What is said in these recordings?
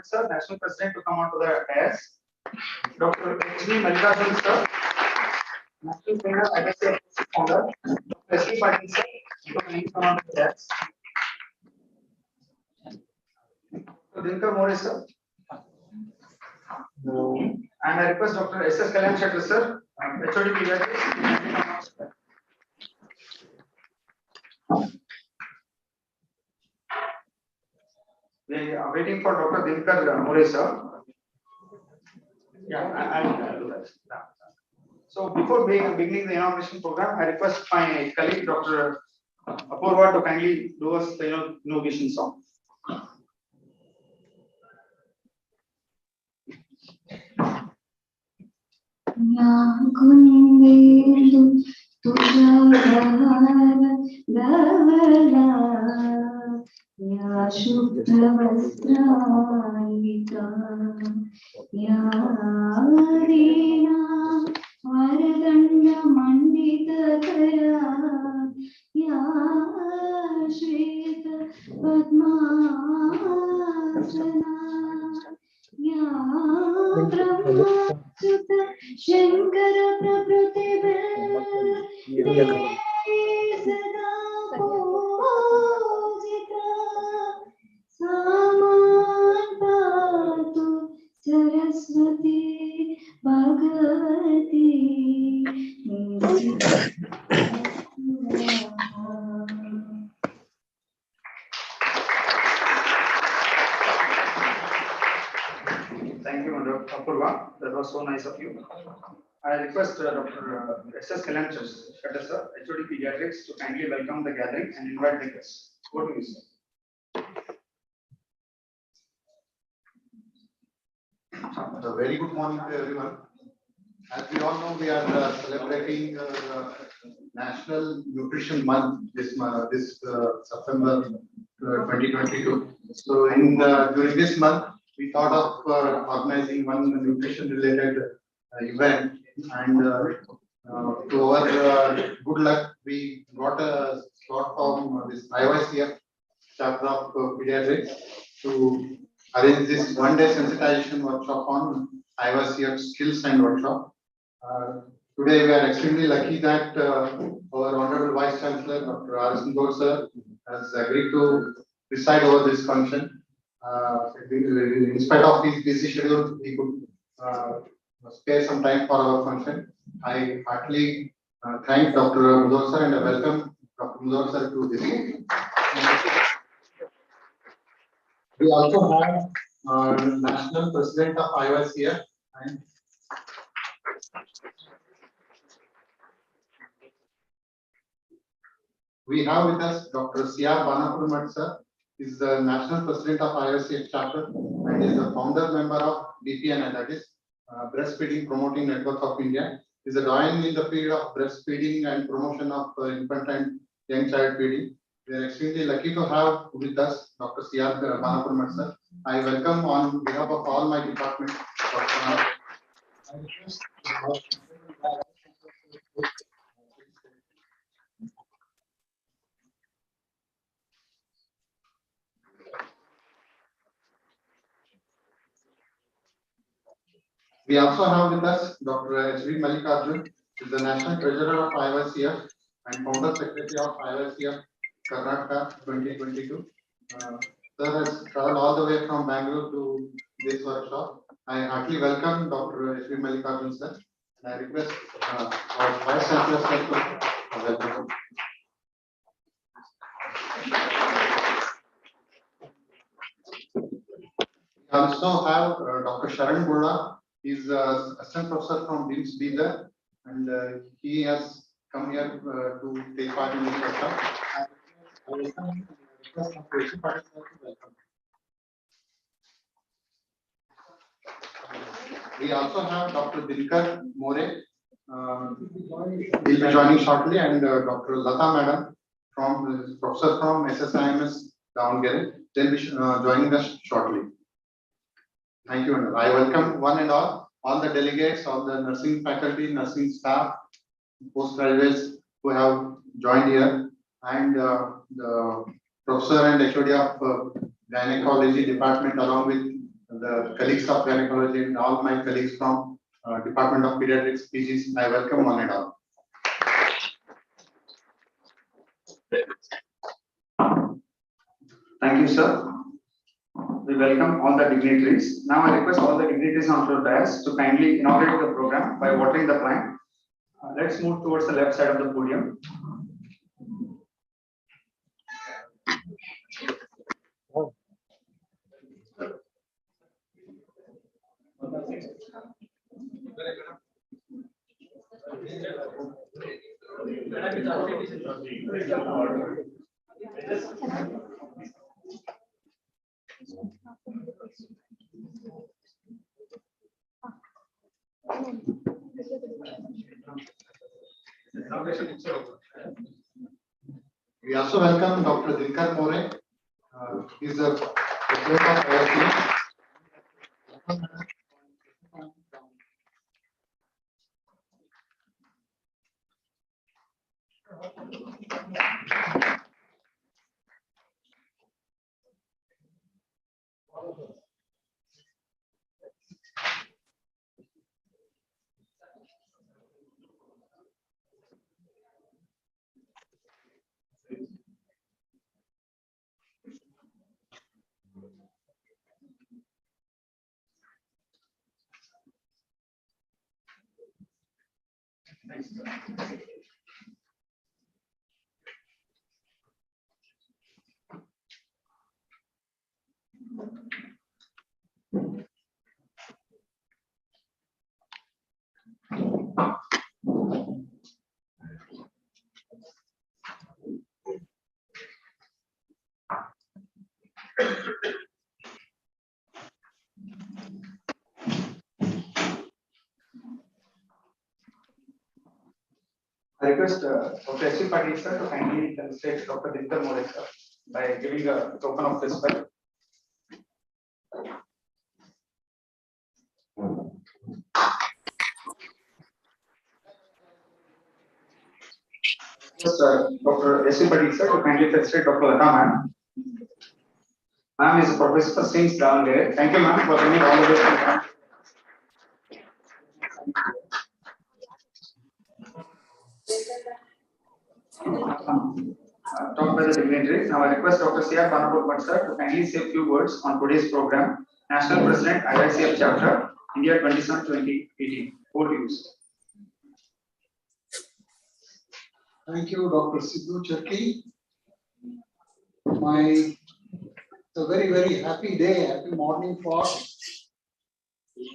Sir, National President, to come on to the dais. Dr. Shri sir, National Trainer, IYCF Founder. Dr. Shri Patil sir, to come on to the dais. Dr. sir. And I request Dr. S.S. Kalyan sir, HOD Pediatric. We are waiting for Dr. Dinkar More sir. Yeah, I'll do that. So before beginning the inauguration program, I request my colleague Dr. Apurva to kindly do us the inauguration song. Ya Shubha Vastralita Ya Arina Varadanda Mandita Kara Ya Shweta Padmasana Ya Brahma Sutta Shankara Prabhuti Sada Samantatu Saraswati Bhagavati Thank you, Dr. Apurva. That was so nice of you. I request Dr. S.S. Kalyan sir, HOD Pediatrics, to kindly welcome the gathering and invite the guests. Over to you, sir. A very good morning to everyone. As we all know, we are celebrating National Nutrition Month this September 2022. So, during this month, we thought of organizing one nutrition-related event, and to our good luck, we got a slot from this IYCF chapter of Pediatrics to arrange this one-day sensitization workshop on IYCF skills and workshop. Today we are extremely lucky that our Honorable Vice Chancellor, Dr. R. sir, has agreed to preside over this function. In spite of his busy schedule, he could spare some time for our function. I heartily thank Dr. Mudor sir and I welcome Dr. Mudor sir to this. We also have National President of IYCF and we have with us Dr. C.R. Banapurumat sir. Is the National President of IYCF chapter and is the founder member of BFHI, that is Breastfeeding Promoting Network of India. Is a doyen in the field of breastfeeding and promotion of infant and young child feeding. We are extremely lucky to have with us Dr. C.R. Banapurumat sir. I welcome on behalf of all my department. We also have with us Dr. Shri who is the National Treasurer of IYCF and Founder Secretary of IYCF Karnataka 2022. Sir has traveled all the way from Bangalore to this workshop. I heartily welcome Dr. Shri sir, and I request our Vice Chancellor sir to welcome. We also have Dr. Sharan Bola. He is assistant professor from BIMS Bidar, and he has come here to take part in this workshop. We also have Dr. Dinkar More. He'll be joining shortly, and Dr. Lata Madam, professor from SSIMS Davangere, they'll be joining us shortly. Thank you, and I welcome one and all the delegates, all the nursing faculty, nursing staff, postgraduates who have joined here, and the professor and HOD of gynecology department along with the colleagues of gynecology and all my colleagues from Department of Pediatrics, PGs. I welcome one and all. Thank you, sir. We welcome all the dignitaries. Now I request all the dignitaries on the dais to kindly inaugurate the program by watering the plant. Let's move towards the left side of the podium. We also welcome Dr. Dinkar More. He is the president of our team. I request Dr. Shri Patil sir to kindly felicitate Dr. Dinkar More sir by giving a token of respect. Just Dr. Shri Patil sir to kindly felicitate Dr. Lata ma'am. Ma'am is a professor since down there. Thank you ma'am for bringing all of this. Talked by the dignitaries. Now I request Dr. C.R. Banapur sir to kindly say a few words on today's program. National President, IYCF Chapter, India 27-2018. Over to you, sir. Thank you, Dr. Sidhu Charki. It's a very, very happy day, happy morning for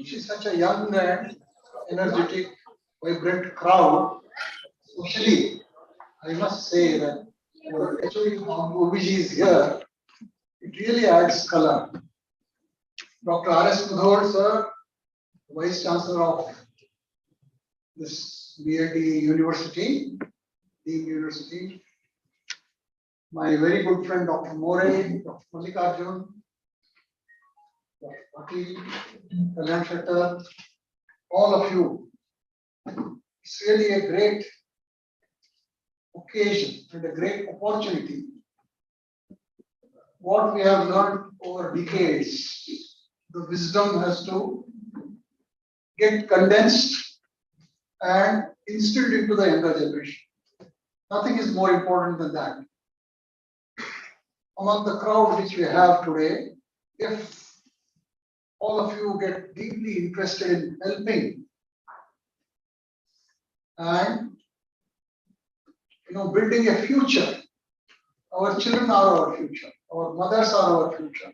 she's such a young and energetic, vibrant crowd. Especially, I must say that actually OBG is here. It really adds color. Dr. R.S. Mudhod, sir, Vice Chancellor of this BLDE University, Dean University. My very good friend Dr. More, Dr. Mallikarjun, Dr. Patil, Kalyan Shettar, all of you. It's really a great occasion and a great opportunity. What we have learned over decades, the wisdom has to get condensed and instilled into the younger generation. Nothing is more important than that. Among the crowd which we have today, if all of you get deeply interested in helping and building a future, our children are our future, our mothers are our future.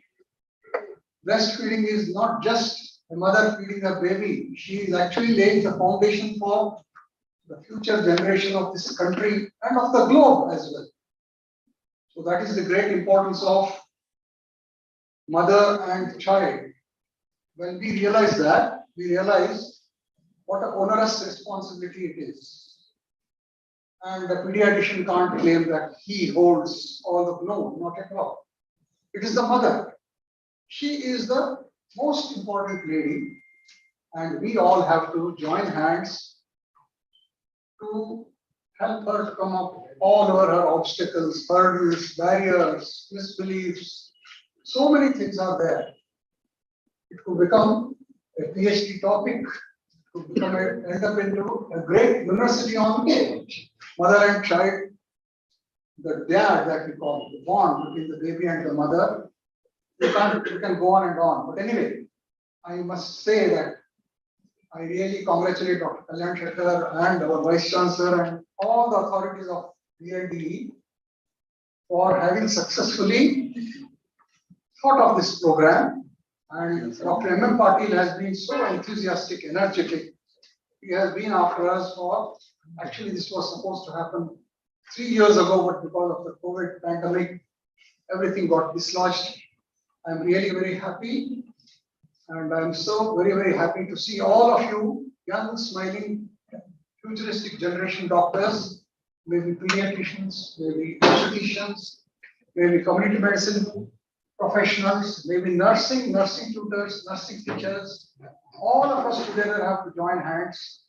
Breastfeeding is not just a mother feeding a baby, she is actually laying the foundation for the future generation of this country and of the globe as well. So that is the great importance of mother and child. When we realize that, we realize what an onerous responsibility it is. And the pediatrician can't claim that he holds all the, no, not at all. It is the mother. She is the most important lady, and we all have to join hands to help her to come up all over her obstacles, hurdles, barriers, misbeliefs, So many things are there. It could become a PhD topic, it could become end up into a great university on mother and child, the dad that we call the bond between the baby and the mother. We can go on and on. But anyway, I must say that I really congratulate Dr. Kalyan Shekhar and our Vice Chancellor and all the authorities of BLDE for having successfully thought of this program. And Dr. M. Patil has been so enthusiastic, energetic. He has been after us for, actually this was supposed to happen 3 years ago, but because of the COVID pandemic, everything got dislodged. I'm really very happy. And I'm so very happy to see all of you, young, smiling, futuristic generation doctors, maybe pediatricians, maybe obstetricians, maybe community medicine professionals, maybe nursing tutors, nursing teachers. All of us together have to join hands.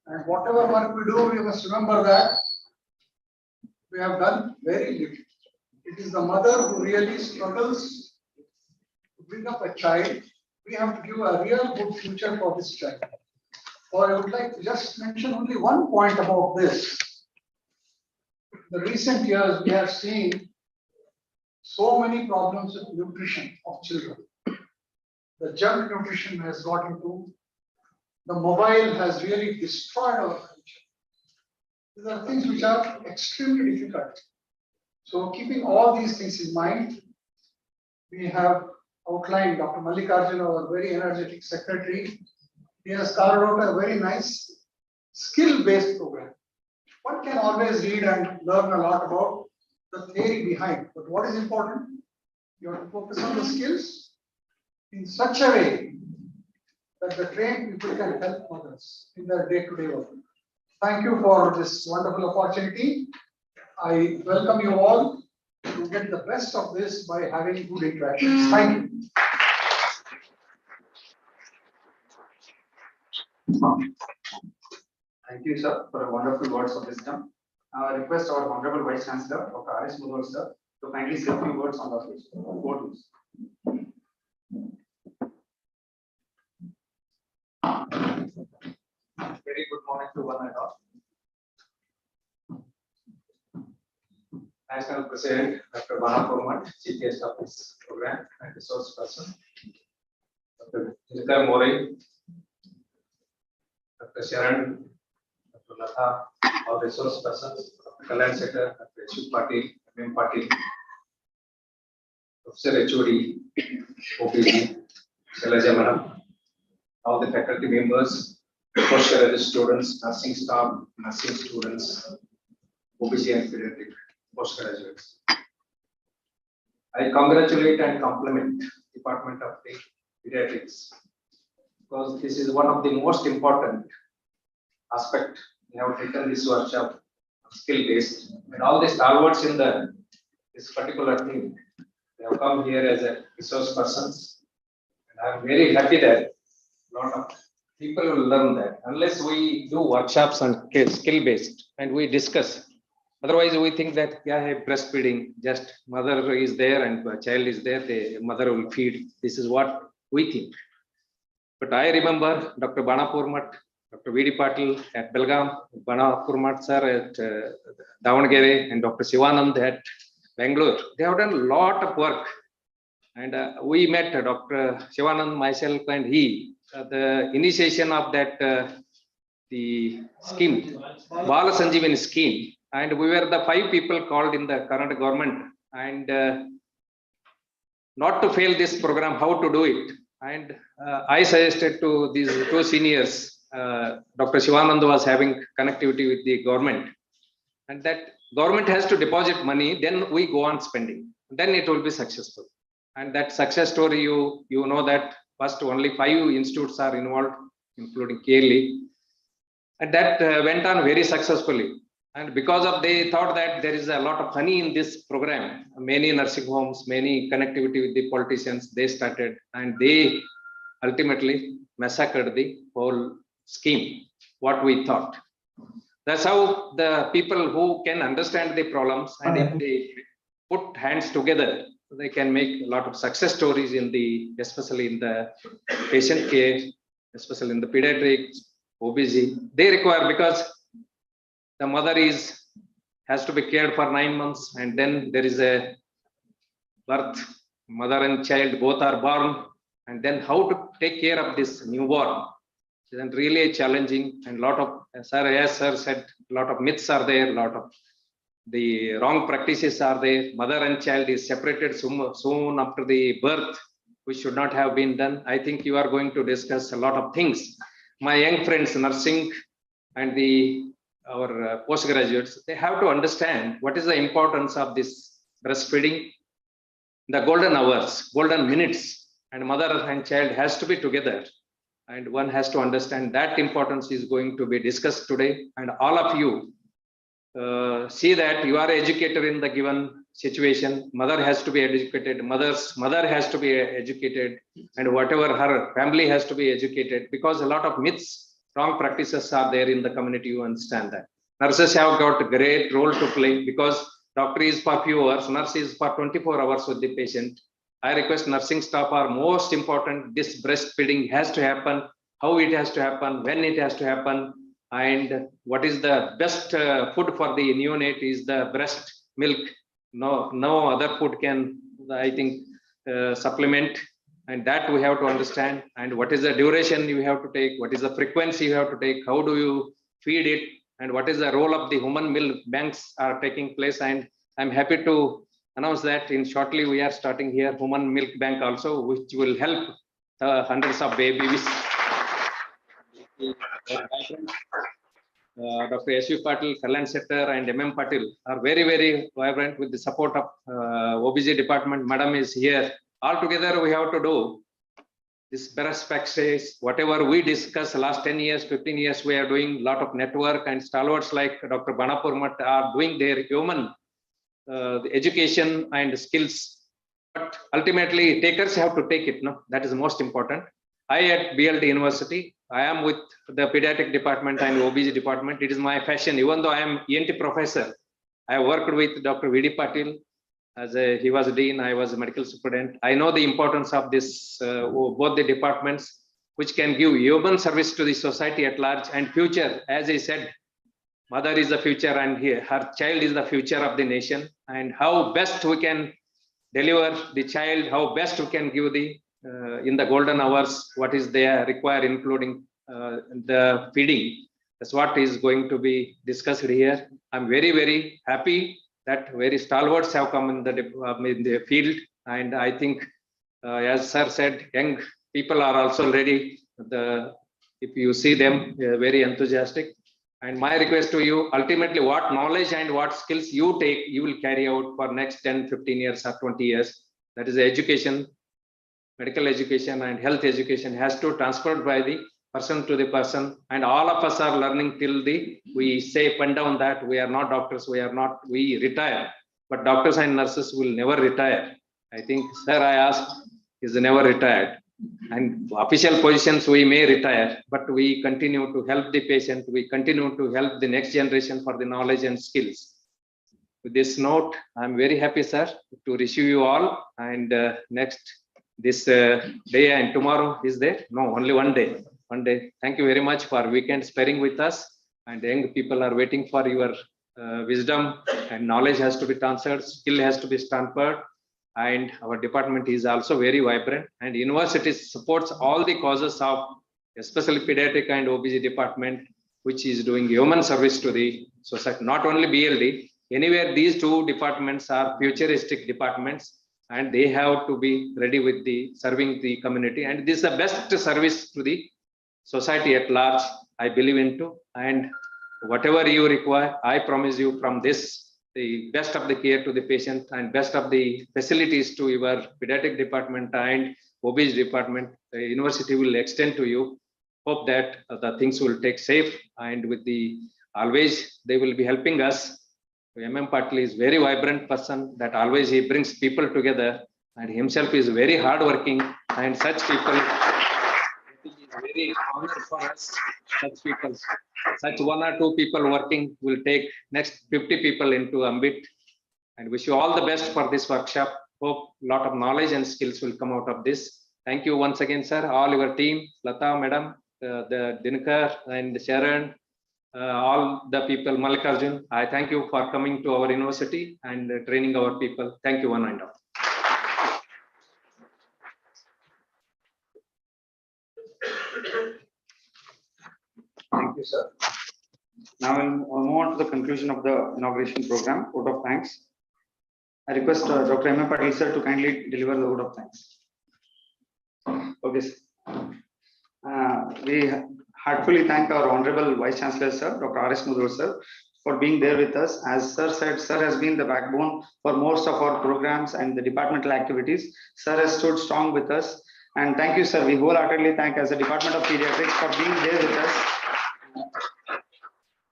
And whatever work we do, we must remember that we have done very little. It is the mother who really struggles to bring up a child. We have to give a real good future for this child. So I would like to just mention only one point about this. In the recent years, we have seen so many problems with nutrition of children. The junk nutrition has got into, the mobile has really destroyed our culture. These are things which are extremely difficult. So keeping all these things in mind, we have outlined Dr. Mallikarjun, our very energetic secretary. He has carved out a very nice skill-based program. One can always read and learn a lot about the theory behind, but what is important? You have to focus on the skills in such a way that the trained people can help others in their day-to-day work. Thank you for this wonderful opportunity. I welcome you all to get the best of this by having good interactions. Thank you. Thank you, sir, for a wonderful words of wisdom. I request our Honorable Vice Chancellor, Dr. R.S. Mudhol, sir, to kindly say a few words on the occasion. Very good morning to one and all. National President, Dr. Vijayapura, Chief Guest of this program and resource person, Dr. Jinkar More, Dr. Sharon, Dr. Latha, all resource persons, Dr. Kalyan Shekhar, Dr. Shri Patil, M. Patil, Professor HOD, OPG, Shailaja Madam, all the faculty members, postgraduate students, nursing staff, nursing students, OPG and Pediatric postgraduates. I congratulate and compliment Department of Pediatrics because this is one of the most important aspect. We have taken this workshop skill-based, and all the stalwarts in this particular thing, they have come here as a resource persons, and I am very happy that a lot of people will learn that. Unless we do workshops on skill-based and we discuss, otherwise we think that breastfeeding, just mother is there and the child is there, the mother will feed. This is what we think. But I remember Dr. Banapurmat, Dr. V.D. Patil at Belgaum, Banapurmat sir at Davangere, and Dr. Sivanand at Bangalore. They have done a lot of work. And we met Dr. Sivanand, myself, and he, the initiation of that the scheme, Bala Sanjeevani scheme. And we were the 5 people called in the current government, and not to fail this program, how to do it. And I suggested to these 2 seniors, Dr. Sivanand was having connectivity with the government, and that government has to deposit money, then we go on spending, then it will be successful. And that success story, you know that first only 5 institutes are involved, including KLE, and that went on very successfully. And because of they thought that there is a lot of honey in this program, many nursing homes, many connectivity with the politicians, they started, and they ultimately massacred the whole scheme, what we thought. That's how the people who can understand the problems, and if they put hands together, they can make a lot of success stories in the, especially in the patient care, especially in the pediatrics, OBG. They require, because the mother has to be cared for 9 months, and then there is a birth, mother and child both are born, and then how to take care of this newborn is really challenging, and lot of, as sir said, a lot of myths are there, a lot of the wrong practices are there. Mother and child is separated soon after the birth, which should not have been done. I think you are going to discuss a lot of things. My young friends, nursing and our postgraduates, they have to understand what is the importance of this breastfeeding, the golden hours, golden minutes, and mother and child has to be together. And one has to understand that importance is going to be discussed today. And all of you see that you are educated in the given situation. Mother has to be educated, mother has to be educated, and whatever her family has to be educated, because a lot of myths, wrong practices are there in the community. You understand that. Nurses have got a great role to play, because doctor is for few hours, nurse is for 24 hours with the patient. I request nursing staff are most important. This breastfeeding has to happen, how it has to happen, when it has to happen, and what is the best food for the neonate is the breast milk. No other food can, I think, supplement, and that we have to understand. And what is the duration you have to take, what is the frequency you have to take, how do you feed it, and what is the role of the human milk banks are taking place. And I'm happy to announce that in shortly we are starting here human milk bank also, which will help hundreds of babies. Dr. S.V. Patil, Kalyan Setter, and M.M. Patil are very, very vibrant with the support of OBG department. Madam is here. All together we have to do this best practice. Whatever we discuss last 10 years, 15 years, we are doing a lot of network, and stalwarts like Dr. Banapurmat are doing their human the education and skills. But ultimately, takers have to take it. No, that is the most important. I at BLDE University, I am with the pediatric department and OBG department. It is my passion. Even though I am ENT professor, I worked with Dr. V.D. Patil he was dean. I was a medical superintendent. I know the importance of this both the departments, which can give human service to the society at large and future. As I said, mother is the future, and her child is the future of the nation. And how best we can deliver the child, how best we can give the in the golden hours, what is there required, including the feeding. That's what is going to be discussed here. I'm very, very happy that very stalwarts have come in the field. And I think, as sir said, young people are also ready. If you see them, very enthusiastic. And my request to you, ultimately, what knowledge and what skills you take, you will carry out for next 10, 15 years or 20 years. That is education. Medical education and health education has to transfer by the person to the person, and all of us are learning till we say pen down that we are not doctors, we retire, but doctors and nurses will never retire. I think, sir, I asked, is never retired. And official positions we may retire, but we continue to help the patient, we continue to help the next generation for the knowledge and skills. With this note, I'm very happy, sir, to receive you all. And next, this day and tomorrow is there? No, only one day. Thank you very much for weekend sparing with us. And young people are waiting for your wisdom, and knowledge has to be transferred, skill has to be transferred. And our department is also very vibrant, and university supports all the causes of especially pediatric and OBG department, which is doing human service to the society. Not only BLD, anywhere these two departments are futuristic departments, and they have to be ready with the serving the community. And this is the best service to the society at large, I believe into. And whatever you require, I promise you from this, the best of the care to the patient and best of the facilities to your pediatric department and OBG department, the university will extend to you. Hope that the things will take safe, and with the always they will be helping us. M.M. Patil is very vibrant person, that always he brings people together, and himself is very hardworking, and such people, it is very honor for us. Such people, such 1 or 2 people working will take next 50 people into ambit. And wish you all the best for this workshop. hope lot of knowledge and skills will come out of this. Thank you once again, sir. All your team, Lata, madam, the Dinakar and Sharon, all the people, Mallikarjun. I thank you for coming to our university and training our people. Thank you, one and all. Thank you, sir. Now we'll move on to the conclusion of the inauguration program. Vote of thanks. I request Dr. M. Patil sir to kindly deliver the vote of thanks. Okay, sir. We heartfully thank our Honorable Vice Chancellor, sir, Dr. R.S. Mudhur, sir, for being there with us. As sir said, sir has been the backbone for most of our programs and the departmental activities. Sir has stood strong with us. And thank you, sir. We wholeheartedly thank as the Department of Pediatrics for being there with us.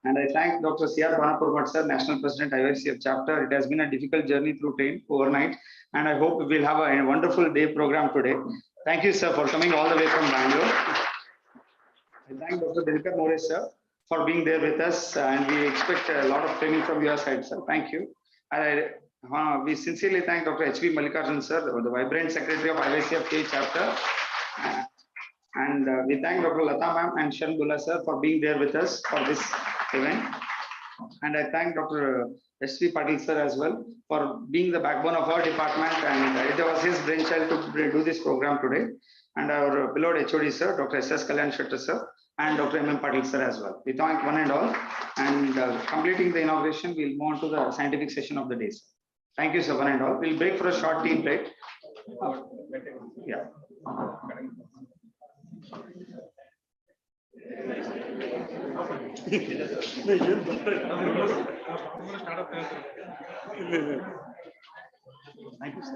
And I thank Dr. C.R. Banapur, sir, National President, IYCF chapter. It has been a difficult journey through train overnight. And I hope we'll have a wonderful day program today. Thank you, sir, for coming all the way from Bangalore. I thank Dr. Dilkar More, sir, for being there with us. And we expect a lot of training from your side, sir. Thank you. We sincerely thank Dr. H.V. Mallikarjun, sir, the vibrant secretary of IYCF chapter. And we thank Dr. Lata ma'am and Shanbula sir for being there with us for this event. And I thank Dr. S.V. Patil sir as well for being the backbone of our department, and it was his brainchild to do this program today. And our beloved HOD sir, Dr. S.S. Kalyan Shetty sir, and Dr. M.M. Patil sir as well. We thank one and all. And completing the inauguration, we'll move on to the scientific session of the day, sir. Thank you, sir, one and all. We'll break for a short tea break. Yeah. Thank you, sir.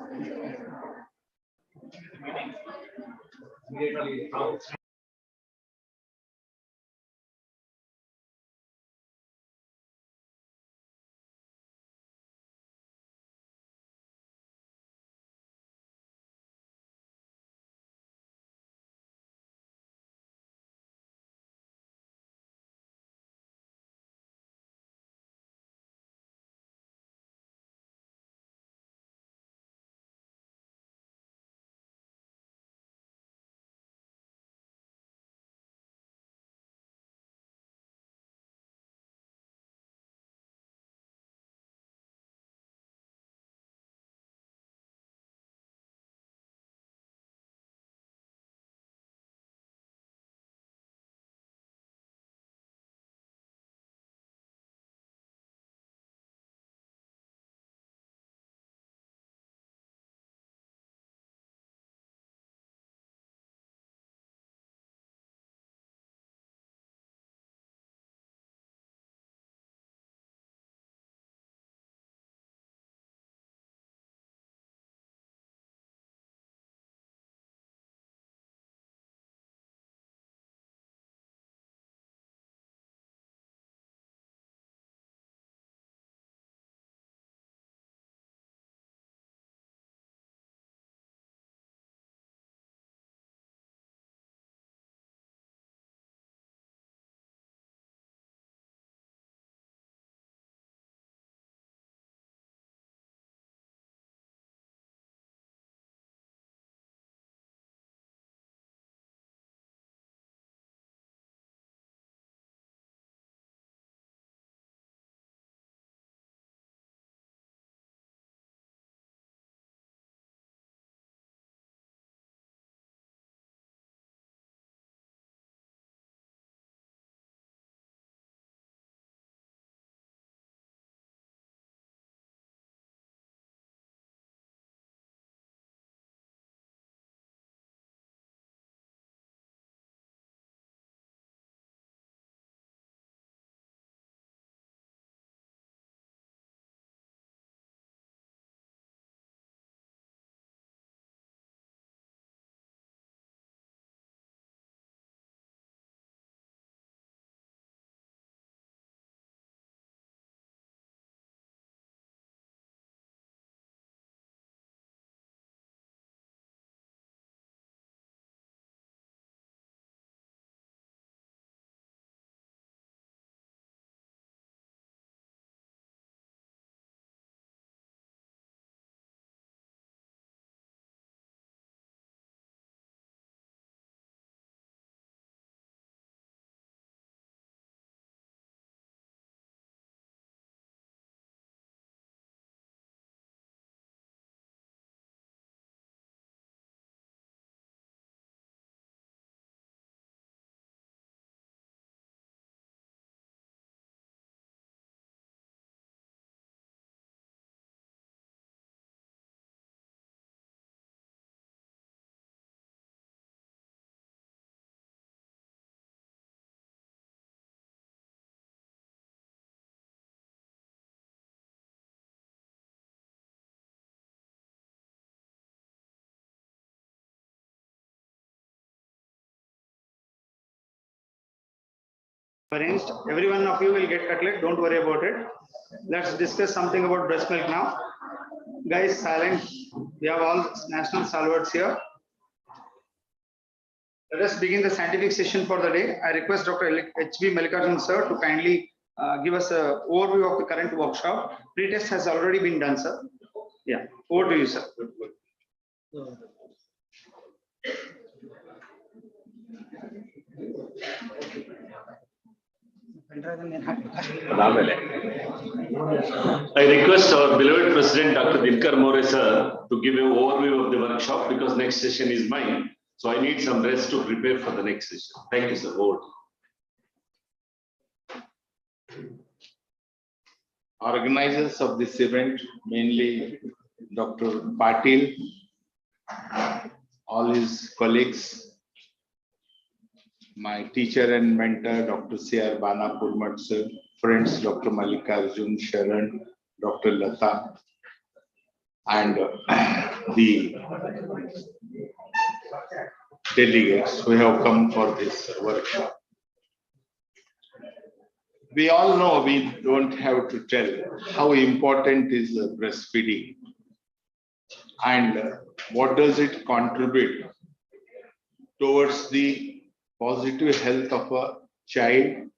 arranged. Every one of you will get cutlet. Don't worry about it. Let's discuss something about breast milk now. Guys, silent. We have all national stalwarts here. Let us begin the scientific session for the day. I request Dr. H.B. Mallikarjun sir to kindly give us an overview of the current workshop. Pre-test has already been done, sir. Yeah, over to you, sir. I request our beloved President Dr. Dinkar More sir to give an overview of the workshop because next session is mine. So I need some rest to prepare for the next session. Thank you, sir. Over. Organizers of this event, mainly Dr. Patil, all his colleagues, my teacher and mentor, Dr. C.R. Bana Kurmat sir, friends, Dr. Mallikarjun, Sharan, Dr. Lata, and the delegates who have come for this workshop. We all know, we don't have to tell how important is breastfeeding and what does it contribute towards the positive health of a child,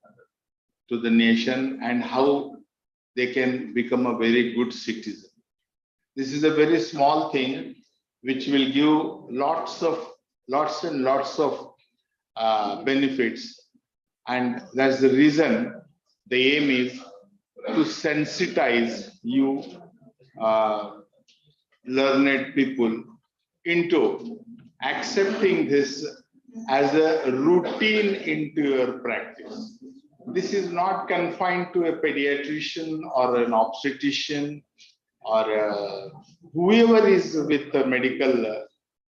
to the nation, and how they can become a very good citizen. This is a very small thing which will give lots and lots of benefits, and that's the reason the aim is to sensitize you learned people into accepting this as a routine into your practice. This is not confined to a pediatrician or an obstetrician or whoever is with the medical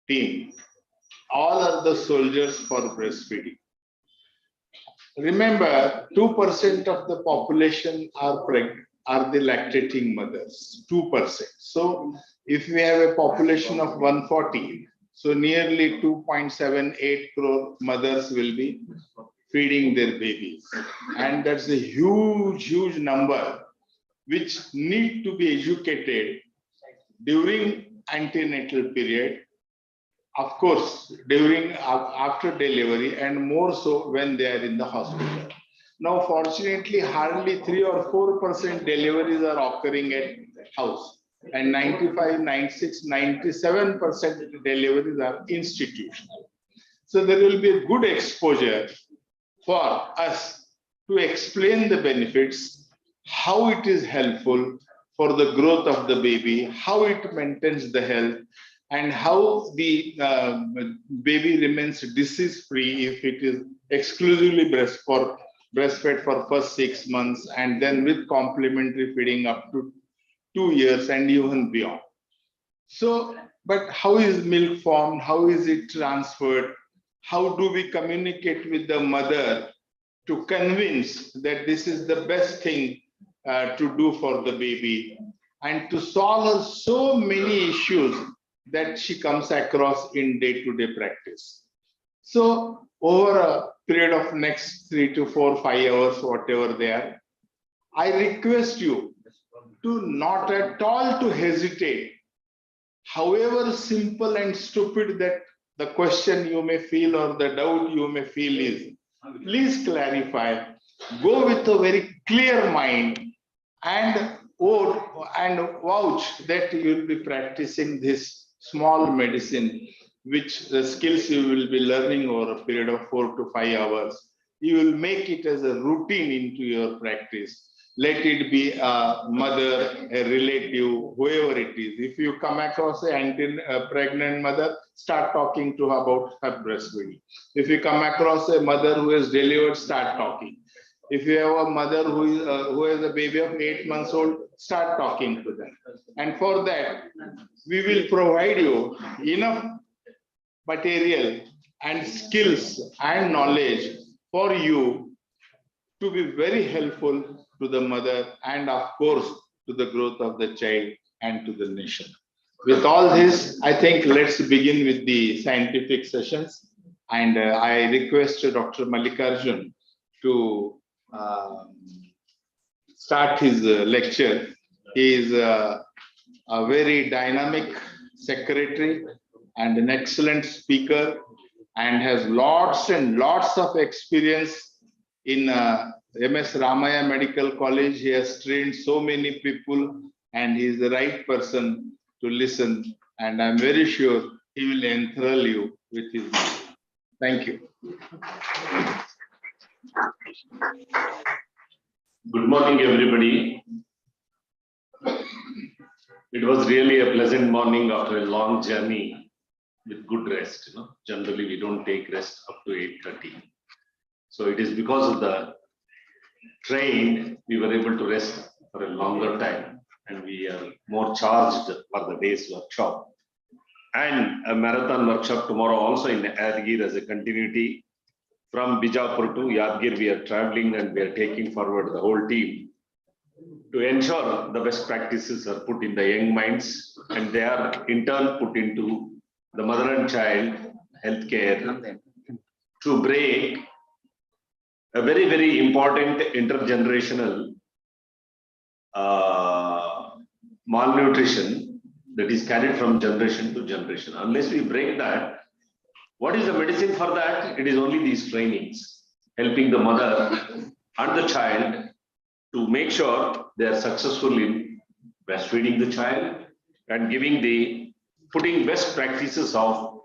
team. All are the soldiers for breastfeeding. Remember, 2% of the population are the lactating mothers, 2%. So if we have a population of 140, so nearly 2.78 crore mothers will be feeding their babies. And that's a huge number which need to be educated during antenatal period, of course, after delivery, and more so when they are in the hospital. Now, fortunately, hardly 3 or 4% deliveries are occurring at house, and 95, 96, 97% deliveries are institutional. So there will be a good exposure for us to explain the benefits, how it is helpful for the growth of the baby, how it maintains the health, and how the baby remains disease-free if it is exclusively breastfed for first 6 months, and then with complementary feeding up to 2 years and even beyond. So, but how is milk formed? How is it transferred? How do we communicate with the mother to convince that this is the best thing to do for the baby, and to solve so many issues that she comes across in day-to-day practice. So over a period of next 3 to 4, 5 hours, whatever they are, I request you to not at all to hesitate, however simple and stupid that the question you may feel or the doubt you may feel is, please clarify, go with a very clear mind, and vouch that you will be practicing this small medicine, which the skills you will be learning over a period of 4 to 5 hours. You will make it as a routine into your practice. Let it be a mother, a relative, whoever it is. If you come across a pregnant mother, start talking to her about her breastfeeding. If you come across a mother who has delivered, start talking. If you have a mother who has a baby of 8 months old, start talking to them. And for that, we will provide you enough material and skills and knowledge for you to be very helpful to the mother and, of course, to the growth of the child and to the nation. With all this, I think let's begin with the scientific sessions. And I request Dr. Mallikarjun to start his lecture. He is a very dynamic secretary and an excellent speaker, and has lots and lots of experience in MS Ramaya Medical College. He has trained so many people, and he is the right person to listen. And I'm very sure he will enthrall you with his knowledge. Thank you. Good morning, everybody. It was really a pleasant morning after a long journey with good rest. Generally we don't take rest up to 8:30. So it is because of the train we were able to rest for a longer time, and we are more charged for the day's workshop. And a marathon workshop tomorrow also in Yadgir as a continuity. From Vijayapura to Yadgir, we are traveling and we are taking forward the whole team to ensure the best practices are put in the young minds, and they are in turn put into the mother and child healthcare to break a very, very important intergenerational malnutrition that is carried from generation to generation. Unless we break that, what is the medicine for that? It is only these trainings, helping the mother and the child to make sure they are successful in breastfeeding the child and putting best practices of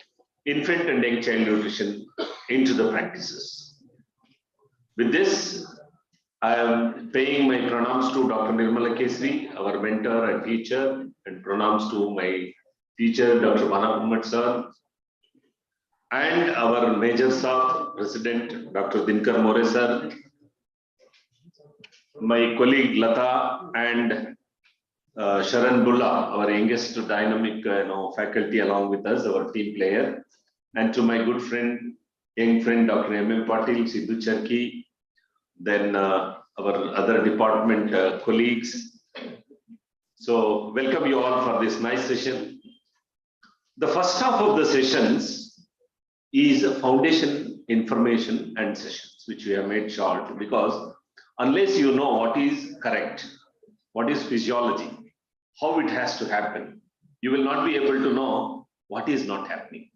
infant and young child nutrition into the practices. With this, I am paying my pranams to Dr. Nirmala Kesri, our mentor and teacher, and pranams to my teacher, Dr. Vanapumat sir, and our Major Sir, President, Dr. Dinkar More sir, my colleague Lata, and Sharan Bulla, our youngest dynamic faculty along with us, our team player, and to my good friend, young friend, Dr. M. Patil, Sidhu Charki, then our other department colleagues. So welcome you all for this nice session. The first half of the sessions is foundation information and sessions, which we have made short, because unless you know what is correct, what is physiology, how it has to happen, you will not be able to know what is not happening.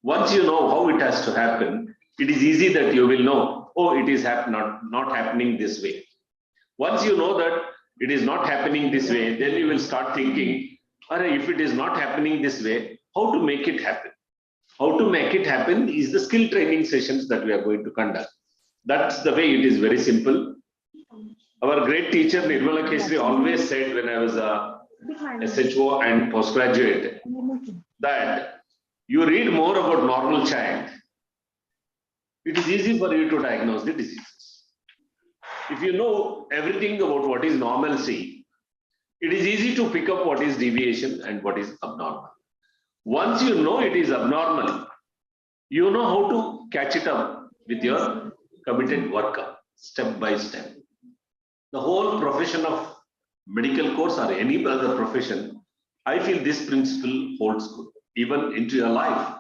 Once you know how it has to happen, it is easy that you will know, oh, it is not happening this way. Once you know that it is not happening this way, then you will start thinking, if it is not happening this way, how to make it happen? How to make it happen is the skill training sessions that we are going to conduct. That's the way. It is very simple. Our great teacher Nirmala Kesri always said, when I was a SHO and postgraduate, that you read more about normal child, it is easy for you to diagnose the diseases. If you know everything about what is normalcy, it is easy to pick up what is deviation and what is abnormal. Once you know it is abnormal, you know how to catch it up with your committed worker, step by step. The whole profession of medical course or any other profession, I feel this principle holds good, even into your life.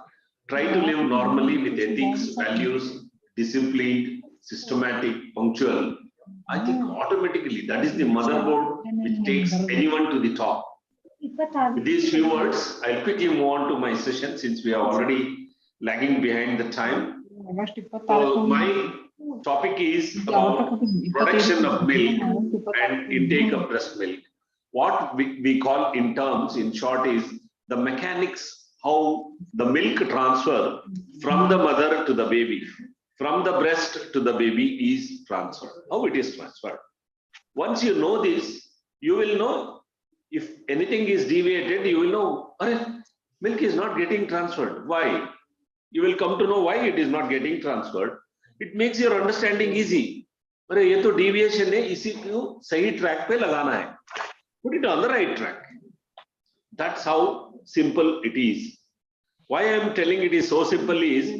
Try to live normally with ethics, values, disciplined, systematic, punctual. I think automatically that is the motherboard which takes anyone to the top. With these few words, I'll quickly move on to my session since we are already lagging behind the time. So my topic is about production of milk and intake of breast milk. What we call in terms, in short, is the mechanics, how the milk transfer from the mother to the baby, from the breast to the baby is transferred, how it is transferred. Once you know this, you will know if anything is deviated, you will know, milk is not getting transferred. Why? You will come to know why it is not getting transferred. It makes your understanding easy. ये तो deviation है, इसी को सही track पे लगाना है. Put it on the right track. That's how simple it is. Why I am telling it is so simple is,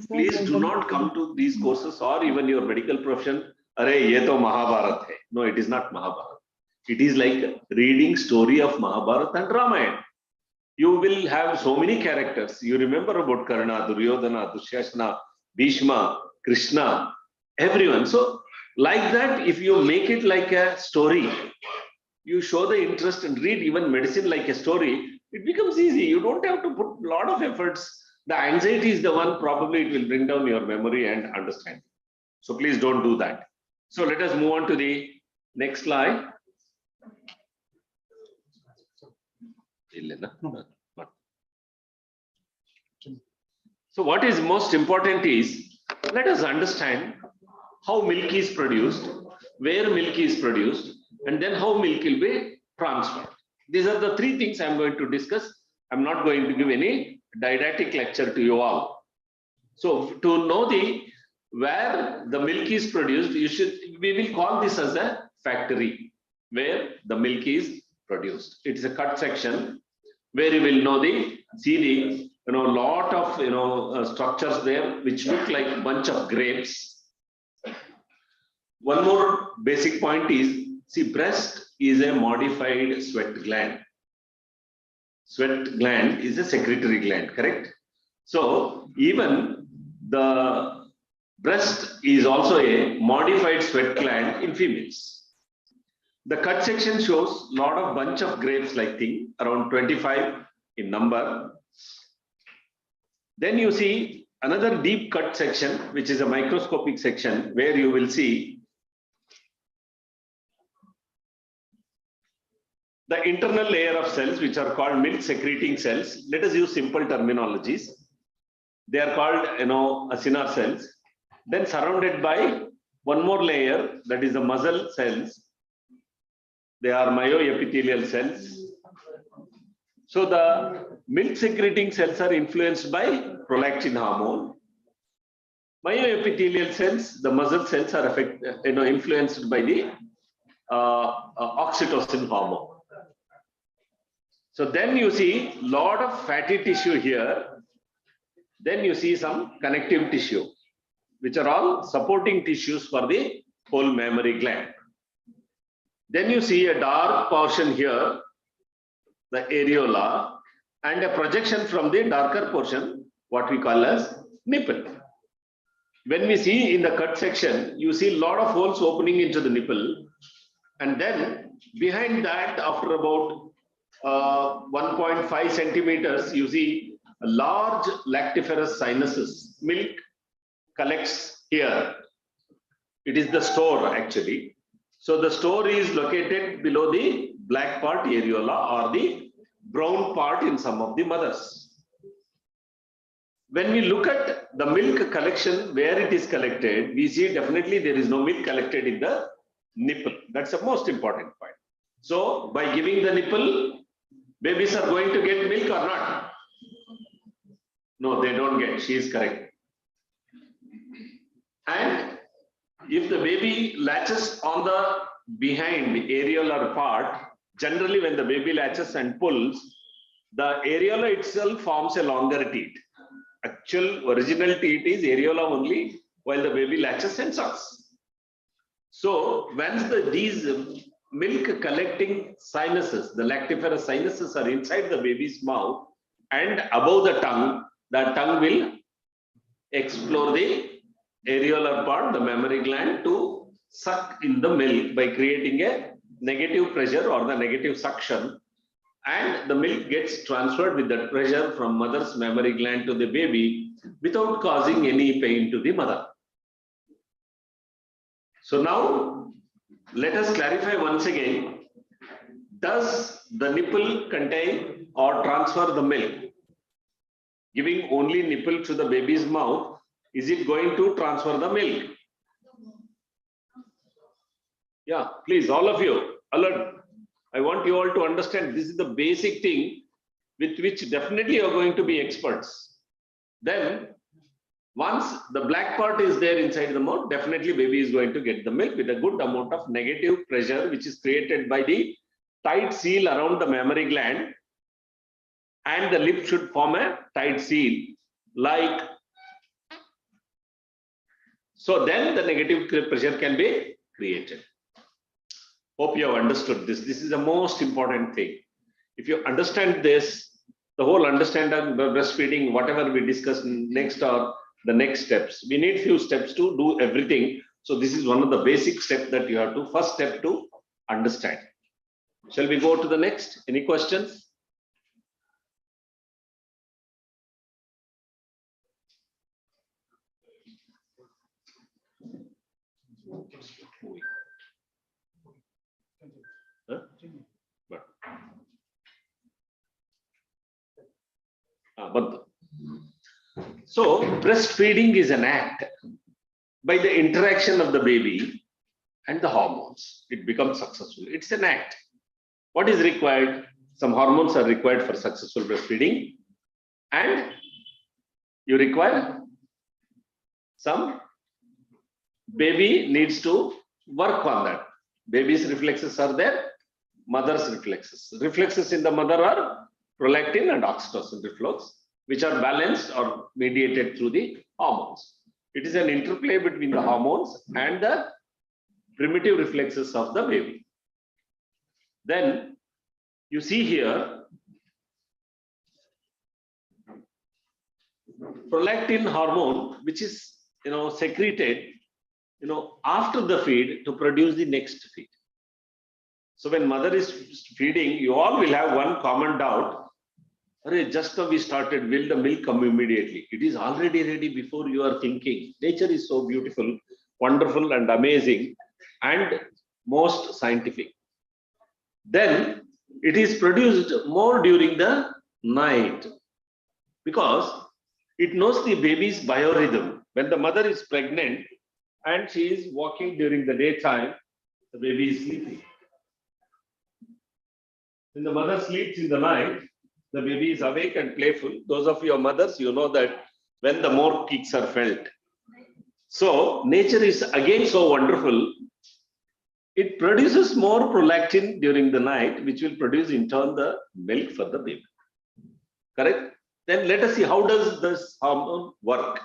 please do not come to these courses or even your medical profession, ये तो Mahabharata है. No, it is not Mahabharata. It is like reading story of Mahabharata and Ramayana. You will have so many characters. You remember about Karna, Duryodhana, Dushyasna, Bhishma, Krishna, everyone. So Like that, if you make it like a story, you show the interest and read even medicine like a story, it becomes easy. You don't have to put a lot of efforts. The anxiety is the one, probably it will bring down your memory and understanding. So please don't do that. So let us move on to the next slide. So what is most important is, let us understand how milk is produced, where milk is produced, and then how milk will be transferred. These are the three things I'm going to discuss. I'm not going to give any didactic lecture to you all. So to know where the milk is produced, we will call this as a factory where the milk is produced. It's a cut section where you will know see lot of structures there which look like a bunch of grapes. One more basic point is, see, breast is a modified sweat gland. Sweat gland is a secretory gland, correct? So even the breast is also a modified sweat gland in females. The cut section shows a lot of bunch of grapes like thing, around 25 in number. Then you see another deep cut section, which is a microscopic section, where you will see the internal layer of cells, which are called milk secreting cells. Let us use simple terminologies. They are called acinar cells. Then surrounded by one more layer, that is the muscle cells. They are myoepithelial cells. So the milk secreting cells are influenced by prolactin hormone. Myoepithelial cells, the muscle cells, are influenced by the oxytocin hormone. So then you see a lot of fatty tissue here. Then you see some connective tissue, which are all supporting tissues for the whole mammary gland. Then you see a dark portion here, the areola, and a projection from the darker portion, what we call as nipple. When we see in the cut section, you see a lot of holes opening into the nipple. And then behind that, after about 1.5 centimeters, you see a large lactiferous sinuses. Milk collects here. It is the store actually. So the store is located below the black part, areola, or the brown part in some of the mothers. When we look at the milk collection, where it is collected, we see definitely there is no milk collected in the nipple. That's the most important point. So by giving the nipple, babies are going to get milk or not? No, they don't get. She is correct. And if the baby latches on the behind the areolar part, generally when the baby latches and pulls, the areola itself forms a longer teat. Actual original teat is areola only, while the baby latches and sucks. So once these milk collecting sinuses, the lactiferous sinuses, are inside the baby's mouth and above the tongue will explore the areolar part, the mammary gland, to suck in the milk by creating a negative pressure or the negative suction, and the milk gets transferred with that pressure from mother's mammary gland to the baby without causing any pain to the mother. So now let us clarify once again, does the nipple contain or transfer the milk? Giving only nipple to the baby's mouth, is it going to transfer the milk? Yeah, please, all of you, alert. I want you all to understand this is the basic thing with which definitely you are going to be experts. Then, once the black part is there inside the mouth, definitely baby is going to get the milk with a good amount of negative pressure, which is created by the tight seal around the mammary gland, and the lip should form a tight seal like. So then the negative pressure can be created. Hope you have understood this. This is the most important thing. If you understand this, the whole understanding of breastfeeding, whatever we discuss next or the next steps, we need few steps to do everything. So this is one of the basic steps that you have to, first step to understand. Shall we go to the next? Any questions? Huh? But, but so breastfeeding is an act by the interaction of the baby and the hormones. It becomes successful. It's an act. What is required? Some hormones are required for successful breastfeeding, and you require some baby needs to work on that. Baby's reflexes are there, mother's reflexes. Reflexes in the mother are prolactin and oxytocin reflex, which are balanced or mediated through the hormones. It is an interplay between the hormones and the primitive reflexes of the baby. Then you see here, prolactin hormone, which is secreted after the feed to produce the next feed. So when mother is feeding, you all will have one common doubt. Just now we started, will the milk come immediately? It is already ready before you are thinking. Nature is so beautiful, wonderful and amazing and most scientific. Then it is produced more during the night because it knows the baby's biorhythm. When the mother is pregnant and she is walking during the daytime, the baby is sleeping. When the mother sleeps in the night, the baby is awake and playful. Those of your mothers, you know that when the more kicks are felt. So nature is again so wonderful. It produces more prolactin during the night, which will produce in turn the milk for the baby. Correct? Then let us see how does this hormone work.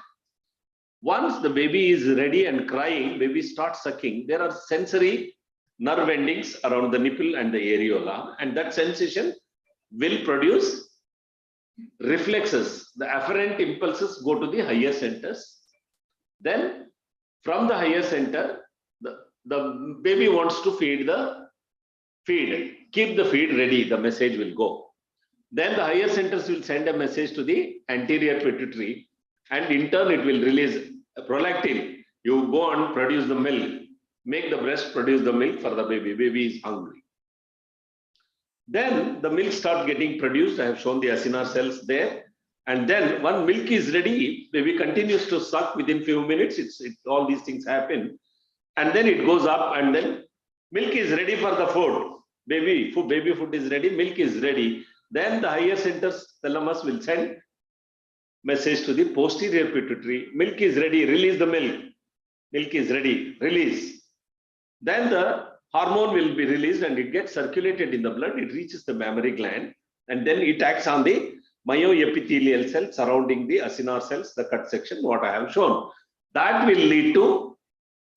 Once the baby is ready and crying, baby starts sucking. There are sensory nerve endings around the nipple and the areola, and that sensation will produce reflexes. The afferent impulses go to the higher centers. Then from the higher center, the baby wants to feed the feed. Keep the feed ready, the message will go. Then the higher centers will send a message to the anterior pituitary, and in turn it will release prolactin. You go and produce the milk. Make the breast produce the milk for the baby. Baby is hungry. Then the milk starts getting produced. I have shown the acinar cells there. And then when milk is ready, baby continues to suck within few minutes. All these things happen. And then it goes up, and then milk is ready for the food. Baby food is ready, milk is ready. Then the higher centers thalamus will send message to the posterior pituitary. Milk is ready, release the milk. Milk is ready, release. Then the hormone will be released and it gets circulated in the blood. It reaches the mammary gland, and then it acts on the myoepithelial cells surrounding the acinar cells, the cut section, what I have shown. That will lead to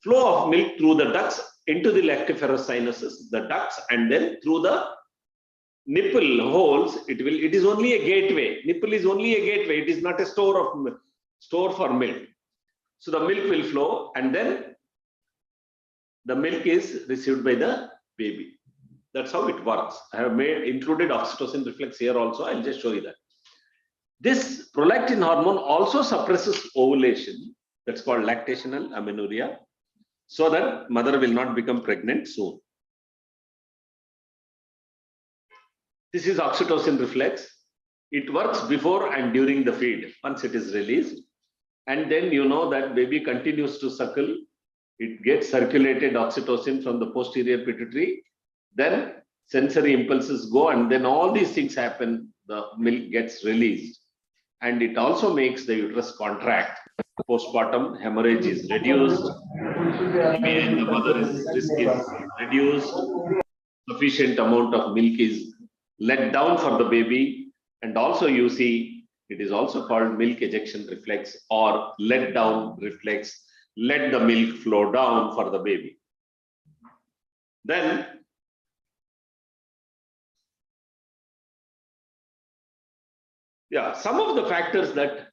flow of milk through the ducts into the lactiferous sinuses, the ducts, and then through the nipple holes. It is only a gateway. Nipple is only a gateway. It is not a store for milk. So the milk will flow, and then the milk is received by the baby. That's how it works. I have included oxytocin reflex here also. I'll just show you that. This prolactin hormone also suppresses ovulation. That's called lactational amenorrhea, so that mother will not become pregnant soon. This is oxytocin reflex. It works before and during the feed once it is released. And then you know that baby continues to suckle. It gets circulated oxytocin from the posterior pituitary. Then sensory impulses go, and then all these things happen. The milk gets released. And it also makes the uterus contract. Postpartum hemorrhage is reduced. The mother's risk is reduced. Sufficient amount of milk is let down for the baby. And also you see, it is also called milk ejection reflex or let down reflex. Let the milk flow down for the baby. Then some of the factors that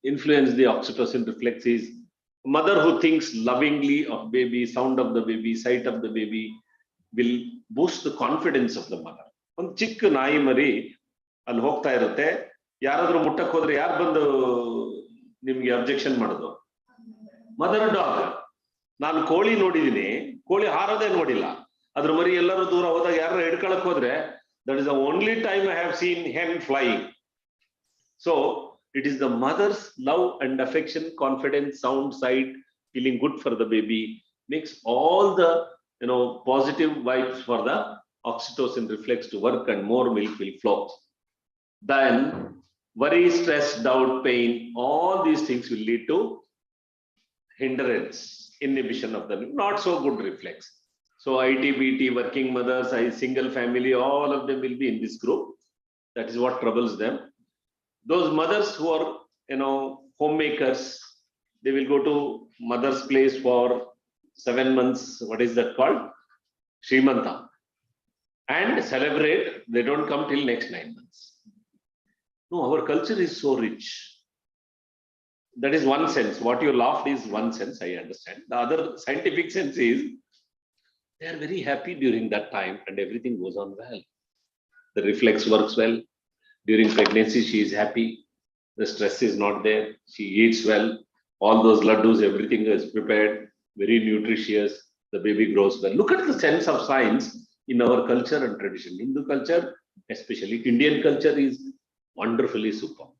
influence the oxytocin reflex is Mother who thinks lovingly of baby, sound of the baby, sight of the baby will boost the confidence of the mother. ಒಂದು ಚಿಕ್ಕ ನಾಯಿ ಮರಿ ಅಲ್ಲಿ ಹೋಗ್ತಾ ಇರುತ್ತೆ, ಯಾರಾದ್ರೂ ಮುಟ್ಟಕ್ಕೆ ಹೋದ್ರೆ ಯಾರು ಬಂದು ನಿಮ್ಗೆ ಅಬ್ಜೆಕ್ಷನ್ ಮಾಡೋದು? Mother dog. ನಾನು ಕೋಳಿ ನೋಡಿದೀನಿ, ಕೋಳಿ ಹಾರೋದೇ ನೋಡಿಲ್ಲ, ಅದ್ರ ಮರಿ ಎಲ್ಲರೂ ದೂರ ಹೋದಾಗ ಯಾರು ಹಿಡ್ಕೊಳಕ್ ಹೋದ್ರೆ that is the only time I have seen hen flying. So it is the mother's love and affection, confidence, sound, sight, feeling good for the baby, makes all the positive vibes for the oxytocin reflex to work and more milk will flow. Then worry, stress, doubt, pain, all these things will lead to hindrance, inhibition of the not so good reflex. So ITBT, working mothers, single family, all of them will be in this group. That is what troubles them. Those mothers who are homemakers, they will go to mother's place for 7 months. What is that called? Shrimanta. And celebrate. They don't come till next 9 months. No, our culture is so rich. That is one sense. What you laughed is one sense, I understand. The other scientific sense is they are very happy during that time and everything goes on well. The reflex works well. During pregnancy, she is happy. The stress is not there. She eats well. All those laddus, everything is prepared, very nutritious. The baby grows well. Look at the sense of science in our culture and tradition. Hindu culture, especially Indian culture, is wonderfully superb.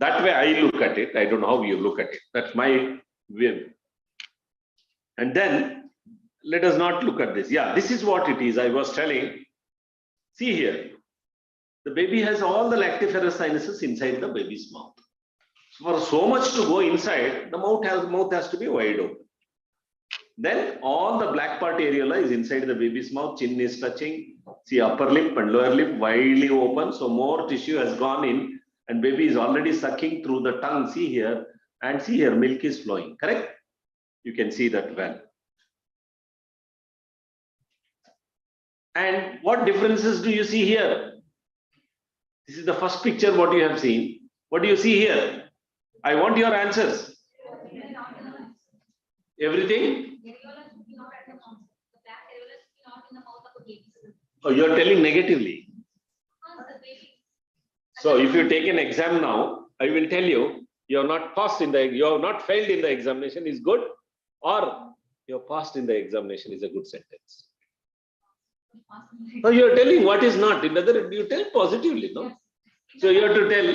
That way I look at it. I don't know how you look at it. That's my view. And then let us not look at this. Yeah, this is what it is. I was telling. See here. The baby has all the lactiferous sinuses inside the baby's mouth. For so much to go inside, the mouth has to be wide open. Then all the black part areola is inside the baby's mouth. Chin is touching. See, upper lip and lower lip widely open. So more tissue has gone in and baby is already sucking through the tongue. See here, and see here, milk is flowing. Correct? You can see that well. And what differences do you see here? This is the first picture what you have seen. What do you see here? I want your answers. Everything? Oh, you are telling negatively. So if you take an exam now, I will tell you, you have not passed in the, you have not failed in the examination is good, or you have passed in the examination is a good sentence. No, you are telling what is not. In other, you tell positively, no? So you have to tell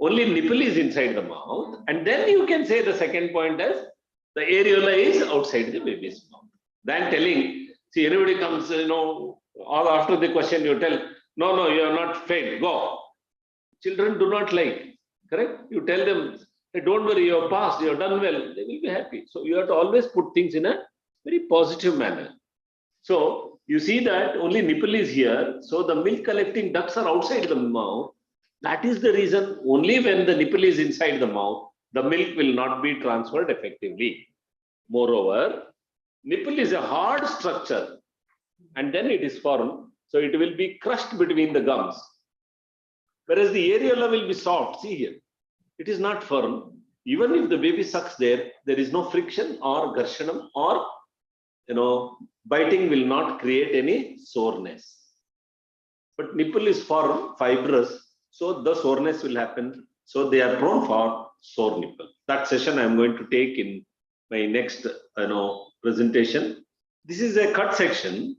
only nipple is inside the mouth, and then you can say the second point as the areola is outside the baby's mouth. Then telling, see, anybody comes, all after the question you tell, no, you have not failed, go. Children do not like, correct? You tell them, hey, don't worry, you have passed, you have done well, they will be happy. So you have to always put things in a very positive manner. So you see that only nipple is here, so the milk collecting ducts are outside the mouth. That is the reason only when the nipple is inside the mouth, the milk will not be transferred effectively. Moreover, nipple is a hard structure and then it is formed, so it will be crushed between the gums. Whereas the areola will be soft. See here, it is not firm. Even if the baby sucks there, there is no friction or garshanam or biting will not create any soreness. But nipple is firm, fibrous, so the soreness will happen. So they are prone for sore nipple. That session I am going to take in my next presentation. This is a cut section.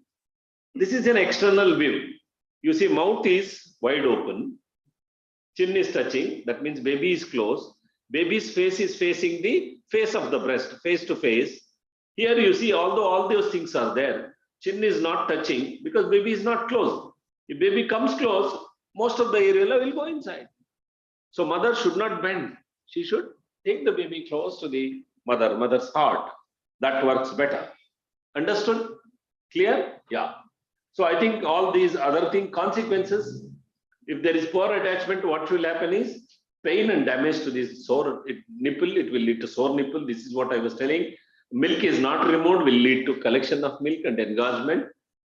This is an external view. You see, mouth is wide open, chin is touching, that means baby is close. Baby's face is facing the face of the breast, face to face. Here you see, although all those things are there, chin is not touching because baby is not close. If baby comes close, most of the areola will go inside. So mother should not bend. She should take the baby close to the mother's heart. That works better. Understood? Clear? Yeah. So I think all these other consequences, if there is poor attachment, what will happen is pain and damage to this sore nipple. It will lead to sore nipple. This is what I was telling. Milk is not removed, will lead to collection of milk and engorgement.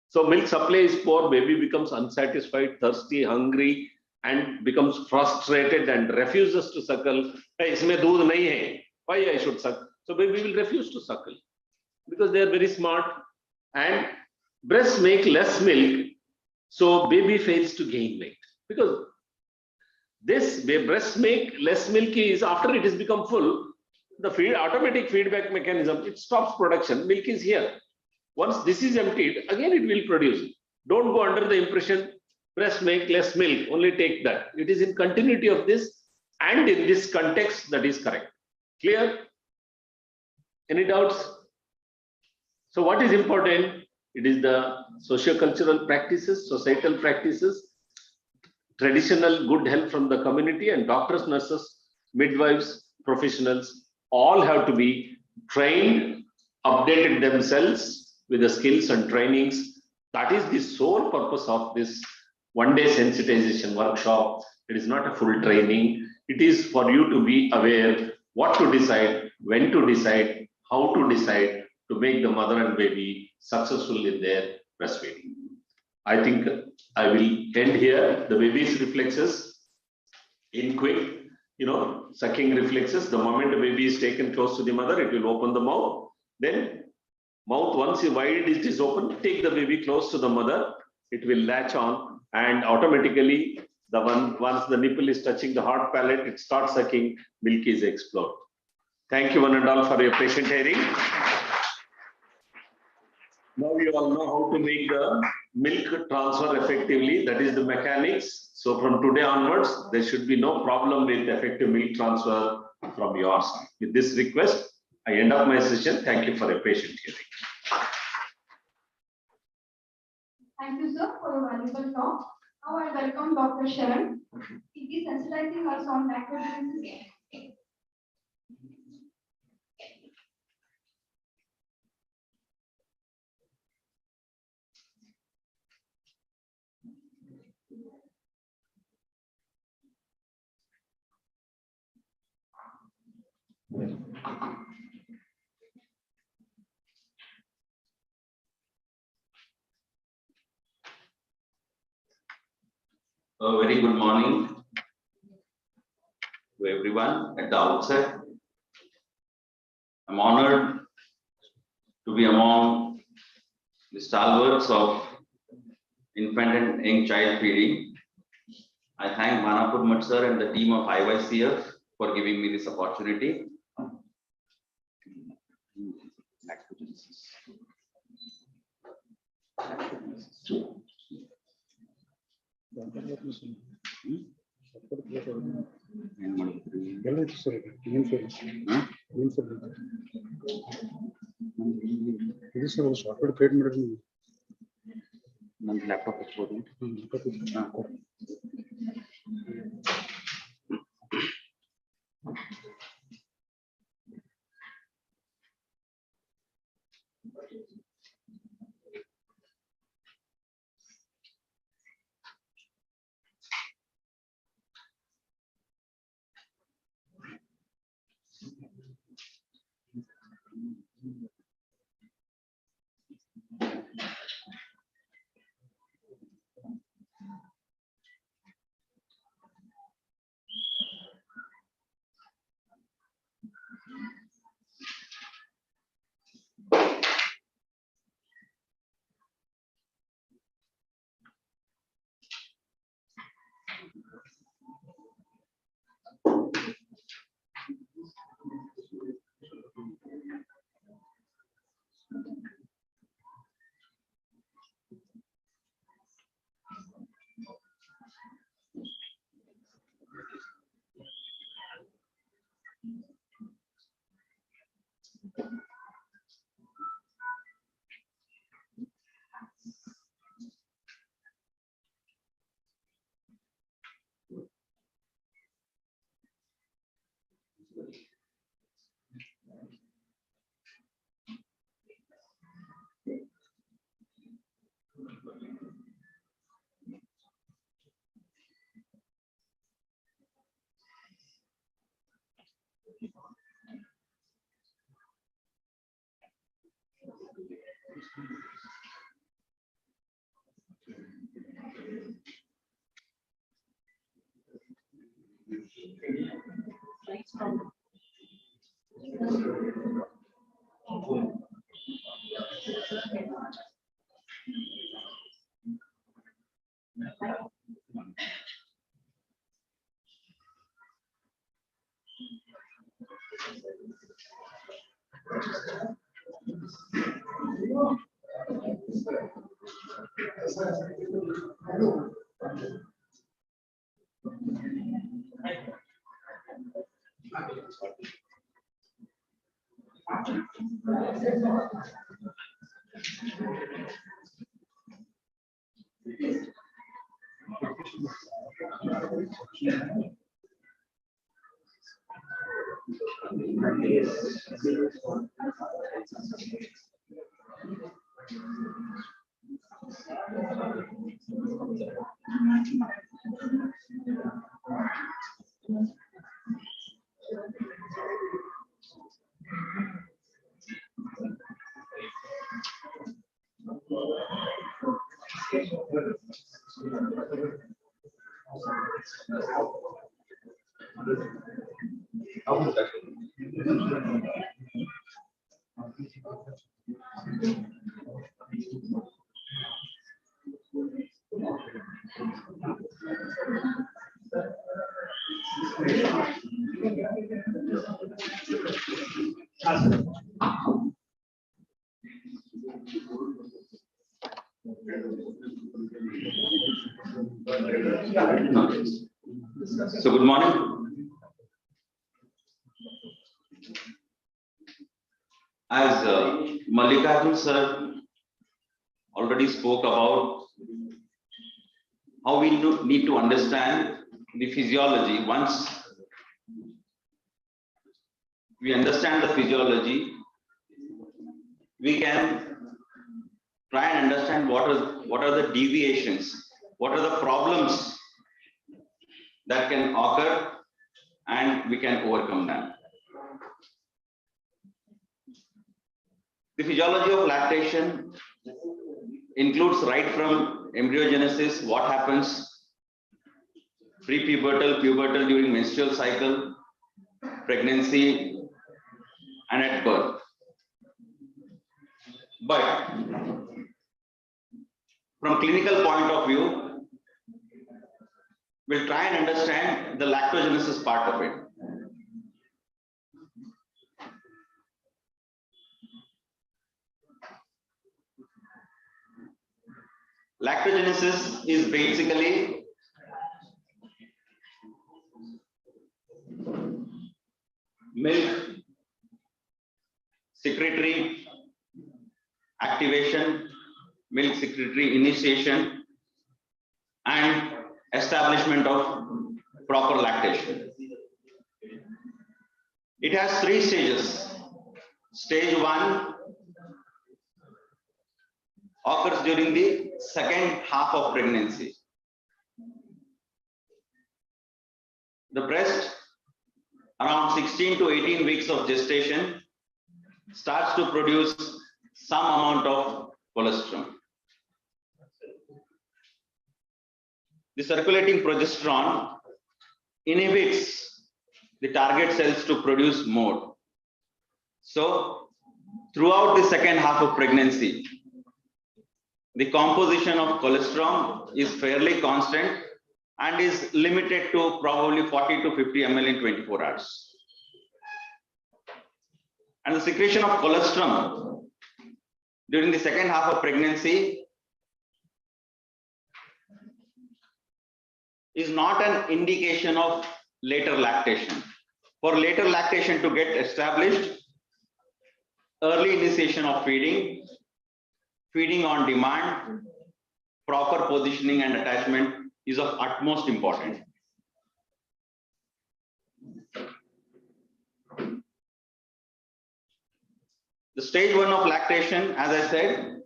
So milk supply is poor, baby becomes unsatisfied, thirsty, hungry, and becomes frustrated and refuses to suckle. Hey, isme doodh nahi hai. Why I should suck? So baby will refuse to suckle because they are very smart, and breasts make less milk. So baby fails to gain weight because this breast make less milk is after it has become full, the automatic feedback mechanism, it stops production. Milk is here. Once this is emptied, again it will produce. Don't go under the impression breast make less milk, only take that. It is in continuity of this, and in this context that is correct. Clear? Any doubts? So what is important? It is the socio-cultural practices, societal practices, traditional good help from the community, and doctors, nurses, midwives, professionals, all have to be trained, updated themselves with the skills and trainings. That is the sole purpose of this one-day sensitization workshop. It is not a full training. It is for you to be aware what to decide, when to decide, how to decide to make the mother and baby successful in their breastfeeding. I think I will end here. The baby's reflexes in quick, sucking reflexes. The moment the baby is taken close to the mother, it will open the mouth. Then mouth, once wide it is open, take the baby close to the mother. It will latch on, and automatically once the nipple is touching the hard palate, it starts sucking, milk is explode. Thank you one and all for your patient hearing. Now you all know how to make the milk transfer effectively. That is the mechanics. So from today onwards, there should be no problem with effective milk transfer from your side. With this request, I end up my session. Thank you for your patient hearing. Thank you, sir, for your valuable talk. Now I welcome Dr. Sharon. He is sensitizing us on lactation. A very good morning to everyone at the outset. I'm honored to be among the stalwarts of infant and young child feeding. I thank Manapur sir and the team of IYCF for giving me this opportunity. So good morning. As Mallikarjun sir already spoke about how we need to understand the physiology. Once we understand the physiology, we can try and understand what are the deviations, what are the problems that can occur, and we can overcome them. The physiology of lactation includes right from embryogenesis, what happens pre-pubertal, pubertal, during menstrual cycle, pregnancy, and at birth. But from clinical point of view, we'll try and understand the lactogenesis part of it. Lactogenesis is basically milk secretory activation, milk secretory initiation, and establishment of proper lactation. It has 3 stages. Stage 1 occurs during the second half of pregnancy. The breast, around 16 to 18 weeks of gestation, starts to produce some amount of colostrum. The circulating progesterone inhibits the target cells to produce more. So, throughout the second half of pregnancy, the composition of colostrum is fairly constant and is limited to probably 40 to 50 ml in 24 hours. And the secretion of colostrum during the second half of pregnancy is not an indication of later lactation. For later lactation to get established, early initiation of feeding, feeding on demand, proper positioning and attachment is of utmost importance. The stage 1 of lactation, as I said,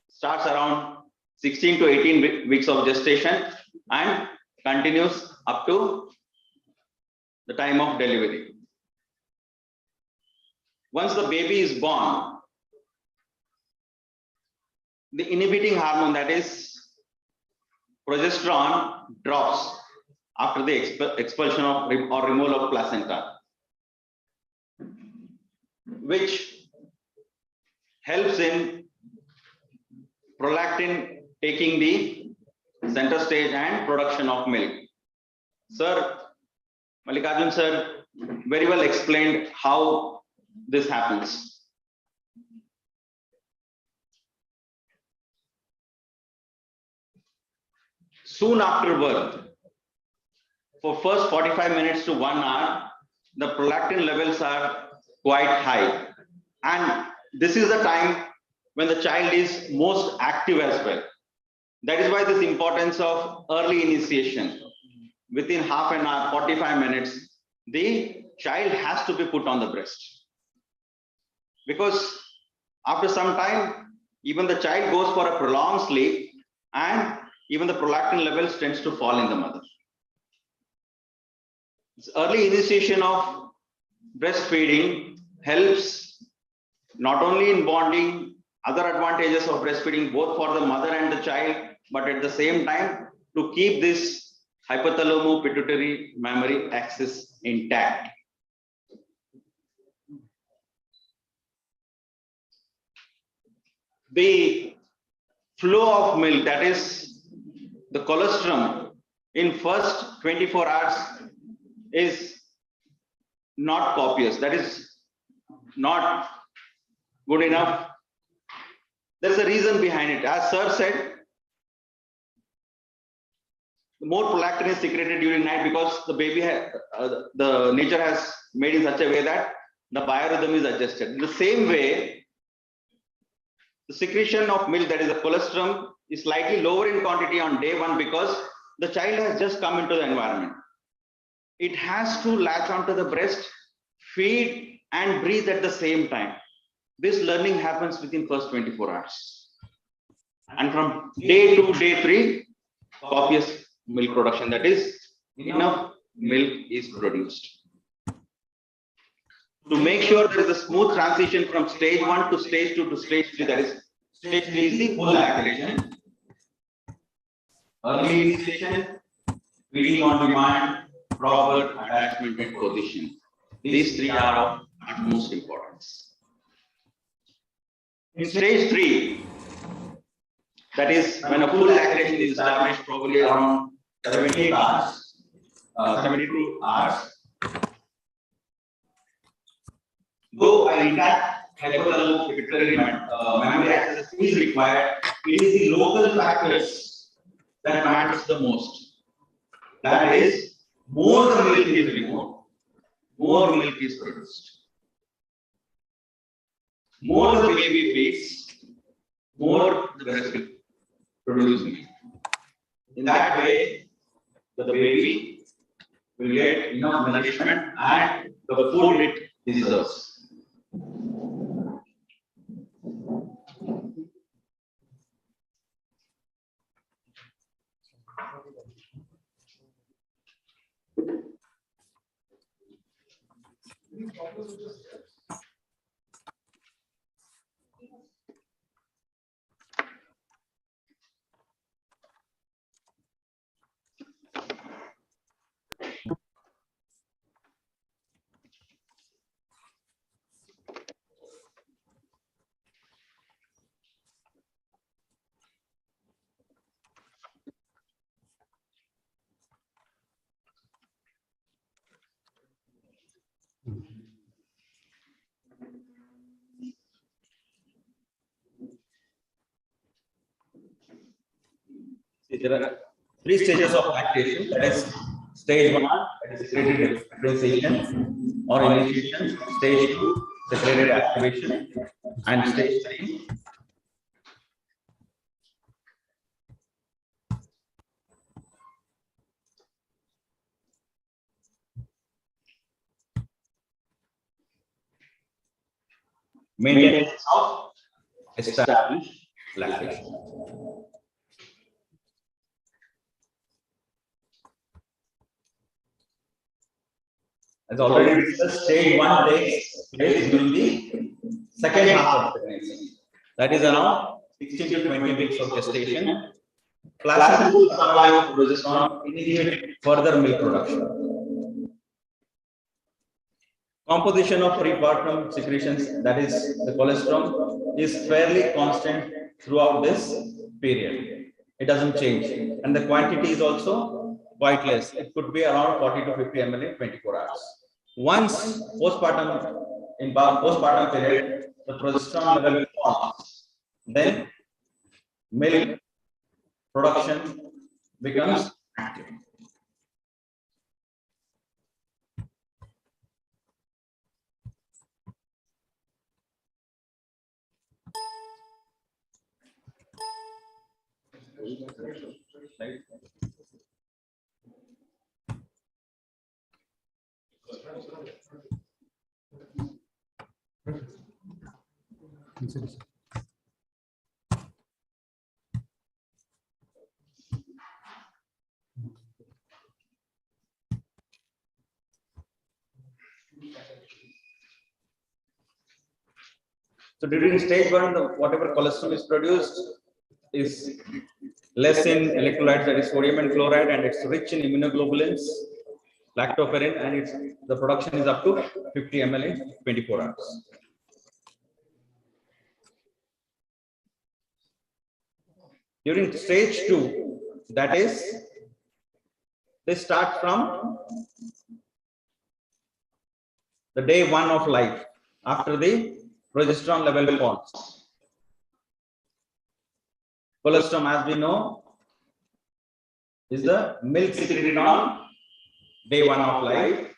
starts around 16 to 18 weeks of gestation and continues up to the time of delivery. Once the baby is born, the inhibiting hormone, that is progesterone, drops after the expulsion of or removal of placenta, which helps in prolactin taking the center stage and production of milk. Sir, Mallikarjun sir very well explained how this happens. Soon after birth, for first 45 minutes to 1 hour, the prolactin levels are quite high. And this is the time when the child is most active as well. That is why this importance of early initiation. Within half an hour, 45 minutes, the child has to be put on the breast. Because after some time, even the child goes for a prolonged sleep and even the prolactin levels tends to fall in the mother. This early initiation of breastfeeding helps not only in bonding, other advantages of breastfeeding both for the mother and the child, but at the same time to keep this hypothalamo-pituitary mammary axis intact. The flow of milk, that is the colostrum, in first 24 hours is not copious. That is not good enough. There is a reason behind it. As sir said, more prolactin is secreted during night because the baby the nature has made in such a way that the biorhythm is adjusted. In the same way, the secretion of milk, that is the colostrum, is slightly lower in quantity on day 1 because the child has just come into the environment. It has to latch onto the breast, feed and breathe at the same time. This learning happens within first 24 hours. And from day 2, day 3, copious milk production, that is enough milk is produced. To make sure there is a smooth transition from stage 1 to stage 2 to stage 3, that is stage 3 is the full lactation. Early initiation, feeding on demand, proper attachment and position. These 3 are of utmost importance. In stage 3, that is when a full lactation is established, probably around 78 hours, 72 hours. Though an intact hypothalamo-pituitary mammary axis is required, it is the local factors that matters the most. That is, more the milk is removed, more milk is produced. More the baby feeds, more the breast will produce milk. In that way, the baby will get enough nourishment and the food it deserves. There are 3 stages of lactation. That is stage 1, that is secreted differentiation or initiation. Stage 2, secreted activation, and stage 3, maintenance of established lactation. As already discussed, stage 1 takes place during the second half of pregnancy. That is around 16 to 20 weeks of gestation. Placental supply of progesterone initiates further milk production. Composition of prepartum secretions, that is the colostrum, is fairly constant throughout this period. It doesn't change, and the quantity is also quite less. It could be around 40 to 50 ml in 24 hours. Once postpartum period, the progesterone level falls, then milk production becomes active. So during stage 1, whatever cholesterol is produced is less in electrolytes, that is sodium and chloride, and it's rich in immunoglobulins, lactoferrin, and the production is up to 50 ml in 24 hours. During stage 2, that is, they start from the day 1 of life after the progesterone level falls. Colostrum, as we know, is the milk secreted on day 1 of life.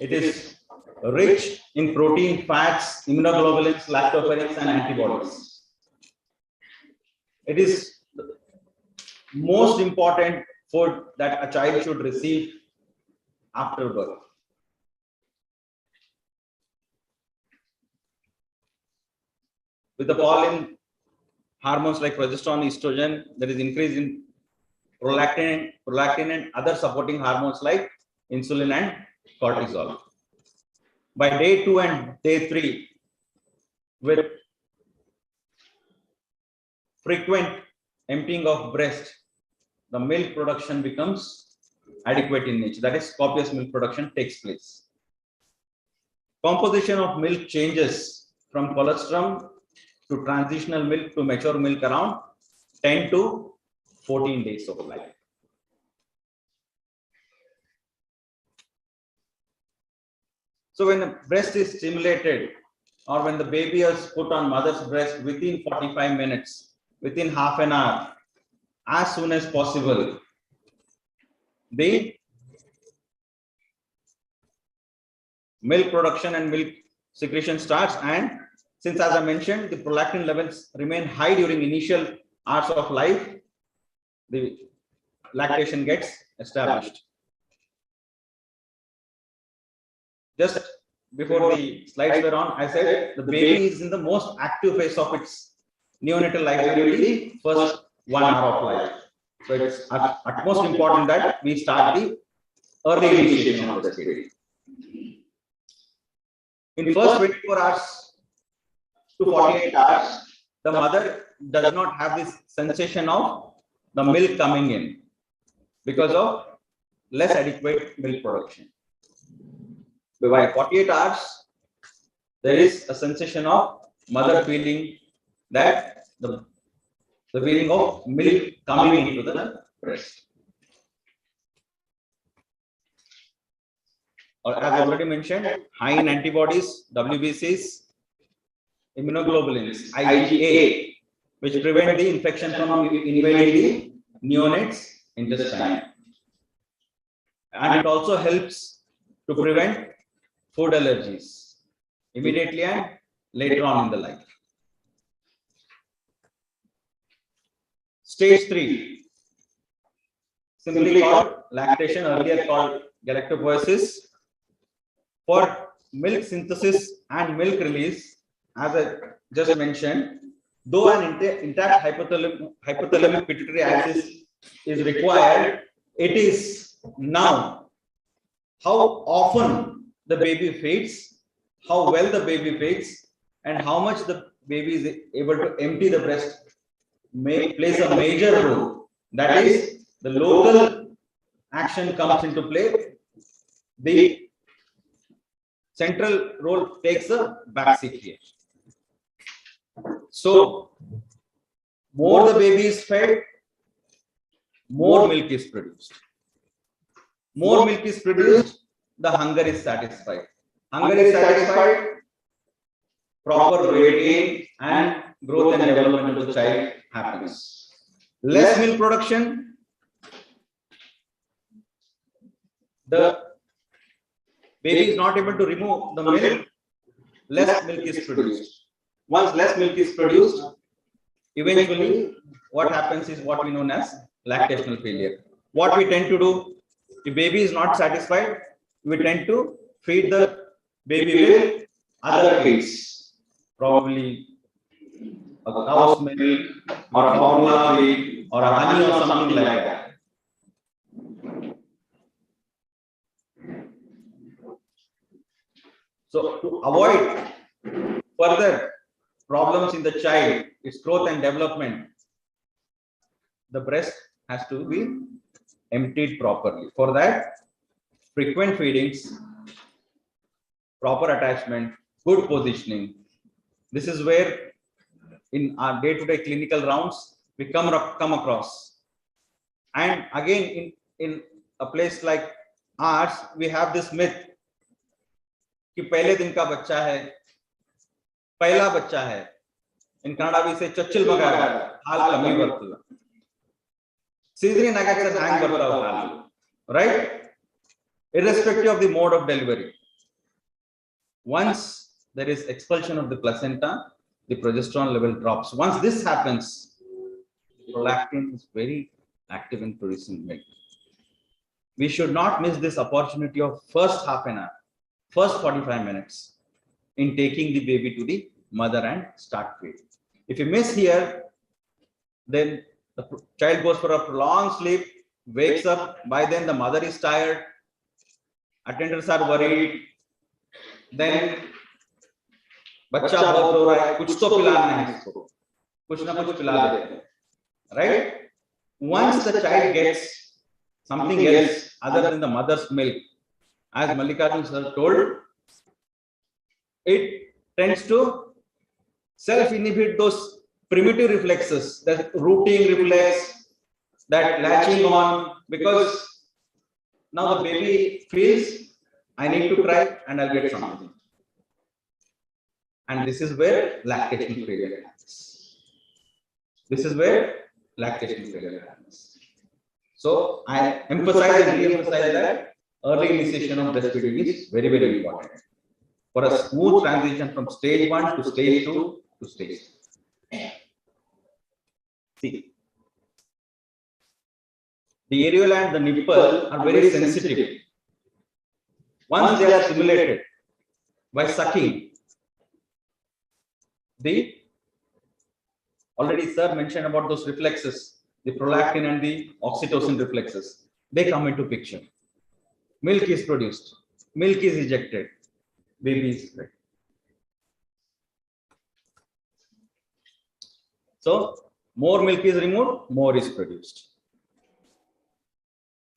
It is rich in protein, fats, immunoglobulins, lactoferrins, and antibodies. It is the most important food that a child should receive after birth. With the fall in hormones like progesterone, estrogen, there is increase in prolactin and other supporting hormones like insulin and cortisol. By day 2 and day 3, with frequent emptying of breast, the milk production becomes adequate in nature. That is, copious milk production takes place. Composition of milk changes from colostrum to transitional milk to mature milk around 10 to 14 days of life. So when the breast is stimulated, or when the baby is put on mother's breast, within 45 minutes, within half an hour, as soon as possible, the milk production and milk secretion starts, and since, as I mentioned, the prolactin levels remain high during initial hours of life, the lactation gets established. Just before the slides were on, I said the baby is in the most active phase of its neonatal life during the first 1 hour of life. So it's at most important that we start the early initiation of breastfeeding. In first 24 hours to 48 hours, the mother does not have this sensation of the milk coming in because of less adequate milk production. But by 48 hours, there is a sensation of mother feeling that the feeling of milk coming into the breast. Or as already mentioned, high in antibodies, WBCs, immunoglobulins, IgA, which prevent the infection from invading the neonate's intestine. And it also helps to prevent food allergies immediately and later on in the life. Stage 3, simply called lactation, earlier called galactopoiesis. For milk synthesis and milk release, as I just mentioned, though an intact hypothalamic pituitary axis is required, it is now how often the baby feeds, how well the baby feeds, and how much the baby is able to empty the breast plays a major role. That is, the local action comes into play. The central role takes a backseat here. So, more the baby is fed, more milk is produced. More milk is produced, the hunger is satisfied. hunger is satisfied, proper weight gain and growth and development of the child happens. Less milk production, the baby is not able to remove the milk, less milk is produced. Once less milk is produced, eventually what happens is what we know as lactational failure. What we tend to do, if baby is not satisfied, we tend to feed the baby with other feeds, probably a cow's milk or a formula feed or a honey or something like that. So to avoid further problems in the child, its growth and development, the breast has to be emptied properly. For that, frequent feedings, proper attachment, good positioning. This is where in our day-to-day clinical rounds, we come across. And again, in a place like ours, we have this myth कि पहले दिन का बच्चा है, पहला बच्चा है. In Kannada we say चच्चल मगा हाल कमी बरतुगा. Cesarean again hang bartav haal, right? Irrespective of the mode of delivery. Once there is expulsion of the placenta, the progesterone level drops. Once this happens, prolactin is very active in producing milk. We should not miss this opportunity of first half an hour, first 45 minutes in taking the baby to the mother and start feeding. If you miss here, then the child goes for a prolonged sleep, wakes up, by then the mother is tired, attendants are worried, then बच्चा बहुत रो रहा है, कुछ तो पिलाना है इसको, कुछ ना कुछ पिला देते हैं, right? Once the child gets something else other than the mother's milk, as Mallikarjun sir told, it tends to self-inhibit those primitive reflexes, that rooting reflex, that latching on, because now the baby feels, I need to try and I'll get something. And this is where lactation failure happens. This is where lactation failure happens. So I emphasize and re-emphasize that early initiation of breastfeeding is very, very important for a smooth transition from stage 1 to stage 2 to stage 3. See, the areola and the nipple are very sensitive. Once they are stimulated by sucking, already sir mentioned about those reflexes, the prolactin and the oxytocin reflexes, they come into picture. Milk is produced, milk is ejected, baby is fed. So more milk is removed, more is produced.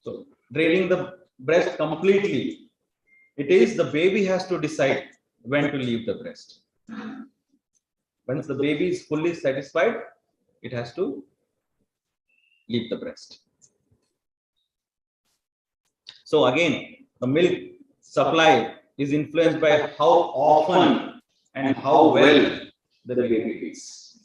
So draining the breast completely, it is the baby has to decide when to leave the breast. Once the baby is fully satisfied, it has to leave the breast. So again, the milk supply is influenced by how often and how well the baby feeds.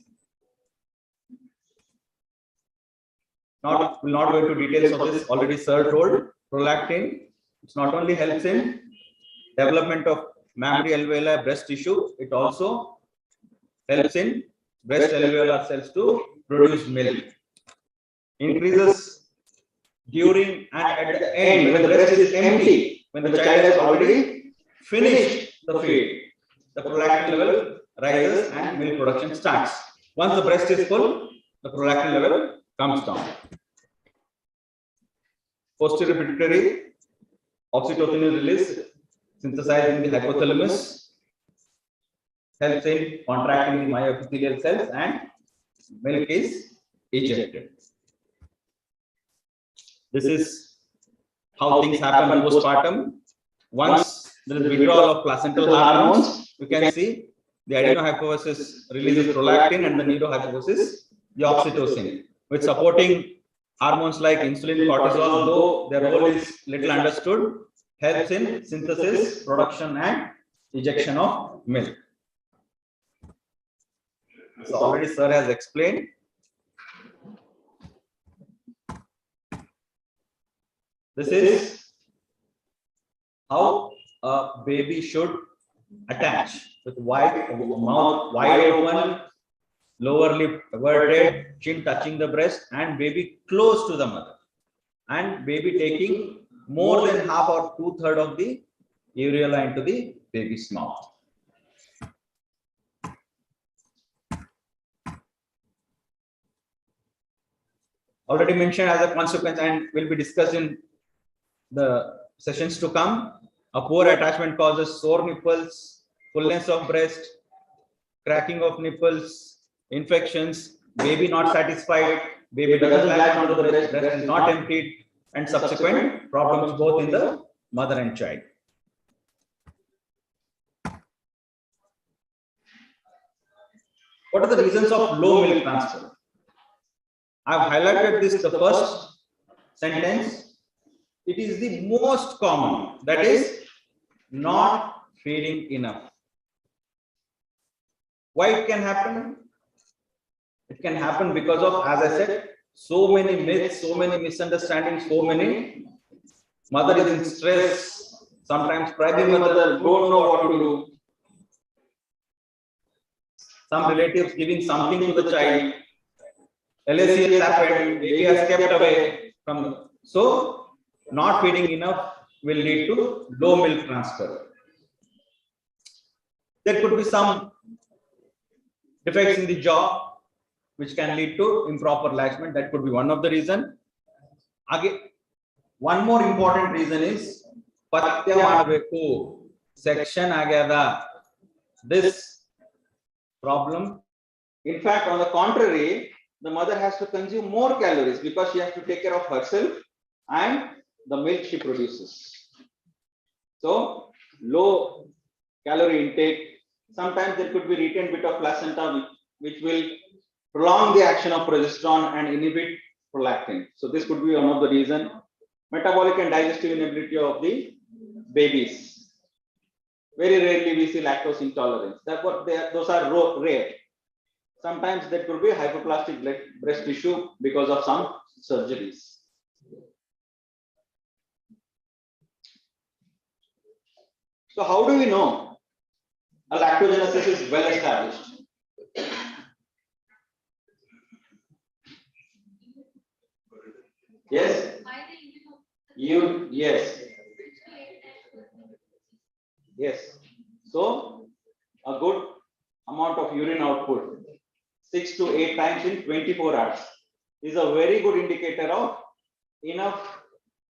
We'll not go into details of this. Already sir told, prolactin, it not only helps in development of mammary alveolar breast tissue, it also helps in breast alveolar cells to produce milk. Increases during and at the end when the breast is empty, when the child has already finished the feed, the prolactin level rises and milk production starts. Once the breast is full, the prolactin level comes down. Posterior pituitary oxytocin is released, synthesized in the hypothalamus, helps in contracting the myoepithelial cells, and milk is ejected. This is how things happen postpartum. Once there is withdrawal of placental hormones, you can see the adenohypophysis releases prolactin and the neurohypophysis the oxytocin, with supporting hormones like insulin, cortisol, though their role is little understood, helps in synthesis, production and ejection of milk. So already sir has explained. This is how a baby should attach, with mouth wide open, lower lip everted, chin touching the breast, and baby close to the mother, and baby taking more than half or 2/3 of the areola into the baby's mouth. Already mentioned as a consequence, and will be discussed in the sessions to come. A poor attachment causes sore nipples, fullness of breast, cracking of nipples, infections, baby not satisfied, baby doesn't latch onto the breast, breast is not emptied, and subsequent problems both in the mother and child. What are the reasons of low milk transfer? I have highlighted this, the first sentence. It is the most common, that is not feeding enough. Why it can happen? It can happen because of, as I said, so many myths, so many misunderstandings, so many. Mother is in stress. Sometimes private mother don't know what to do. Some relatives giving something to the child. LAC has happened, baby has kept away from the. So, not feeding enough will lead to low milk transfer. There could be some defects in the jaw, which can lead to improper latchment. That could be one of the reasons. Again, one more important reason is patya ಮಾಡಬೇಕು, section agada. This problem. In fact, on the contrary, the mother has to consume more calories because she has to take care of herself and the milk she produces. So, low calorie intake. Sometimes there could be retained bit of placenta which will prolong the action of progesterone and inhibit prolactin. So this could be one of the reasons. Metabolic and digestive inability of the babies. Very rarely we see lactose intolerance. Those are rare. Sometimes there could be hypoplastic breast tissue because of some surgeries. So how do we know a lactogenesis is well established? Yes? Yes. Yes. So a good amount of urine output, 6 to 8 times in 24 hours, is a very good indicator of enough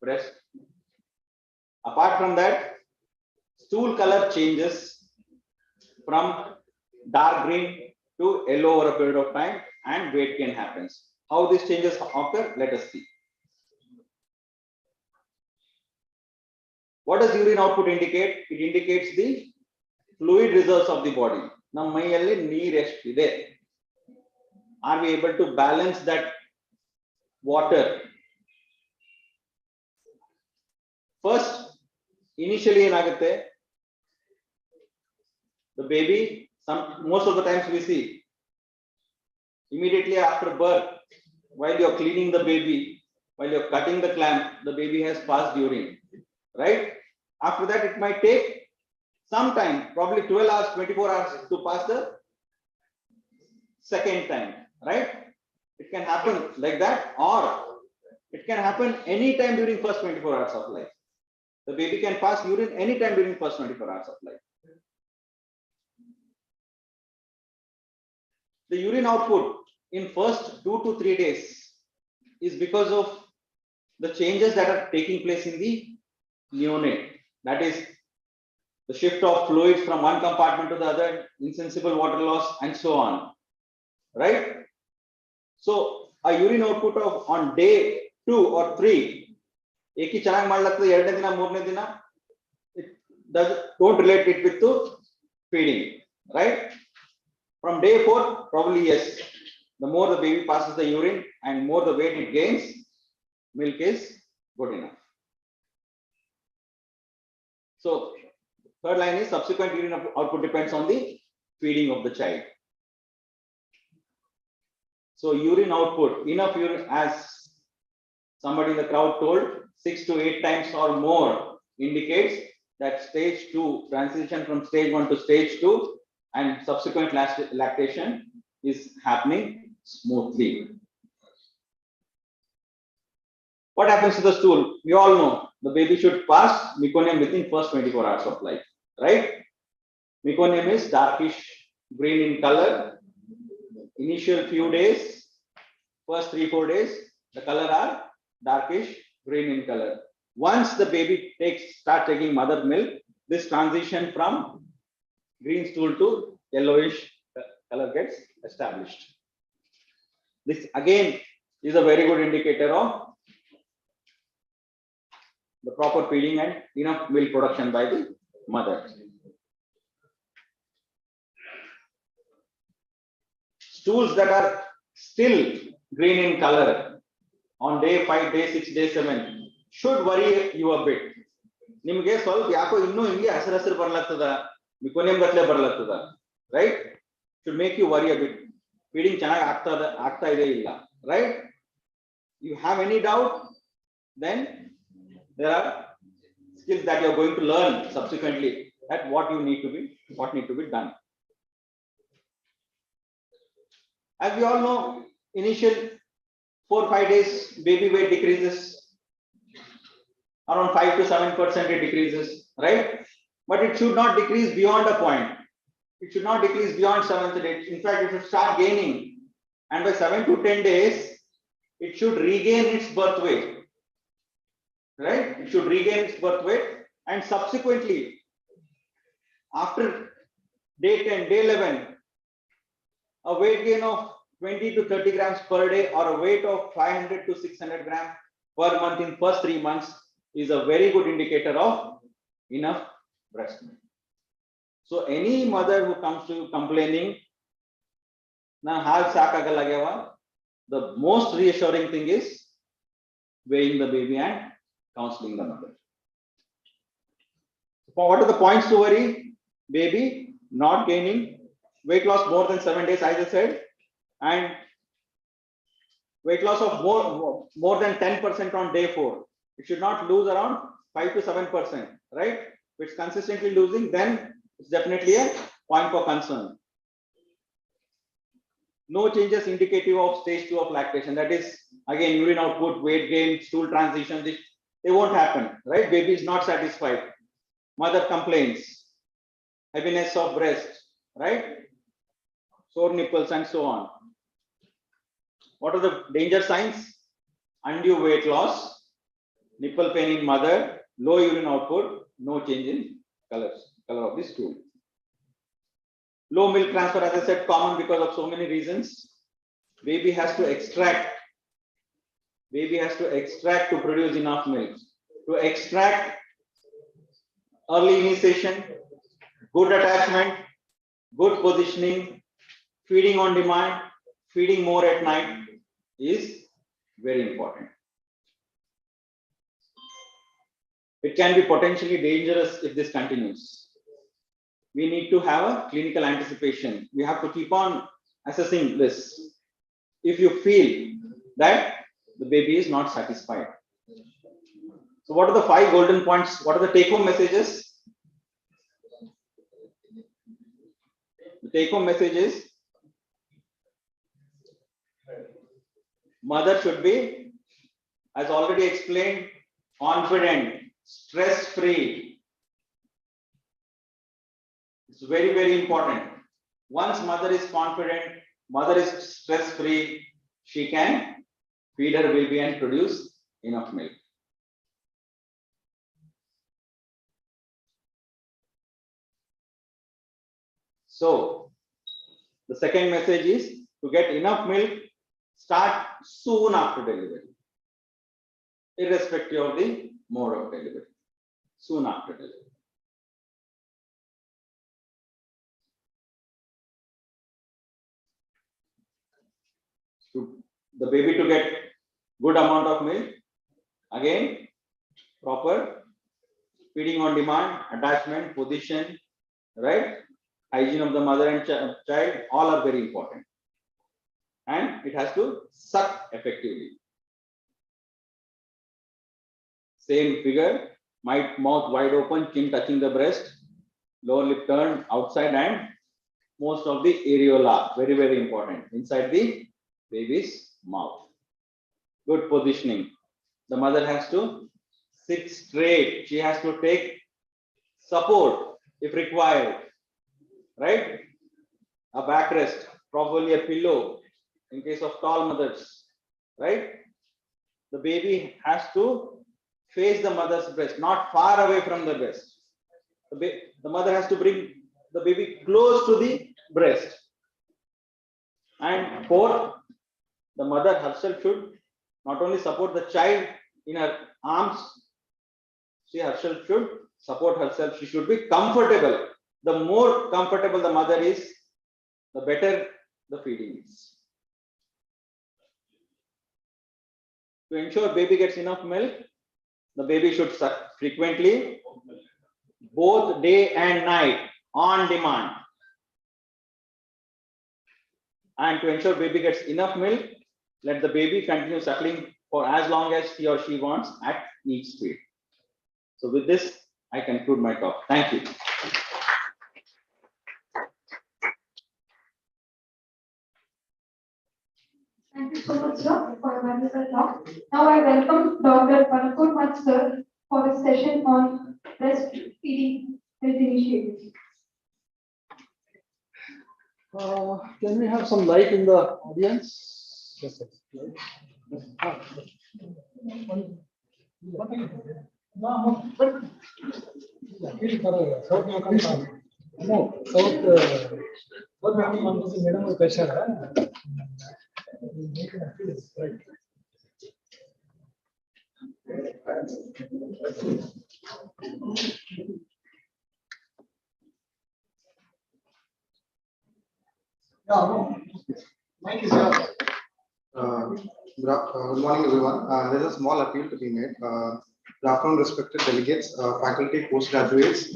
breast. Apart from that, stool color changes from dark green to yellow over a period of time, and weight gain happens. How these changes occur, let us see. What does urine output indicate? It indicates the fluid reserves of the body. Are we able to balance that water? First, initially in Agate, the baby, most of the times we see, immediately after birth, while you're cleaning the baby, while you're cutting the clamp, the baby has passed urine, right? After that, it might take some time, probably 12 hours, 24 hours to pass the second time, right? It can happen like that, or it can happen anytime during first 24 hours of life. The baby can pass urine anytime during first 24 hours of life. The urine output in first 2 to 3 days is because of the changes that are taking place in the neonate. That is the shift of fluids from one compartment to the other, insensible water loss, and so on, right? So a urine output of on day 2 or 3, it don't relate it with to feeding, right? From day 4, probably yes. The more the baby passes the urine and more the weight it gains, milk is good enough. So Third line is subsequent urine output depends on the feeding of the child. So urine output, enough urine, as somebody in the crowd told, 6 to 8 times or more indicates that stage 2, transition from stage 1 to stage 2 and subsequent lactation is happening smoothly. What happens to the stool? We all know the baby should pass meconium within first 24 hours of life, right? Meconium is darkish green in color. Initial few days, first 3-4 days, the color are darkish green in color. Once the baby start taking mother milk, this transition from green stool to yellowish color gets established. This again is a very good indicator of the proper feeding and enough milk production by the mother. Stools that are still green in color on day 5, day 6, day 7 should worry you a bit. Nimge solve yako innu inge hasar barlattada, meconium gatle barlattada, right? Should make you worry a bit. Feeding chanagi aagta ide illa, right? You have any doubt, then there are skills that you are going to learn subsequently at what need to be done. As we all know, initial 4-5 days baby weight decreases around 5 to 7%, it decreases, right? But it should not decrease beyond a point. It should not decrease beyond 7th day. In fact, it should start gaining, and by 7 to 10 days it should regain its birth weight, right? It should regain its birth weight, and subsequently after day 10, day 11, a weight gain of 20 to 30 grams per day or a weight of 500 to 600 grams per month in first 3 months is a very good indicator of enough breast milk. So any mother who comes to you complaining, the most reassuring thing is weighing the baby and counseling the mother. What are the points to worry? Baby not gaining, weight loss more than 7 days, I just said, and weight loss of more than 10% on day 4. It should not lose around 5 to 7%, right? If it's consistently losing, then it's definitely a point for concern. No changes indicative of stage 2 of lactation. That is, again, urine output, weight gain, stool transition, they won't happen, right? Baby is not satisfied. Mother complains, heaviness of breast, right? Sore nipples and so on. What are the danger signs? Undue weight loss, nipple pain in mother, low urine output, no change in color of the stool. Low milk transfer, as I said, common because of so many reasons. Baby has to extract to produce enough milk. To extract, early initiation, good attachment, good positioning, feeding on demand, feeding more at night is very important. It can be potentially dangerous if this continues. We need to have a clinical anticipation. We have to keep on assessing this. If you feel that the baby is not satisfied. So what are the 5 golden points? What are the take-home messages? The take-home message is mother should be, as already explained, confident, stress-free. It's very, very important. Once mother is confident, mother is stress-free, she can feed her baby and produce enough milk. So, the second message is to get enough milk, start soon after delivery, irrespective of the mode of delivery, soon after delivery. The baby to get good amount of milk, again, proper feeding on demand, attachment, position, right? Hygiene of the mother and child, all are very important. And it has to suck effectively. Same figure, mouth wide open, chin touching the breast, lower lip turned outside, and most of the areola, very, very important, inside the baby's mouth. Good positioning. The mother has to sit straight. She has to take support if required, right? A backrest, probably a pillow in case of tall mothers, right? The baby has to face the mother's breast, not far away from the breast. The mother has to bring the baby close to the breast. And fourth, the mother herself should not only support the child in her arms, she herself should support herself. She should be comfortable. The more comfortable the mother is, the better the feeding is. To ensure baby gets enough milk, the baby should suck frequently, both day and night, on demand. And to ensure baby gets enough milk, let the baby continue suckling for as long as he or she wants at each speed. So with this, I conclude my talk. Thank you. Thank you so much, sir, for your wonderful talk. Now I welcome Dr. Panakur sir for a session on breastfeeding health initiatives. Can we have some light in the audience? Yes, sir. Mike is yours. Good morning, everyone. There's a small appeal to be made. Good afternoon, respected delegates, faculty, postgraduates.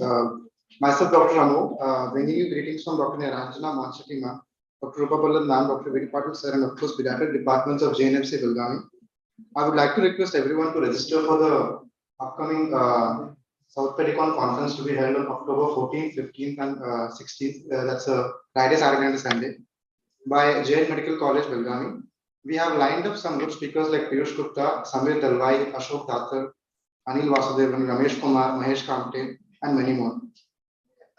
Myself, Dr. Ramu, bringing you greetings from Dr. Niranjana Manchati ma'am, Dr. Rupaballan ma'am, Dr. Vijayapura sir, and of course, Pediatric departments of JNFC Belgaum. I would like to request everyone to register for the upcoming South Pedicon conference to be held on October 14th, 15th, and 16th. That's a Friday, Saturday, and Sunday by JN Medical College, Belgaum. We have lined up some good speakers like Piyush Gupta, Samir Dalwai, Ashok Datar, Anil Vasudevan, Ramesh Kumar, Mahesh Kamte, and many more.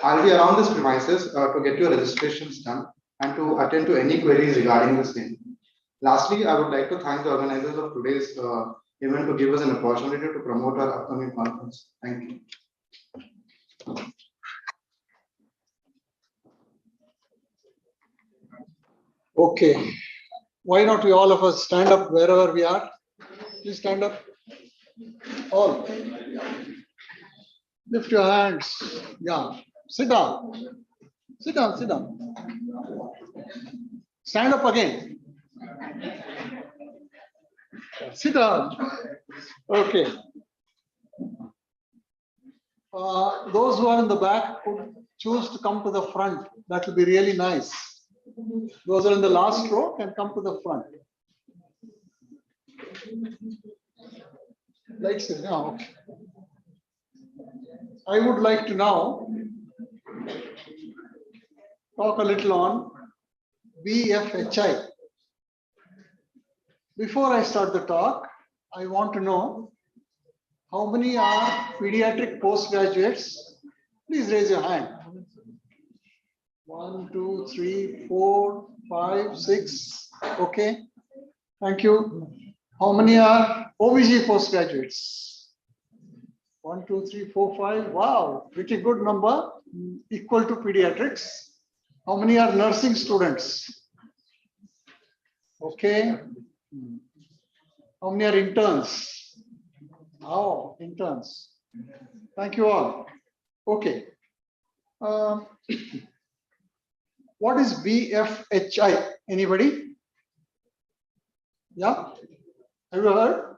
I'll be around these premises to get your registrations done and to attend to any queries regarding the same. Lastly, I would like to thank the organizers of today's event to give us an opportunity to promote our upcoming conference. Thank you. Okay. Why not we all of us stand up wherever we are? Please stand up. All. Lift your hands. Yeah. Sit down. Sit down. Sit down. Stand up again. Sit down. Okay. Those who are in the back could choose to come to the front. That will be really nice. Those who are in the last row can come to the front. Like so, yeah, okay. I would like to now talk a little on BFHI. Before I start the talk, I want to know how many are pediatric postgraduates. Please raise your hand. 1, 2, 3, 4, 5, 6. Okay. Thank you. How many are OBG postgraduates? 1, 2, 3, 4, 5. Wow, pretty good number. Equal to pediatrics. How many are nursing students? Okay. How many are interns? Oh, interns. Thank you all. Okay. What is BFHI? Anybody? Yeah? Have you heard?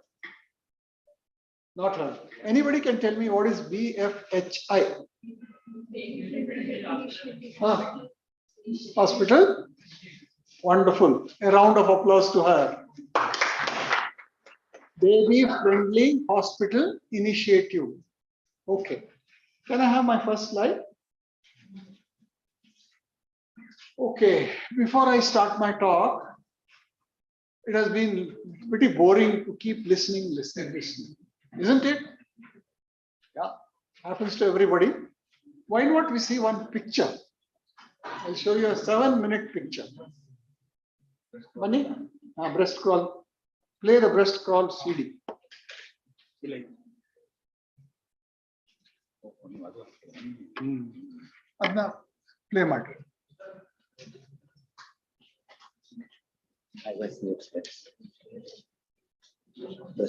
Not heard. Anybody can tell me what is BFHI? Huh? Hospital? Wonderful. A round of applause to her. Baby Friendly Hospital Initiative. Okay. Can I have my first slide? Okay. Before I start my talk, it has been pretty boring to keep listening. Isn't it? Yeah. Happens to everybody. Why not we see one picture? I'll show you a 7-minute picture. Bunny, breast crawl. Play the breast crawl CD. Adna, play matter.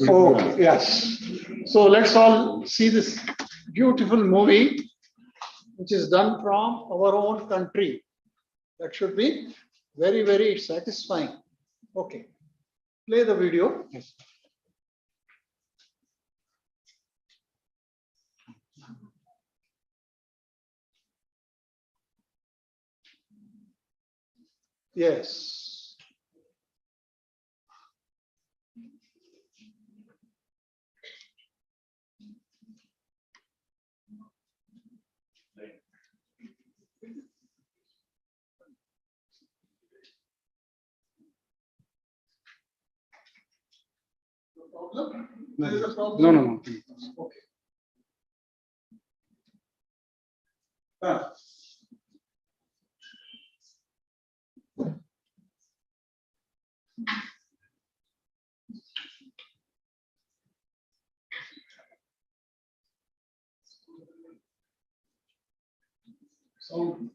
Oh, yes. So let's all see this beautiful movie, which is done from our own country. That should be very, very satisfying. Okay. Play the video. Yes. Yes. Problem? There is a problem? No. Okay. Sound.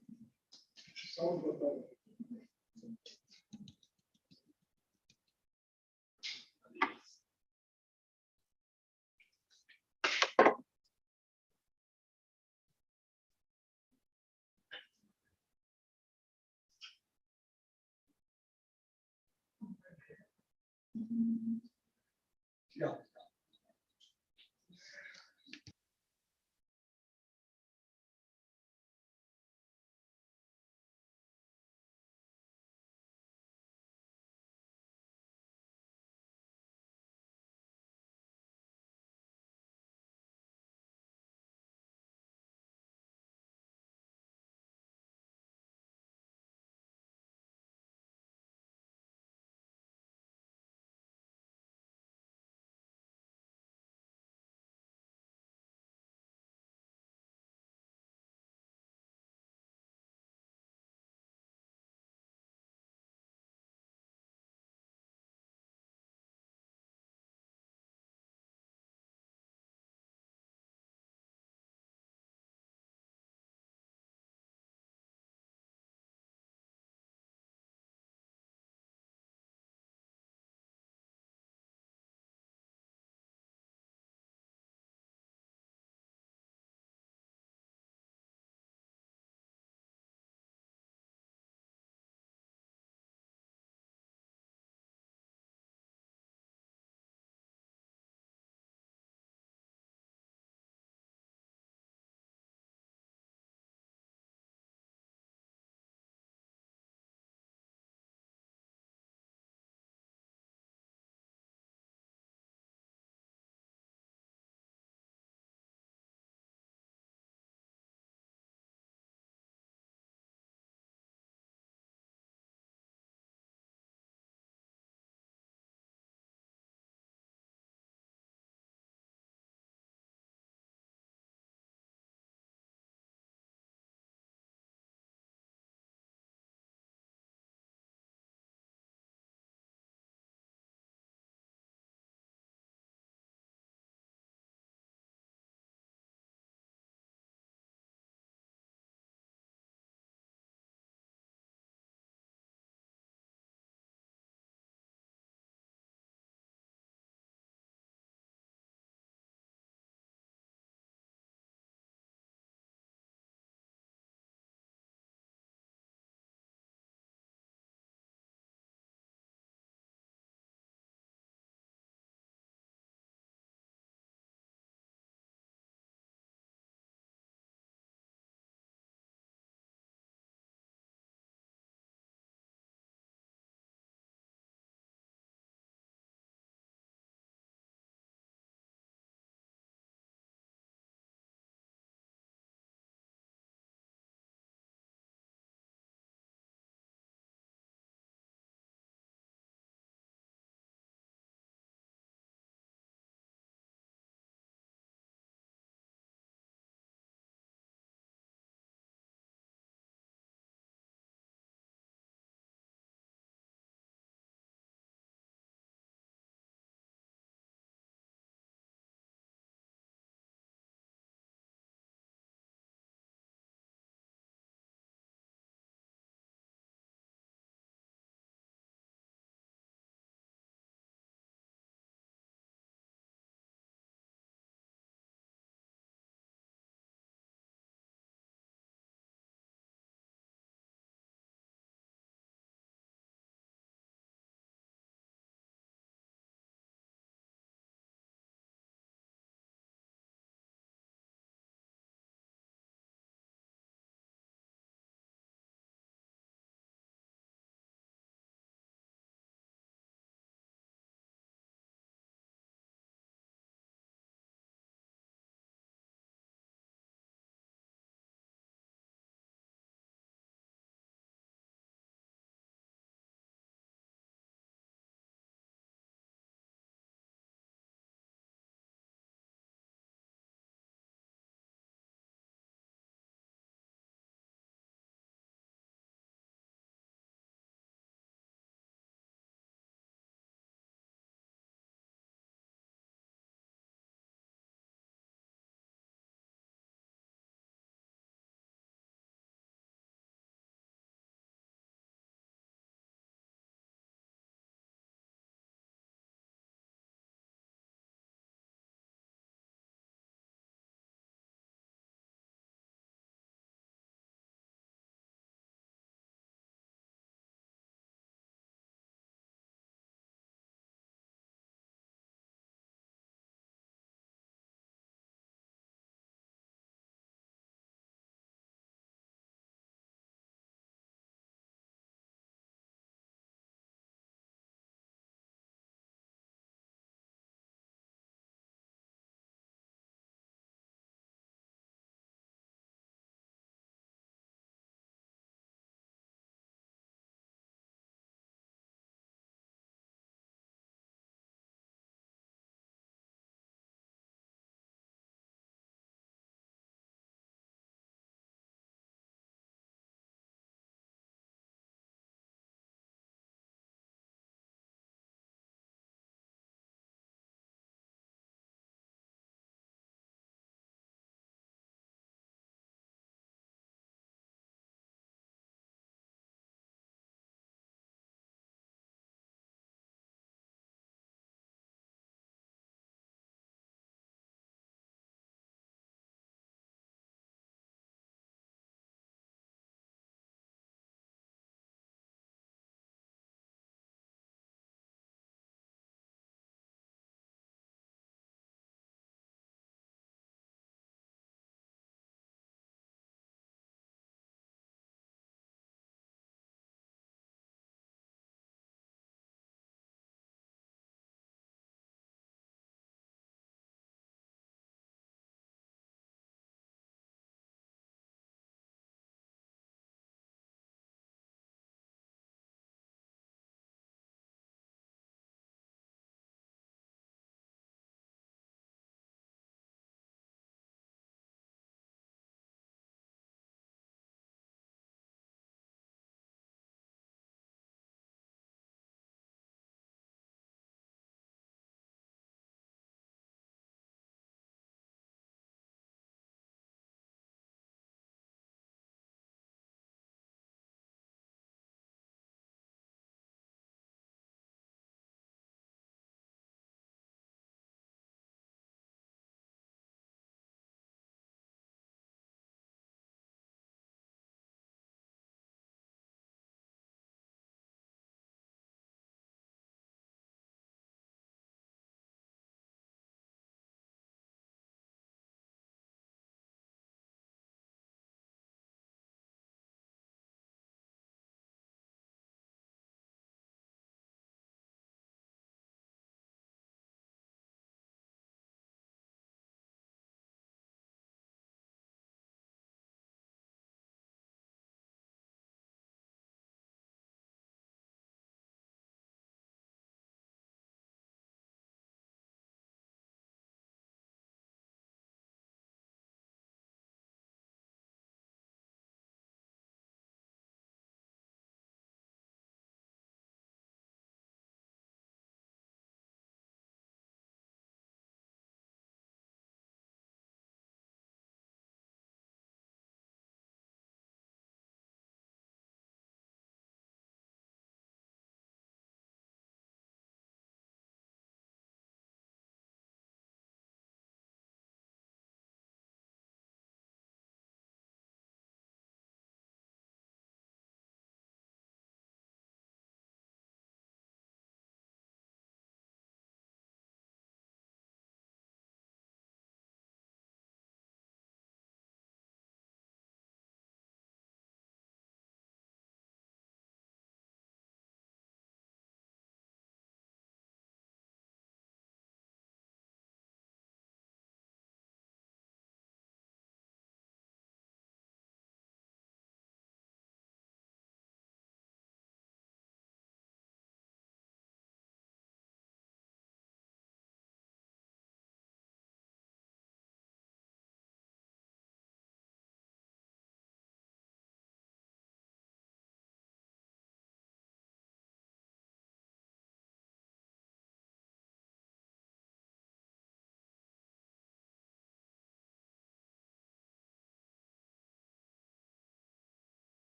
Yeah.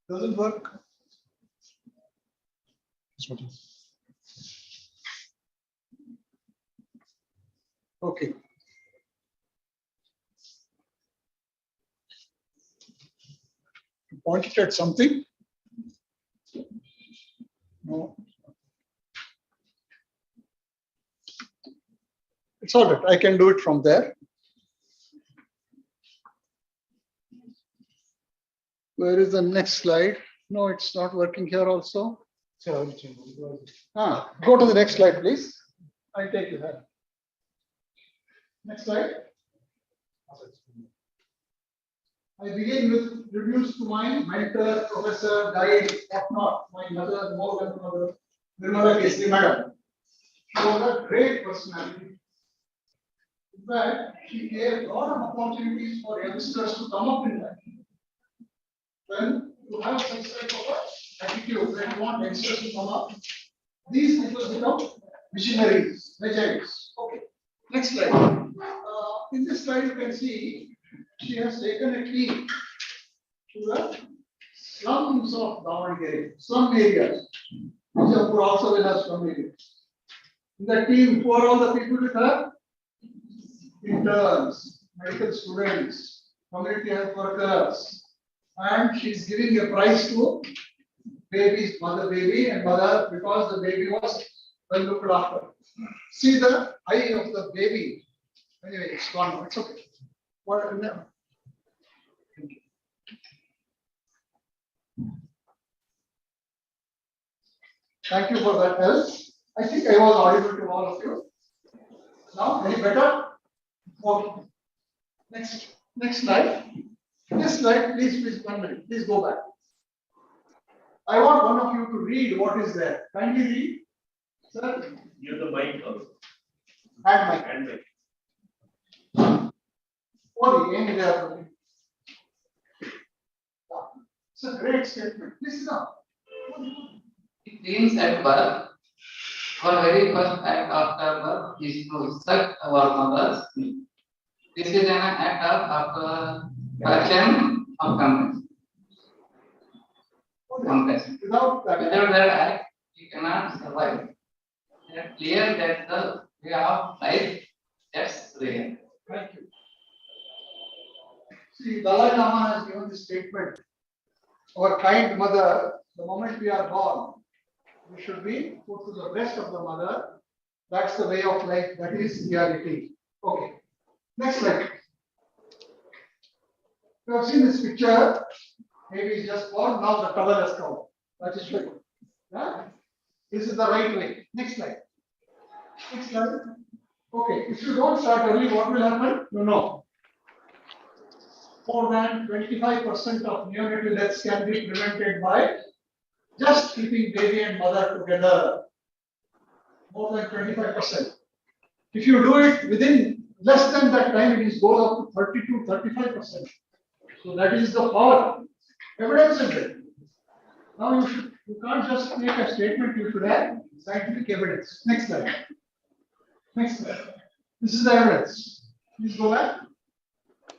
Doesn't work. Okay. Point it at something. No. It's all right. I can do it from there. Where is the next slide? No, it's not working here also. Go to the next slide, please. I'll take you there. Next slide. I begin with tributes to my mentor, professor, guide, whatnot, my mother, more than mother, Nirmala Kesri madam. She was a great personality. In fact, she gave a lot of opportunities for youngsters to come up in life. When you have such type of attitude that you want youngsters to come up, these people become visionaries, legends. Okay, next slide. In this slide, you can see she has taken a team to the slums of Davangere, slum areas. Vijayapura also will have slum areas. In the team, who are all the people with her? Interns, medical students, community health workers, and she's giving a prize to baby's mother, baby and mother, because the baby was well looked after. See the eye of the baby. Anyway, it's gone now. It's okay. What? No. Thank you. Thank you for that help. I think I was audible to all of you. Now, any better? Okay. Next slide. This slide, please, 1 minute. Please go back. I want one of you to read what is there. Kindly read. Sir. Use the mic also. And mic. And mic. It's a great statement. Listen up. Teens at birth, our very first act after birth is to suck our mother's milk. This is an act of fraction of compassion. Without that, Without that act, you cannot survive. It is clear that the way of life that's real. thank you. See, Dalai Lama has given this statement. Our kind mother, the moment we are born, we should be put to the breast of the mother. That's the way of life. That is reality. Okay. Next slide. You have seen this picture. Baby is just born. Now the towel has come. That is right. Yeah? This is the right way. Next slide. Next slide. Okay. If you don't start early, what will happen? You know. More than 25% of neonatal deaths can be prevented by just keeping baby and mother together. More than 25%. If you do it within less than that time, it goes up to 32-35%. So that is the power. Evidence is there. Now you can't just make a statement, you should have scientific evidence. Next slide. Next slide. This is the evidence. Please go back.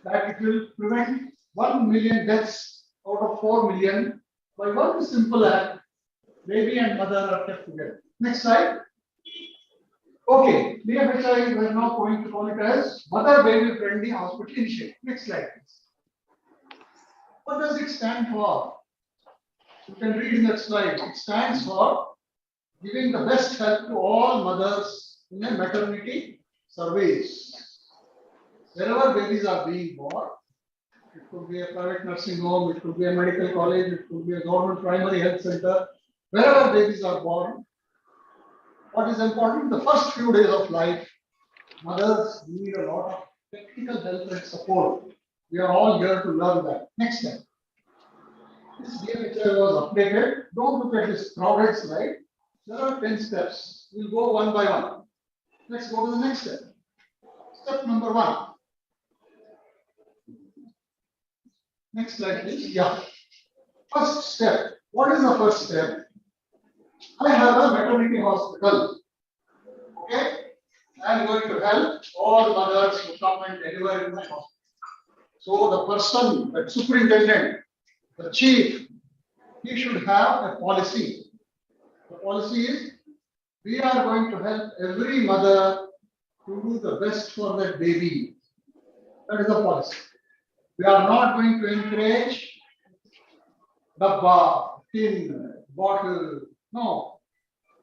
That it will prevent 1 million deaths out of 4 million by one simple act. Baby and mother are kept together. Next slide. Okay, BFHI, we are now going to call it as Mother Baby Friendly Hospital Initiative. Next slide, please. What does it stand for? You can read in that slide. It stands for giving the best help to all mothers in a maternity service. Wherever babies are being born, it could be a private nursing home, it could be a medical college, it could be a government primary health center. Wherever babies are born, what is important, the first few days of life, mothers need a lot of technical help and support. We are all here to learn that. Next slide. This BFHI was updated. Don't look at this crowded slide. There are 10 steps. We'll go one by one. Let's go to the next step. Step number 1. Next slide, please. Yeah. First step. What is the first step? I have a maternity hospital. Okay? I am going to help all mothers who come and deliver in my hospital. So the person, the superintendent, the chief, he should have a policy. The policy is, we are going to help every mother to do the best for their baby. That is the policy. We are not going to encourage dabba, tin, bottle. No.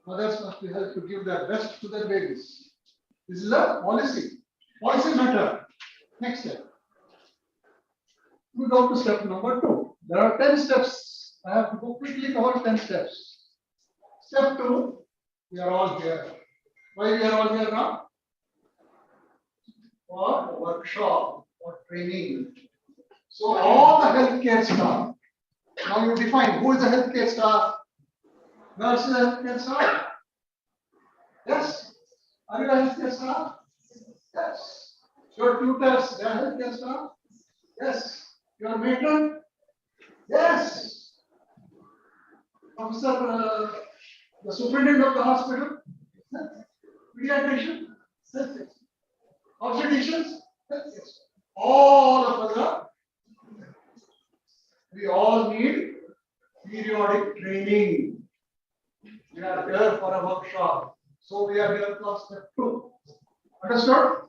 Mothers must be helped to give their best to their babies. This is a policy. Policy matter. Next step. We go to step number 2. There are 10 steps. I have to go quickly cover 10 steps. Step 2, we are all here. Why we are all here now? For a workshop, for training. So all the healthcare staff. Now you define who is the healthcare staff. Nurse is a healthcare staff. Yes. Are you a healthcare staff? Yes. Your tutors, they are healthcare staff. Yes. Your matron? Yes. Officer, the superintendent of the hospital? Pediatrician? Yes. Obstetricians? Yes. All of us are. We all need periodic training. We are here for a workshop. So we are here for step 2. Understood?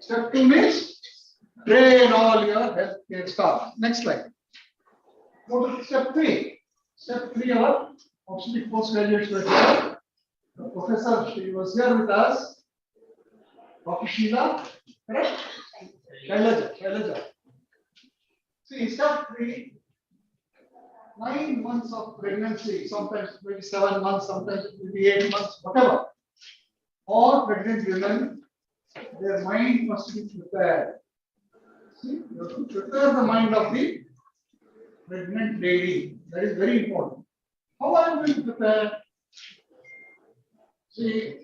Step 2 means train all your healthcare staff. Next slide. Go to step 3. Step 3, our obstetric postgraduates were here. The professor, she was here with us. Dr. Sheila, correct? Shailaja. See, step 3, 9 months of pregnancy, sometimes maybe 7 months, sometimes maybe 8 months, whatever. All pregnant women, their mind must be prepared. See, you have to prepare the mind of the pregnant lady. That is very important. How are you going to prepare? See,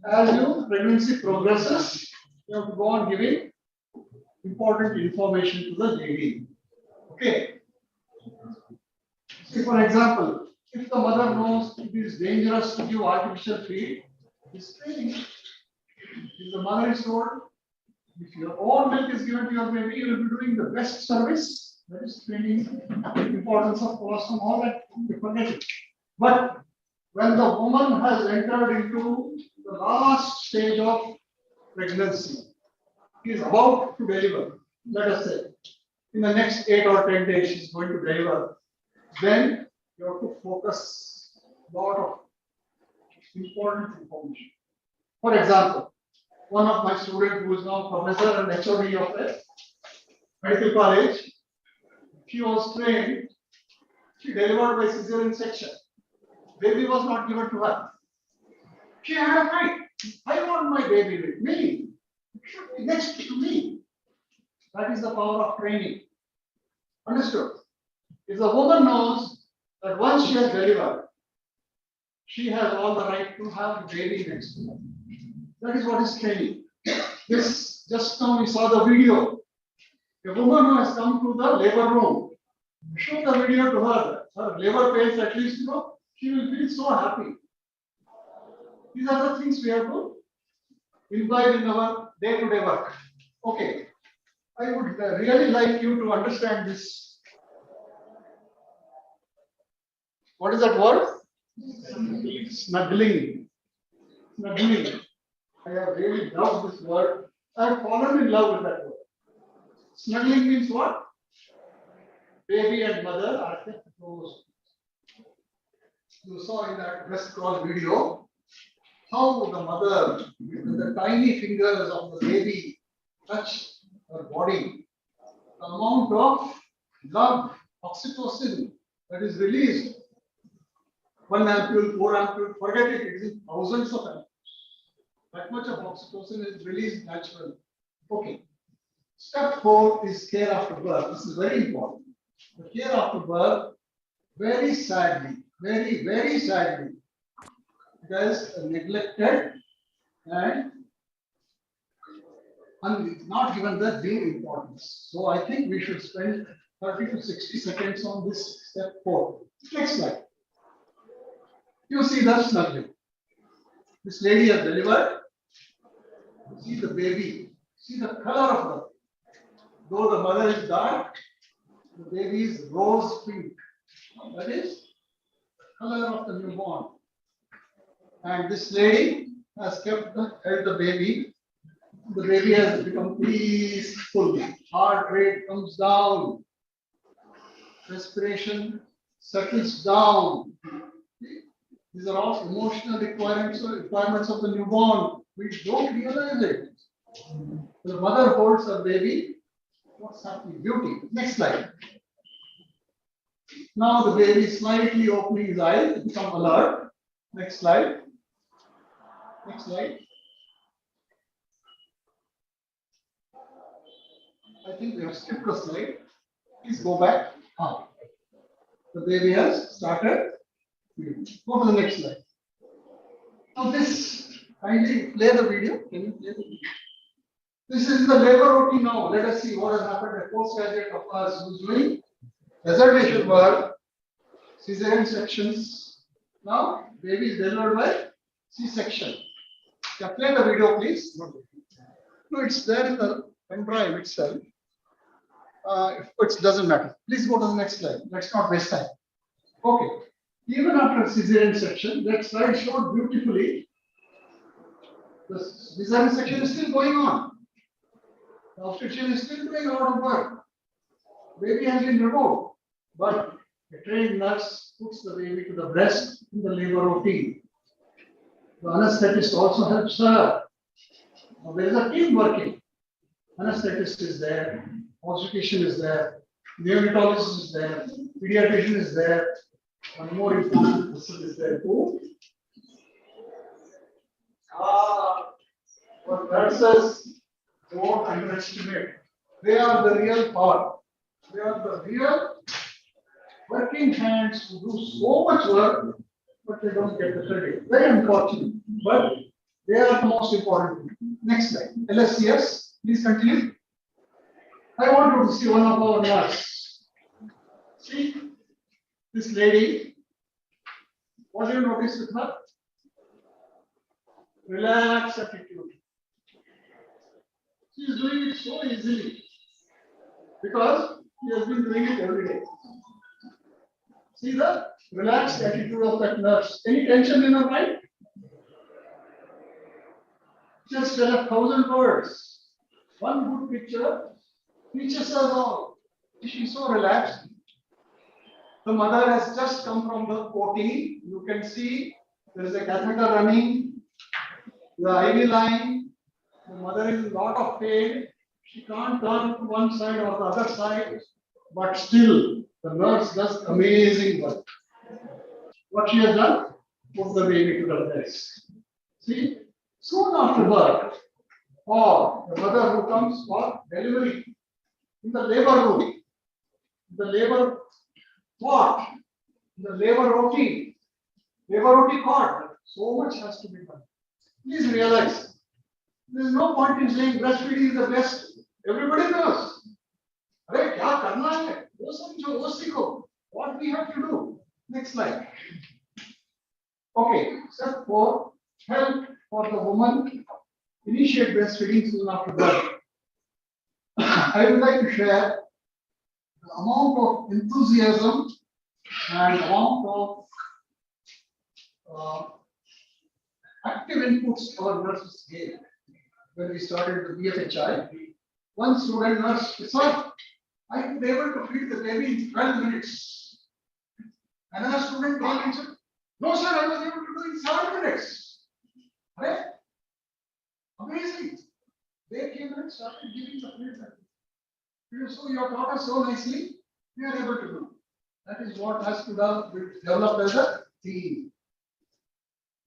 as your pregnancy progresses, you have to go on giving important information to the lady. Okay. See, for example, if the mother knows it is dangerous to give artificial feed, this training. If the mother is told, if your own milk is given to your baby, you will be doing the best service. That is training, importance of colostrum, all that, you forget it. But when the woman has entered into the last stage of pregnancy, she is about to deliver, let us say, in the next 8 or 10 days, she is going to deliver. Then you have to focus a lot of important information. For example, one of my students who is now professor and HOD of a medical college, she was trained, she delivered by cesarean section. Baby was not given to her. She had a right. I want my baby with me. It should be next to me. That is the power of training. Understood? If the woman knows that once she has delivered, she has all the right to have the baby next to her. That is what is training. This, just now we saw the video. A woman who has come to the labor room, Show the video to her. Her labor pains, at least, she will feel so happy. These are the things we have to imbibe in our day-to-day work. Okay. I would really like you to understand this. What is that word? Snuggling. Snuggling. I have really loved this word. I have fallen in love with that word. Snuggling means what? Baby and mother are kept close. You saw in that breast cross video how the mother, with the tiny fingers of the baby, touch her body. The amount of love, oxytocin that is released. 1 ampule, 4 ampule, forget it, it is in thousands of ampules. That much of oxytocin is released naturally. Okay. Step 4 is care after birth. This is very important. The care after birth, very sadly, very sadly, it is neglected and not given the due importance. So I think we should spend 30 to 60 seconds on this step 4. Next slide. You see the snuggling. This lady has delivered. See the baby. See the color of the. Though the mother is dark, the baby is rose pink. That is the color of the newborn. And this lady has held the baby. The baby has become peaceful. Heart rate comes down. Respiration settles down. These are all emotional requirements of the newborn. We don't realize it. The mother holds her baby. What's happening? Beauty. Next slide. Now the baby is slightly opening his eyes to become alert. Next slide. Next slide. I think we have skipped a slide. Please go back. The baby has started. Go to the next slide. Now this, kindly play the video. Can you play the video? This is the labor routine now. Let us see what has happened. A postgraduate of us who is doing reservation work, cesarean sections. Now, baby is delivered by C-section. Yeah, play the video, please. No, it's there in the pen drive itself. It doesn't matter. Please go to the next slide. Let's not waste time. Okay. Even after cesarean section, that slide showed beautifully. The cesarean section is still going on. The obstetrician is still doing a lot of work. Baby has been removed, but a trained nurse puts the baby to the breast in the labor routine. The anesthetist also helps her. Now, there is a team working. Anesthetist is there, obstetrician is there, neonatologist is there, pediatrician is there. One more important person is there too. But nurses don't underestimate. They are the real power. They are the real working hands who do so much work, but they don't get the credit. Very unfortunate, but they are the most important. Next slide. LSCS, please continue. I want you to see one of our nurses. See this lady. What do you notice with her? Relaxed attitude. She is doing it so easily because she has been doing it every day. See the relaxed attitude of that nurse. Any tension in her mind? Just tell 1,000 words. One good picture teaches us all. She is so relaxed. The mother has just come from the OT. You can see there is a catheter running. The IV line. The mother is in a lot of pain. She can't turn to one side or the other side. But still, the nurse does amazing work. What she has done? Put the baby to the breast. See? Soon after birth, or the mother who comes for delivery in the labor room, the labor ward, the labor OT card, so much has to be done. Please realize, there is no point in saying breastfeeding is the best. Everybody knows. Arey, kya karna hai? वो समझो, वो सीखो. What we have to do? Next slide. Okay, step 4, help for the woman initiate breastfeeding soon after birth. I would like to share the amount of enthusiasm and amount of active inputs our nurses gave when we started the BFHI. One student nurse said, I would be able to feed the baby in 12 minutes. Another student came and said, no sir, I was able to do it in 7 minutes. Right? Amazing. They came and started giving the feedback. So you have taught us so nicely, we are able to do. That is what has to be developed as a team.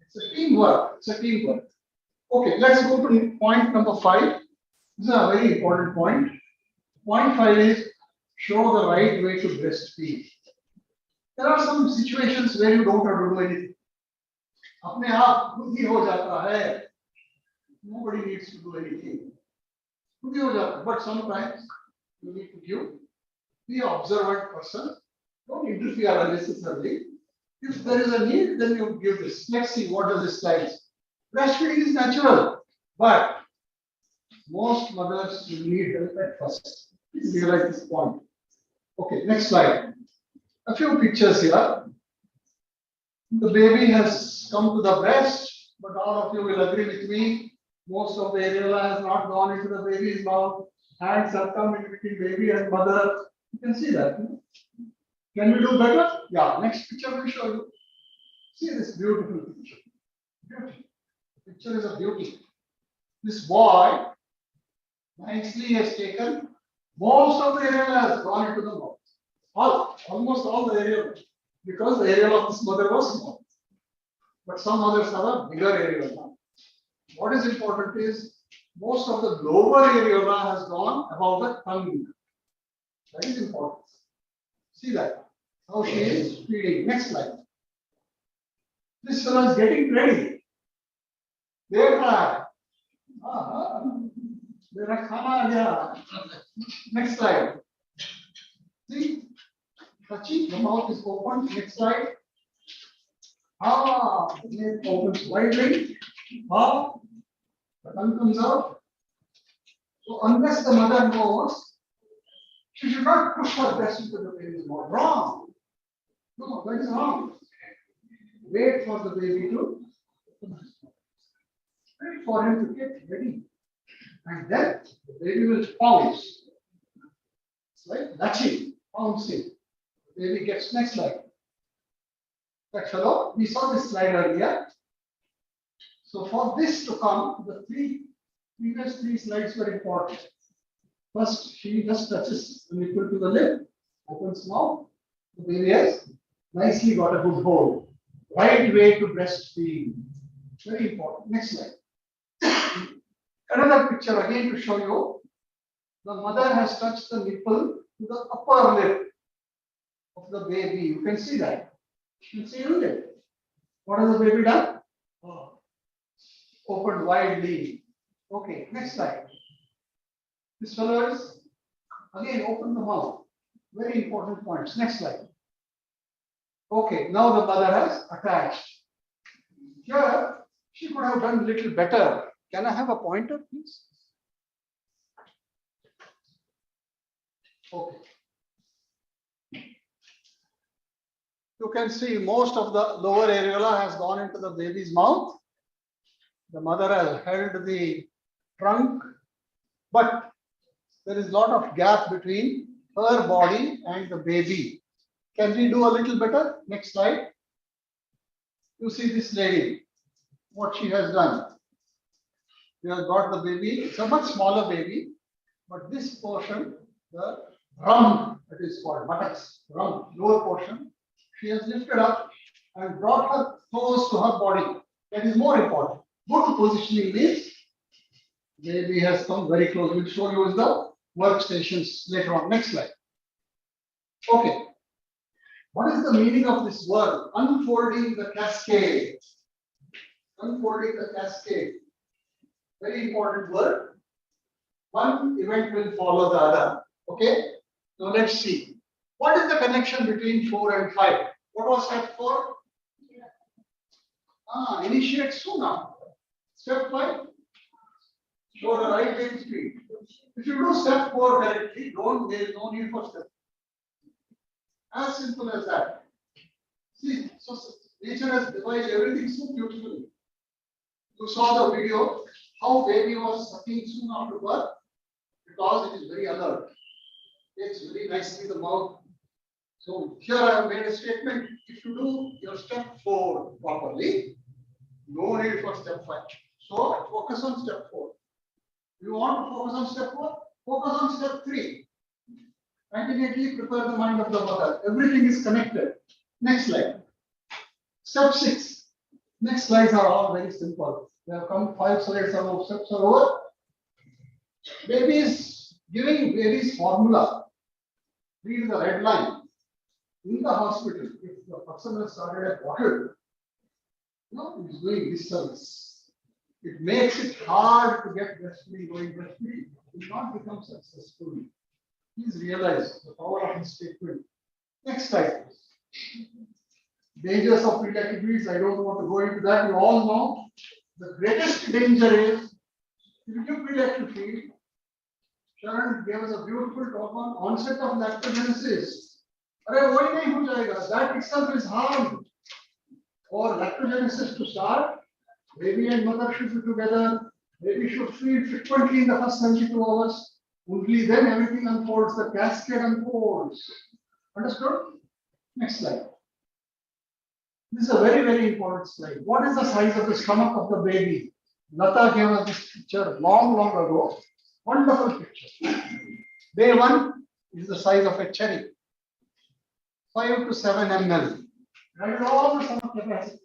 It's a teamwork. It's a teamwork. Okay, let's go to point number 5. This is a very important point. Point 5 is show the right way to breastfeed. There are some situations where you don't have to do anything. अपने आप खुद ही हो जाता है. Nobody needs to do anything. खुद ही हो जाता है. But sometimes you need to give. Be an observant person. Don't interfere unnecessarily. If there is a need, then you give this. Let's see what does this slide. Breastfeeding is natural, but most mothers will need help at first. Please realize this point. Okay, next slide. A few pictures here. The baby has come to the breast, but all of you will agree with me. Most of the areola has not gone into the baby's mouth. Hands have come in between baby and mother. You can see that. Can we do better? Yeah, next picture will show you. See this beautiful picture. Beauty. The picture is a beauty. This boy nicely has taken most of the areola has gone into the mouth. Almost all the areola, because the areola of this mother was small. But some others have a bigger areola. What is important is most of the lower areola has gone above the tongue. That is important. See that. How she is feeding. Next slide. This fellow is getting ready. There are. Next slide. See, touching, the mouth is open. Next slide. It opens widely. The tongue comes out. So unless the mother knows, she should not push her breast into the baby's mouth. Wrong. No, that is wrong. Wait for the baby to wait for him to get ready. And then the baby will pounce. It's like latching, pouncing. The baby gets next slide. That fellow, we saw this slide earlier. So for this to come, the previous 3 slides were important. First, she just touches the nipple to the lip, opens mouth. The baby has nicely got a good hold. Right way to breastfeed. Very important. Next slide. Another picture again to show you. The mother has touched the nipple to the upper lip of the baby. You can see that. You can see it. What has the baby done? Opened widely. Okay, next slide. This fellow is again open the mouth. Very important points. Next slide. Okay, now the mother has attached. Here, she could have done a little better. Can I have a pointer, please? Okay. You can see most of the lower areola has gone into the baby's mouth. The mother has held the trunk, but there is a lot of gap between her body and the baby. Can we do a little better? Next slide. You see this lady, what she has done. We have got the baby. It's a much smaller baby, but this portion, the rump, that is called buttocks, rump, lower portion, she has lifted up and brought her close to her body. That is more important. Good positioning means baby has come very close. We'll show you the workstations later on. Next slide. Okay. What is the meaning of this word? Unfolding the cascade. Unfolding the cascade. Very important word. One event will follow the other. Okay. Now let's see. What is the connection between 4 and 5? What was step 4? Initiate sooner. Step 5? Show the right range speed. If you do step 4 correctly, there is no need for step. As simple as that. See, so nature has devised everything so beautifully. You saw the video, how baby was sucking soon after birth, because it is very alert. Takes very nicely the mouth. So here I have made a statement. If you do your step 4 properly, no need for step 5. So focus on step 4. You want to focus on step 4? Focus on step 3. Continually prepare the mind of the mother. Everything is connected. Next slide. Step 6. Next slides are all very simple. They have come 5 slides above. Steps are over. Giving babies formula. Read the red line. In the hospital, if the person has started a bottle, he is doing this service. It makes it hard to get breastfeeding going. Breastfeeding will not become successful. Please realize the power of this statement. Next slide. Dangers of pediatric feeds. I don't want to go into that. You all know the greatest danger is if you give pediatric feed. Sharon gave us a beautiful talk on onset of lactogenesis. That itself is harm. For lactogenesis to start, baby and mother should be together. Baby should feed frequently in the first 72 hours. Only then everything unfolds, the cascade unfolds. Understood? Next slide. This is a very, very important slide. What is the size of the stomach of the baby? Lata gave us this picture long, long ago. Wonderful picture. Day 1 is the size of a cherry. 5 to 7 ml. That is all the stomach capacity.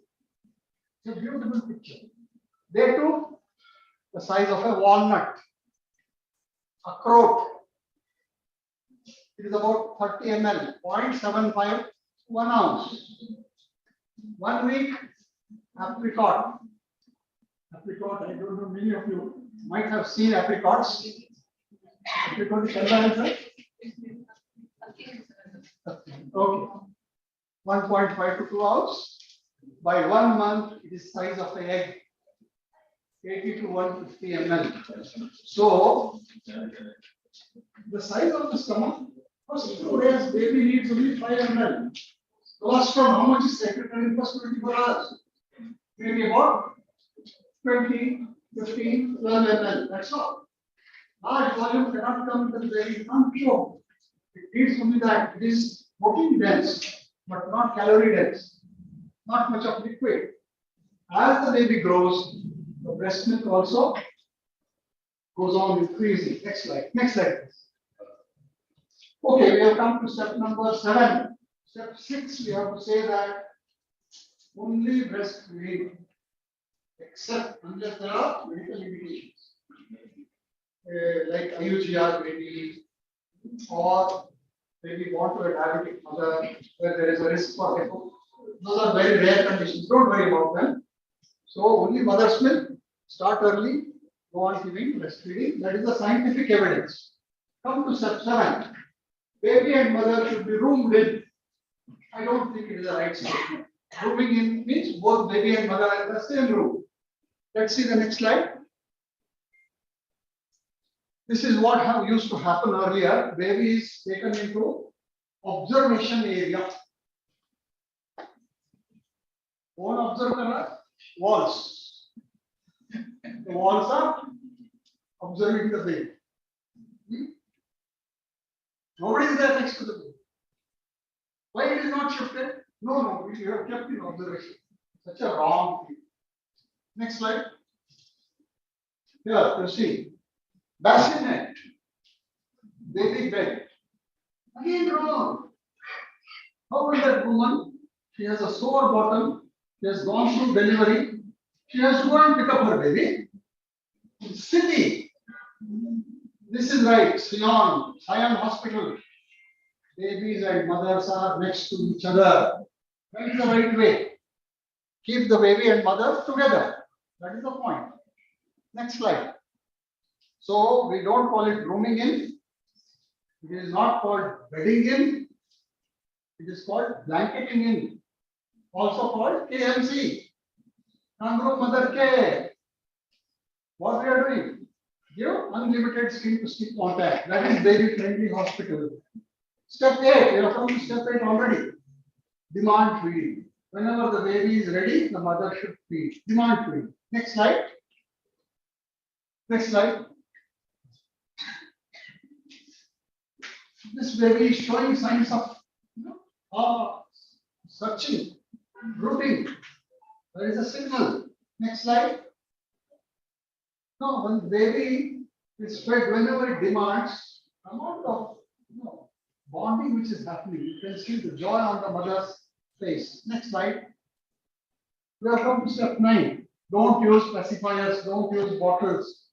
It's a beautiful picture. Day 2, the size of a walnut. Akhroat. It is about 30 ml, 0.75, 1 ounce. 1 week, apricot. Apricot, I don't know, many of you might have seen apricots. Apricot is right? Okay. 1.5 to 2 ounce. By 1 month, it is size of an egg. 80 to 150 ml. So, the size of the stomach, first 2 days, baby needs only 5 ml. Colostrum, how much is secreted in first 24 hours? Maybe about 20, 15, 12 ml. That's all. Large volume cannot come into the baby, can't show. It needs only that. It is protein dense, but not calorie dense. Not much of liquid. As the baby grows, the breast milk also goes on increasing. Next slide. Next slide. Okay, we have come to step number 7. Step 6, we have to say that only breastfeeding, except unless there are medical limitations, like IUGR maybe, or maybe born to a diabetic mother, where there is a risk for hypo. Those are very rare conditions. Don't worry about them. So only mother's milk, start early, go on giving breastfeeding. That is the scientific evidence. Come to step 7. Baby and mother should be roomed in. I don't think it is the right statement. Rooming in means both baby and mother are in the same room. Let's see the next slide. This is what used to happen earlier. Baby is taken into observation area. One observer walls. The walls are observing the baby. Nobody is there next to the baby. Why it is not shifted? No, we have kept in observation. Such a wrong thing. Next slide. Here, you see. Bassinet. Baby bed. Again wrong. How will that woman? She has a sore bottom. She has gone through delivery. She has to go and pick up her baby. City. This is right. Sion Hospital. Babies and mothers are next to each other. That is the right way. Keep the baby and mother together. That is the point. Next slide. So we don't call it rooming in. It is not called bedding in. It is called blanketing in, also called KMC. Kangaroo mother care. What we are doing? Give unlimited skin to skin contact. That is baby friendly hospital. Step 8, we have come to step 8 already. Demand feeding. Whenever the baby is ready, the mother should feed. Demand feeding. Next slide. Next slide. This baby is showing signs of searching, rooting. There is a signal. Next slide. Now, when the baby is fed, whenever it demands, amount of bonding which is happening, you can see the joy on the mother's face. Next slide. We have come to step 9. Don't use pacifiers, don't use bottles.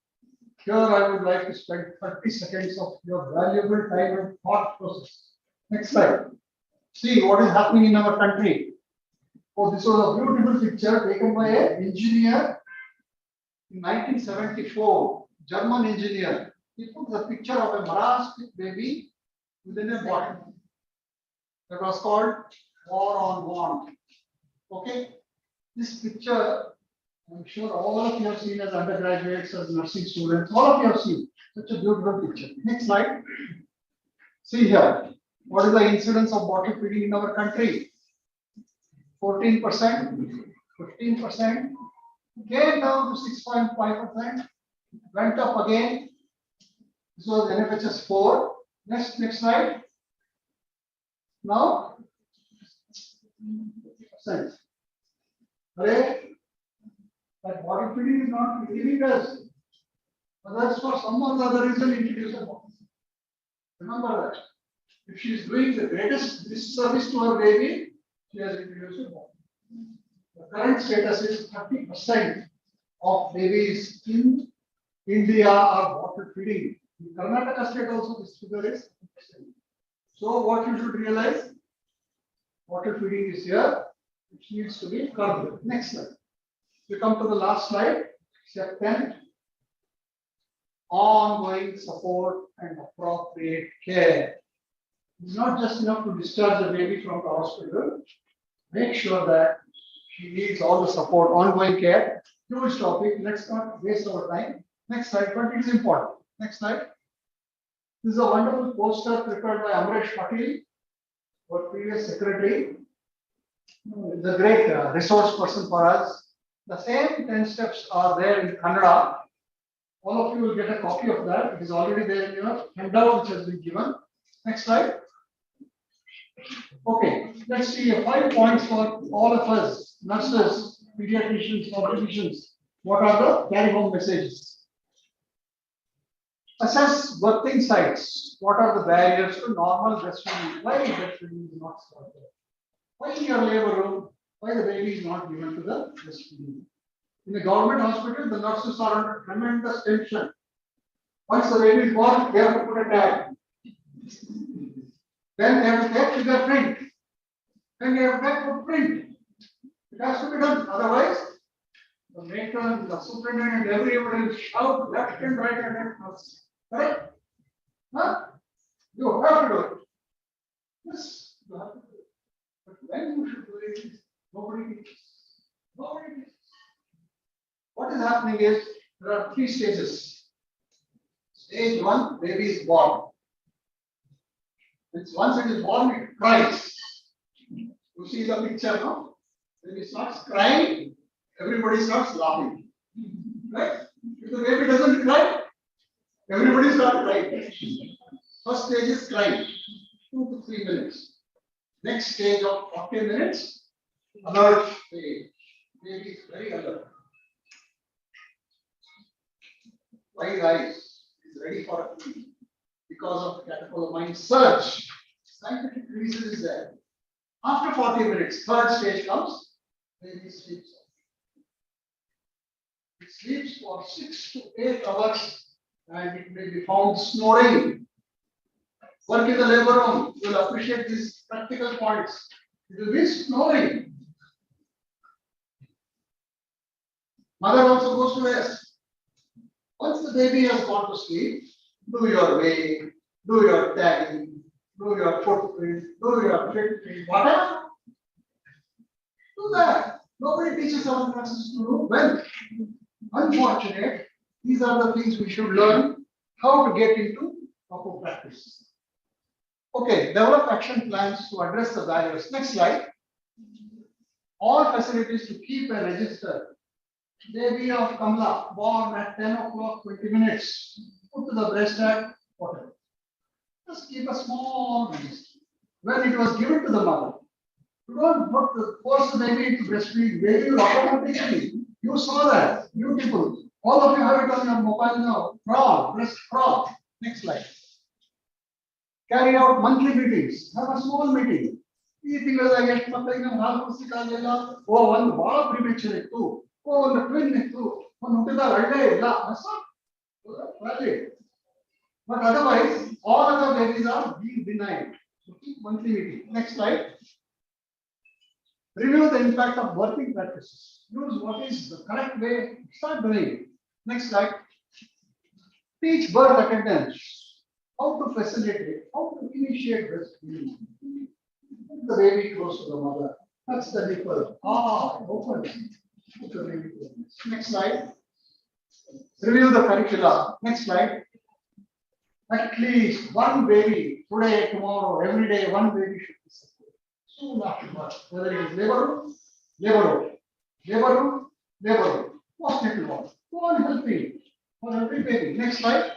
Here I would like to spend 30 seconds of your valuable time and thought process. Next slide. See what is happening in our country. Oh, this was a beautiful picture taken by an engineer in 1974, German engineer. He put the picture of a marastic baby within a bottle. That was called War on Want. Okay, this picture, I'm sure all of you have seen as undergraduates, as nursing students, all of you have seen such a beautiful picture. Next slide. See here, what is the incidence of bottle feeding in our country? 14%, 15%, came down to 6.5%, went up again. This was NFHS 4. Next slide. Now, percent. That bottle feeding is not giving us. Others for some other reason introduce a bottle. Remember that. If she is doing the greatest disservice to her baby, she has introduced a bottle. The current status is 30% of babies in India are bottle feeding. In Karnataka state also this figure is 30%. So what you should realize, bottle feeding is here, which needs to be curbed. Next slide. We come to the last slide, step 10. Ongoing support and appropriate care. It's not just enough to discharge the baby from the hospital. Make sure that she needs all the support, ongoing care. Huge topic. Let's not waste our time. Next slide, but it is important. Next slide. This is a wonderful poster prepared by Patil, our previous secretary. He's a great resource person for us. The same 10 steps are there in Kannada. All of you will get a copy of that. It is already there in your handout which has been given. Next slide. Okay, let's see 5 points for all of us, nurses, pediatricians, obstetricians. What are the carry home messages? Assess birthing sites. What are the barriers to normal breastfeeding? Why breastfeeding is not started? Why in your labor room? Why the baby is not given to the breastfeeding? In the government hospital, the nurses are under tremendous tension. Once the baby is born, they have to put a tag. Then they have to take fingerprint. Then they have to take footprint. It has to be done. Otherwise, the matron, the superintendent, and everybody will shout left and right and left. Correct? Huh? You have to do it. Yes, you have to do it. But when you should do it, nobody teaches. Nobody teaches. What is happening is there are 3 stages. Stage 1, baby is born. Once it is born, it cries. You see the picture now? When it starts crying, everybody starts laughing. Right? If the baby doesn't cry, everybody starts crying. First stage is crying, 2 to 3 minutes. Next stage of 40 minutes, alert stage. Baby is very alert. Wide eyes, is ready for a feed because of the catecholamine surge. Scientific reason is there. After 40 minutes, third stage comes, baby sleeps. It sleeps for 6 to 8 hours and it may be found snoring. Work in the labor room, you will appreciate these practical points. It will be snoring. Mother also goes to rest. Once the baby has gone to sleep, do your weighing, do your tagging, do do your footprint, do your fit, whatever. Do that. Nobody teaches our nurses to do well. Unfortunate, these are the things we should learn how to get into proper practice. Okay, develop action plans to address the barriers. Next slide. All facilities to keep a register. Baby of Kamla, born at 10 o'clock, 20 minutes, put to the breast at whatever. Just keep a small register. When it was given to the mother, you don't force the baby into breastfeeding. Baby will automatically. You saw that. You people. All of you have it on your mobile now. Crawl, breast crawl. Next slide. Carry out monthly meetings. Have a small meeting. ಈ ತಿಂಗಳದಾಗ ಎಷ್ಟು ಮಕ್ಕಳಿಗೆ ನಾವು ಹಾಲು ಕುಡಿಸಲಿಕ್ಕಾಗಲಿಲ್ಲ. ಒಂದು ಬಹಳ ಪ್ರಿಮೆಚರ್ ಇತ್ತು. ಒಂದು ಟ್ವಿನ್ ಇತ್ತು. ಒಂದು ಹುಟ್ಟಿದ ಒಳ್ಳೆ ಇಲ್ಲ. But otherwise, all other babies are being denied. So keep monthly meeting. Next slide. Review the impact of birthing practices. Use what is the correct way. Start doing it. Next slide. Teach birth attendants how to facilitate, how to initiate breastfeeding. Put the baby close to the mother. Touch the nipple. Open. Put the baby close. Next slide. Review the curricula. Next slide. At least one baby today, tomorrow, every day, one baby should be supported. Soon after birth, whether it is labor room, labor room, labor room, labor room, postnatal ward. Go on helping for every baby. Next slide.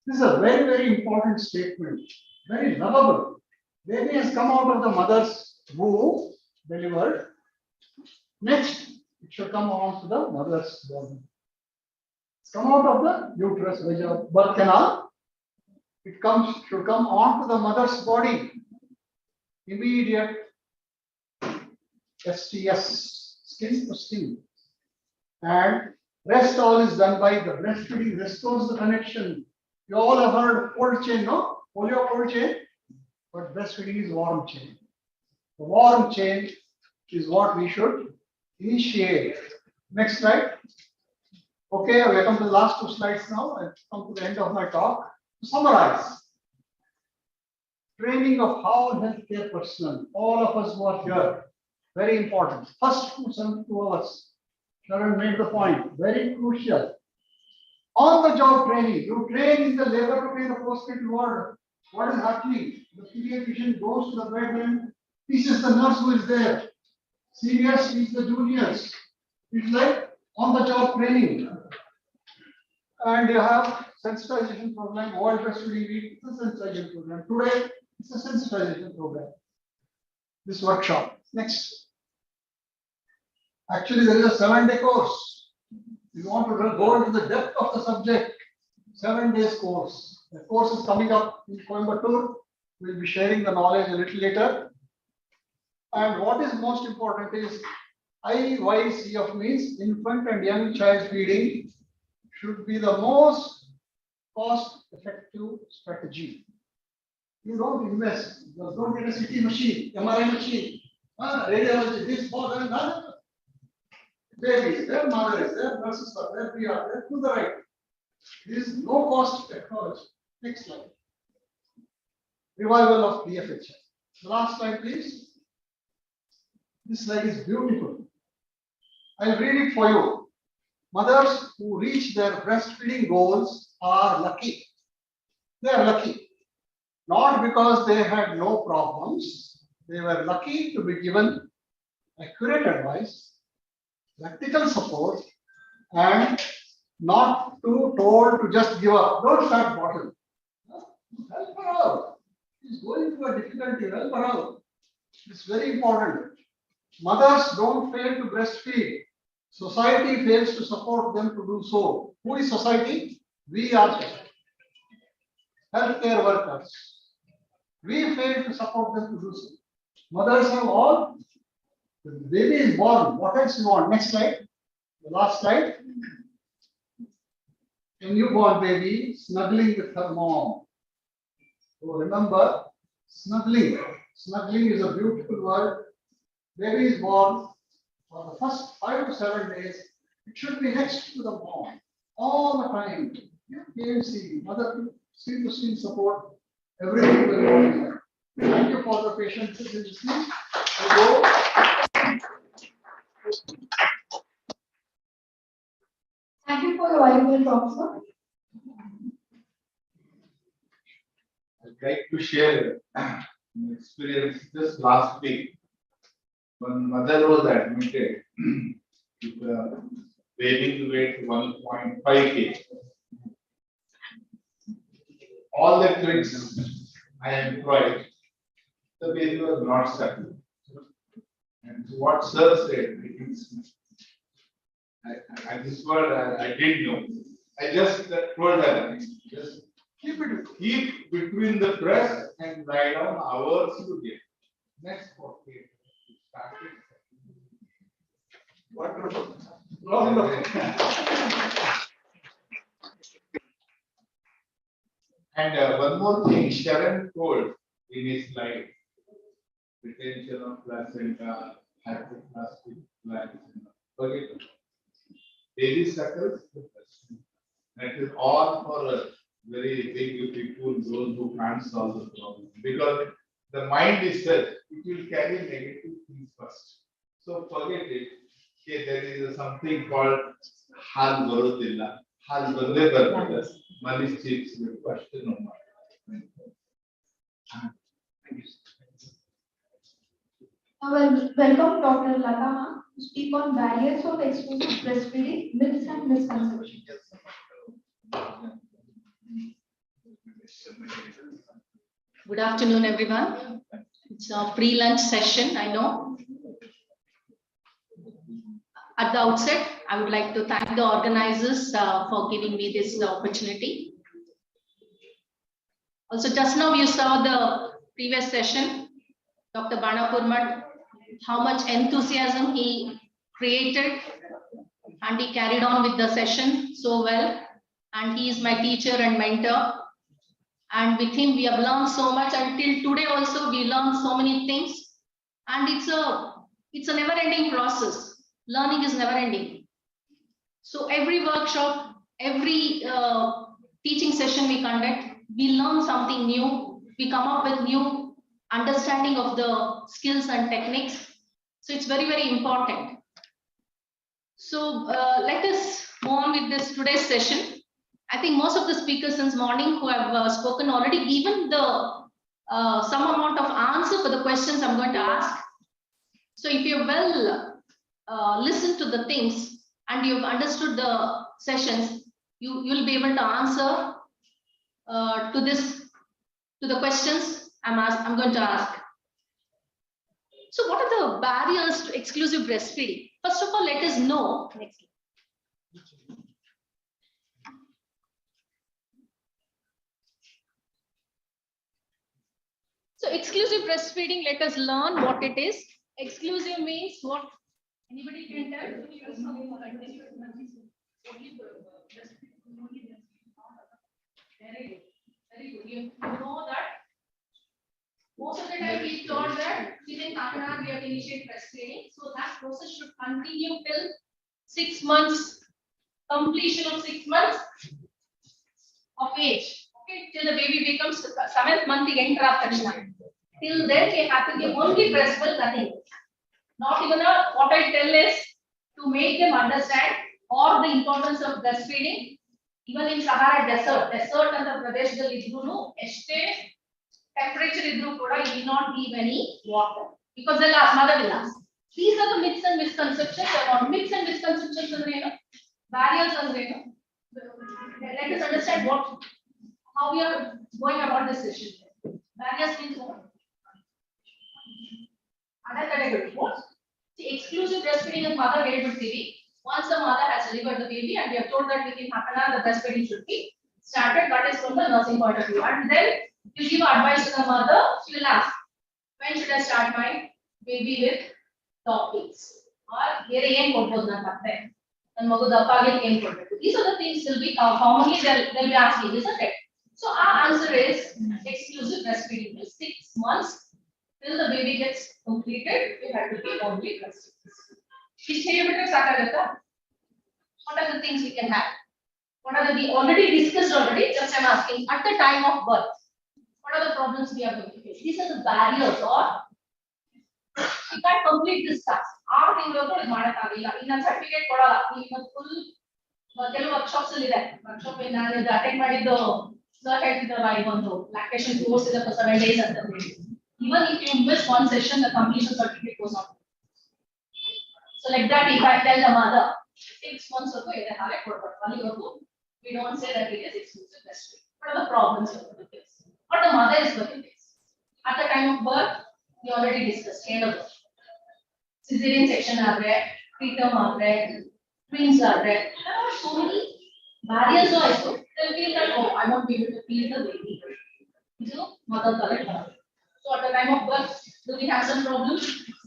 This is a very, very important statement. Very lovable. Baby has come out of the mother's womb, delivered. Next, it should come on to the mother's body. Come out of the uterus, birth canal. It should come on to the mother's body. Immediate STS, skin to skin. And rest all is done by the breastfeeding, restores the connection. You all have heard cold chain, no? Polio cold chain. But breastfeeding is warm chain. The warm chain is what we should initiate. Next slide. Okay, we come to the last two slides now. I've come to the end of my talk. To summarize, training of how healthcare personnel, all of us who are here, very important. First 72 hours, Sharon made the point, very crucial. On the job training, you train in the labor room in the postnatal ward. What is happening? The pediatrician goes to the bedroom, teaches the nurse who is there. Seniors teach the juniors. It's like on the job training. And you have sensitization program, World Breastfeeding Week, it's a sensitization program. Today, it's a sensitization program. This workshop. Next. Actually, there is a 7-day course. You want to go into the depth of the subject, 7 days course. The course is coming up in Coimbatore. We'll be sharing the knowledge a little later. And what is most important is IYCF means infant and young child feeding should be the most cost-effective strategy. You don't invest, you don't get a CT machine, MRI machine, radiology, this, that, that. Babies, their mother is there, nurses are there, we are there, to the right. This is low-cost technology. Next slide. Revival of BFHI. The last slide, please. This slide is beautiful. I'll read it for you. Mothers who reach their breastfeeding goals are lucky. They are lucky. Not because they had no problems. They were lucky to be given accurate advice, practical support, and not told to just give up. Don't start bottle. Help her out. She's going through a difficulty. Help her out. It's very important. Mothers don't fail to breastfeed. Society fails to support them to do so. Who is society? We are society. Healthcare workers. We fail to support them to do so. Mothers have all. The baby is born. What else you want? Next slide. The last slide. A newborn baby snuggling with her mom. So remember, snuggling. Snuggling is a beautiful word. Baby is born. For the first 5 to 7 days, it should be next to the mom all the time. KMC, mother skin to skin support. everything will go inside. Thank you for the patience in listening. We go. Thank you for your valuable talk, sir. I'd like to share an experience just last week. One mother was admitted with a baby weight 1.5 kg. All the tricks I employed, the baby was not suckling. And what sir said, I this word I didn't know. I just told her, just keep between the breast and lie down hours to get. Next 40 started. Wonderful. And one more thing, Sharon told in his slide, retention of placenta, hypoplastic glands. Forget it. Baby suckles, that is all for a very big people, those who can't solve the problem. Because the mind is such, it will carry negative things first. So forget it. Okay, there is something called Hal Barodilla. Hal Barodilla, Manish Chips, question of mine. Welcome Dr. Lata to speak on barriers of exclusive breastfeeding, myths and misconceptions. Good afternoon, everyone. It's a pre-lunch session, I know. At the outset, I would like to thank the organizers for giving me this opportunity. Also, just now you saw the previous session, Dr. Banapurmat, how much enthusiasm he created, and he carried on with the session so well. And he is my teacher and mentor. And with him, we have learned so much. Until today also, we learned so many things. And it's a never-ending process. Learning is never-ending. So every workshop, every teaching session we conduct, we learn something new. We come up with new understanding of the skills and techniques. So it's very, very important. So let us move on with this today's session. I think most of the speakers since morning who have spoken already given the some amount of answer for the questions I'm going to ask. So if you well listened to the things and you've understood the sessions, you will be able to answer to the questions I'm going to ask. So what are the barriers to exclusive breastfeeding? First of all, let us know. Next. So exclusive breastfeeding, let us learn what it is. Exclusive means what? Anybody can tell? Very good. You know that most of the time we thought that within half an hour we have to initiate breastfeeding. So that process should continue till 6 months, completion of 6 months of age. Okay, till the baby becomes 7th month enter after time. Till then we have to give only breastfeed, nothing. Not even what I tell is to make them understand or the importance of breastfeeding. Even in Sahara desert and the Pradesh idru este temperature idru kuda you will not give any water because the last mother will ask. These are the myths and misconceptions about myths and misconceptions and barriers and let us understand how we are going about this session. Barriers means what? The exclusive breastfeeding is mother availability. Once the mother has delivered the baby and we have told that within half an hour the breastfeeding should be started, that is from the nursing point of view. And then you give advice to the mother, she will ask, when should I start my baby with topics? Or here again, and these are the things will be commonly they'll be asking, isn't it? So our answer is exclusive breastfeeding is 6 months till the baby gets completed. We have to be only breastfeeding. What are the things we can have? What are we already discussed already? Just I'm asking at the time of birth. What are the problems we are going to face? These are the barriers, or you can't complete this task. Our thing is in a certificate full workshops workshop attend sir lactation course for 7 days at the even if you miss one session, the completion certificate goes on. So like that, if I tell the mother 6 months ago, we don't say that it is exclusive breastfeeding. What are the problems you're going to face? What the mother is going to face? At the time of birth, we already discussed. Cesarean section are there, preterm are there, twins are there. There are so many barriers also. They'll feel that, oh, I won't be able to feed the baby. So, mother correct. So at the time of birth, do we have some problems?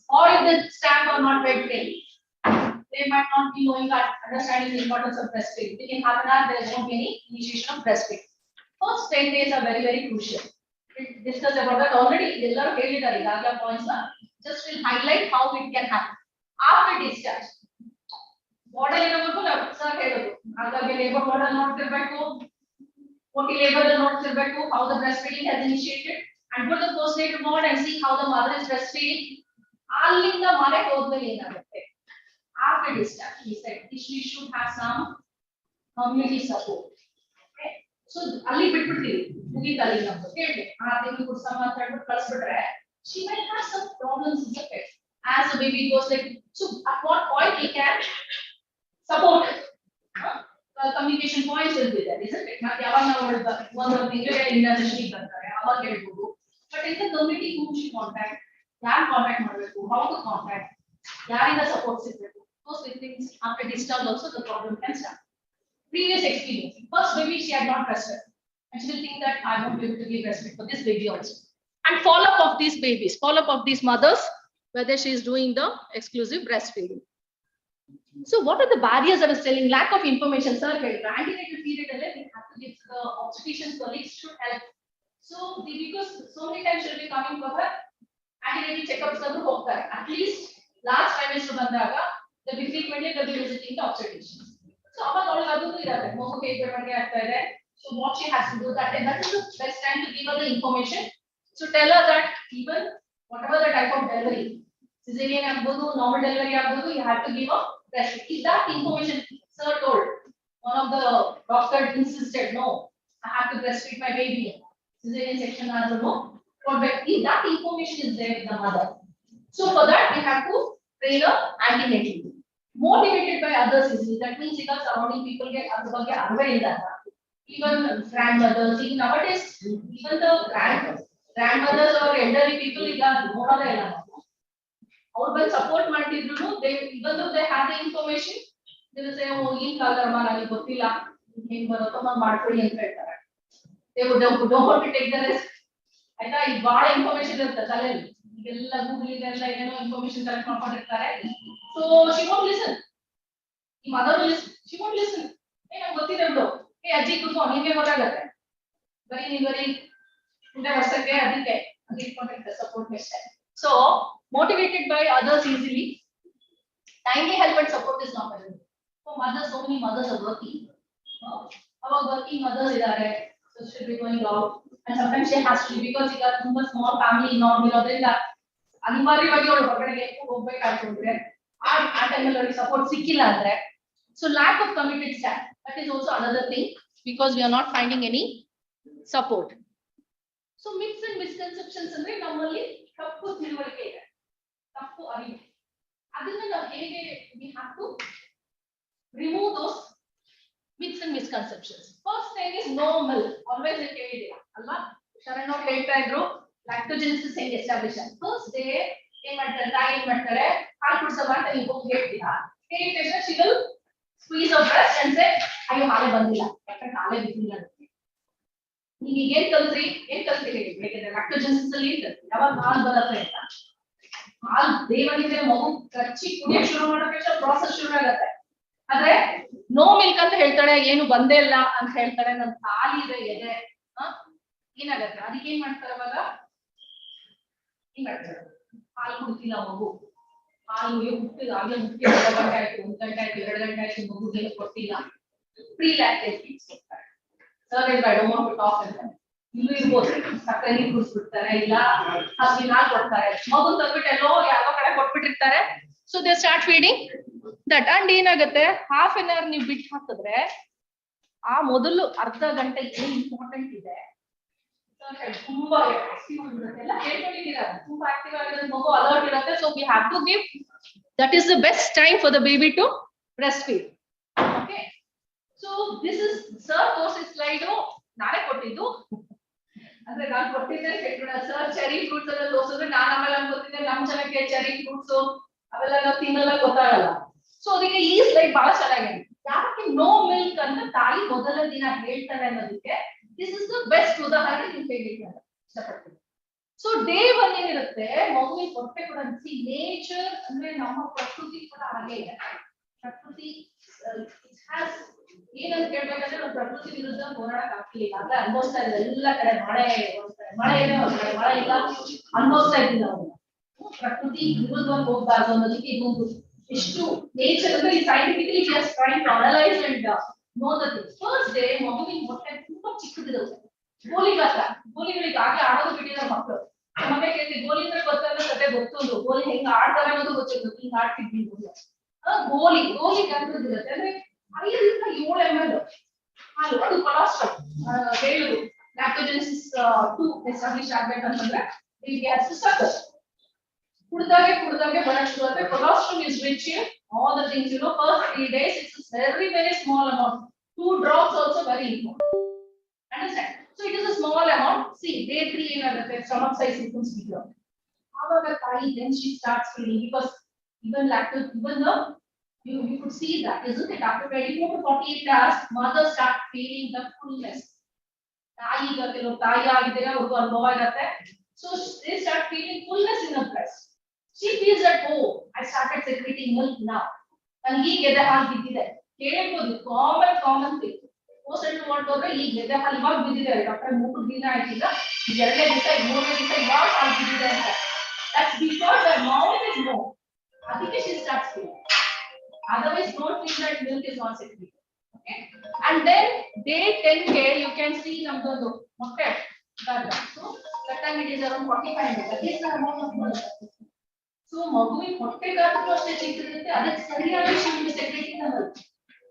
Or if the staff are not well trained, they might not be knowing that understanding the importance of breastfeeding. It can happen that there won't be any initiation of breastfeeding. First 10 days are very, very crucial. We discussed about that already. Points just will highlight how it can happen. After discharge, model labor model not labor how the breastfeeding has initiated, and put the postnatal mode and see how the mother is breastfeeding. After discharge, he said we should have some community support. Okay? So, Ali she might have some problems in the pet. As the baby goes like, so at what point he can support it? Communication points will be there, isn't it? But in the community, whom she contact, how to contact, in the support system. Those things after discharge also the problem can start. Previous experience. First baby she had not breastfed. And she will think that I won't be able to give breastfeed for this baby also. And follow-up of these babies, follow-up of these mothers, whether she is doing the exclusive breastfeeding. So what are the barriers I was telling? Lack of information, sir. Antenatal period, we have to give the obstetrician colleagues should help. So because so many times she'll be coming for her antenatal checkups at least last trimester bandaga, they'll be frequently visiting the obstetrician. So so what she has to do that, and that is the best time to give her the information. So tell her that even whatever the type of delivery, cesarean normal delivery, you have to give a breastfeed. Is that information sir told? One of the doctors insisted, no, I have to breastfeed my baby. Cesarean section also no. But if that information is there with the mother, so for that we have to train her antenatal. Motivated by others easily. That means if surrounding people get aware in that. Even grandmothers, even nowadays, even the grandmothers or elderly people, when support they even though they have the information, they will say, oh, they don't want to take the risk. I thought information information so she won't listen. The mother will listen. She won't listen. Hey, Aji support. So motivated by others easily, timely help and support is not available. For mothers, so many mothers are working. Our working mothers so she'll be going out, and sometimes she has to because she got a small family, support so lack of committed staff, that is also another thing, because we are not finding any support. So myths and misconceptions normally we have to remove those myths and misconceptions. First thing is no milk. Always a lactogenesis is established. First day, she will squeeze her breast and say, "Ayo hale bandila." Lactogenesis process no milk ಅಂತ ಹೇಳ್ತಾಳೆ, ಏನು ಬಂದೇ ಇಲ್ಲ ಅಂತ ಹೇಳ್ತಾಳೆ, ನನ್ನ ತಾಲಿ ಇದೆ ಎದೆ ಏನಾಗತ್ತೆ, ಅದಕ್ಕೆ ಏನ್ ಮಾಡ್ತಾರೆ ಅವಾಗ ಹಾಲು ಕುಡ್ತಿಲ್ಲ ಮಗು, ಹಾಲು ಹುಟ್ಟಿದ ಆಗಲೇ ಹುಟ್ಟಿ 1 ಗಂಟೆ ಆಯ್ತು, 1 ಗಂಟೆ ಆಯ್ತು, 2 ಗಂಟೆ ಆಯ್ತು, ಮಗುಗೆ ಕೊಟ್ಟಿಲ್ಲ, ಪ್ರೀ ಲ್ಯಾಕ್ಟೇಟ್ ಫೀಡ್ಸ್ ಕೊಡ್ತಾರೆ. Sir I don't want to talk about that. ಇಲ್ಲೂ ಇರ್ಬೋದು ಸಕ್ಕರೆ ನೀರು ಕುಡಿಸ್ಬಿಡ್ತಾರೆ ಇಲ್ಲ ಹಸಿನ ಹಾಲು ಕೊಡ್ತಾರೆ ಮಗು ತಂದ್ಬಿಟ್ಟು ಎಲ್ಲೋ ಯಾವ್ದೋ ಕಡೆ ಕೊಟ್ಬಿಟ್ಟಿರ್ತಾರೆ so they start feeding that and ಏನಾಗುತ್ತೆ ಹಾಫ್ ಅನ್ ಅವರ್ ನೀವು ಬಿಟ್ಟು ಹಾಕಿದ್ರೆ ಆ ಮೊದಲು ಅರ್ಧ ಗಂಟೆ ಏನು ಇಂಪಾರ್ಟೆಂಟ್ ಇದೆ ತುಂಬಾ ಆಕ್ಟಿವ್ ಆಗಿರುತ್ತೆ ಎಲ್ಲ ಹೇಳ್ಕೊಂಡಿದ್ದೀರಾ ತುಂಬಾ ಆಕ್ಟಿವ್ ಆಗಿರೋದು ಮಗು ಅಲರ್ಟ್ ಇರುತ್ತೆ so we have to give that is the best time for the baby to breast feed okay so this is sir ತೋರಿಸಿದ ಸ್ಲೈಡ್ ನಾನೇ ಕೊಟ್ಟಿದ್ದು ಅಂದ್ರೆ ನಾನು ಕೊಟ್ಟಿದ್ದೆ ಸರ್ ಚೆರಿ ಫ್ರೂಟ್ಸ್ ಎಲ್ಲ ತೋರಿಸಿದ್ರೆ ನಾನು ಆಮೇಲೆ ಅನ್ಕೋತಿದ್ದೆ ನಮ್ ಜನಕ್ಕೆ ಚೆರಿ ಫ್ರೂಟ್ಸ್ ಅವೆಲ್ಲ ನಾವು ತಿನ್ನಲ್ಲ ಗೊತ್ತಾಗಲ್ಲ ಸೊ ಅದಕ್ಕೆ ಈ ಸ್ಲೈಡ್ ಬಹಳ ಚೆನ್ನಾಗಿದೆ ಯಾಕೆ ನೋ ಮಿಲ್ಕ್ ಅಂತ ತಾಯಿ ಮೊದಲ ದಿನ ಹೇಳ್ತಾರೆ ಅನ್ನೋದಕ್ಕೆ ದಿಸ್ ಇಸ್ ದ ಬೆಸ್ಟ್ ಉದಾಹರಣೆ ನೀವು ಹೇಳಲಿಕ್ಕೆ ಇಷ್ಟಪಡ್ತೀನಿ ಸೊ ಡೇ ಒನ್ ಏನಿರುತ್ತೆ ಮಗುವಿನ ಹೊಟ್ಟೆ ಕೂಡ ನೇಚರ್ ಅಂದ್ರೆ ನಮ್ಮ ಪ್ರಕೃತಿ ಕೂಡ ಹಾಗೆ ಇದೆ ಪ್ರಕೃತಿ ಏನಂತ ಕೇಳ್ಬೇಕಂದ್ರೆ ನಾವು ಪ್ರಕೃತಿ ವಿರುದ್ಧ ಹೋರಾಡಕ್ ಆಗ್ಲಿಲ್ಲ ಅಂದ್ರೆ ಅನ್ಭವಿಸ್ತಾ ಇದೆ ಎಲ್ಲ ಕಡೆ ಮಳೆ ಇದೆ ಒಂದ್ ಕಡೆ ಮಳೆ ಇಲ್ಲ ಅನ್ಭವಿಸ್ತಾ ಇದ್ದೀವಿ ನಾವು ಪ್ರಕೃತಿ ವಿರುದ್ಧವಾಗಿ ಹೋಗ್ಬಾರ್ದು ಅನ್ನೋದಕ್ಕೆ ಇದೊಂದು ಎಷ್ಟು ನೇಚರ್ ಅಂದ್ರೆ ಈ scientifically just trying to analyse and know the things first day ಮಗುವಿನ ಹೊಟ್ಟೆ ತುಂಬಾ ಚಿಕ್ಕದಿರುತ್ತೆ ಗೋಲಿಗಳಿಗೆ ಆಗಿ ಆಡೋದು ಬಿಟ್ಟಿದ್ದಾರೆ ಮಕ್ಕಳು ನಮಗೆ ಕೇಳ್ತೀವಿ ಗೋಲಿ ಅಂದ್ರೆ ಗೊತ್ತಂದ್ರೆ ಕತೆ ಗೊತ್ತೊಂದು ಗೋಲಿ ಹೆಂಗ್ ಆಡ್ತಾರೆ ಅನ್ನೋದು ಗೊತ್ತಿತ್ತು ಹಿಂಗ್ ಆಡ್ತಿದ್ವಿ ಗೋಲಿ ಗಂಟದಿರುತ್ತೆ ಅಂದ್ರೆ 5ರಿಂದ 7 ml ಹಾಲು ಅದು ಕೊಲೆಸ್ಟ್ರಾಲ್ ಹೇಳುದು ಲ್ಯಾಕ್ಟೋಜೆನಿಸಿಸ್ 2 ಎಸ್ಟಾಬ್ಲಿಷ್ ಆಗ್ಬೇಕಂತಂದ್ರೆ ಈಗ ಸಕ್ಕರೆ ಕುಡ್ದಾಗೆ ಬರಕ್ ಶುರು ಆಗುತ್ತೆ cholesterol is rich in all the things first 3 days it's very small amount 2 drops also very important understand so it is a small amount see day 3 ಏನಾಗುತ್ತೆ stomach size becomes bigger ಆವಾಗ ತಾಯಿ then she starts feeding because even though you could see that isn't it after 24 to 48 hours mother start feeling the fullness ತಾಯಿಗೆ ಕೆಲವು ತಾಯಿ ಆಗಿದ್ರೆ ಅವ್ರಿಗೂ ಅನುಭವ ಇರುತ್ತೆ so they start feeling fullness in the breast she feels that oh I started secreting milk now ನನಗೆ ಈಗ ಎದೆ ಹಾಲು ಬಿದ್ದಿದೆ ಕೇಳ್ಬೋದು ಕಾಮನ್ ಥಿಂಗ್ ಪೋಸ್ಟ್ ಮಾಡ್ಕೊಂಡ್ರೆ ಈಗ ಎದೆ ಹಾಲು ಇವಾಗ ಬಿದ್ದಿದೆ ಡಾಕ್ಟರ್ 3 ದಿನ ಆಯ್ತಿಲ್ಲ 2ನೇ ದಿವಸ 3ನೇ ದಿವಸ ಇವಾಗ ಹಾಲು ಬಿದ್ದಿದೆ ಅಂತ that's because the mouth is no ಅದಕ್ಕೆ she starts feeling otherwise don't feel that milk is not secreted okay and then day 10 ke you can see namdodu mokke so that time it is around 45 minutes that is the amount of milk so maguvin mokke ಗಾತ್ರ ಅಷ್ಟೇ ಚಿಕ್ಕದಿರುತ್ತೆ ಅದಕ್ಕೆ ಸರಿಯಾಗಿ should be secreting the milk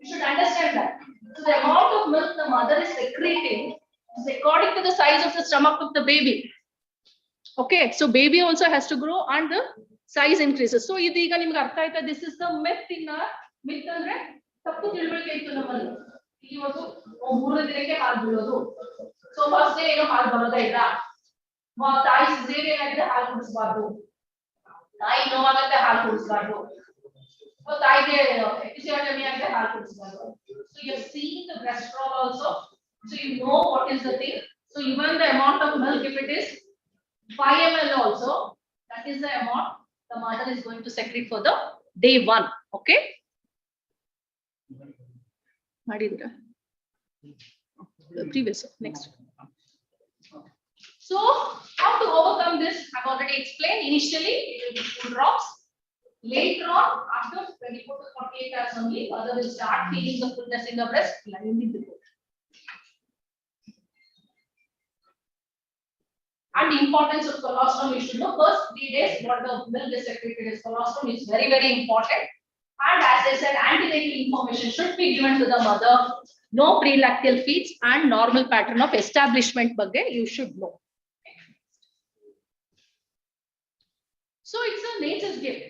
you should understand that so the amount of milk the mother is secreting is according to the size of the stomach of the baby okay so baby also has to grow and the size increases so ಇದೀಗ ನಿಮಗೆ ಅರ್ಥ ಆಯ್ತಾ this is the myth ಅಂದ್ರೆ ತಪ್ಪು ತಿಳುವಳಿಕೆ ಇತ್ತು ನಮ್ಮಲ್ಲಿ ಇವತ್ತು 3 ದಿನಕ್ಕೆ ಹಾಲು ಬೀಳೋದು ಸೊ ಫಸ್ಟ್ ಡೇ ಏನೋ ಹಾಲು ಬರೋದೇ ಇಲ್ಲ ತಾಯಿ ಸಿಸೇರಿಯನ್ ಆಗಿದೆ ಹಾಲು ಕುಡಿಸಬಾರ್ದು ತಾಯಿ ನೋವಾಗುತ್ತೆ ಹಾಲು ಕುಡಿಸಬಾರ್ದು ತಾಯಿಗೆ ಎಪಿಸಿಯೋಟಮಿ ಆಗಿದೆ ಹಾಲು ಕುಡಿಸಬಾರ್ದು so you have seen the breastfeeding also so you know what is the thing so even the amount of milk if it is 5 ml also that is the amount the mother is going to secrete for the day 1 okay madidra the previous next so how to overcome this I've already explained initially it will be 2 drops later on after 24 to 48 hours only mother will start feeling the fullness in the breast blindly before and the importance of colostrum you should know first 3 days what the milk is secreted is colostrum is very important and as I said antenatal information should be given to the mother no prelactal feeds and normal pattern of establishment ಬಗ್ಗೆ you should know so it's a nature's gift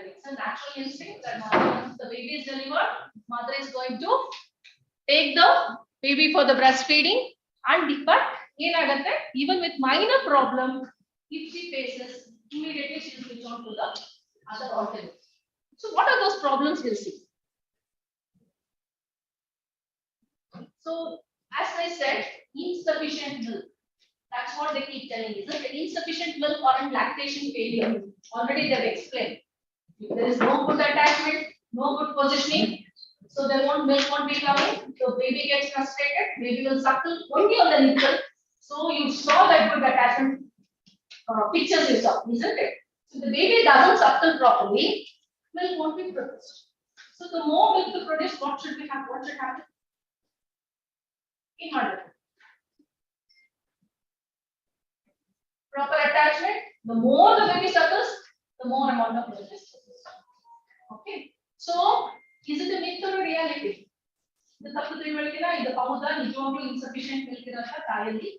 it's a natural instinct that once the baby is delivered mother is going to take the baby for the breastfeeding and but ಏನಾಗುತ್ತೆ even with minor problem if she faces immediately she will switch on to the other alternatives so what are those problems we'll see so as I said insufficient milk that's what they keep telling is that insufficient milk or lactation failure already they've explained if there is no good attachment no good positioning so there won't be coming so baby gets frustrated baby will suckle only on the nipple so you saw that good attachment pictures you saw, isn't it? So the baby doesn't suckle properly, milk won't be produced. So the more milk to produce, what should happen? In order. attachment, the more the baby suckles, the more amount of milk is produced. Okay. So, is it a myth or a reality? The ತಪ್ಪು ತಿಳುವಳಿಕೆನ ಇದು ಹೌದಾ ನಿಜವಾಗ್ಲೂ insufficient milk ಇರೋಂತ ತಾಯಲ್ಲಿ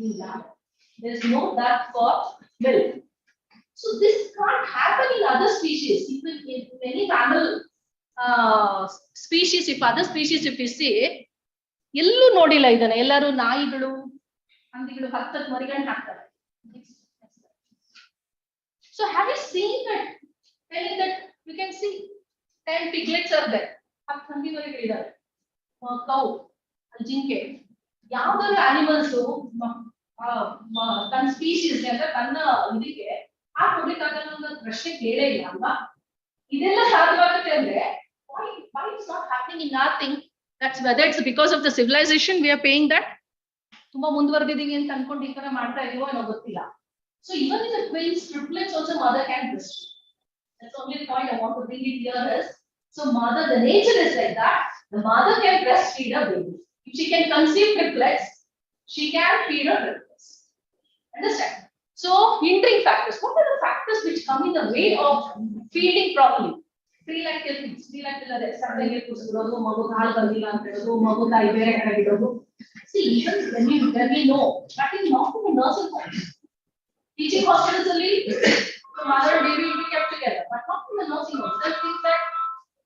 ಇಲ್ಲ. There is no that for milk. So this can't happen in other species. Even in many mammal species, if other species if you see, ಎಲ್ಲೂ ನೋಡಿಲ್ಲ ಇದನ್ನ. ಎಲ್ಲರೂ ನಾಯಿಗಳು ಹಂದಿಗಳು 10 ಮರಿಗಳನ್ನ ಹಾಕ್ತಾರೆ. So have you seen that? Telling that you can see 10 piglets are there. 10 ಹಂದಿ ಮರಿಗಳಿದ್ದಾರೆ. Cow, ಜಿಂಕೆ, ಯಾವ್ದಾದ್ರು ಆನಿಮಲ್ಸ್ ತನ್ನ ಸ್ಪೀಶೀಸ್ ಅಂತ ತನ್ನ ಇದಕ್ಕೆ ಹಾಕೊಡ್ಲಿಕ್ಕಾಗಲ್ಲ ಅನ್ನೋ ಪ್ರಶ್ನೆ ಕೇಳೇ ಇಲ್ಲ ಅಲ್ವಾ? ಇದೆಲ್ಲ ಸಾಧ್ಯವಾಗುತ್ತೆ ಅಂದ್ರೆ why it's not happening in our thing? That's whether it's because of the civilization we are paying that ತುಂಬಾ ಮುಂದುವರೆದಿದೀವಿ ಅಂತ ಅನ್ಕೊಂಡು ಈ ತರ ಮಾಡ್ತಾ ಇದೀವೋ ಏನೋ ಗೊತ್ತಿಲ್ಲ. So even in the twins, triplets also mother can breastfeed. That's the only point I want to bring it here is, so mother, the nature is like that. The mother can breastfeed a baby. If she can conceive triplets, she can feed her triplets. Understand? So hindering factors. What are the factors which come in the way of feeding properly? Prelactal things. Prelactal are ಸಣ್ಣಗೆ ಕೂರಿಸೋದು, ಮಗು ಹಾಲು ಬಂದಿಲ್ಲ ಅಂತ ಹೇಳೋದು, ಮಗು ತಾಯಿ ಬೇರೆ ಕಡೆ ಇಡೋದು. See, even when we know, that is not in the nursing homes. Teaching hospitals only, the mother and baby will be kept together, but not in the nursing homes. They think that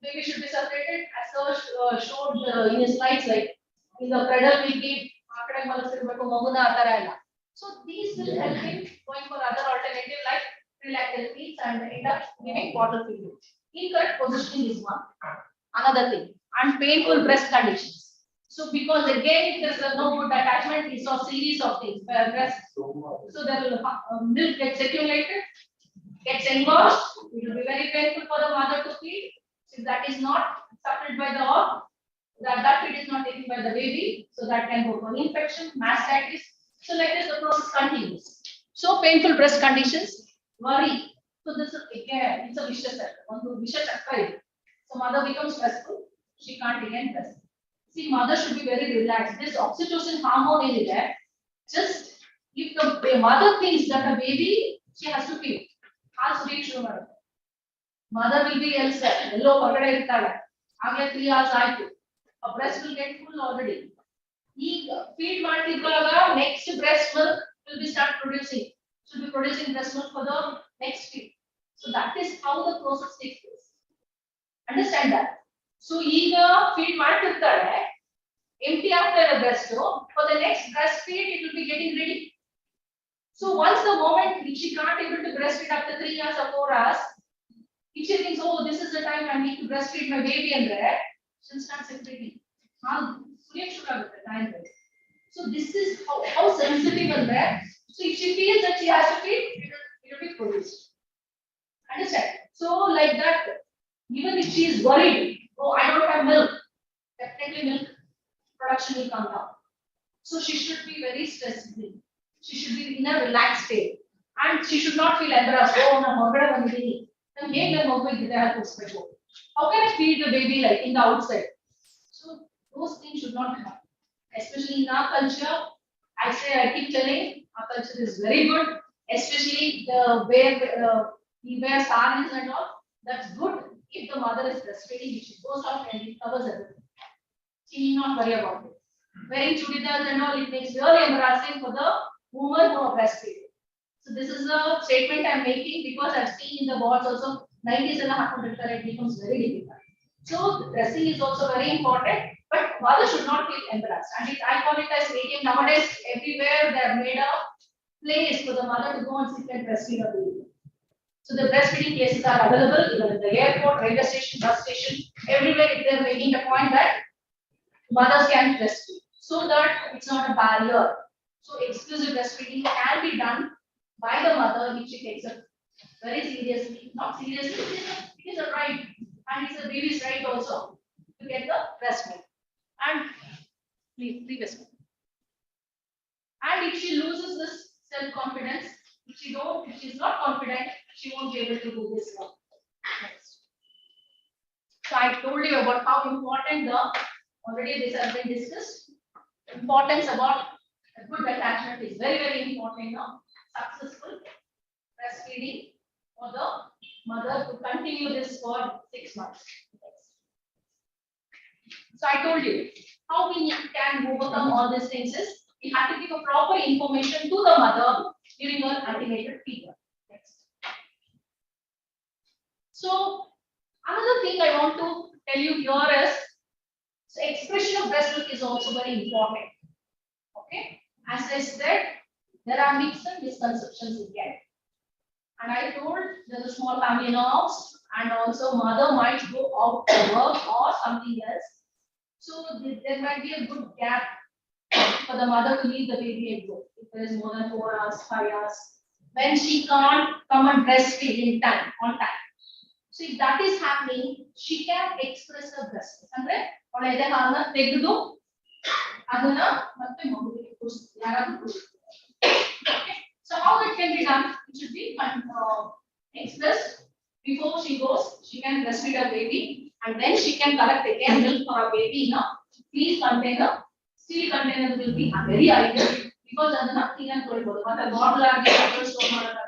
baby should be separated, as Sir showed in his slides, like in the cradle we give akade malasirbeko maguna atara ella. So these will help him going for other alternative like prelactal feeds and end up giving bottle feed. Incorrect positioning is one. Another thing, and painful breast conditions. So because again if there is no good attachment, we saw series of things where breast, so there will milk gets accumulated, gets engorged. It will be very painful for the mother to feed. If that is not supplied by the organ, that feed is not taken by the baby, so that can go for infection, mastitis. So like this, the process continues. So painful breast conditions, worry. So this is again, it's a vicious cycle. One vicious cycle. So mother becomes stressful, she can't again breastfeed. See, mother should be very relaxed. This oxytocin hormone is there. Just if the mother thinks that a baby, she has to feed. Mother will be elsewhere. Hello, ಹೊರಗಡೆ ಇರ್ತಾಳೆ. ಆಗಲೇ 3 hours ಆಯ್ತು. A breast will get full already. ಈಗ feed ಮಾಡ್ತಿದ್ದಾಗ next breast milk will be start producing. Should be producing breast milk for the next feed. So that is how the process takes place. Understand that? So ಈಗ feed ಮಾಡ್ತಿರ್ತಾಳೆ. Empty after the breast, for the next breastfeed it will be getting ready. So once the moment she can't able to breastfeed after 3 hours or 4 hours, if she thinks, oh, this is the time I need to breastfeed my baby and there, she'll start separating. So this is how sensitive and there. So if she feels that she has to feed, it will be produced. Understand? So like that, even if she is worried, oh, I don't have milk, definitely milk production will come down. So she should be very stress-free. She should be in a relaxed state, and she should not feel embarrassed. Oh, no, how can I feed the baby like in the outside? So those things should not happen. Especially in our culture, I keep telling, our culture is very good. Especially the way we wear saris and all. That's good if the mother is breastfeeding. She goes out and it covers everything. She need not worry about it. Wearing chudidars and all, it makes really embarrassing for the woman who are breastfeeding. So this is a statement I'm making because I've seen in the wards also 90s and it becomes very difficult. So the dressing is also very important, but mother should not feel embarrassed. And I call it as medium. Nowadays, everywhere they have made a place for the mother to go and sit and breastfeed her baby. So the breastfeeding places are available even in the airport, railway station, bus station, everywhere. If they're making the point that mothers can breastfeed, so that it's not a barrier. So exclusive breastfeeding can be done by the mother if she takes it very seriously. Not seriously, it is a right, and it's a baby's right also to get the breast milk and previous milk. And if she loses this self-confidence, if she is not confident, she won't be able to do this work. Next. So I told you about how important already this has been discussed. Importance about a good attachment is very, very important now. successful breastfeeding for the mother to continue this for 6 months. So I told you how we can overcome all these things is we have to give a proper information to the mother during her antenatal period. Next. So another thing I want to tell you here is, so expression of breast milk is also very important. Okay, as I said, there are mixed and misconceptions again. And I told there's a small family in our house, and also mother might go out to work or something else. So there might be a good gap for the mother to leave the baby at home. If there is more than 4 hours, 5 hours, when she can't come and breastfeed in time, on time. So if that is happening, she can express her breast. Andre, or either Hana take do Adana, so how it can be done? It should be expressed before she goes. She can breastfeed her baby, and then she can collect again milk for her baby in a steel container. Steel container will be very ideal because adana clean and cold. But the bottle and the store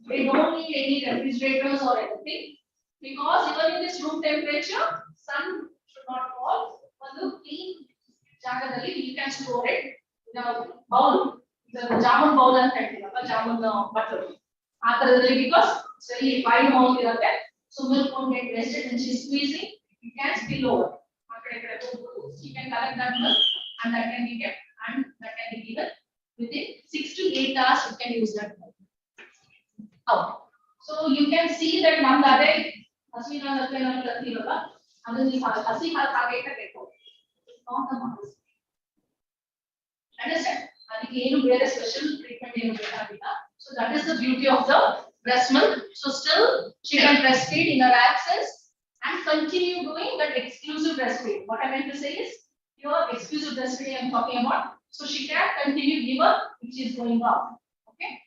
they don't need any refrigerators or anything, because even in this room temperature, sun should not fall. But the clean jagadali, you can store it in a bowl, the jamun bowl and jamun butter. Because it's very fine amount here, so milk won't get wasted when she's squeezing. You can spill over. You can collect that milk, and that can be kept, and that can be given within 6 to 8 hours. You can use that milk. How? So you can see that now that Hasina understand? Special treatment. So that is the beauty of the breast milk. So still she can breastfeed in her absence and continue doing that exclusive breastfeeding. What I meant to say is your exclusive breastfeeding I'm talking about. So she can continue give her which is going on. Okay.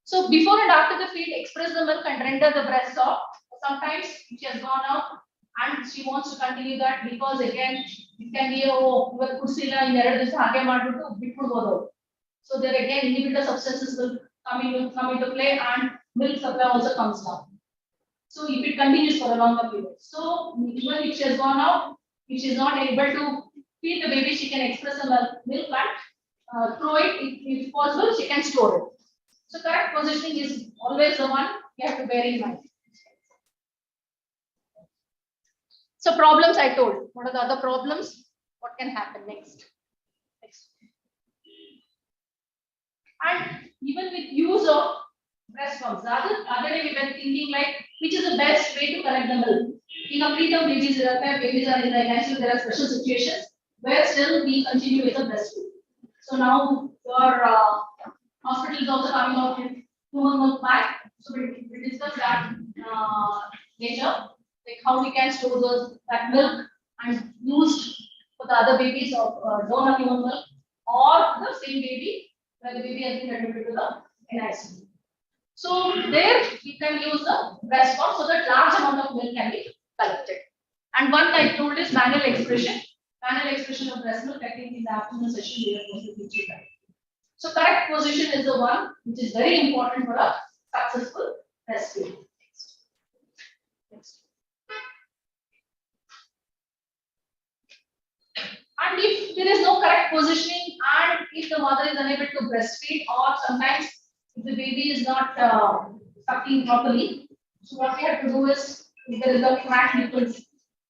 So before and after the feed, express the milk and render the breast soft. Sometimes she has gone out and she wants to continue that because again it can be so there again inhibitor substances will come into play and milk supply also comes down. So if it continues for a longer period. So even if she has gone out, if she is not able to feed the baby, she can express the milk and throw it. If possible, she can store it. So correct positioning is always the one you have to bear in mind. So problems I told. What are the other problems? What can happen next? And even with use of breast pumps, the other day we were thinking like which is the best way to collect the milk. In a preterm babies are in the ICU, there are special situations where still we continue with the breastfeed. So now your hospital is also coming out with human milk bank. So we discussed that later, like how we can store that milk and used for the other babies of donor human milk or the same baby where the baby has been admitted to the NICU. So there we can use the breast pump so that large amount of milk can be collected. And one I told is manual expression. Manual expression of breast milk, I think in the afternoon session we are going to teach that. So correct position is the one which is very important for a successful breastfeeding. Next. And if there is no correct positioning and if the mother is unable to breastfeed or sometimes if the baby is not sucking properly, so what we have to do is if there is a cracked nipples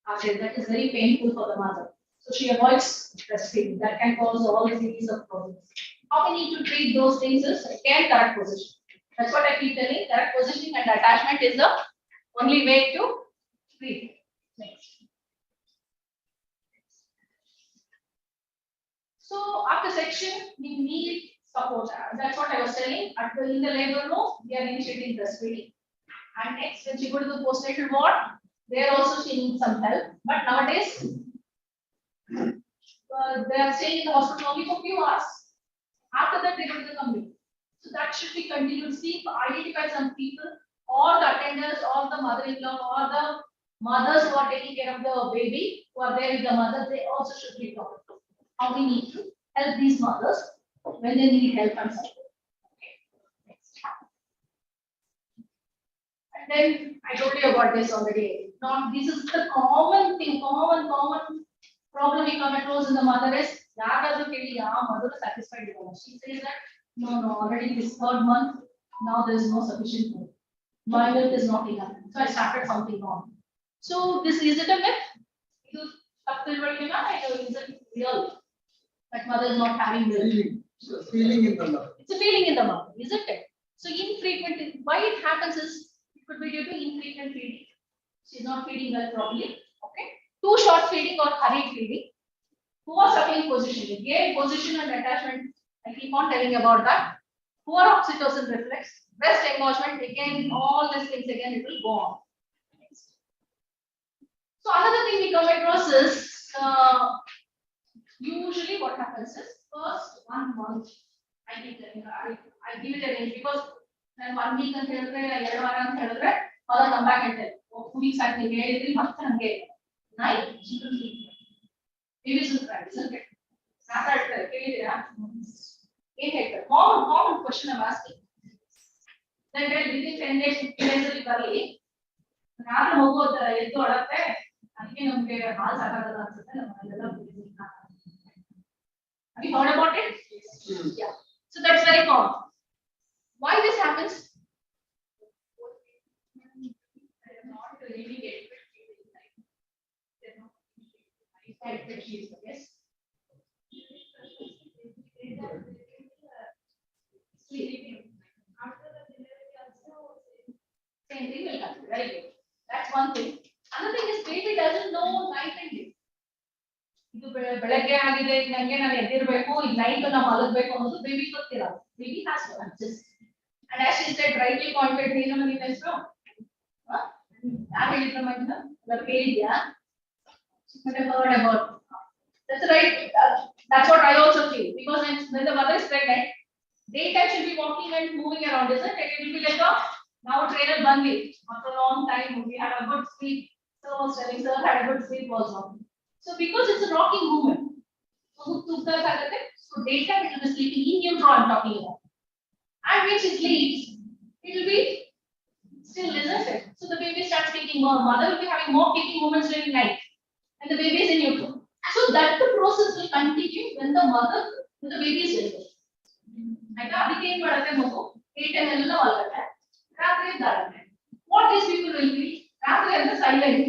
that is very painful for the mother. So she avoids breastfeeding. That can cause all series of problems. How we need to treat those things is again correct position. That's what I keep telling. Correct positioning and attachment is the only way to treat. Next. So after section, we need support. That's what I was telling. In the labor room, we are initiating breastfeeding. And next, when she go to the postnatal ward, there also she needs some help. But nowadays, they are staying in the hospital only for a few hours. After that, they go to the community. So that should be continued. See, identify some people, or the attendants, or the mother-in-law, or the mothers who are taking care of the baby, who are there with the mother, they also should be taught how we need to help these mothers when they need help and support. Okay. And then I told you about this already. Now, this is the common thing, common problem we come across in the mother is, mother is satisfied with us. She says that, no, already this 3rd month, now there is no sufficient milk. My milk is not enough. So I started something wrong. So this is it a myth? Is it real? That mother is not having milk. It's a feeling in the mother. It's a feeling in the mother, isn't it? So infrequent, why it happens is, it could be due to infrequent feeding. She's not feeding well properly. Okay. Too short feeding or hurried feeding. Poor suckling position. Again, position and attachment. I keep on telling about that. Poor oxytocin reflex. Breast engorgement. Again, all these things again it will go on. So another thing we come across is usually what happens is first 1 month I keep telling her, I give it a range because then 1 week and mother come back and tell, 2 weeks I think 3 months and night she will sleep. Babies will cry, isn't it? Common question I'm asking. Then within 10 days, 15 days will be have you heard about it? Yeah. So that's very common. Why this happens? Not really yes. Same thing will happen. Very good. That's one thing. Another thing is baby doesn't know night and day. ಬೆಳಗ್ಗೆ ಆಗಿದೆ ನನಗೆ ನಾನು ಎದ್ದಿರಬೇಕು ಈಗ night ನಾವು ಮಲಗಬೇಕು ಅನ್ನೋದು baby ಗೊತ್ತಿಲ್ಲ baby has to adjust and as she said rightly pointed ಏನು ನಿಮ್ಮ ಹೆಸರು ಯಾರು ಹೇಳಿದ್ರು ಮೈಂಡ್ ಎಲ್ಲ ಕೇಳಿದ್ಯಾ but I heard about that's right that's what I also feel because when the mother is pregnant daytime she'll be walking and moving around isn't it? It will be like now a trainer bunny after a long time we had a good sleep so was telling sir had a good sleep also. So because it's a rocking movement, so daytime it will be sleeping in utero I'm talking about. And when she sleeps, it will be still, isn't it? So the baby starts kicking more. Mother will be having more kicking movements during night, and the baby is in utero. So that the process will continue when the baby is delivered. Right? Adike ಏನು ಮಾಡುತ್ತೆ ಮಗು 8 ಎಲ್ಲ ಮಲಗುತ್ತೆ ರಾತ್ರಿ ಎದ್ದಾಡುತ್ತೆ. What these people will be ರಾತ್ರಿ ಅಂತ silent.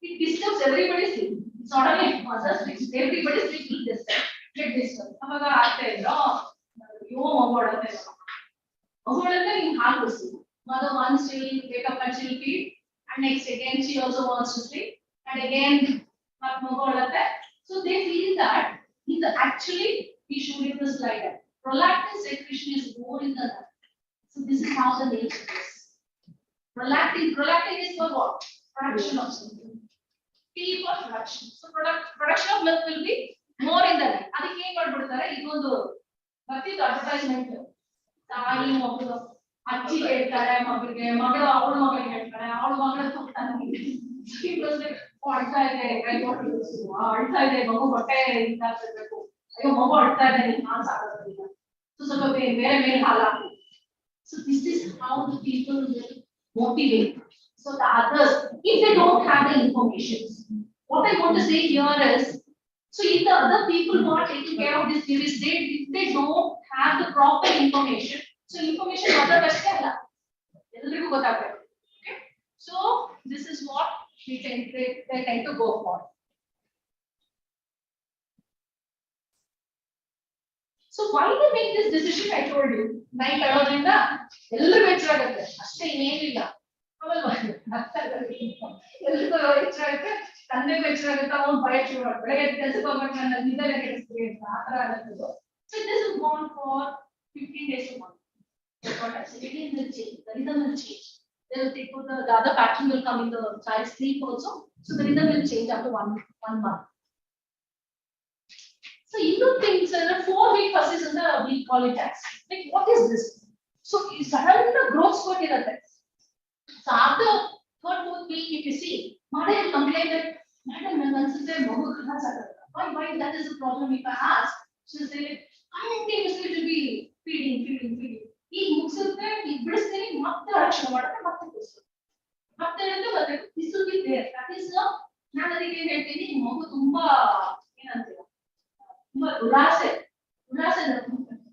It disturbs everybody's sleep. It's not only mother's sleep. Everybody's sleep will get disturbed. ಅವಾಗ ಆಗ್ತಾ ಇದ್ರೋ ಅಯ್ಯೋ ಮಗುಳತ್ತೆ ಮಗುಳತ್ತೆ ನೀನು ಹಾಲು ಕುಡಿಸ್ತೀವಿ. Mother wants to wake up and she'll feed, and next again she also wants to sleep, and again ಮಗುಳತ್ತೆ. So they feel that actually we should in the slide. Prolactin secretion is more in the gut. So this is how the nature is. Prolactin is for what? Production of something. P for production. So production of milk will be more in the night. ಅದಕ್ಕೆ ಏನು ಮಾಡ್ಬಿಡ್ತಾರೆ ಇದೊಂದು ಬರ್ತಿದ್ದು advertisement ತಾಯಿ ಮಗಳು ಅಜ್ಜಿ ಹೇಳ್ತಾರೆ ಮಗಳಿಗೆ ಮಗಳು ಅವಳ ಮಗಳಿಗೆ ಹೇಳ್ತಾರೆ ಅವಳ ಮಗಳು ಅಳ್ತಾ ಇದೆ ಕೈ ಕೊಟ್ಟು ಅಳ್ತಾ ಇದೆ ಮಗು ಹೊಟ್ಟೆ ಇದಾಗಬೇಕು ಅಯ್ಯೋ ಮಗು ಅಳ್ತಾ ಇದೆ ನೀನು ಹಾಲು ಸಾಕೋದಿಲ್ಲ ಸೊ ಸ್ವಲ್ಪ ಬೇರೆ ಮೇಲೆ ಹಾಲು ಹಾಕು. So this is how the people will motivate. So the others, if they don't have the information, what I want to say here is, so if the other people who are taking care of this babies, they don't have the proper information. So information other best alla. Ellaರಿಗೂ ಗೊತ್ತಾಗಬೇಕು. Okay. So this is what they tend to go for. So why they make this decision? I told you. Night alodrinda ಎಲ್ಲರೂ ಬೆಚ್ಚರಾಗುತ್ತೆ ಅಷ್ಟೇ ಇನ್ನೇನಿಲ್ಲ. ಎಲ್ರಿಗೂ ಹೆಚ್ಚಾಗುತ್ತೆ ತಂದೆ ಹೆಚ್ಚಾಗುತ್ತೆ ಅವನು ಭಯ ಶುರು ಮಾಡ್ತಾರೆ ಬೆಳಗ್ಗೆ ಕೆಲಸಕ್ಕೆ ಹೋಗ್ಬೇಕು ನನ್ನ ನಿದ್ದೆ ಕೆಡಿಸ್ತೀವಿ ಅಂತ ಆ ಥರ ಆಗುತ್ತೆ. So this is gone for 15 days to month. What acidity will change, the rhythm will change. They will take the other pattern will come in the child's sleep also. So the rhythm will change after one month. So you think there are 4 week phases in the we call it as like what is this? So suddenly the growth spurt irutte. So after 3rd, 4th week if you see mother will complain that madam ನಾನು ಅನ್ಸುತ್ತೆ ಮಗು ಕಲಾಸ ಆಗುತ್ತೆ. Why that is the problem if I ask? She will say continuously to be feeding. ಈಗ ಮುಗಿಸುತ್ತೆ ಈಗ ಬಿಡಿಸ್ತೀನಿ ಮತ್ತೆ ರಕ್ಷಣೆ ಮಾಡುತ್ತೆ ಮತ್ತೆ ಕುಡಿಸುತ್ತೆ.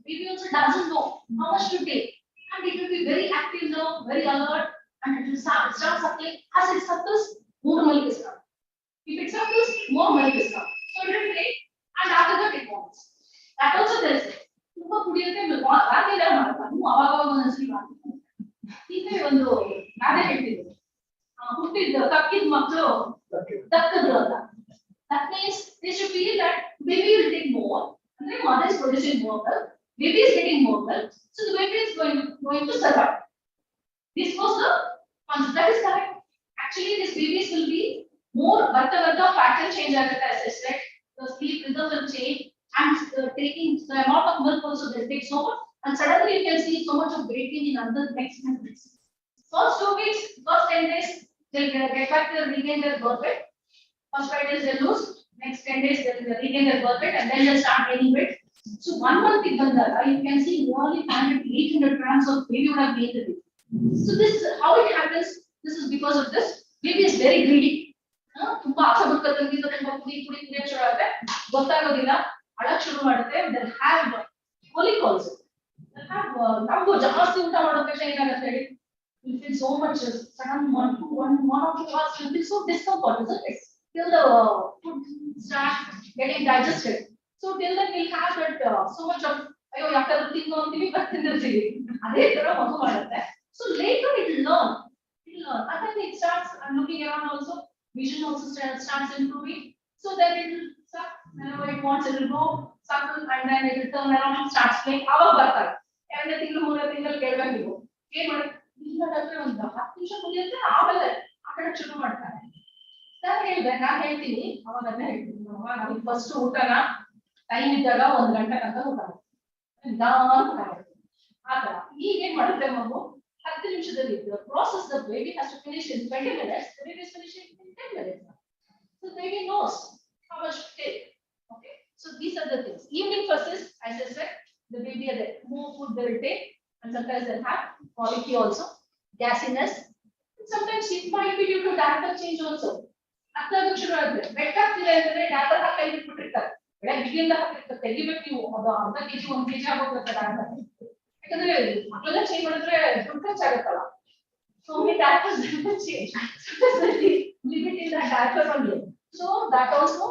baby also doesn't know how much to take. And it will be very active now, very alert, and it will start suckling. As it suckles, more milk is coming. If it suckles, more milk is coming. So it will take, and after that it wants. That also tells it. ತುಂಬಾ ಕುಡಿಯುತ್ತೆ ರಾತ್ರಿ ಹೀಗೆ ಒಂದು ನಾನೇ ಹೇಳ್ತಿದ್ದೆ ಹುಟ್ಟಿದ ಕಕ್ಕಿದ ಮಕ್ಕಳು ದಕ್ಕದ್ರು ಅಂತ. That means they should feel that baby will take more, and then mother is producing more milk, baby is getting more milk, so the baby is going to survive. This was the concept. That is correct. Actually, these babies will be more, but the pattern change as I said, the sleep rhythm will change, and taking the amount of milk also will take so much, and suddenly you can see so much of weight gain in under next 10 weeks. First 2 weeks, first 10 days, they'll get back to regain their birth weight. First 5 days they lose, next 10 days they'll regain their birth weight, and then they'll start gaining weight. So 1 month you can see nearly 800 grams of baby would have gained it. So this is how it happens. This is because of this. Baby is very greedy. ತುಂಬಾ ಆಸೆ ಬಿಡ್ಕತ್ತಂಗಿಂದ ತುಂಬಾ ಕುಡಿ ಶುರು ಆಗುತ್ತೆ, ಗೊತ್ತಾಗೋದಿಲ್ಲ, ಅಳಕ್ ಶುರು ಮಾಡುತ್ತೆ. They'll have colic also. They'll have ನಮಗೂ ಜಾಸ್ತಿ ಊಟ ಮಾಡೋ ತಕ್ಷಣ ಏನಾಗುತ್ತೆ ಹೇಳಿ, you feel so much sudden 1 or 2 hours will be so discomfort, isn't it? Till the food starts getting digested. So till then we'll have that so much of ayo yakar tinnu antivi ಬರ್ತಿರ್ತೀವಿ, ಅದೇ ತರ ಮಗು ಮಾಡುತ್ತೆ. So later it will learn, and then it starts looking around also, vision also starts improving. So then it will suck whenever it wants, it will go suckle, and then it will turn around and starts playing. ಅವಾಗ ಬರ್ತಾರೆ 2 ತಿಂಗಳು 3 ತಿಂಗಳು ಕೇಳಬೇಕು, ನೀವು ಏನ್ ಮಾಡಿ ಇಲ್ಲ doctor ಒಂದು 10 ನಿಮಿಷ ಕುಡಿಯುತ್ತೆ, ಆಮೇಲೆ ಆ ಕಡೆ ಶುರು ಮಾಡ್ತಾರೆ. ನಾನು ಹೇಳ್ತೀನಿ ಅವಾಗ ಅದನ್ನ ಹೇಳ್ತೀನಿ, ನಾವು ಫಸ್ಟ್ ಊಟನ ಟೈಮ್ ಇದ್ದಾಗ 1 ಗಂಟೆ ತನಕ ಊಟ ಮಾಡ್ತೀವಿ. ಆತರ ಈಗ ಏನ್ ಮಾಡುತ್ತೆ ಮಗು 10 ನಿಮಿಷದಲ್ಲಿ process the baby has to finish in 20 minutes, the baby is finishing in 10 minutes. So the baby knows how much to take. Okay, so these are the things. Evening first is, as I said, the baby has more food they will take, and sometimes they'll have quality also, gassiness. Sometimes it might be due to diaper change also. ಅದಾಗ ಶುರು ಆಗುತ್ತೆ, ಬೆಟ್ಟಾಗ್ತಿದೆ ಅಂತಂದ್ರೆ doctor ಕೈ ಬಿಟ್ಬಿಟ್ಟಿರ್ತಾರೆ, ಬೆಳಗ್ಗೆಯಿಂದ ಹಾಕಿರ್ತಾರೆ, ತೆಗಿಬೇಕು ನೀವು, ಅದು ಅರ್ಧ ಕೆಜಿ 1 ಕೆಜಿ ಆಗೋಗುತ್ತೆ ಡಾಕ್ಟರ್, ಯಾಕಂದ್ರೆ ಮಕ್ಕಳೆಲ್ಲ ಚೇಂಜ್ ಮಾಡಿದ್ರೆ ದುಡ್ಡು ಖರ್ಚಾಗುತ್ತಲ್ಲ. So many diapers will change, so limit in the diaper only. So that also,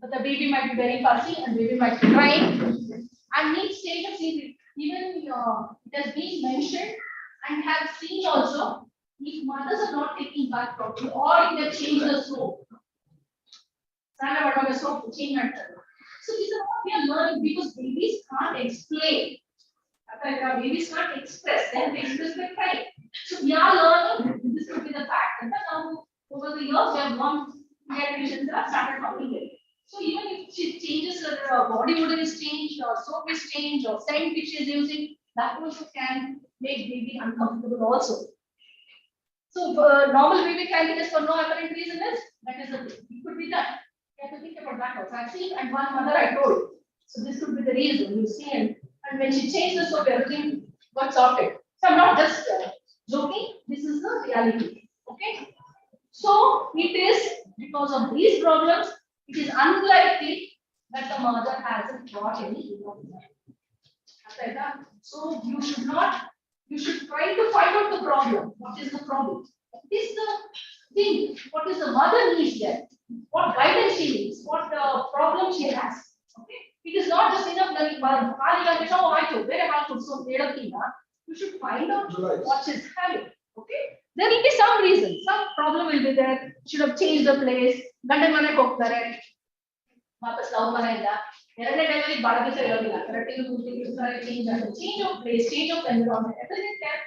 but the baby might be very fussy, and baby might be crying, and need stage of sleep. Even it has been mentioned and have seen also, if mothers are not taking bath properly, or if they change the soap, soap change matter. So these are what we are learning, because babies can't explain. Babies can't express, they have to express by crying. So we are learning, this could be the fact, and now over the years we have learned, pediatricians have started talking it. So even if she changes her body odor is changed, or soap is changed, or scent which she is using, that also can make baby uncomfortable also. So normal baby candidness for no apparent reason is, that is the thing. It could be done. You have to think about that also. I've seen, and one mother I told. So this could be the reason you see, and when she changed the soap, everything got sorted. So I'm not just joking. This is the reality. Okay. So it is because of these problems, it is unlikely that the mother hasn't got any illness. So you should try to find out the problem. What is the problem? What is the thing? What is the mother needs there? What guidance she needs? What problem she has? Okay. It is not just enough that you should find out what she's having. Okay. There will be some reason, some problem will be there. Should have changed the place. Change of place, change of environment, everything can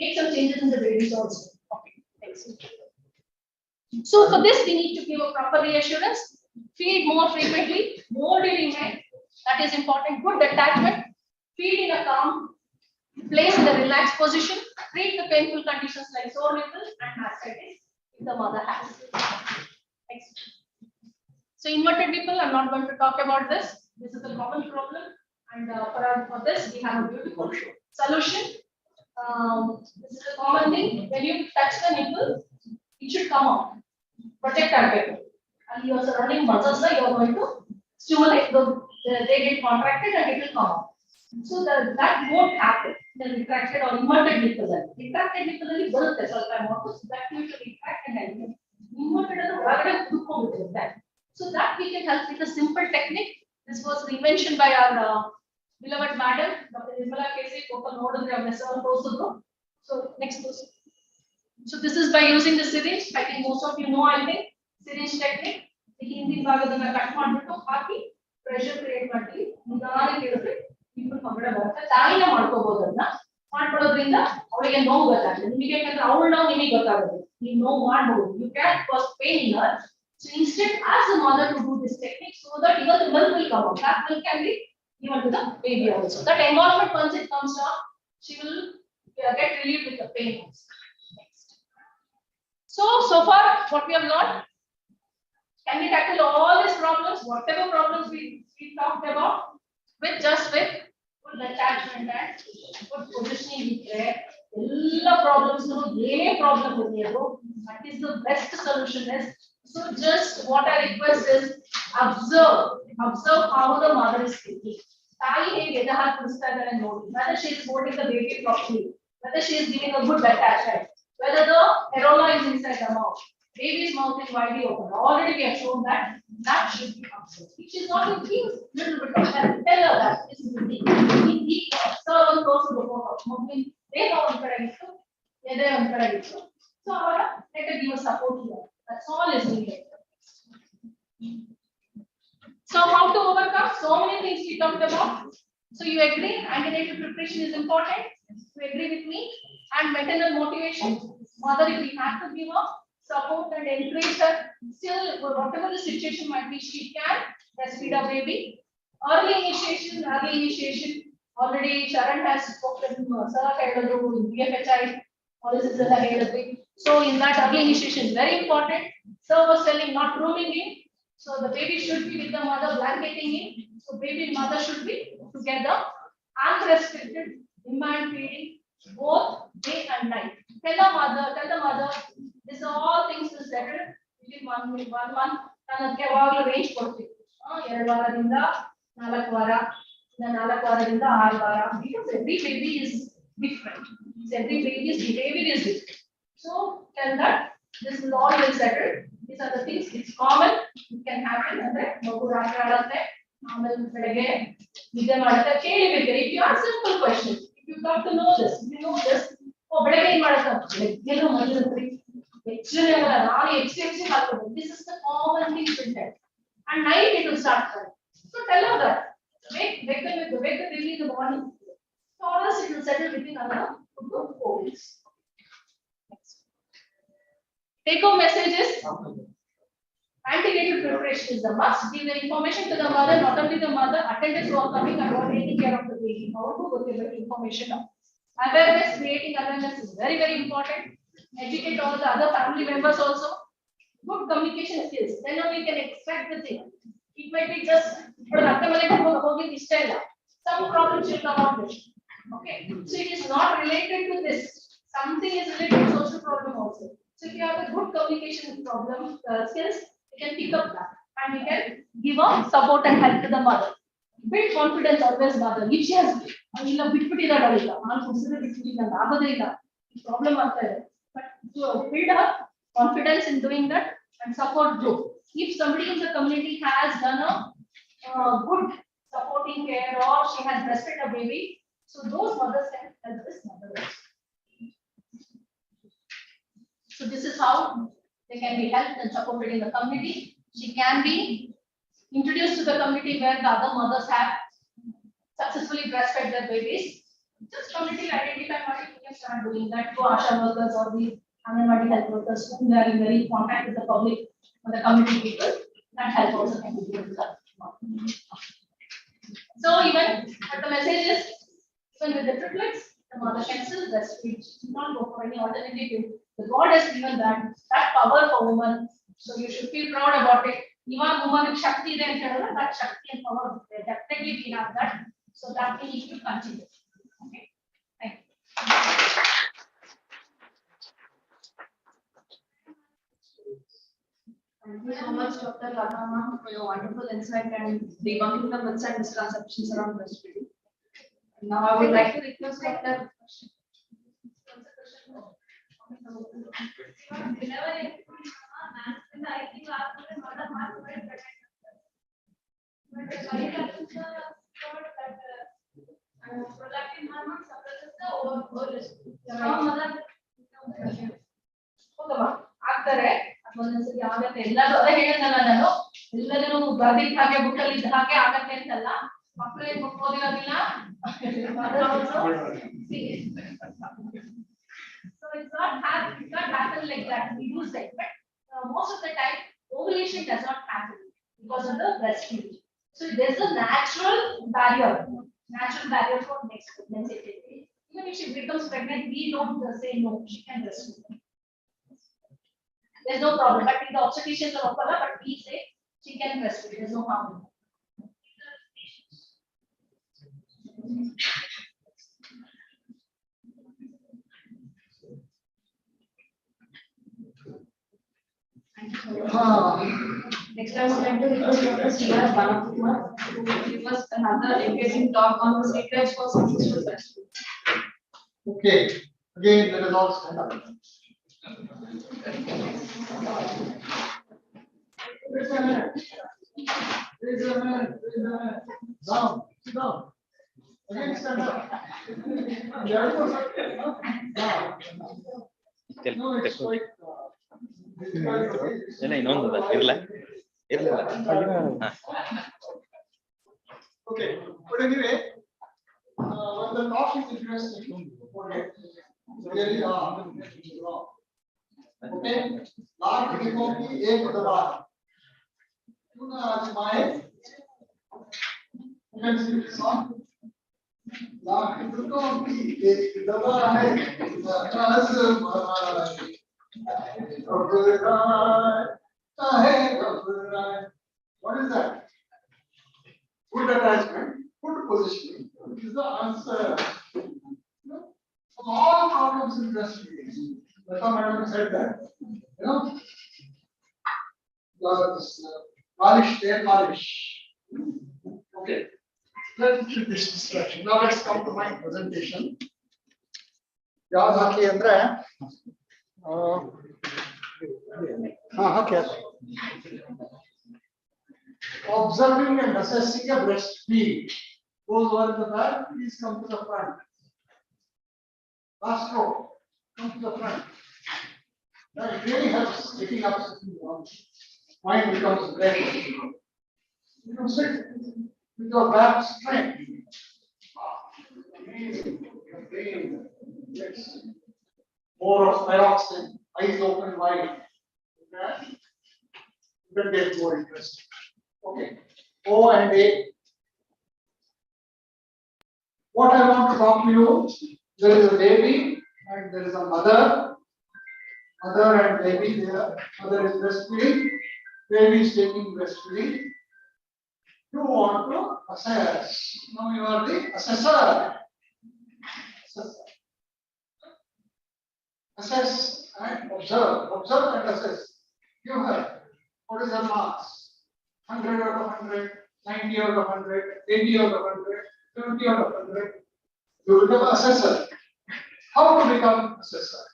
make some changes in the babies also. Okay, thanks. So for this we need to give a proper reassurance, feed more frequently, more during night, that is important, good attachment, feed in a calm place in a relaxed position, treat the painful conditions like sore nipples and mastitis if the mother has. Next. So inverted nipple, I'm not going to talk about this. This is a common problem, and for this we have a beautiful solution. This is a common thing. When you touch the nipple, it should come out. Protect that nipple. And your surrounding muscles, you are going to stimulate they get contracted and it will come out. So that won't happen. The retracted or inverted nipple. Retracted nipple is both the so that you should retract and elevate. Inverted is that. So that we can help with a simple technique. This was the invention by our beloved madam, Dr. Nirmala Kesi, So next question. So this is by using the syringe. I think most of you know, I think, syringe technique. The Hindi bhagadana cut ಮಾಡ್ಬಿಟ್ಟು ಹಾಕಿ pressure create ಮಾಡಿ ನಿಧಾನಕ್ಕೆ ಇರುತ್ತೆ people ಹೊರಗಡೆ ಬರುತ್ತೆ ತಾಯಿನೇ ಮಾಡ್ಕೋಬಹುದು ಅದನ್ನ ಮಾಡ್ಕೊಳ್ಳೋದ್ರಿಂದ ಅವಳಿಗೆ ನೋವು ಗೊತ್ತಾಗ್ತದೆ ನಿಮಗೆ ಯಾಕಂದ್ರೆ ಅವಳ ನೋವು ನಿಮಗೆ ಗೊತ್ತಾಗುತ್ತೆ ನೀವು ನೋವು ಮಾಡಬಹುದು you can cause pain in her so instead ask the mother to do this technique so that even the milk will come out that milk can be given to the baby also that environment once it comes down she will get relieved with the pain also. So far what we have learned, can we tackle all these problems, whatever problems we talked about, with good attachment and good positioning there. All problems, any problem with you, that is the best solution is. So just what I request is observe how the mother is speaking. Whether she is holding the baby properly, whether she is giving a good attachment. Whether the areola is inside the mouth, baby's mouth is widely open. Already we have shown that should be observed. If she is not giving little bit of help, tell her that this is the thing. He observe and close to the photo. They know so let her give a support here. That's all is needed. So how to overcome? So many things we talked about. So you agree antenatal preparation is important? You agree with me? And maternal motivation. Mother, if we have to give up support and encourage her, still whatever the situation might be, she can breastfeed a baby. Early initiation. Already Sharan has spoken in BFHI policies in the So in that early initiation is very important. So was telling not rooming in. So the baby should be with the mother blanketing in. So baby and mother should be together, unrestricted, demand feeding. Both day and night. Tell the mother, this is all things to settle within 1 month. ನಾನು ಅದಕ್ಕೆ ಯಾವಾಗಲೂ range ಕೊಡ್ತೀನಿ 2 ವಾರದಿಂದ 4 ವಾರ 4 ವಾರದಿಂದ 6 ವಾರ because every baby is different. Every baby's behavior is different. So tell that this is all will settle. These are the things. It's common. It can happen. ಅಂದ್ರೆ ಮಗು ರಾತ್ರಿ ಆಡುತ್ತೆ ಆಮೇಲೆ ಬೆಳಗ್ಗೆ ನಿದ್ದೆ ಮಾಡುತ್ತೆ ಕೇಳಿಬೇಕು. If you ask simple question. You got to know this. You know this. Oh, ಬೆಳಗ್ಗೆ ಏನು ಮಾಡುತ್ತೆ? ಬೆಳಗ್ಗೆ ಮಲಗಿರುತ್ತೆ. Actually, this is the common thing to tell. And night it will start crying. So tell her that. Wake the baby in the morning. For us, it will settle within another 4 weeks. Take home messages. Antenatal preparation is the must. Give the information to the mother, not only the mother, attendants who are coming and who are taking care of the baby. How to give the information. Awareness, creating awareness is very, very important. Educate all the other family members also. Good communication skills. Then only you can extract the thing. It might be just some problems will come out with. Okay. So it is not related to this. Something is related to social problem also. So if you have a good communication problem skills, you can pick up that and you can give up support and help to the mother. Build confidence always mother. If she has problem but to build her confidence in doing that and support group. If somebody in the community has done a good supporting care or she has breastfed a baby, so those mothers can help this mother. So this is how they can be helped and supported in the community. She can be introduced to the community where the other mothers have successfully breastfed their babies. Just community identify what you can start doing that to ASHA workers or the Anganwadi health workers who are in very contact with the public or the community people. That help also can be given to them. So even what the message is, even with the triplets, the mother can still breastfeed. She not go for any alternative. The God has given that power for women. So you should feel proud about it. Even woman Shakti then that Shakti and power definitely we have that. So that we need to continue. Okay. Thank you. Thank you so much, Dr. Latama, for your wonderful insight and debunking the myths and misconceptions around breastfeeding. Now I would like to request Dr. ಆಗ್ತಾರೆ ಒಂದೊಂದ್ಸತಿ ಆಗತ್ತೆ ಎಲ್ಲರೂ ಅದೇ ಹೇಳಿದ್ನಲ್ಲ ನಾನು ಎಲ್ಲರೂ ಬರ್ದಿದ್ದ ಹಾಗೆ ಬುಕ್ಕಲ್ಲಿ ಇದ್ದ ಹಾಗೆ ಆಗತ್ತೆ ಅಂತಲ್ಲ ಮಕ್ಕಳಿಗೆ book ಓದಿರೋದಿಲ್ಲ so it's not happen like that we do say but most of the time ovulation does not happen because of the breastfeeding so there's a natural barrier for next pregnancy even if she becomes pregnant we don't say no she can breastfeed. There's no problem, but in the obstetricians are open, but we say she can breastfeed. There's no harm. Next, I would like to request Dr. Shri to give us another engaging talk on the secrets for successful breastfeeding. Okay, again, let us all stand up. Down, sit down. Again, stand up. No, it's quite. Okay, but anyway, when the talk is interesting, okay, really wrong. Okay, lakh लिखों की एक दवा क्यों ना आजमाए लाख लिखों की एक दवा है what is that? Good attachment, good positioning is the answer. All problems in breastfeeding. Lata madam said that, you know, this polish, nail polish. Okay, let's keep this distraction. Now let's come to my presentation. याद hockey अंदर observing and assessing a breastfeed. Those who are in the back, please come to the front. Last row, come to the front. That really helps getting up. Mind becomes better. You can sit with your back straight. More of thyroxine, eyes open wide. Okay? You can get more interesting. Okay, O and A. What I want to talk to you, there is a baby and there is a mother. Mother and baby there. Mother is breastfeeding, baby is taking breastfeeding. You want to assess. Now you are the assessor. Assess and observe. Observe and assess. Give her. What is her marks? 100 out of 100, 90 out of 100, 80 out of 100, 70 out of 100. You become assessor. How to become assessor?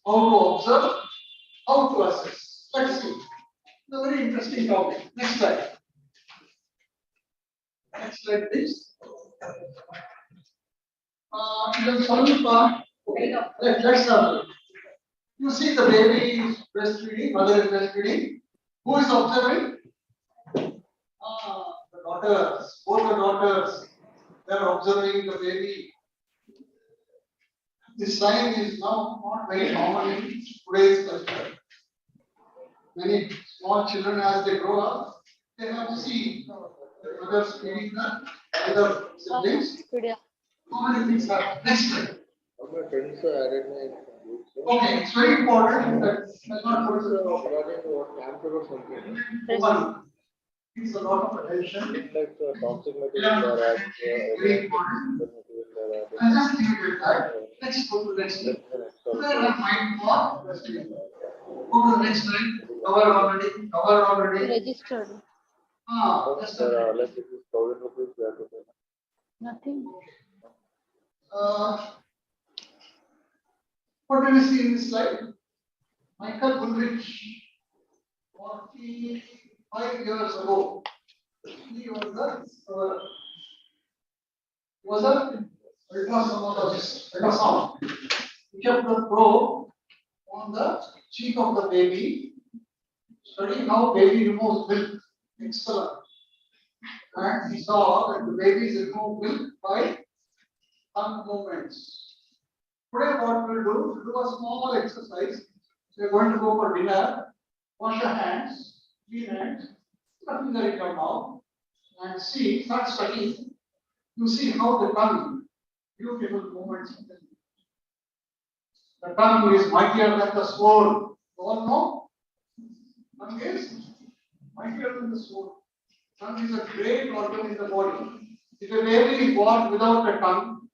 How to observe? How to assess? Let's see. It's a very interesting topic. Next slide. Next slide, please. In the solid part, okay, let's have. You see the baby is breastfeeding, mother is breastfeeding. Who is observing? The daughters, both the daughters, they are observing the baby. This sign is now not very common in today's culture. Many small children, as they grow up, they have to see their mothers feeding the other siblings. How many things are next slide? Okay, it's very important that does not go to the one. Needs a lot of attention. Very important. I just leave it at that. Let's go to the next slide. Where are mind for breastfeeding? Go to the next slide. Cover already. Registered. That's the Nothing. What do we see in this slide? Michael Bullrich, 45 years ago, he was a ultrasonologist, ultrasound. He kept the probe on the cheek of the baby, studying how baby removes milk, expellent. And he saw that the babies remove milk by thumb movements. Today what we'll do a small exercise. So we're going to go for dinner, wash your hands, clean hands, nothing in your mouth, and see, start studying. You see how the tongue, beautiful movements. The tongue is mightier than the sword. You all know? Tongue is mightier than the sword. Tongue is a great organ in the body. If a baby is born without a tongue,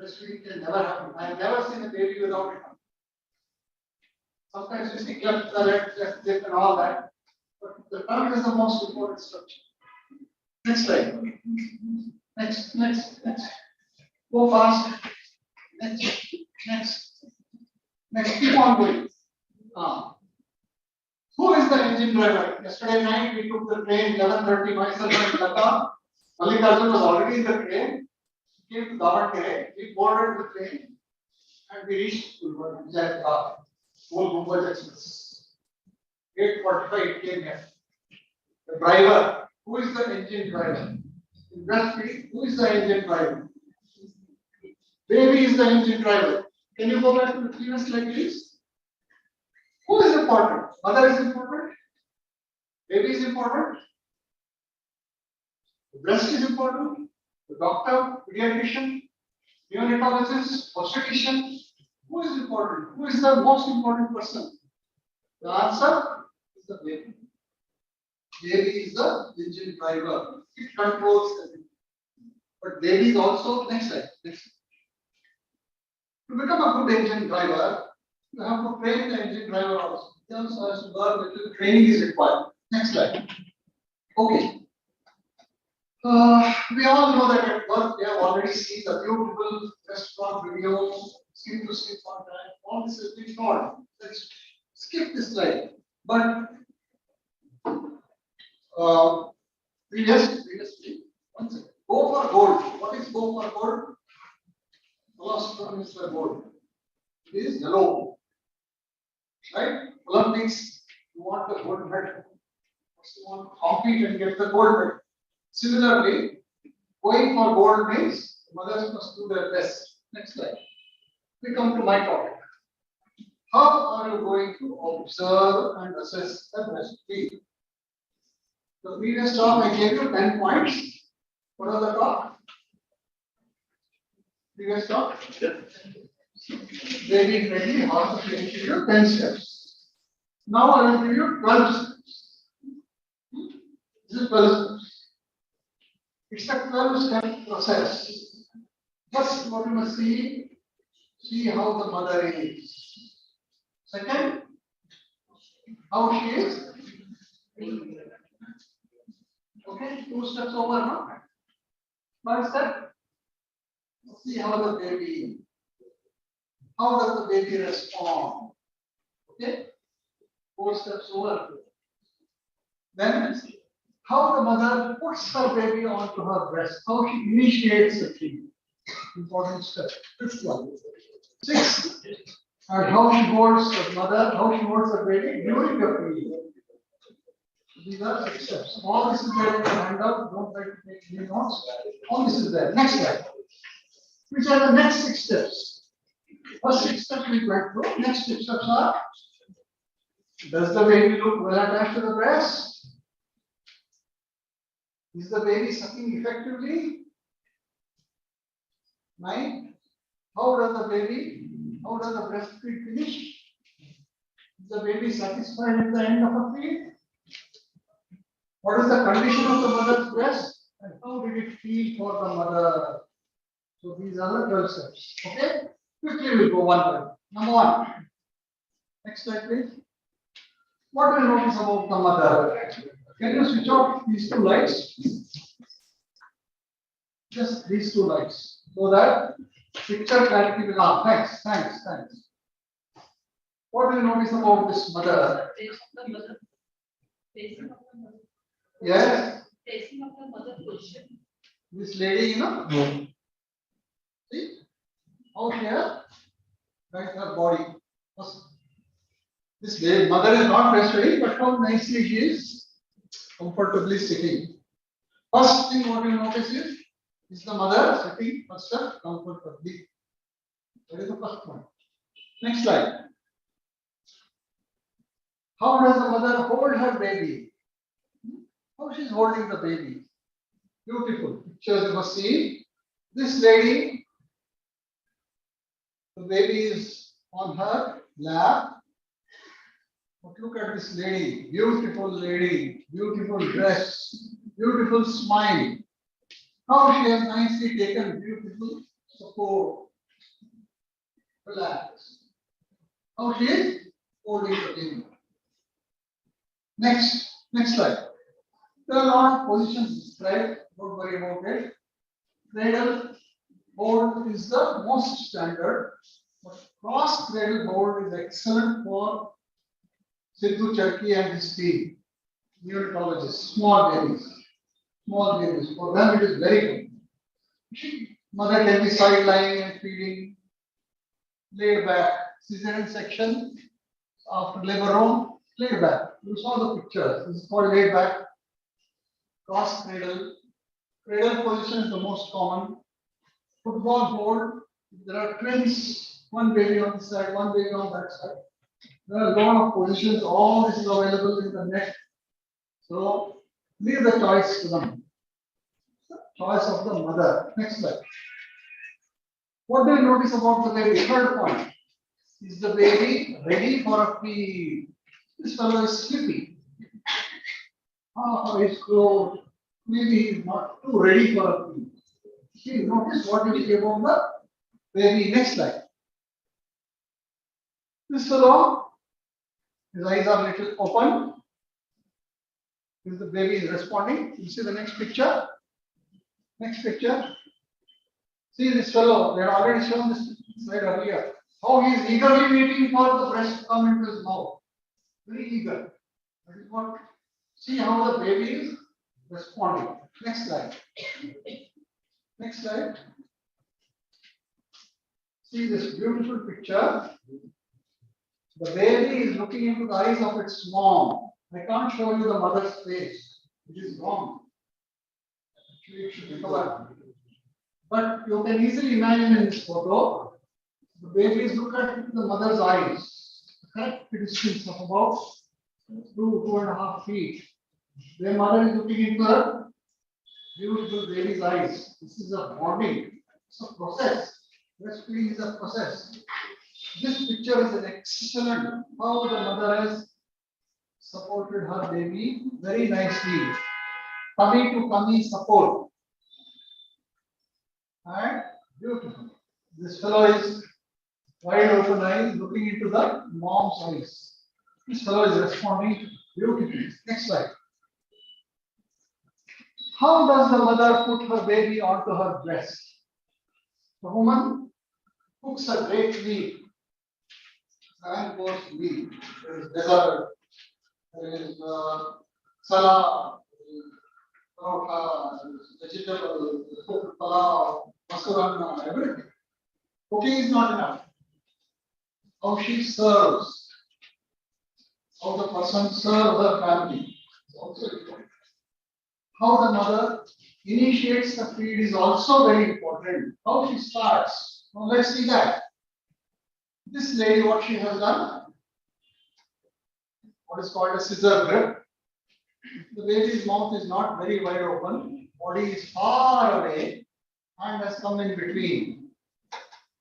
breastfeeding can never happen. I have never seen a baby without a tongue. Sometimes you see cleft the leg, cleft lip and all that. But the tongue is the most important structure. Next slide. Next. Go fast. Next. Keep on going. Who is the engine driver? Yesterday night we took the train 11:30, myself and Lata. Mallikarjun was already in the train. He came to Davangere. We boarded the train and we reached Vijayapura. Whole Mumbai Express. 8:45 it came here. The driver. Who is the engine driver? In breastfeeding, who is the engine driver? Baby is the engine driver. Can you go back to the previous slide, please? Who is important? Mother is important. Baby is important. The breast is important. The doctor, pediatrician, neonatologist, obstetrician. Who is important? Who is the most important person? The answer is the baby. Baby is the engine driver. It controls everything. But baby is also, next slide. To become a good engine driver, you have to train the engine driver also. He also has to learn little training is required. Next slide. Okay. We all know that at work we have already seen the beautiful restaurant videos, skin to skin contact. All this has been taught. Let's skip this slide. But previously, one second. Go for gold. What is go for gold? The last one is the gold. It is yellow. Right? Olympics, you want the gold medal. You want to compete and get the gold medal. Similarly, going for gold means mothers must do their best. Next slide. We come to my topic. How are you going to observe and assess the breastfeed? The previous talk I gave you 10 points. What are the talk? Previous talk? Baby ready, how to give you 10 steps. Now I will give you 12 steps. This is 12 steps. It's a 12-step process. First, what you must see how the mother is. Second, how she is. Okay, 2 steps over now. First step, see how the baby. How does the baby respond? Okay, 4 steps over. Then, how the mother puts her baby onto her breast, how she initiates the feeding. Important step. 5th one. 6th, and how she holds the mother, how she holds the baby during the feeding. These are 6 steps. All this is there in the handout. Don't try to make any notes. All this is there. Next slide. Which are the next 6 steps? First 6 steps we went through. Next 6 steps are: does the baby look well attached to the breast? Is the baby sucking effectively? 9. How does the breastfeed finish? Is the baby satisfied at the end of a feed? What is the condition of the mother's breast? And how did it feel for the mother? So these are the 12 steps. Okay? Quickly we'll go one by one. Number 1. Next slide, please. What do you notice about the mother? Can you switch off these 2 lights? Just these two lights, so that picture clarity will have. Thanks. What do you notice about this mother? Yes. This lady, see, out here, right, her body. This lady, mother is not breastfeeding, but how nicely she is comfortably sitting. First thing what you notice is the mother sitting herself comfortably. That is the first point. Next slide. How does the mother hold her baby? How she is holding the baby? Beautiful pictures you must see. This lady, the baby is on her lap. But look at this lady, beautiful dress, beautiful smile. How she has nicely taken beautiful support. Relax. How she is holding the baby. Next slide. There are a lot of positions described, don't worry about it. Cradle hold is the most standard, but cross cradle hold is excellent for Sidhu Charki and his team, neonatologists, small babies. For them it is very good. Mother can be sideline and feeding, laid back, cesarean section after labor room, laid back. You saw the pictures. This is called laid back. Cross cradle. Cradle position is the most common. Football hold. There are twins, one baby on this side, one baby on that side. There are a lot of positions. All this is available in the net. So leave the choice to them. Choice of the mother. Next slide. What do you notice about the baby? Third point. Is the baby ready for a feed? This fellow is sleepy. He's clothed. Maybe he's not too ready for a feed. See, notice what you say about the baby. Next slide. This fellow, his eyes are a little open. The baby is responding. You see the next picture. See this fellow. They had already shown this slide earlier. How he is eagerly waiting for the breast to come into his mouth. Very eager. That is what. See how the baby is responding. Next slide. See this beautiful picture. The baby is looking into the eyes of its mom. I can't show you the mother's face. It is wrong. Actually, it should be covered. But you can easily imagine in this photo, the babies look at the mother's eyes. Correct distance of about 2.5 feet. Their mother is looking into her beautiful baby's eyes. This is a bonding. It's a process. Breastfeeding is a process. This picture is an excellent how the mother has supported her baby very nicely. Tummy to tummy support. And beautiful. This fellow is wide open eyes looking into the mom's eyes. This fellow is responding beautifully. Next slide. How does the mother put her baby onto her breast? The woman cooks a great meal. 7-course meal. There is dessert, there is salad, parotha, vegetable, pulao, masaranna, everything. Cooking is not enough. How she serves, how the person serves her family is also important. How the mother initiates the feed is also very important. How she starts. Now let's see that. This lady, what she has done, what is called a scissor grip. The baby's mouth is not very wide open, body is far away, and has come in between.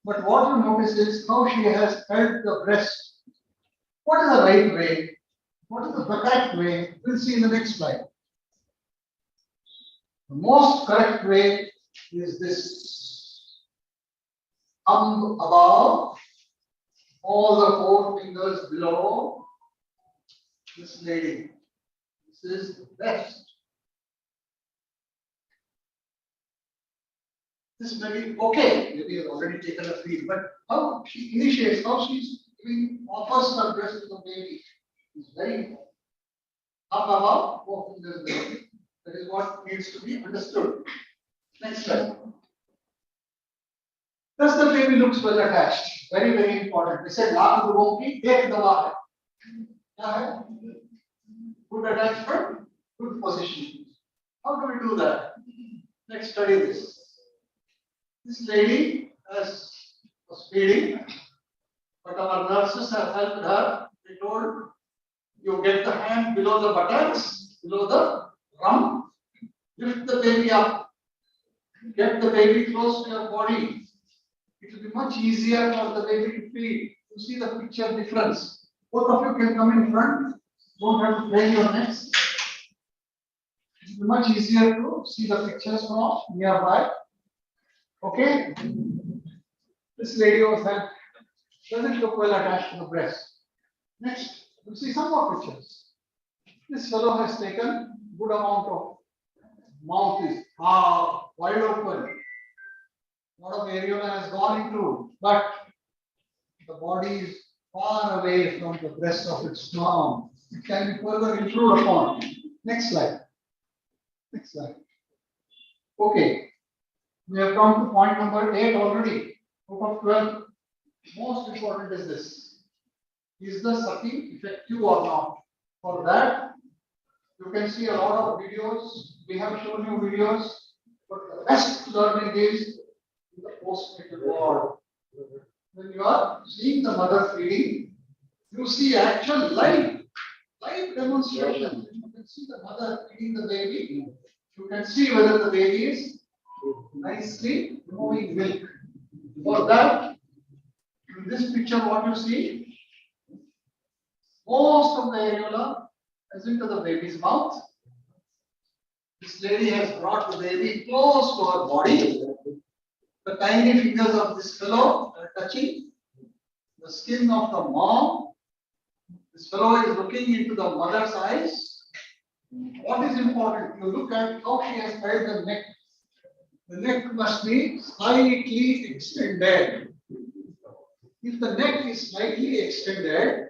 But what you notice is how she has held the breast. What is the right way? What is the correct way? We'll see in the next slide. The most correct way is this. Thumb above, all the 4 fingers below this lady. This is the best. This may be okay, maybe has already taken a feed, but how she initiates, how she's giving, offers her breast to the baby is very important. Up above, open this baby. That is what needs to be understood. Next slide. Thus the baby looks well attached. Very, very important. We said, "Laat dubon ki dekh dawa hai." Good attachment, good position. How do we do that? Let's study this. This lady was feeding, but our nurses have helped her. They told, you get the hand below the buttocks, below the rump, lift the baby up, get the baby close to your body. It will be much easier for the baby to feed. You see the picture difference. Both of you can come in front. Don't have to play your necks. It will be much easier to see the pictures from nearby. Okay? This lady was that doesn't look well attached to the breast. Next, you see some more pictures. This fellow has taken good amount of mouth is wide open. A lot of areola has gone into, but the body is far away from the breast of its mom. It can be further improved upon. Next slide. Next slide. Okay. We have come to point number 8 already. Out of 12. Most important is this. Is the sucking effective or not? For that, you can see a lot of videos. We have shown you videos, but the best learning is in the postnatal ward. When you are seeing the mother feeding, you see actual live demonstration. You can see the mother feeding the baby. You can see whether the baby is nicely moving milk. For that, in this picture, what you see, most of the areola is into the baby's mouth. This lady has brought the baby close to her body. The tiny fingers of this fellow are touching the skin of the mom. This fellow is looking into the mother's eyes. What is important? You look at how she has held the neck. The neck must be slightly extended. If the neck is slightly extended,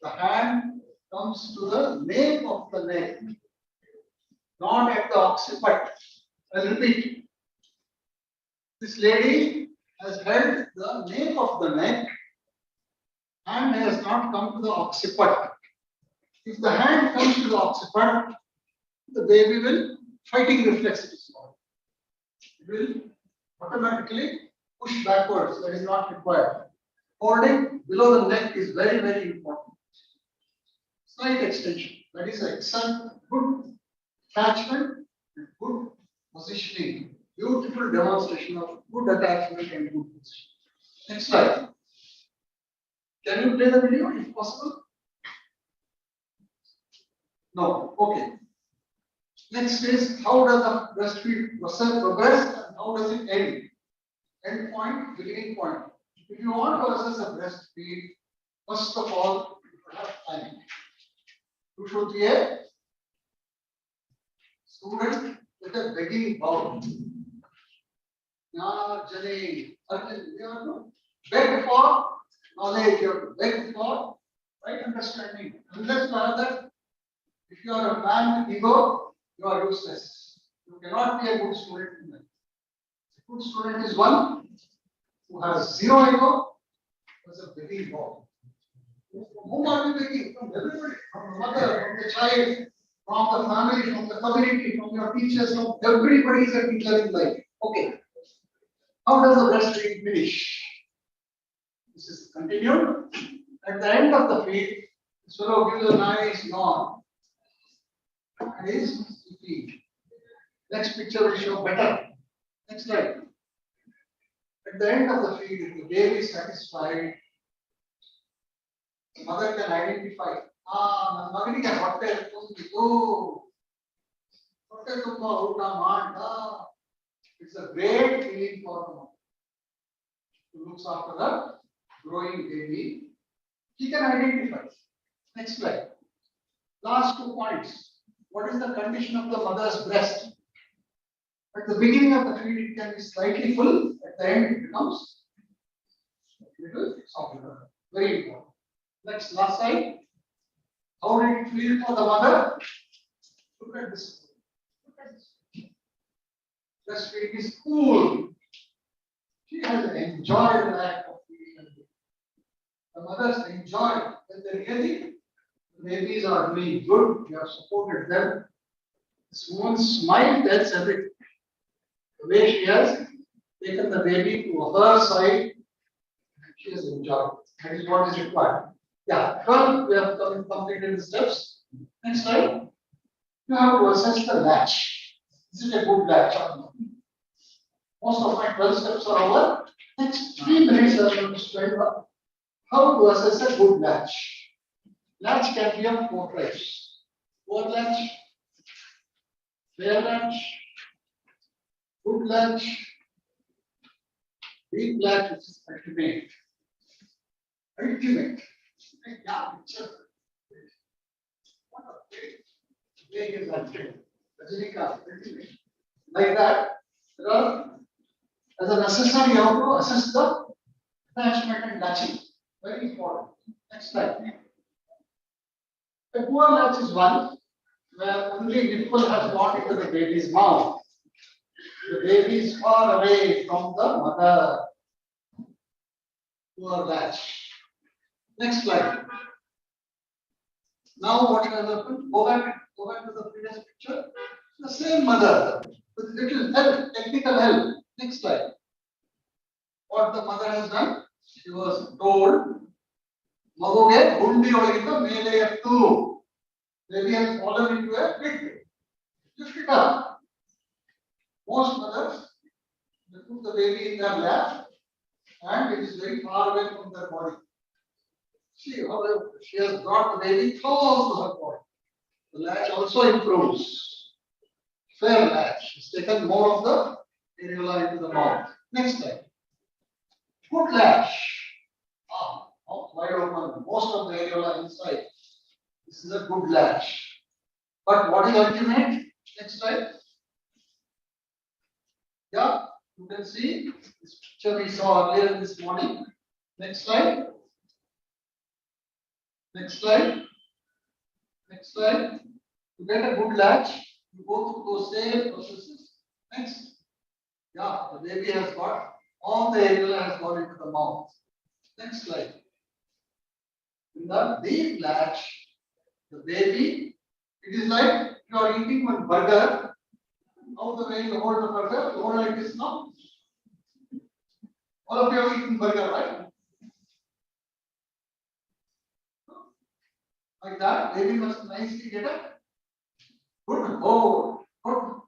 the hand comes to the nape of the neck, not at the occiput. I'll repeat. This lady has held the nape of the neck and has not come to the occiput. If the hand comes to the occiput, the baby will fighting reflexes. It will automatically push backwards. That is not required. Holding below the neck is very, very important. Slight extension. That is excellent, good attachment and good positioning. Beautiful demonstration of good attachment and good position. Next slide. Can you play the video if possible? No. Okay. Next is how does the breastfeed process progress and how does it end? End point, beginning point. If you want to assess a breastfeed, first of all, you have time. You should be a student with a begging bowl. Jnana, Jane, Arjun, you have to beg for knowledge, you have to beg for right understanding. Unless you have that, if you are a man with ego, you are useless. You cannot be a good student in life. A good student is one who has zero ego, has a begging bowl. From whom are we begging? From everybody, from the mother, from the child, from the family, from the community, from your teachers, from everybody is a teacher in life. Okay. How does the breastfeed finish? This is continued. At the end of the feed, this fellow gives a nice yawn. And is feed. Next picture will show better. Next slide. At the end of the feed, if the baby is satisfied, the mother can identify. It's a great feeling for the mother who looks after the growing baby. He can identify. Next slide. Last 2 points. What is the condition of the mother's breast? At the beginning of the feed, it can be slightly full. At the end, it becomes little softer. Very important. Next, last slide. How did it feel for the mother? Look at this. Breastfeeding is cool. She has enjoyed the act of feeding. The mothers enjoy when they really, the babies are doing good. You have supported them. This woman's smile tells everything. The way she has taken the baby to her side, she has enjoyed. That is what is required. Yeah, well, we have completed the steps. Next slide. You have to assess the latch. Is it a good latch or not? Most of my 12 steps are over. Next 3 minutes are going to spend on how to assess a good latch. Latch can be of 4 types. Poor latch, fair latch, good latch, weak latch, which is ultimate. Ultimate. Yeah, picture. What a way is ultimate. Ultimate. Like that, because as an assessor, you have to assess the attachment and latching. Very important. Next slide. A poor latch is one where only nipple has got into the baby's mouth. The baby is far away from the mother. Poor latch. Next slide. Now what has happened? Go back to the previous picture. The same mother with little help, technical help. Next slide. What the mother has done? She was told, Magoge Hundi Olita Mele 2. Baby has fallen into a pit. Lift it up. Most mothers, they put the baby in their lap and it is very far away from their body. See how she has brought the baby close to her body. The latch also improves. Fair latch. She's taken more of the areola into the mouth. Next slide. Good latch. Wide open. Most of the areola inside. This is a good latch. But what is ultimate? Next slide. Yeah, you can see this picture we saw earlier this morning. Next slide. Next slide. Next slide. To get a good latch, you go through those same processes. Next. Yeah, the baby has got all the areola has got into the mouth. Next slide. In the deep latch, the baby, it is like you are eating one burger. How the way you hold the burger, you hold like this now. All of you have eaten burger, right? Like that, baby must nicely get a good hold. Good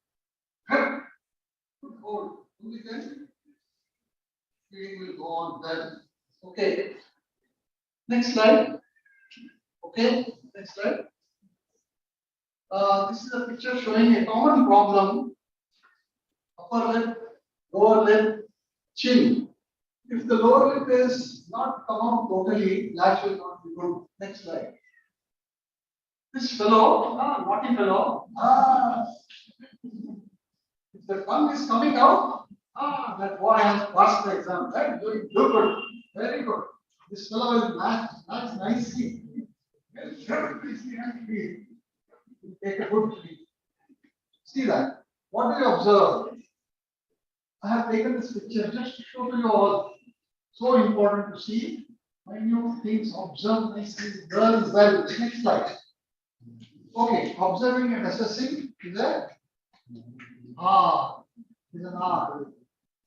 hold. Only then feeding will go on well. Okay. Next slide. Okay. Next slide. This is a picture showing a common problem. Upper lip, lower lip, chin. If the lower lip is not come out totally, latch will not be good. Next slide. This fellow, naughty fellow, if the tongue is coming out, that boy has passed the exam, right? Doing good, very good. This fellow will match nicely. Take a good feed. See that? What do you observe? I have taken this picture just to show to you all. So important to see. Minute things, observe nicely, learn well. Next slide. Okay, observing and assessing is an art.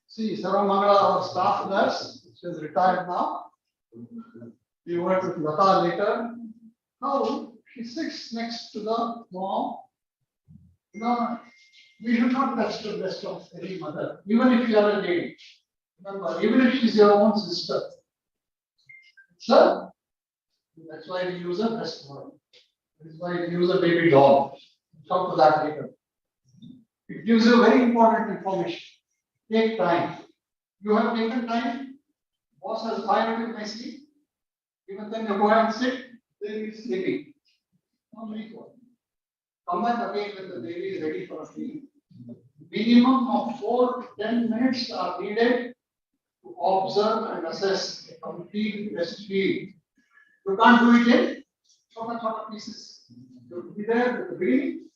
See, Sarva Mangala, our staff nurse, she is retired now. We work with Lata later. Now she sits next to the mom. We should not touch the breast of any mother, even if you are a lady. Remember, even if she's your own sister. Sir, that's why we use a breast word. That is why we use a baby doll. We'll talk to that later. It gives you very important information. Take time. You have taken time. Boss has fired you nicely. Even then you go and sit, baby is sleeping. Come back again when the baby is ready for a feeding. minimum of 4 to 10 minutes are needed to observe and assess a complete breastfeed. You can't do it in short pieces. You have to be there at the beginning,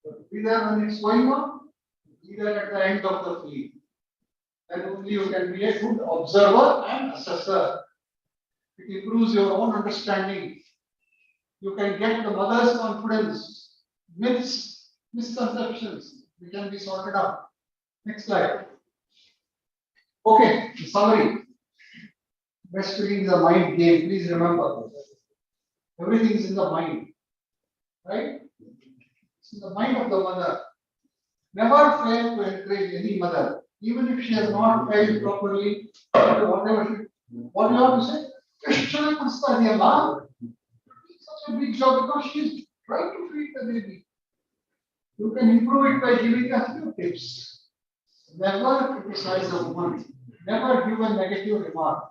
you have to be there when it's going on, be there at the end of the feed. Then only you can be a good observer and assessor. It improves your own understanding. You can get the mother's confidence, myths, misconceptions, they can be sorted out. Next slide. Okay, summary. Breastfeeding is a mind game, please remember. Everything is in the mind, right? It's in the mind of the mother. Never fail to encourage any mother, even if she has not fed properly, whatever. What do you have to say? Such a big job because she's trying to feed the baby. You can improve it by giving a few tips. Never criticize a woman. Never give a negative remark.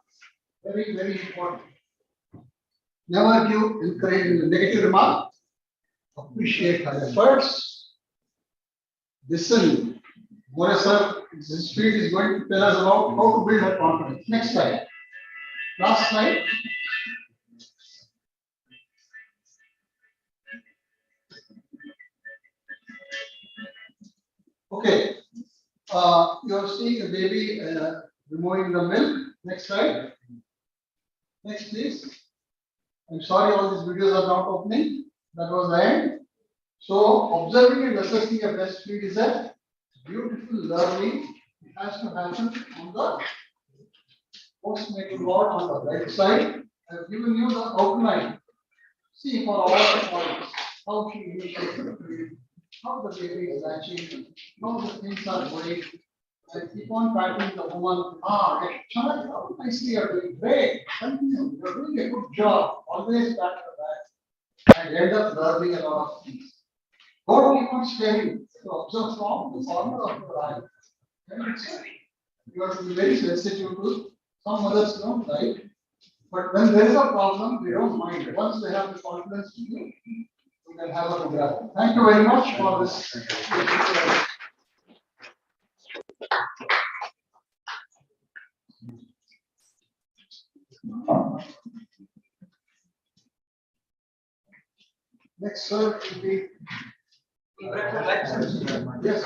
Very, very important. Never encourage a negative remark. Appreciate her efforts. Listen. More sir, this speed is going to tell us about how to build her confidence. Next slide. Last slide. Okay. You are seeing a baby removing the milk. Next slide. Next, please. I'm sorry, all these videos are not opening. That was the end. So, observing and assessing a breastfeed is a beautiful learning. It has to happen on the postnatal ward on the right side. I've given you the outline. See for all the points how she initiates the feed, how the baby is latching, how the things are going. I keep on patting the woman. How nicely you're doing. Great. Continue. You're doing a good job. Always pat her back. And end up learning a lot of things. Don't keep on staring. So observe from the corner of your eye. You have to be very sensitive to. Some mothers don't like. But when there is a problem, they don't mind. Once they have the confidence to do, you can have a program. Thank you very much for this. Next, sir, will be. Yes.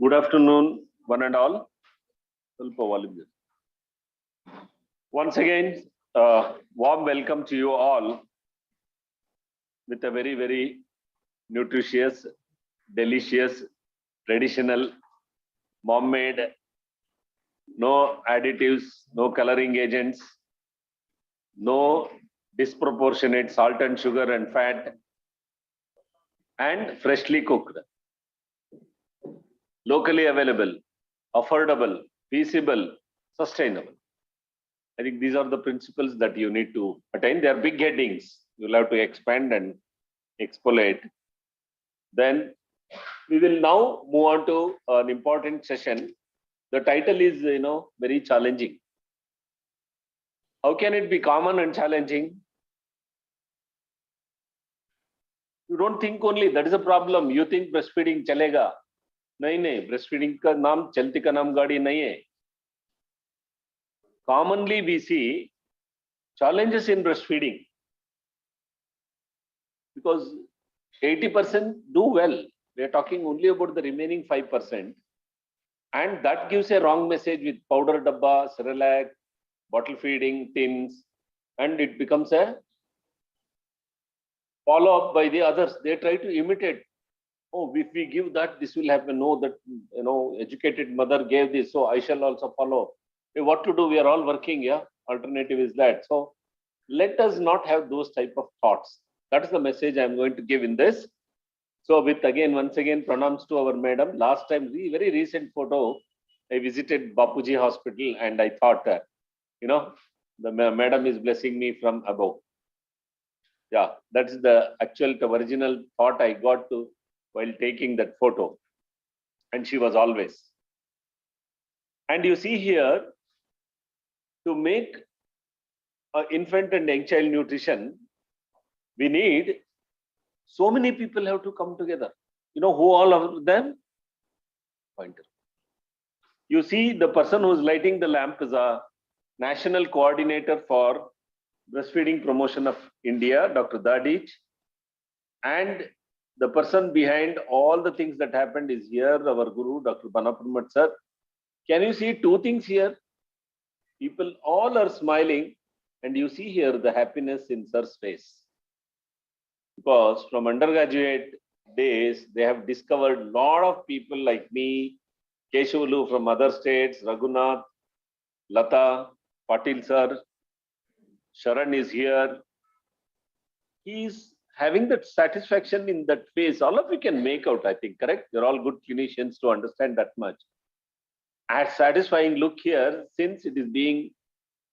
Good afternoon, one and all. Once again, warm welcome to you all with a very, very nutritious, delicious, traditional, mom-made, no additives, no coloring agents, no disproportionate salt and sugar and fat, and freshly cooked, locally available, affordable, feasible, sustainable. I think these are the principles that you need to attain. They are big headings. You'll have to expand and exfoliate. Then we will now move on to an important session. The title is, very challenging. How can it be common and challenging? You don't think only, that is a problem. You think breastfeeding chalega. Nahi, breastfeeding ka naam, chalti ka naam gaadi nahi hai. Commonly we see challenges in breastfeeding because 80% do well. We are talking only about the remaining 5%. And that gives a wrong message with powder dabba, Cerelac, bottle feeding, tins, and it becomes a follow-up by the others. They try to imitate. Oh, if we give that, this will happen. No, that, educated mother gave this, so I shall also follow. What to do? We are all working, yeah. Alternative is that. So let us not have those type of thoughts. That is the message I am going to give in this. So once again, pranams to our madam. Last time, very recent photo, I visited Bapuji Hospital and I thought, the madam is blessing me from above. Yeah, that's the actual original thought I got to while taking that photo. And she was always. And you see here, to make infant and young child nutrition, we need so many people have to come together. You know who all of them? Pointer. You see the person who is lighting the lamp is a national coordinator for breastfeeding promotion of India, Dr. Dadich. And the person behind all the things that happened is here, our guru, Dr. Banapurmat sir. Can you see two things here? People all are smiling and you see here the happiness in sir's face. Because from undergraduate days, they have discovered a lot of people like me, Keshavalu from other states, Raghunath, Lata, Patil sir, Sharan is here. He is having that satisfaction in that face. All of you can make out, I think, correct? You're all good clinicians to understand that much. As satisfying look here, since it is being,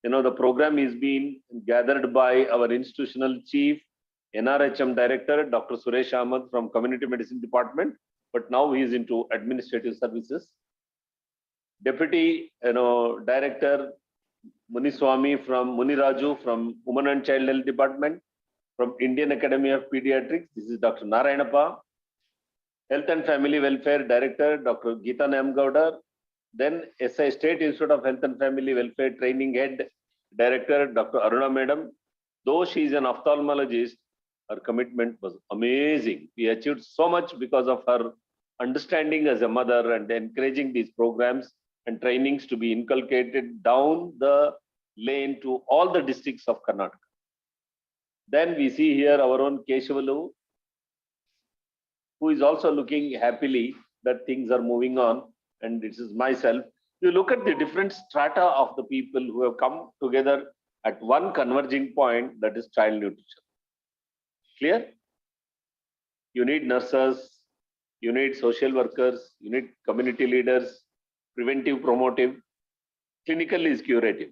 the program is being gathered by our institutional chief, NRHM director, Dr. Suresh Ahmed from Community Medicine Department, but now he is into administrative services. Deputy, director, Muniswamy from Muniraju from Women and Child Health Department, from Indian Academy of Pediatrics. This is Dr. Narayanappa. Health and Family Welfare Director, Dr. Geeta Namgowda. Then SI State Institute of Health and Family Welfare Training Head Director, Dr. Aruna Madam. Though she is an ophthalmologist, her commitment was amazing. We achieved so much because of her understanding as a mother and encouraging these programs and trainings to be inculcated down the lane to all the districts of Karnataka. Then we see here our own Keshavalu, who is also looking happily that things are moving on. And this is myself. You look at the different strata of the people who have come together at one converging point, that is child nutrition. Clear? You need nurses, you need social workers, you need community leaders, preventive, promotive, clinical is curative.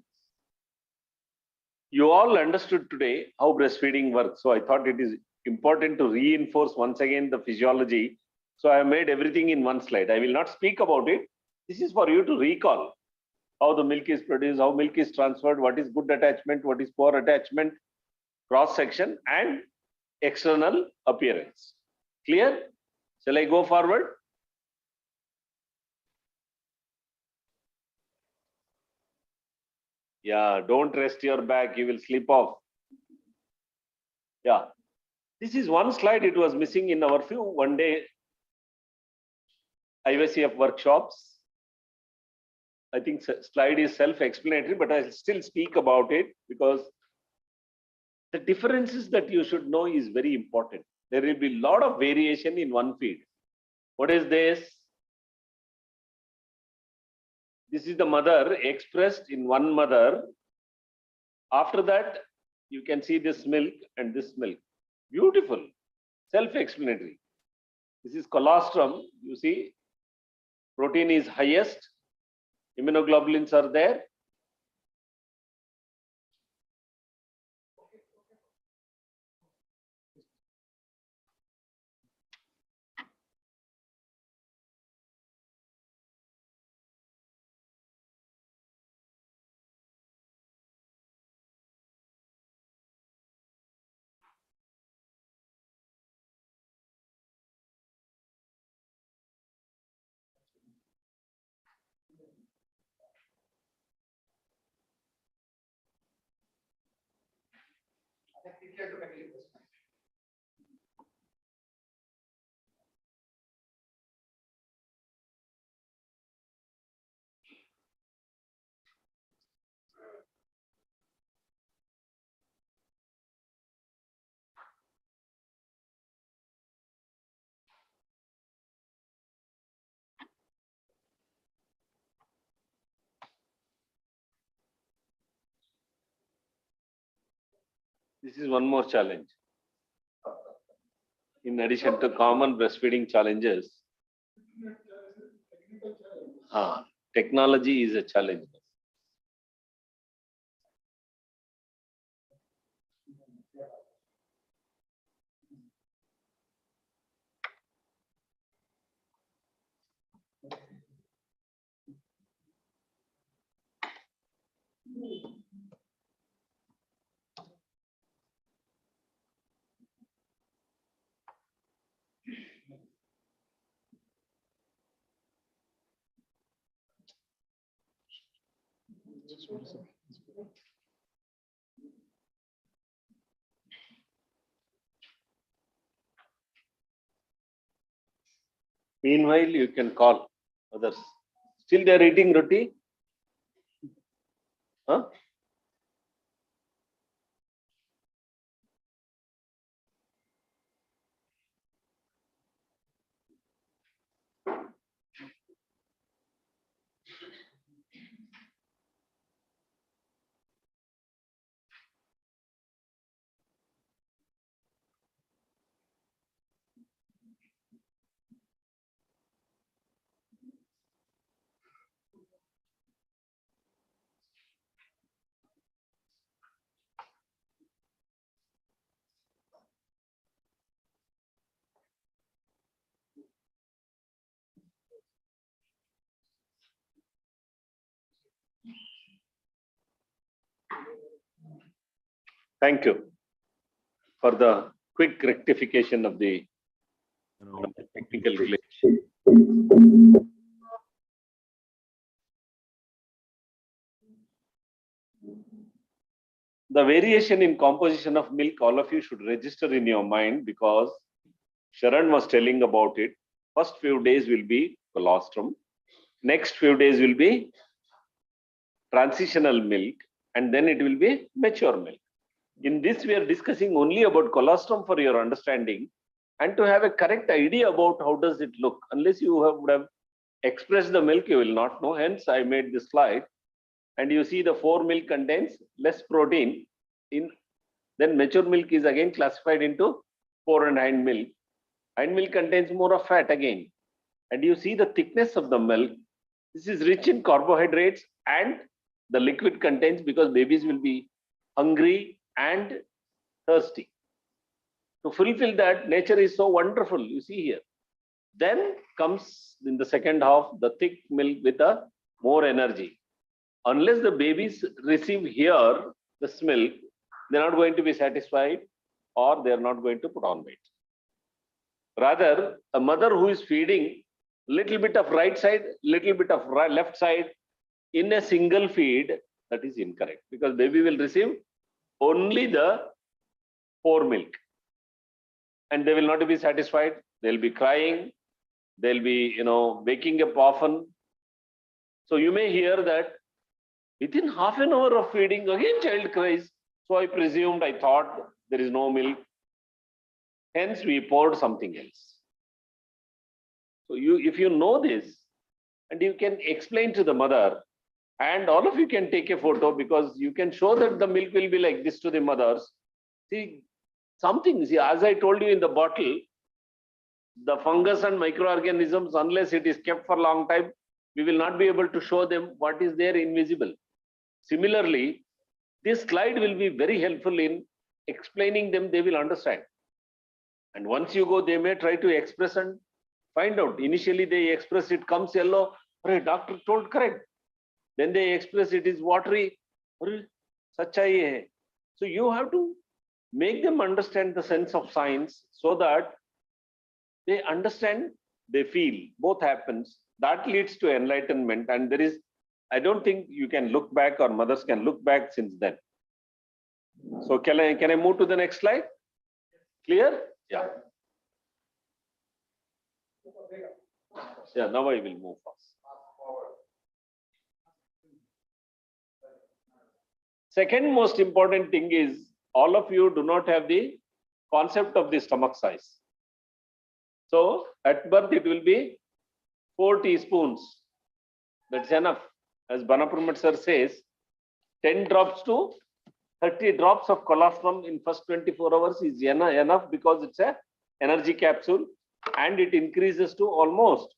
You all understood today how breastfeeding works. So I thought it is important to reinforce once again the physiology. So I have made everything in one slide. I will not speak about it. This is for you to recall how the milk is produced, how milk is transferred, what is good attachment, what is poor attachment, cross section and external appearance. Clear? Shall I go forward? Yeah, don't rest your back, you will slip off. Yeah, this is one slide, it was missing in our view. One day, IYCF workshops. I think slide is self-explanatory, but I'll still speak about it because the differences that you should know is very important. There will be a lot of variation in one feed. What is this? This is the mother expressed in one mother. After that, you can see this milk and this milk. Beautiful, self-explanatory. This is colostrum. You see, protein is highest. Immunoglobulins are there. This is one more challenge. In addition to common breastfeeding challenges, technology is a challenge. Meanwhile, you can call others. Still they are eating roti? Huh? Thank you for the quick rectification of the technical glitch. The variation in composition of milk, all of you should register in your mind because Sharan was telling about it. First few days will be colostrum. Next few days will be transitional milk, and then it will be mature milk. In this, we are discussing only about colostrum for your understanding and to have a correct idea about how does it look. Unless you would have expressed the milk, you will not know. Hence, I made this slide. And you see the 4 milk contains less protein. Then mature milk is again classified into 4 and hind milk. Hind milk contains more of fat again. And you see the thickness of the milk. This is rich in carbohydrates and the liquid contains because babies will be hungry and thirsty. To fulfill that, nature is so wonderful, you see here. Then comes in the second half, the thick milk with a more energy. Unless the babies receive here this milk, they're not going to be satisfied or they're not going to put on weight. Rather, a mother who is feeding little bit of right side, little bit of left side in a single feed, that is incorrect because baby will receive only the 4 milk and they will not be satisfied. They'll be crying. They'll be, waking up often. So you may hear that within half an hour of feeding, again child cries. So I thought there is no milk. Hence we poured something else. So if you know this, and you can explain to the mother, and all of you can take a photo because you can show that the milk will be like this to the mothers. See, as I told you in the bottle, the fungus and microorganisms, unless it is kept for a long time, we will not be able to show them what is there invisible. Similarly, this slide will be very helpful in explaining them, they will understand. And once you go, they may try to express and find out. Initially, they express it comes yellow. Hey, doctor told correct. Then they express it is watery. Sachai hai. So you have to make them understand the sense of science so that they understand, they feel. Both happens. That leads to enlightenment. And there is, I don't think you can look back or mothers can look back since then. So can I move to the next slide? Clear? Yeah. Yeah, now I will move fast. Second most important thing is all of you do not have the concept of the stomach size. So at birth it will be 4 teaspoons. That's enough. As Banapurmat sir says, 10 drops to 30 drops of colostrum in first 24 hours is enough because it's a energy capsule and it increases to almost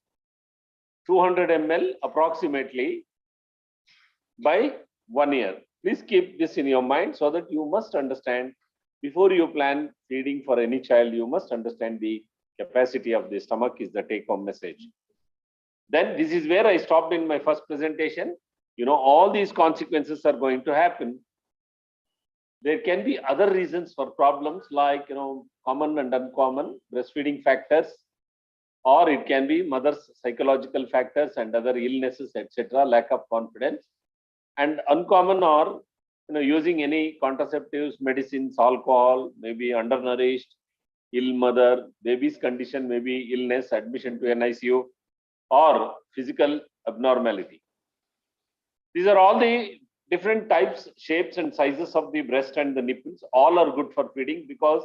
200 ml approximately by 1 year. Please keep this in your mind so that you must understand before you plan feeding for any child, you must understand the capacity of the stomach is the take home message. Then this is where I stopped in my first presentation. All these consequences are going to happen. There can be other reasons for problems like, common and uncommon breastfeeding factors, or it can be mother's psychological factors and other illnesses, etc., lack of confidence. And uncommon or, using any contraceptives, medicines, alcohol, maybe undernourished, ill mother, baby's condition, maybe illness, admission to NICU, or physical abnormality. These are all the different types, shapes and sizes of the breast and the nipples. All are good for feeding because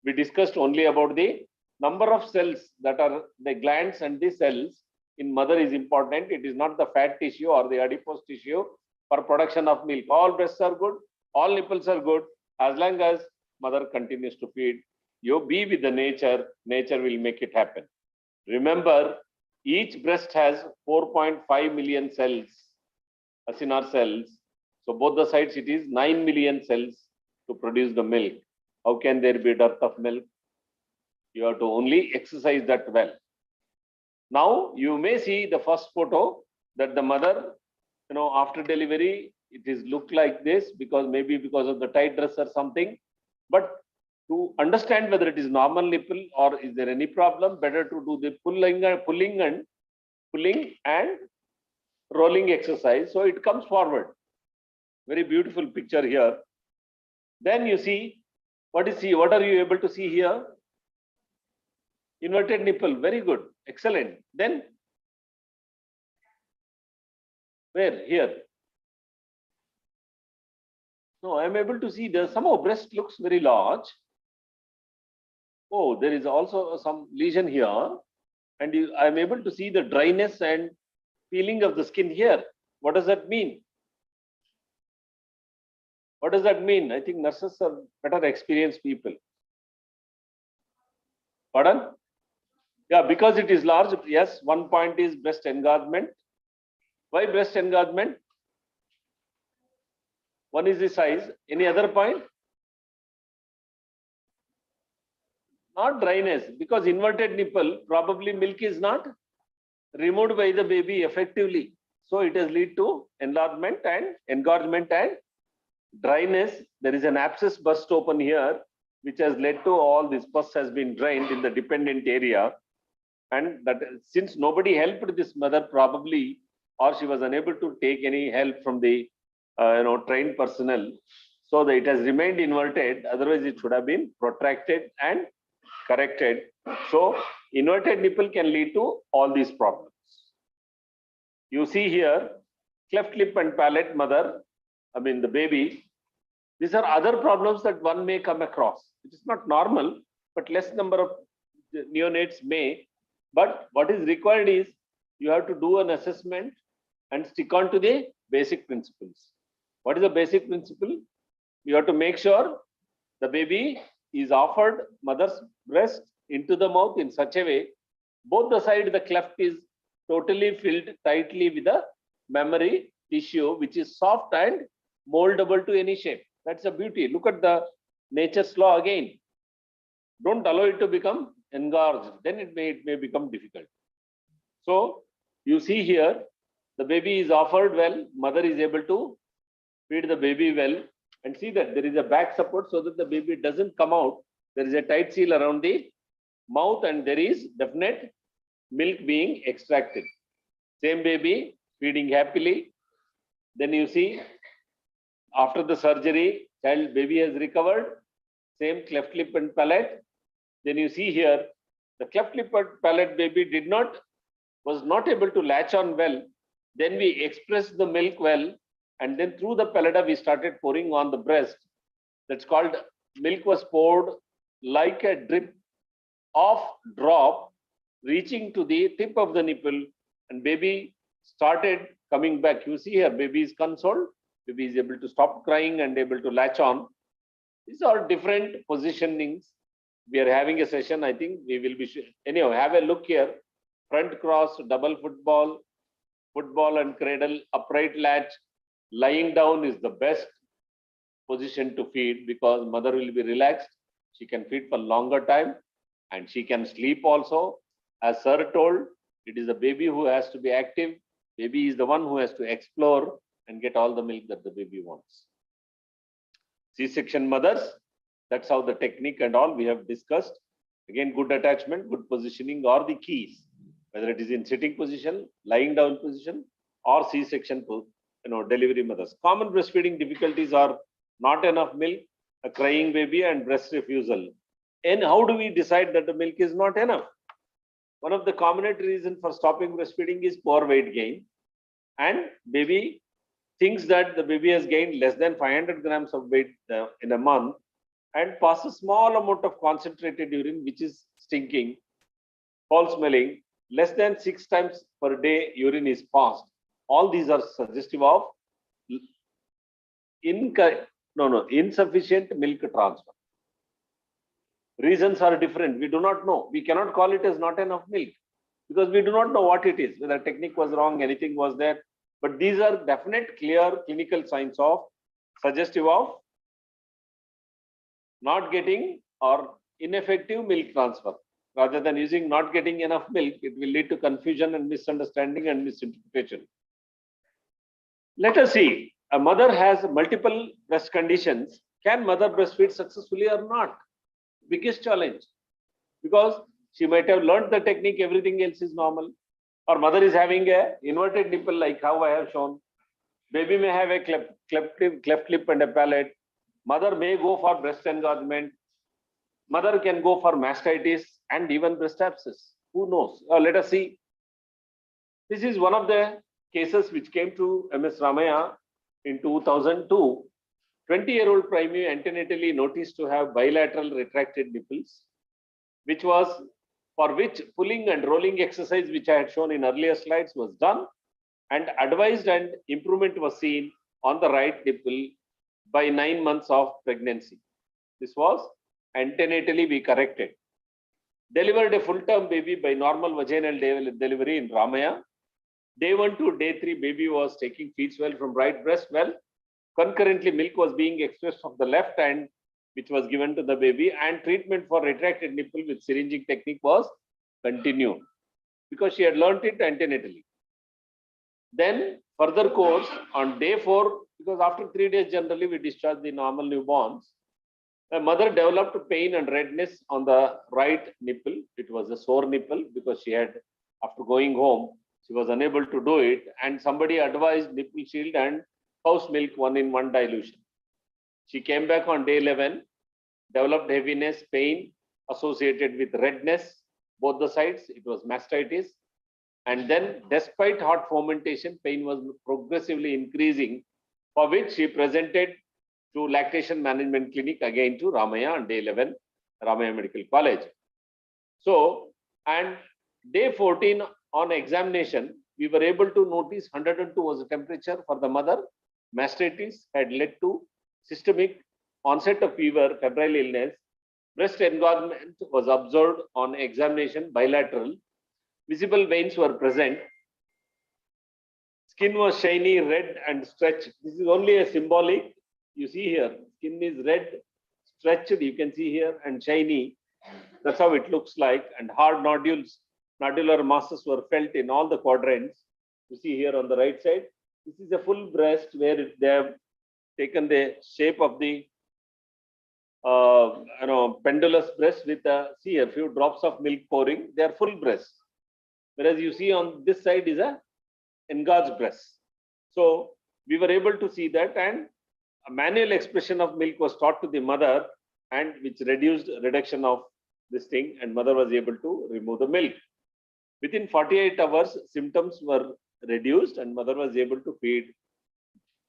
we discussed only about the number of cells that are the glands and the cells in mother is important. It is not the fat tissue or the adipose tissue for production of milk. All breasts are good, all nipples are good as long as mother continues to feed. You be with the nature, nature will make it happen. Remember, each breast has 4.5 million cells, acinar cells. So both the sides it is 9 million cells to produce the milk. How can there be dearth of milk? You have to only exercise that well. Now you may see the first photo that the mother, after delivery, it is look like this because maybe because of the tight dress or something. But to understand whether it is normal nipple or is there any problem, better to do the pulling and rolling exercise. So it comes forward. Very beautiful picture here. Then you see, what are you able to see here? Inverted nipple, very good, excellent. Then, where? Here. No, I am able to see somehow breast looks very large. Oh, there is also some lesion here. And I am able to see the dryness and peeling of the skin here. What does that mean? What does that mean? I think nurses are better experienced people. Pardon? Yeah, because it is large. Yes, one point is breast engorgement. Why breast engorgement? One is the size. Any other point? Not dryness, because inverted nipple, probably milk is not removed by the baby effectively. So it has led to enlargement and engorgement and dryness. There is an abscess burst open here, which has led to all this pus has been drained in the dependent area. And that since nobody helped this mother probably, or she was unable to take any help from the trained personnel, so that it has remained inverted. Otherwise, it should have been protracted and corrected. So inverted nipple can lead to all these problems. You see here, cleft lip and palate mother, the baby. These are other problems that one may come across. It is not normal, but less number of neonates may. But what is required is you have to do an assessment and stick on to the basic principles. What is the basic principle? You have to make sure the baby is offered mother's breast into the mouth in such a way, both the side the cleft is totally filled tightly with the mammary tissue, which is soft and moldable to any shape. That's a beauty. Look at the nature's law again. Don't allow it to become engorged, then it may become difficult. So you see here, the baby is offered well, mother is able to feed the baby well, and see that there is a back support so that the baby doesn't come out. There is a tight seal around the mouth and there is definite milk being extracted. Same baby feeding happily. Then you see after the surgery, baby has recovered. Same cleft lip and palate. Then you see here, the cleft lip and palate baby was not able to latch on well. Then we expressed the milk well, and then through the pallida we started pouring on the breast. That's called milk was poured like a drip of drop reaching to the tip of the nipple, and baby started coming back. You see here, baby is consoled, baby is able to stop crying and able to latch on. These are different positionings. We are having a session, I think we will be, anyhow, have a look here. Front cross, double football and cradle, upright latch, lying down is the best position to feed because mother will be relaxed. She can feed for longer time and she can sleep also. As sir told, it is the baby who has to be active. Baby is the one who has to explore and get all the milk that the baby wants. C-section mothers, that's how the technique and all we have discussed. Again, good attachment, good positioning are the keys, whether it is in sitting position, lying down position, or C-section delivery mothers. Common breastfeeding difficulties are not enough milk, a crying baby, and breast refusal. And how do we decide that the milk is not enough? One of the common reasons for stopping breastfeeding is poor weight gain. And baby thinks that the baby has gained less than 500 grams of weight in a month and passes small amount of concentrated urine, which is stinking, foul smelling, less than 6 times per day urine is passed. All these are suggestive of insufficient milk transfer. Reasons are different. We do not know. We cannot call it as not enough milk because we do not know what it is, whether technique was wrong, anything was there. But these are definite, clear clinical signs of suggestive of not getting or ineffective milk transfer. Rather than using not getting enough milk, it will lead to confusion and misunderstanding and misinterpretation. Let us see. A mother has multiple breast conditions. Can mother breastfeed successfully or not? Biggest challenge. Because she might have learned the technique, everything else is normal. Or mother is having a inverted nipple like how I have shown. Baby may have a cleft lip and a palate. Mother may go for breast engorgement. Mother can go for mastitis and even breast abscess. Who knows? Let us see. This is one of the cases which came to MS Ramaya in 2002. 20-year-old primary antenatally noticed to have bilateral retracted nipples, which was for which pulling and rolling exercise, which I had shown in earlier slides, was done, and advised and improvement was seen on the right nipple by 9 months of pregnancy. This was antenatally we corrected. Delivered a full-term baby by normal vaginal delivery in Ramaya. Day 1 to day 3, baby was taking feeds well from right breast well. Concurrently, milk was being expressed from the left hand, which was given to the baby, and treatment for retracted nipple with syringing technique was continued because she had learnt it antenatally. Then further course on day 4, because after 3 days generally we discharge the normal newborns, the mother developed pain and redness on the right nipple. It was a sore nipple because she had, after going home, she was unable to do it, and somebody advised nipple shield and cow's milk 1-in-1 dilution. She came back on day 11, developed heaviness, pain associated with redness, both the sides. It was mastitis. And then despite hot fomentation, pain was progressively increasing, for which she presented to lactation management clinic again to Ramaya on day 11, Ramaya Medical College. So, and day 14 on examination, we were able to notice 102 was the temperature for the mother. Mastitis had led to systemic onset of fever, febrile illness. Breast engorgement was observed on examination, bilateral. Visible veins were present. Skin was shiny, red and stretched. This is only a symbolic. You see here, skin is red, stretched, you can see here, and shiny. That's how it looks like. And hard nodules, nodular masses were felt in all the quadrants. You see here on the right side. This is a full breast where they have taken the shape of the pendulous breast with see a few drops of milk pouring. They are full breast. Whereas you see on this side is a engorged breast. So we were able to see that, and a manual expression of milk was taught to the mother, and which reduced reduction of this thing, and mother was able to remove the milk. Within 48 hours, symptoms were reduced and mother was able to feed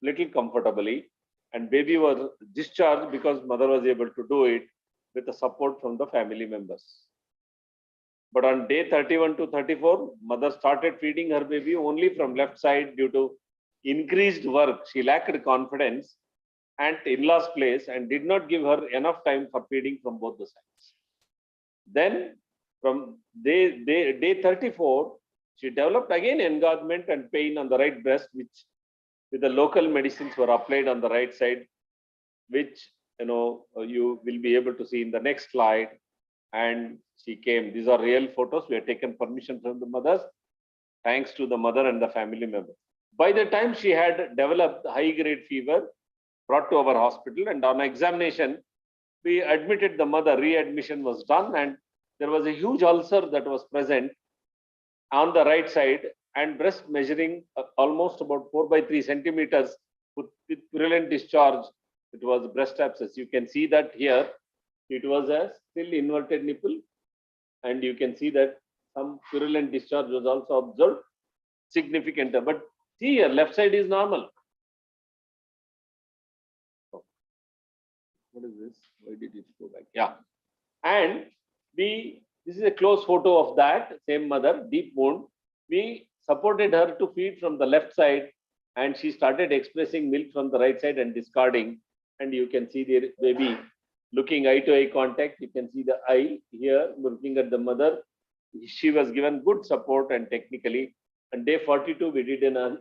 little comfortably, and baby was discharged because mother was able to do it with the support from the family members. But on day 31 to 34, mother started feeding her baby only from left side due to increased work. She lacked confidence at in-laws place and did not give her enough time for feeding from both the sides. Then from day 34, she developed again engorgement and pain on the right breast, which with the local medicines were applied on the right side, which you will be able to see in the next slide. And she came. These are real photos. We have taken permission from the mothers, thanks to the mother and the family member. By the time she had developed high-grade fever, brought to our hospital, and on examination, we admitted the mother. Readmission was done, and there was a huge ulcer that was present on the right side, and breast measuring almost about 4 by 3 centimeters with purulent discharge. It was breast abscess. You can see that here. It was a still inverted nipple, and you can see that some purulent discharge was also observed, significant. But see here, left side is normal. What is this? Why did it go back? Yeah. And this is a close photo of that same mother, deep wound. We supported her to feed from the left side, and she started expressing milk from the right side and discarding. And you can see the baby looking eye to eye contact. You can see the eye here looking at the mother. She was given good support and technically. On day 42, we did an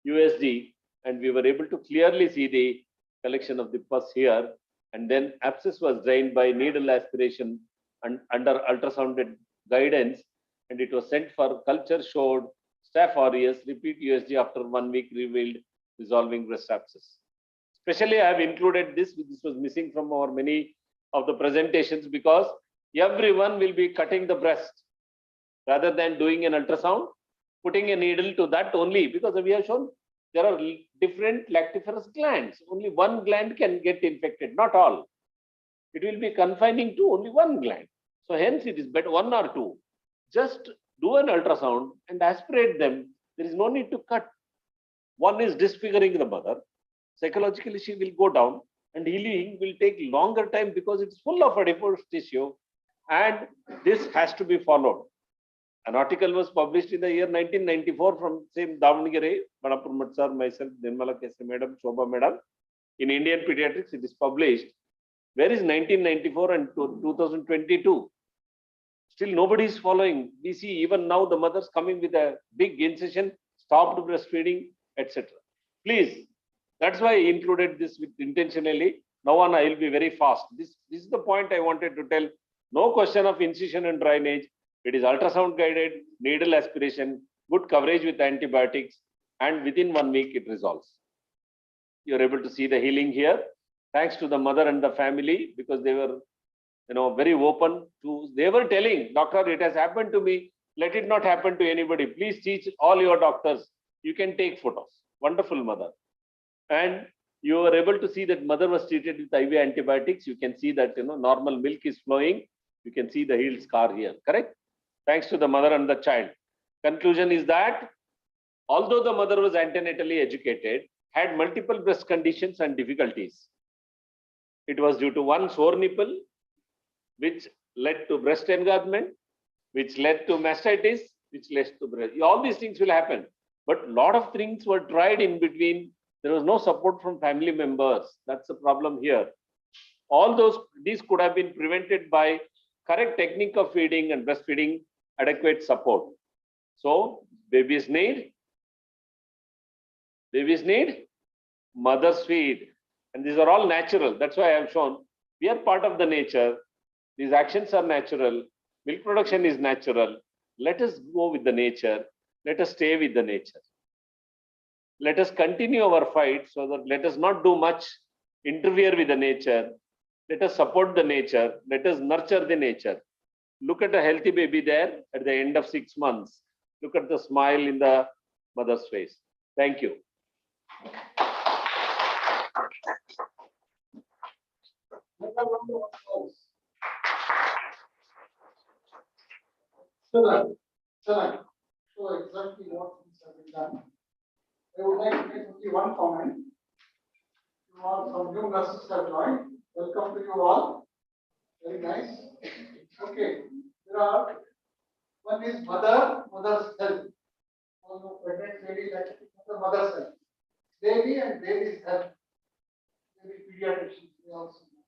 USG, and we were able to clearly see the collection of the pus here. And then abscess was drained by needle aspiration and under ultrasound guidance, and it was sent for culture, showed Staph aureus. Repeat USG after 1 week revealed resolving breast abscess. Especially, I have included this. This was missing from our many of the presentations, because everyone will be cutting the breast rather than doing an ultrasound, putting a needle to that only, because we have shown there are different lactiferous glands. Only one gland can get infected, not all. It will be confining to only one gland. So hence it is better, 1 or 2. Just do an ultrasound and aspirate them. There is no need to cut. One is disfiguring the mother. Psychologically, she will go down, and healing will take longer time because it's full of adipose tissue, and this has to be followed. An article was published in the year 1994 from same Davangere, Manapur sir, myself, Nirmala Kese madam, Shobha madam. In Indian Pediatrics, it is published. Where is 1994 and 2022? Still nobody is following. We see even now the mothers coming with a big incision, stopped breastfeeding, etc. Please, that's why I included this with intentionally. Now on, I will be very fast. This is the point I wanted to tell. No question of incision and drainage. It is ultrasound guided, needle aspiration, good coverage with antibiotics, and within 1 week it resolves. You're able to see the healing here, thanks to the mother and the family, because they were very open to, they were telling, doctor, it has happened to me. Let it not happen to anybody. Please teach all your doctors. You can take photos. Wonderful mother. And you were able to see that mother was treated with IV antibiotics. You can see that normal milk is flowing. You can see the heel scar here, correct? Thanks to the mother and the child. Conclusion is that although the mother was antenatally educated, had multiple breast conditions and difficulties. It was due to one sore nipple, which led to breast engorgement, which led to mastitis, which led to breast. All these things will happen. But a lot of things were tried in between. There was no support from family members. That's the problem here. These could have been prevented by correct technique of feeding and breastfeeding, adequate support. So babies need mother's feed. And these are all natural. That's why I have shown we are part of the nature. These actions are natural. Milk production is natural. Let us go with the nature. Let us stay with the nature. Let us continue our fight so that let us not do much, interfere with the nature. Let us support the nature. Let us nurture the nature. Look at a healthy baby there at the end of 6 months. Look at the smile in the mother's face. Thank you. So exactly what things have been done. I would like to make only one comment. You all, some new nurses have joined. Welcome to you all. Very nice. Okay. There are, one is mother's health. Also pregnant lady, like mother's health. Baby and baby's health. Baby pediatricians, we also know.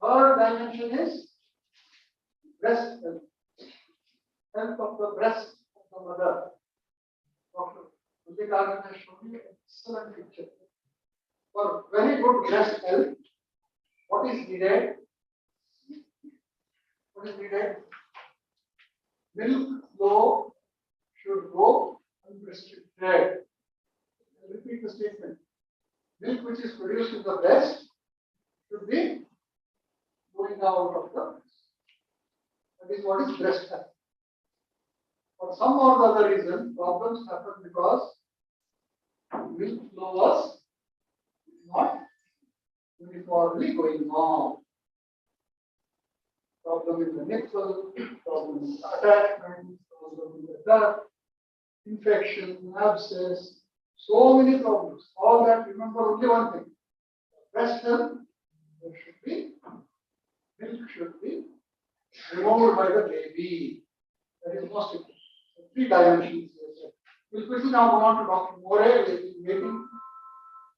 Third dimension is breast health. Health of the breast of the mother. Dr. Vijayapura has shown you an excellent picture. For very good breast health, what is needed? What is needed? Milk flow should go unrestricted. I repeat the statement. Milk which is produced in the breast should be going out of the breast. That is what is breast health. For some or the other reason, problems happen because milk flow was not uniformly going on. Problem in the nipple, problem in the attachment, problem in the gut, infection, abscess, so many problems. All that, remember only one thing. Breast health, there should be, milk should be removed by the baby. That is most important. 3 dimensions. We'll quickly now go on to Dr. More. Waiting.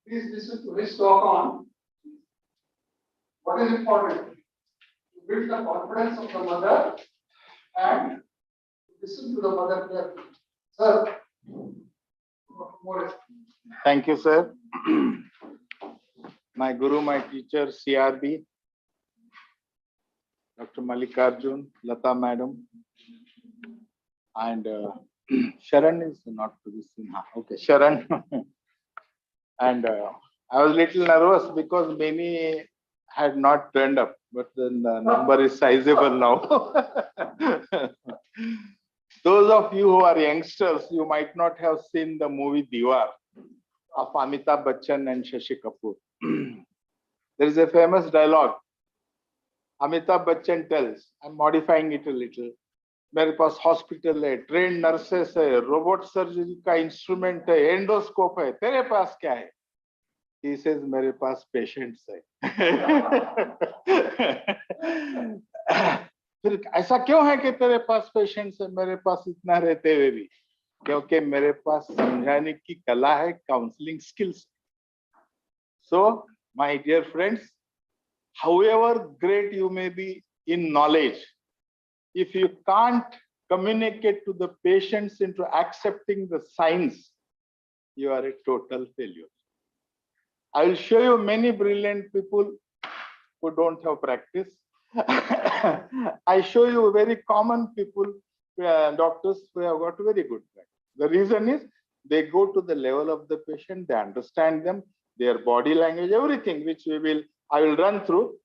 Please listen to his talk on what is important to build the confidence of the mother and listen to the mother carefully. Sir, Dr. More. Thank you, sir. My guru, my teacher, CRB, Dr. Mallikarjun, Lata madam, and Sharon is not to be seen. Okay, Sharon. And I was a little nervous because many had not turned up, but then the number is sizable now. Those of you who are youngsters, you might not have seen the movie Diwar of Amitabh Bachchan and Shashi Kapoor. There is a famous dialogue. Amitabh Bachchan tells, I'm modifying it a little. मेरे पास hospital है, train nurses है, robot surgery का instrument है, endoscope है, तेरे पास क्या है? He says मेरे पास पेशेंट्स है. फिर ऐसा क्यों है कि तेरे पास पेशेंट्स है, मेरे पास इतना रहते हुए भी? क्योंकि मेरे पास समझाने की कला है, counselling skills. So my dear friends, however great you may be in knowledge, if you can't communicate to the patients into accepting the science, you are a total failure. I will show you many brilliant people who don't have practice. I show you very common people, doctors who have got very good practice. The reason is they go to the level of the patient, they understand them, their body language, everything which I will run through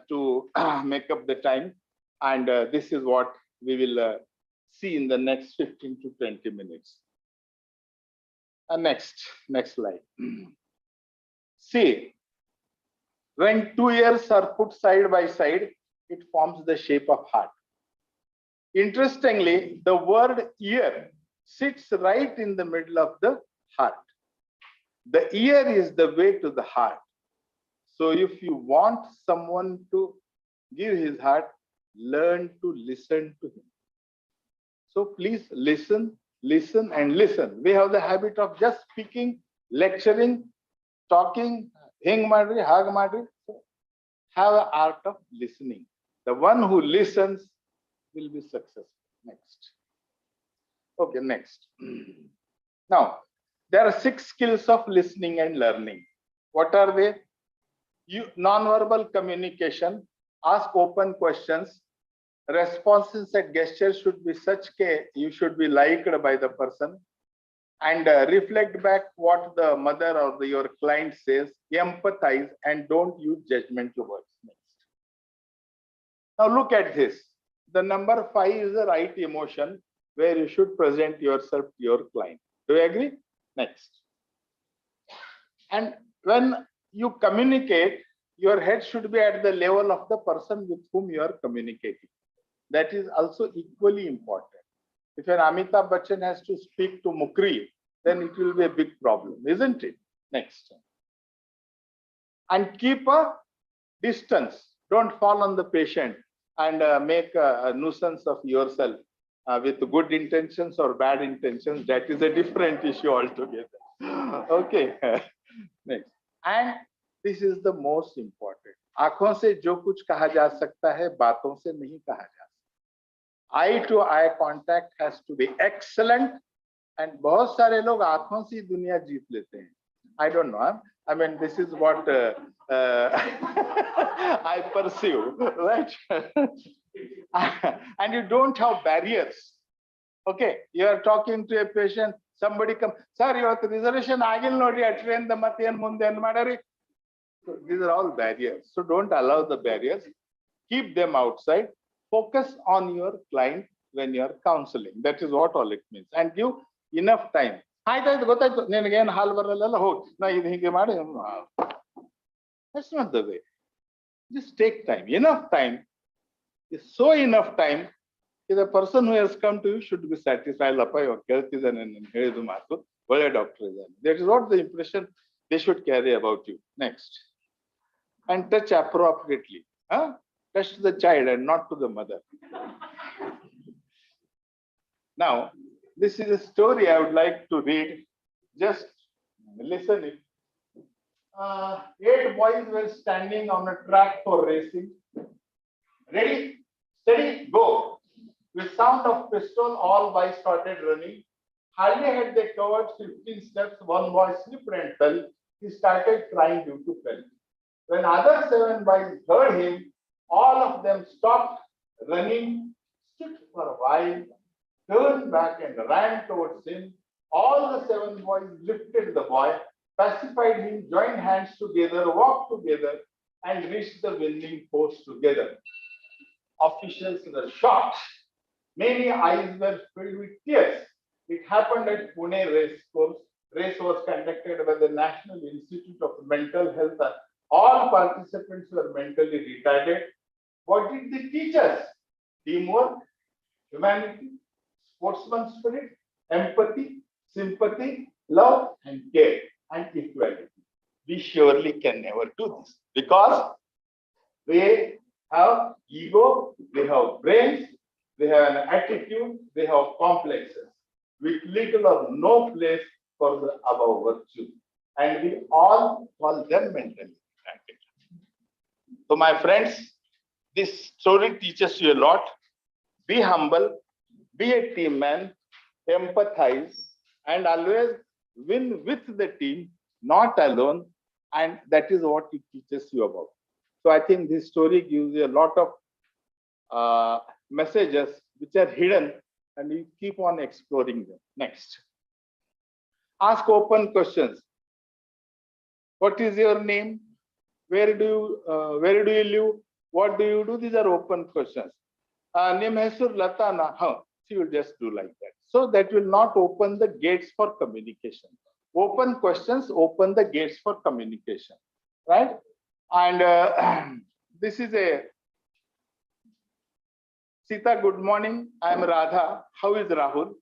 to make up the time. And this is what we will see in the next 15 to 20 minutes. Next slide. See, when 2 years are put side by side, it forms the shape of heart. Interestingly, the word ear sits right in the middle of the heart. The ear is the way to the heart. So if you want someone to give his heart, learn to listen to him. So please listen, listen, and listen. We have the habit of just speaking, lecturing, talking, hing madri, hag madri. So have an art of listening. The one who listens will be successful. Next. Okay, next. Now, there are 6 skills of listening and learning. What are they? Non-verbal communication, ask open questions. Responses and gestures should be such that you should be liked by the person, and reflect back what the mother or your client says. Empathize and don't use judgmental words. Next. Now look at this. The number 5 is the right emotion, where you should present yourself to your client. Do you agree? Next. And when you communicate, your head should be at the level of the person with whom you are communicating. That is also equally important. If an Amitabh Bachchan has to speak to Mukri, then it will be a big problem, isn't it? Next. And keep a distance. Don't fall on the patient and make a nuisance of yourself with good intentions or bad intentions. That is a different issue altogether. Okay. Next. And this is the most important. आंखों से जो कुछ कहा जा सकता है, बातों से नहीं कहा जा सकता. Eye to eye contact has to be excellent. And बहुत सारे लोग आंखों से दुनिया जीत लेते हैं. I don't know. I mean, this is what I perceive, right? And you don't have barriers. Okay, you are talking to a patient. Somebody come, sir, your reservation agil nodi train the matian mundan madari. These are all barriers. So don't allow the barriers. Keep them outside. Focus on your client when you are counseling. That is what all it means. And give enough time. That's not the way. Just take time. Enough time is so enough time. The person who has come to you should be satisfied. That is what the impression they should carry about you. Next. And touch appropriately. Touch the child and not to the mother. Now, this is a story I would like to read. Just listen it. 8 boys were standing on a track for racing. Ready, steady, go. With sound of pistol, all boys started running. Hardly had they covered 15 steps, one boy slipped and fell. He started crying due to fell. When other 7 boys heard him, all of them stopped running, stood for a while, turned back and ran towards him. All the 7 boys lifted the boy, pacified him, joined hands together, walked together, and reached the winning post together. Officials were shocked. Many eyes were filled with tears. It happened at Pune race course. Race was conducted by the National Institute of Mental Health. All participants were mentally retarded. What did they teach us? Teamwork, humanity, sportsman spirit, empathy, sympathy, love, and care, and equality. We surely can never do this because they have ego, they have brains, they have an attitude, they have complexes with little or no place for the above virtue. And we all call them mentally retarded. So my friends, this story teaches you a lot. Be humble, be a team man, empathize, and always win with the team, not alone. And that is what it teaches you about. So I think this story gives you a lot of messages which are hidden, and you keep on exploring them. Next. Ask open questions. What is your name? Where do you live? What do you do? These are open questions. Name Hesur Latana. She will just do like that. So that will not open the gates for communication. Open questions open the gates for communication, right? And this is a Sita, good morning. I am Radha. How is Rahul?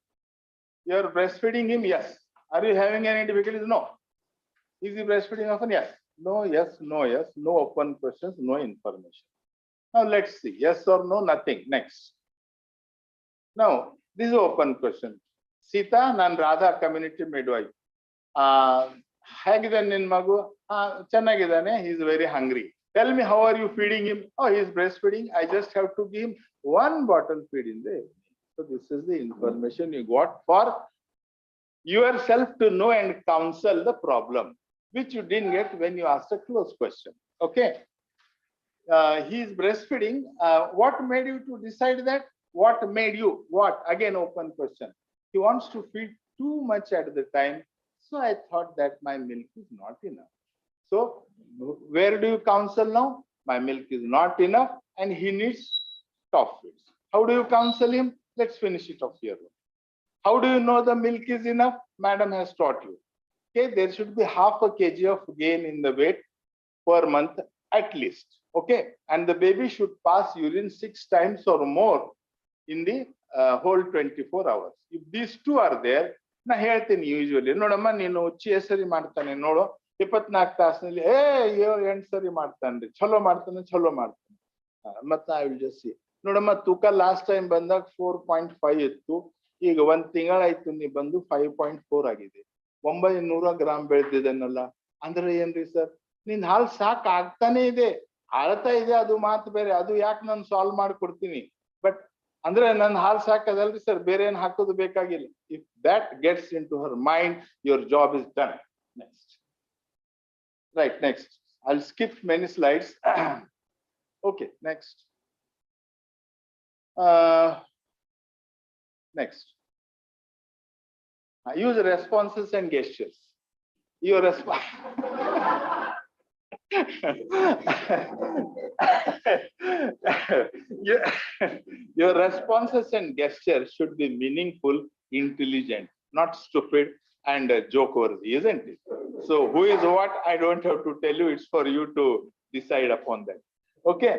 You are breastfeeding him? Yes. Are you having any difficulties? No. Is he breastfeeding often? Yes. No, yes, no, yes. No open questions, no information. Now let's see. Yes or no, nothing. Next. Now, this is open question. Sita, nan Radha community midwife. ಹೇಗಿದ್ದಾನೆ ನಿನ್ ಮಗು? ಚೆನ್ನಾಗಿದ್ದಾನೆ. He is very hungry. Tell me, how are you feeding him? Oh, he is breastfeeding. I just have to give him 1 bottle feed in the evening. So this is the information you got for yourself to know and counsel the problem, which you didn't get when you asked a close question. Okay. He is breastfeeding. What made you to decide that? What made you? What? Again, open question. He wants to feed too much at the time. So I thought that my milk is not enough. So where do you counsel now? My milk is not enough and he needs soft feeds. How do you counsel him? Let's finish it off here. How do you know the milk is enough? Madam has taught you. Okay, there should be half a kg of gain in the weight per month at least. Okay, and the baby should pass urine 6 times or more in the whole 24 hours. If these two are there, na ಹೇಳ್ತೀನಿ usually ನೋಡಮ್ಮ ನೀನು ಉಚ್ಚಿ ಸರಿ ಮಾಡ್ತಾನೆ ನೋಡು 24 ತಾಸಿನಲ್ಲಿ 8 ಸರಿ ಮಾಡ್ತಾನ್ರಿ ಚಲೋ ಮಾಡ್ತಾನೆ ಮತ್ತೆ ಐ ವಿಲ್ ಜಸ್ಟ್ ಸಿ ನೋಡಮ್ಮ ತೂಕ ಲಾಸ್ಟ್ ಟೈಮ್ ಬಂದಾಗ 4.5 ಇತ್ತು ಈಗ 1 ತಿಂಗಳಾಯ್ತು ನೀ ಬಂದು 5.4 ಆಗಿದೆ 900 ಗ್ರಾಮ್ ಬೆಳೆದಿದ್ದೇನಲ್ಲ ಅಂದ್ರೆ ಏನ್ರಿ ಸರ್ ನಿನ್ ಹಾಲು ಸಾಕ್ ಆಗ್ತಾನೆ ಇದೆ ಆಳ್ತಾ ಇದೆ ಅದು ಮಾತು ಬೇರೆ ಅದು ಯಾಕೆ ನಾನು ಸಾಲ್ವ್ ಮಾಡ್ಕೊಡ್ತೀನಿ ಬಟ್ ಅಂದ್ರೆ ನನ್ನ ಹಾಲು ಸಾಕದಲ್ರಿ ಸರ್ ಬೇರೆ ಏನ್ ಹಾಕೋದು ಬೇಕಾಗಿಲ್ಲ if that gets into her mind your job is done. Next. Right, next. I'll skip many slides. Okay, next. Next. Use responses and gestures. Your response. Your responses and gestures should be meaningful, intelligent, not stupid and joke worthy, isn't it? So who is what? I don't have to tell you. It's for you to decide upon that. Okay.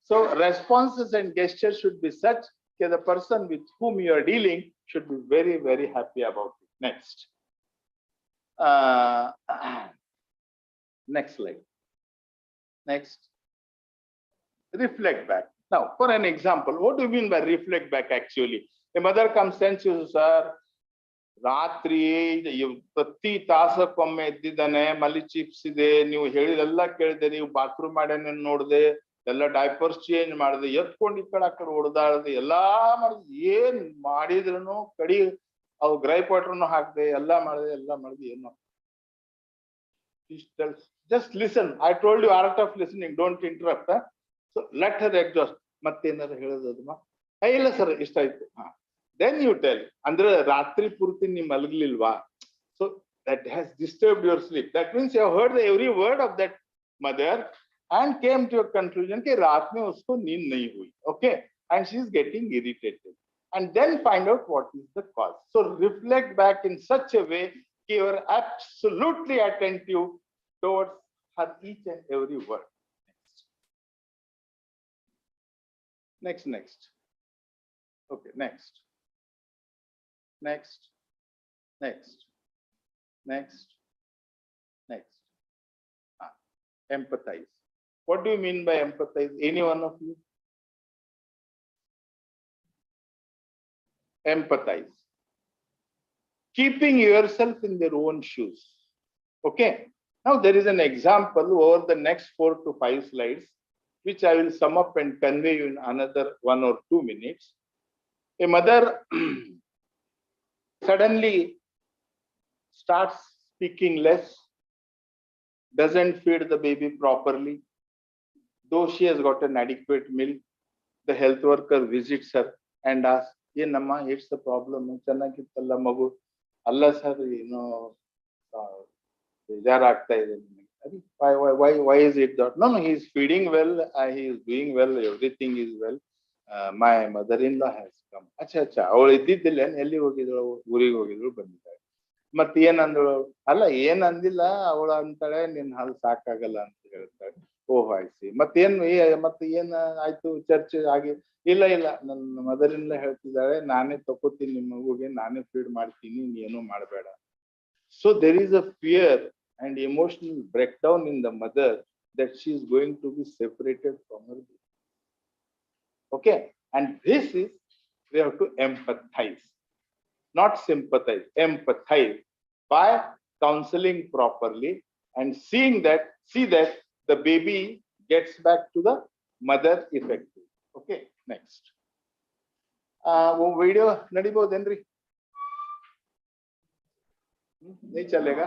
So responses and gestures should be such that the person with whom you are dealing should be very, very happy about it. Next. Next slide. Next. Reflect back. Now, for an example, what do you mean by reflect back actually? A mother comes and says, sir, ರಾತ್ರಿ ಪ್ರತಿ ತಾಸಕ್ಕೊಮ್ಮೆ ಎದ್ದಿದ್ದಾನೆ ಮಲಿ chips ಇದೆ ನೀವು ಹೇಳಿದೆಲ್ಲ ಕೇಳಿದೆ ನೀವು bathroom ಮಾಡ್ಯಾನ ನೋಡಿದೆ ಎಲ್ಲ diapers change ಮಾಡಿದೆ ಎತ್ಕೊಂಡು ಈ ಕಡೆ ಆ ಕಡೆ ಹೊಡೆದಾಡ್ದೆ ಎಲ್ಲಾ ಮಾಡಿದೆ ಏನ್ ಮಾಡಿದ್ರು ಕಡಿ ಅವು ಗ್ರೈ ವಾಟರ್ನು ಹಾಕ್ದೆ ಎಲ್ಲ ಮಾಡಿದೆ ಏನು just listen. I told you art of listening, don't interrupt. So let her exhaust. ಮತ್ತೇನಾರ ಹೇಳೋದಮ್ಮ ಇಲ್ಲ ಸರ್ ಇಷ್ಟ ಆಯ್ತು then you tell ಅಂದ್ರೆ ರಾತ್ರಿ ಪೂರ್ತಿ ನೀವು ಮಲಗಲಿಲ್ವಾ so that has disturbed your sleep. That means you have heard every word of that mother and came to a conclusion कि रात में उसको नींद नहीं हुई. Okay, and she is getting irritated. And then find out what is the cause. So reflect back in such a way that you are absolutely attentive towards her each and every word. Next. Okay, next. Empathize. What do you mean by empathize? Any one of you? Empathize. Keeping yourself in their own shoes. Okay. Now there is an example over the next 4 to 5 slides, which I will sum up and convey you in another 1 or 2 minutes. A mother suddenly starts speaking less, doesn't feed the baby properly, though she has got an adequate milk. The health worker visits her and asks, "Yenamma, it's the problem. Channagittalla magu. Allah sir, why is it that no he is feeding well, he is doing well, everything is well. My mother-in-law has come. Acha ಅವಳು ಇದ್ದಿದ್ದಿಲ್ಲ ಎಲ್ಲಿ ಹೋಗಿದ್ರು ಊರಿಗೆ ಹೋಗಿದ್ರು ಬಂದಿದ್ದಾರೆ ಮತ್ತೆ ಏನಂದಳು ಅಲ್ಲ ಏನ್ ಅಂದಿಲ್ಲ ಅವಳು ಅಂತಾಳೆ ನಿನ್ ಹಾಲು ಸಾಕಾಗಲ್ಲ ಅಂತ ಹೇಳ್ತಾಳೆ ಓಹ್ ಐಸಿ ಮತ್ತೇನು ಮತ್ತೆ ಏನ್ ಆಯ್ತು ಚರ್ಚೆ ಆಗಿ ಇಲ್ಲ ಇಲ್ಲ ನನ್ನ ಮದರ್ ಇನ್ ಲಾ ಹೇಳ್ತಿದ್ದಾಳೆ ನಾನೇ ತಗೋತೀನಿ ನಿಮ್ಮ ಮಗುಗೆ ನಾನೇ ಫೀಡ್ ಮಾಡ್ತೀನಿ ನೀನು ಮಾಡಬೇಡ. So there is a fear and emotional breakdown in the mother that she is going to be separated from her baby. Okay, and this is we have to empathize, not sympathize, empathize by counseling properly and see that the baby gets back to the mother effectively. Okay, next. Video ನಡಿಬಹುದೇನ್ರಿ? नहीं चलेगा?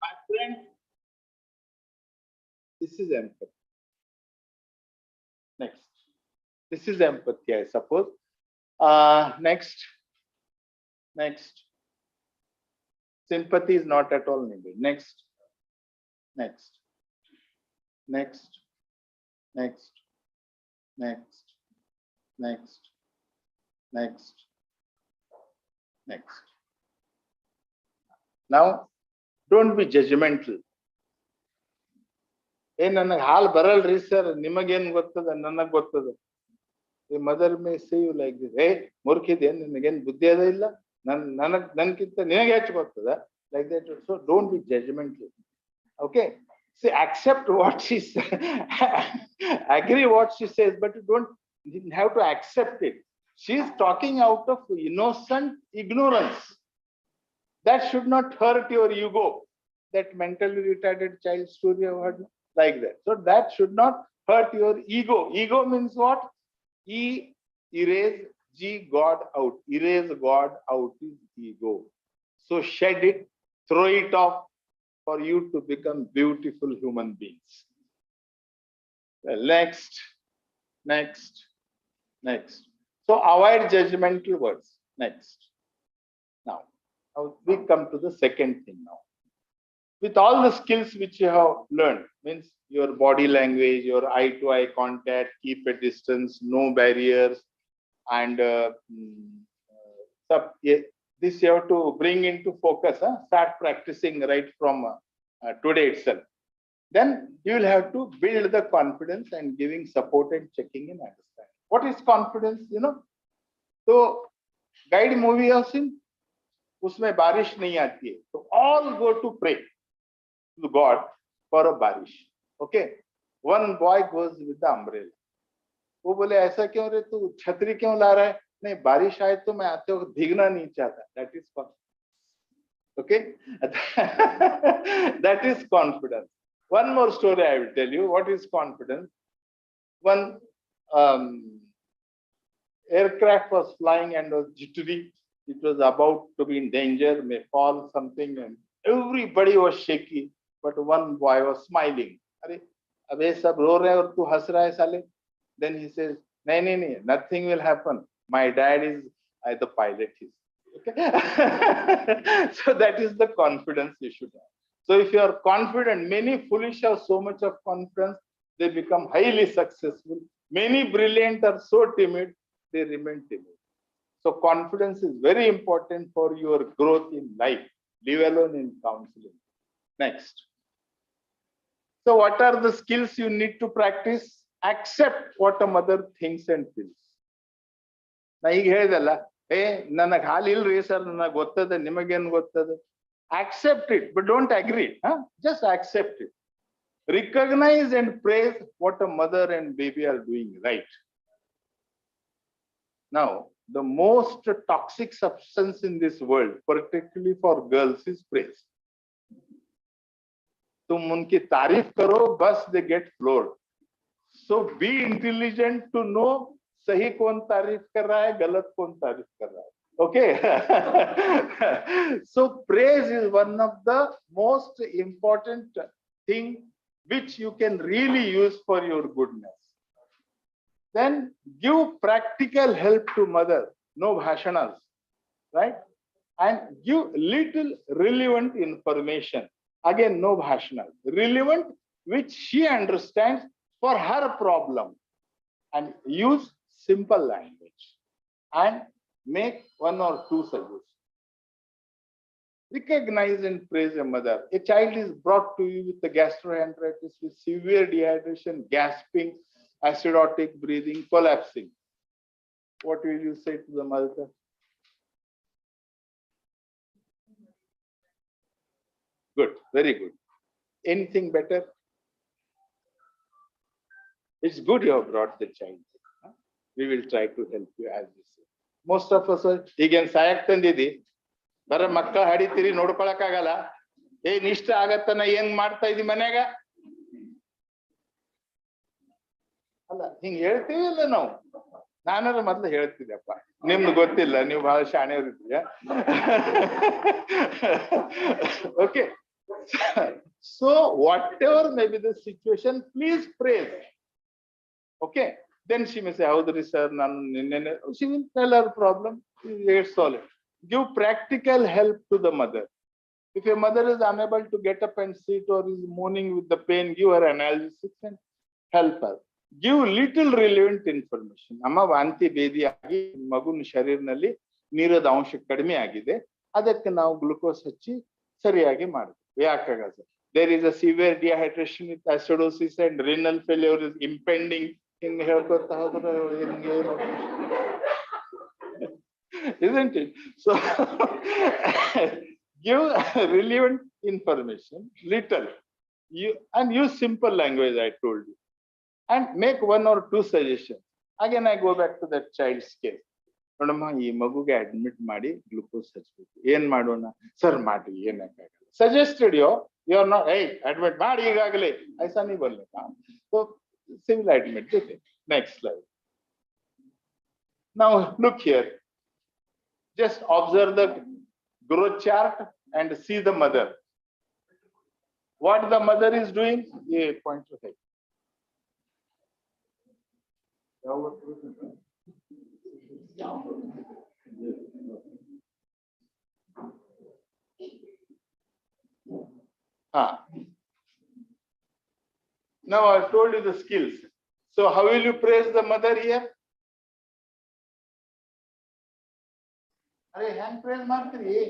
My friend, this is empathy. Next. This is empathy, I suppose. Next. Sympathy is not at all needed. Next. Next. Next. Next. Next. Next. Next. Next. Now, don't be judgmental. ನನಗೆ ಹಾಲು ಬರಲ್ರಿ sir, ನಿಮಗೇನ್ ಗೊತ್ತದ, ನನಗ್ ಗೊತ್ತದ. The mother may say you like this, hey, ಮೂರ್ಖಿದೇನ್, ನಿನಗೇನ್ ಬುದ್ಧಿ ಅದ ಇಲ್ಲ, ನನ್ಕಿಂತ ನಿನಗೆ ಹೆಚ್ಚು ಗೊತ್ತದ, like that. So don't be judgmental. Okay, see, accept what she says, agree what she says, but you don't have to accept it. She is talking out of innocent ignorance. That should not hurt your ego. That mentally retarded child story I heard like that. So that should not hurt your ego. Ego means what? Erase God out. Erase God out is ego. So shed it, throw it off for you to become beautiful human beings. Well, next. So avoid judgmental words. Next. Now we come to the second thing now. With all the skills which you have learned, means your body language, your eye-to-eye contact, keep a distance, no barriers, and this you have to bring into focus. Start practicing right from today itself. Then you will have to build the confidence and giving support and checking in understanding. What is confidence? So guide movie have seen. उसमें बारिश नहीं आती है, तो all go to pray to God for a barish. Okay, one boy goes with the umbrella. वो बोले ऐसा क्यों रे, तू छतरी क्यों ला रहा है? नहीं, बारिश आए तो मैं आते वक्त भीगना नहीं चाहता. That is confidence. Okay. That is confidence. One more story I will tell you. What is confidence? One aircraft was flying and was jittery. It was about to be in danger, may fall something, and everybody was shaky. But one boy was smiling. Arey, abhe sab ro rahe aur tu has raha hai sale. Then he says, "No, nothing will happen. My dad is the pilot." Okay. So that is the confidence you should have. So if you are confident, many foolish have so much of confidence, they become highly successful. Many brilliant are so timid, they remain timid. So confidence is very important for your growth in life, leave alone in counseling. Next. So what are the skills you need to practice? Accept what a mother thinks and feels. Na ಈಗ ಹೇಳಿದಲ್ಲ, ನನಗೆ ಹಾಲು ಇಲ್ರಿ sir, ನನಗೆ ಗೊತ್ತದ, ನಿಮಗೇನು ಗೊತ್ತದ? Accept it, but don't agree. Just accept it. Recognize and praise what a mother and baby are doing right. Now, the most toxic substance in this world, particularly for girls, is praise. तुम उनकी तारीफ करो, बस they get floored. So be intelligent to know सही कौन तारीफ कर रहा है, गलत कौन तारीफ कर रहा है. Okay. So praise is one of the most important thing which you can really use for your goodness. Then give practical help to mother, no bhashanas, right? And give little relevant information. Again, no bhashanas. Relevant, which she understands for her problem. And use simple language. And make one or two suggestions. Recognize and praise a mother. A child is brought to you with the gastroenteritis, with severe dehydration, gasping, acidotic breathing, collapsing. What will you say to the mother? Good, very good. Anything better? It's good you have brought the child. We will try to help you as we say. Most of us are again sayak tandidi bara makka haditiri nodkolakagala ನಿಷ್ಠ ಆಗತ್ತನ ಏನ್ ಮಾಡ್ತಾ ಇದೀವಿ ಮನ್ಯಾಗ ಅಲ್ಲ ಹಿಂಗ್ ಹೇಳ್ತೀವಿ ಇಲ್ಲ ನಾವು. ನಾನಾರ ಮೊದ್ಲು ಹೇಳ್ತಿದ್ದೆಪ್ಪ, ನಿಮ್ದು ಗೊತ್ತಿಲ್ಲ, ನೀವು ಬಹಳ ಶಾಣೆಯವ್ರಿದ್ದೀಯ. Okay. So whatever may be the situation, please praise. Okay. Then she may say, "Howdri sir, she will tell her problem. It's solid." Give practical help to the mother. If your mother is unable to get up and sit or is moaning with the pain, give her analgesics and help her. Give little relevant information. Amma vanti bedi agi maguna sharirnalli ನೀರದ ಅಂಶ ಕಡಿಮೆ ಆಗಿದೆ, ಅದಕ್ಕೆ ನಾವು glucose ಹಚ್ಚಿ ಸರಿಯಾಗಿ ಮಾಡ್ತೀವಿ. ಯಾಕಾಗಲ್ಲ? There is a severe dehydration with acidosis and renal failure is impending. ಹಿಂಗೆ ಹೇಳ್ಕೊತಾ ಹೋದ್ರೆ ಹಿಂಗೆ isn't it? So give relevant information, little, and use simple language, I told you, and make one or two suggestions. Again, I go back to that child's case. ನೋಡಮ್ಮ, ಈ ಮಗುಗೆ admit ಮಾಡಿ glucose ಹಚ್ಬೇಕು, ಏನ್ ಮಾಡೋಣ ಸರ್? ಮಾಡಿ, ಏನಕ್ಕಾಗಲ್ಲ. Suggested you are not admit ಮಾಡಿ ಈಗಾಗಲೇ ಐಸಾ ನೀ ಬರಲಿ. So civil admit. Next slide. Now look here. Just observe the growth chart and see the mother. What the mother is doing? Point to head. Now I've told you the skills. So how will you praise the mother here? Are hand praise ಮಾಡ್ತೀರಿ?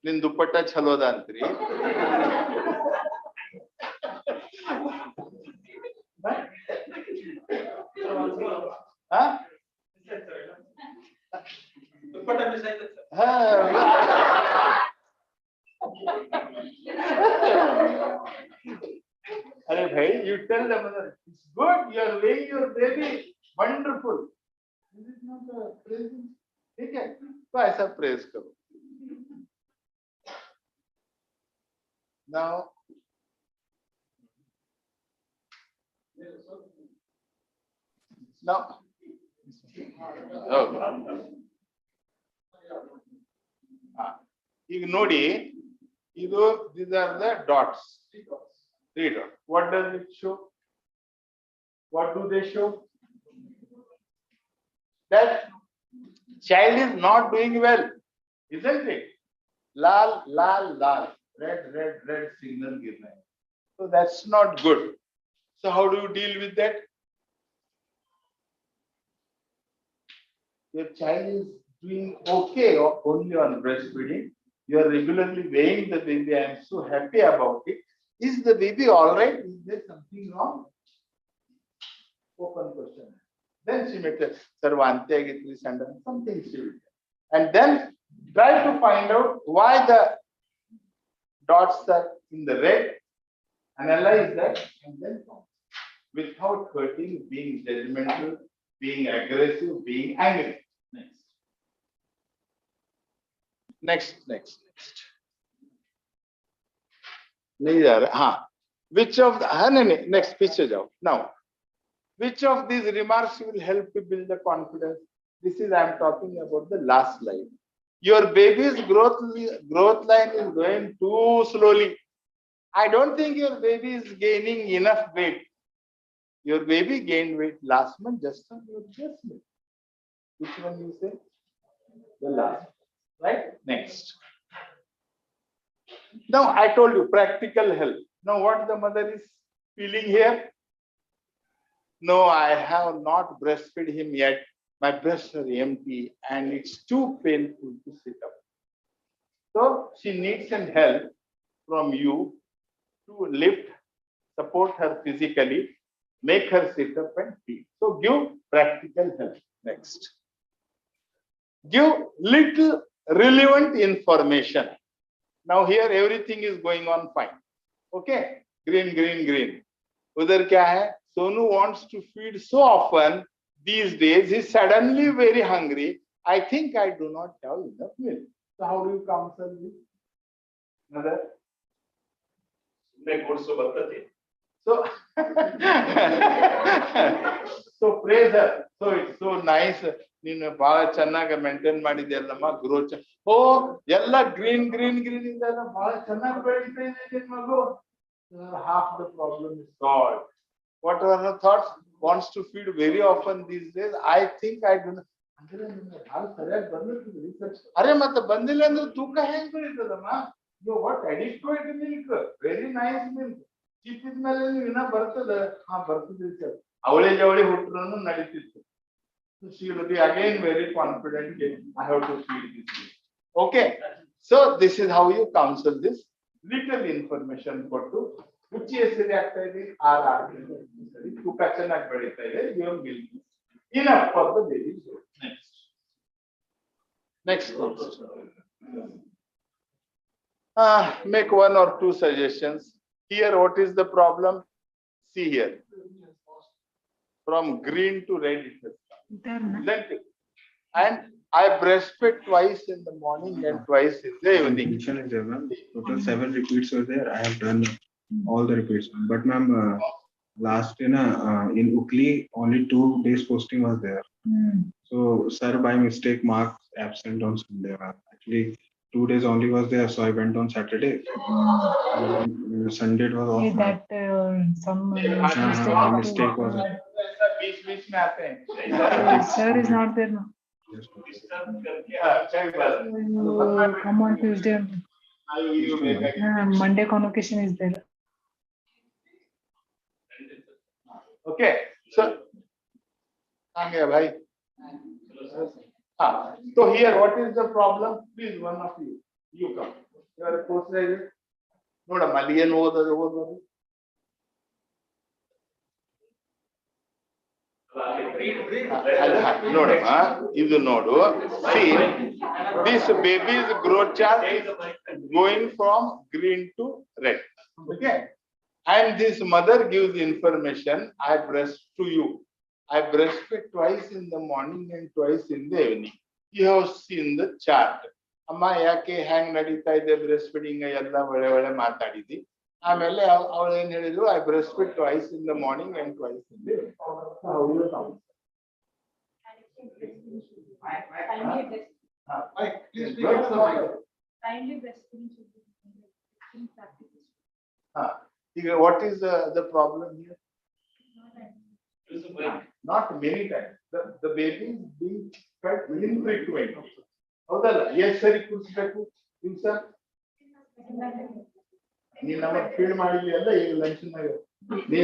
ನಿನ್ ದುಪ್ಪಟ್ಟ ಚಲೋದ ಅಂತೀರಿ? अरे hai, you tell the mother, it's good, you are weighing your baby, wonderful. This is not a praising. Okay, so ऐसा praise करो. Now, ಈಗ ನೋಡಿ ಇದು these are the dots. 3 dots. What does it show? What do they show? That child is not doing well, isn't it? Lal, lal, lal, red, red, red signal given. So that's not good. So how do you deal with that? Your child is doing okay only on breastfeeding. You are regularly weighing the baby. I am so happy about it. Is the baby all right? Is there something wrong? Open question. Then she may tell, sir, something she will tell. And then try to find out why the dots are in the red. Analyze that and then count. Without hurting, being judgmental, being aggressive, being angry. Next. नहीं जा रहा. हाँ. Which of the next picture जाओ. Now, which of these remarks will help to build the confidence? This is I am talking about the last slide. Your baby's growth line is going too slowly. I don't think your baby is gaining enough weight. Your baby gained weight last month just on your breast milk. Which one you say? The last. Right? Next. Now I told you practical help. Now what the mother is feeling here? No, I have not breastfed him yet. My breasts are empty and it's too painful to sit up. So she needs some help from you to lift, support her physically, make her sit up and feed. So give practical help. Next. Give little relevant information. Now here everything is going on fine. Okay, green. Udhar kya hai? Sonu wants to feed so often these days. He's suddenly very hungry. I think I do not have enough milk. So how do you counsel this? Mother? So praise her. So it's so nice. ನೀನು ಬಹಳ ಚೆನ್ನಾಗಿ maintain ಮಾಡಿದ್ಯಲ್ಲಮ್ಮ growth. ಓ ಎಲ್ಲ green ಇದೆಲ್ಲ ಬಹಳ ಚೆನ್ನಾಗಿ ಬೆಳೀತಾ ಇದೆ ನಿನ್ ಮಗು. Half the problem is solved. What are her thoughts? Wants to feed very often these days. I think I do not. ಅಂದ್ರೆ ನಿಮ್ಗೆ ಹಾಲು ಸರಿಯಾಗಿ ಬಂದಿರ್ತದೆ ರಿಸರ್ಚ್. ಅರೆ ಮತ್ತೆ ಬಂದಿಲ್ಲ ಅಂದ್ರೆ ತೂಕ ಹೆಂಗ್ ಬೆಳೀತದಮ್ಮ? You what adequate milk, very nice milk. ಚಿಪ್ಪಿದ್ಮೇಲೆ ನೀವು ಇನ್ನ ಬರ್ತದೆ. ಹಾ ಬರ್ತದೆ ಸರ್. ಅವಳಿ ಜವಳಿ ಹುಟ್ಟರು ನಡೀತಿತ್ತು. So she will be again very confident. I have to feed this. Okay. So this is how you counsel this. Little information for to which is reacted are to catch an your milk enough for the baby. Next. Make one or two suggestions. Here, what is the problem? See here. From green to red it has come. And I breastfed twice in the morning and twice in the evening. Total 7 repeats were there. I have done all the repeats. But ma'am, last in Ukli, only 2 days posting was there. So sir by mistake marked absent on Sunday. Actually 2 days only was there, so I went on Saturday. Sunday was off. That some mistake was there. Sir is not there now. Come on Tuesday. Monday convocation is there. Okay, so so here what is the problem? Please, one of you come. You are a postgraduate. No, Malian over. ಇದು ನೋಡು. See, this baby's growth chart is going from green to red. Okay, And this mother gives information, I breast to you. I breastfeed twice in the morning and twice in the evening. You have seen the chart. ಅಮ್ಮ ಯಾಕೆ ಹ್ಯಾಂಗ್ ನಡೀತಾ ಇದೆ breast feeding ಎಲ್ಲ ಒಳ್ಳೆ ಒಳ್ಳೆ ಮಾತಾಡಿದಿ. ಆಮೇಲೆ ಅವಳು ಏನ್ ಹೇಳಿದ್ರು, I breast feed twice in the morning and twice in the ಈಗ what is the problem here? Not many times. The baby is being fed infrequent. ಹೌದಲ್ಲ, ಎಷ್ಟು ಸರಿ ಕುಡಿಸ್ಬೇಕು ದಿವಸ? ನೀನ್ ನಮಗ್ ಫೀಡ್ ಮಾಡಿದ್ವಿ ಅಲ್ಲ ಈಗ ಲಂಚ್ನಾಗ ನೀ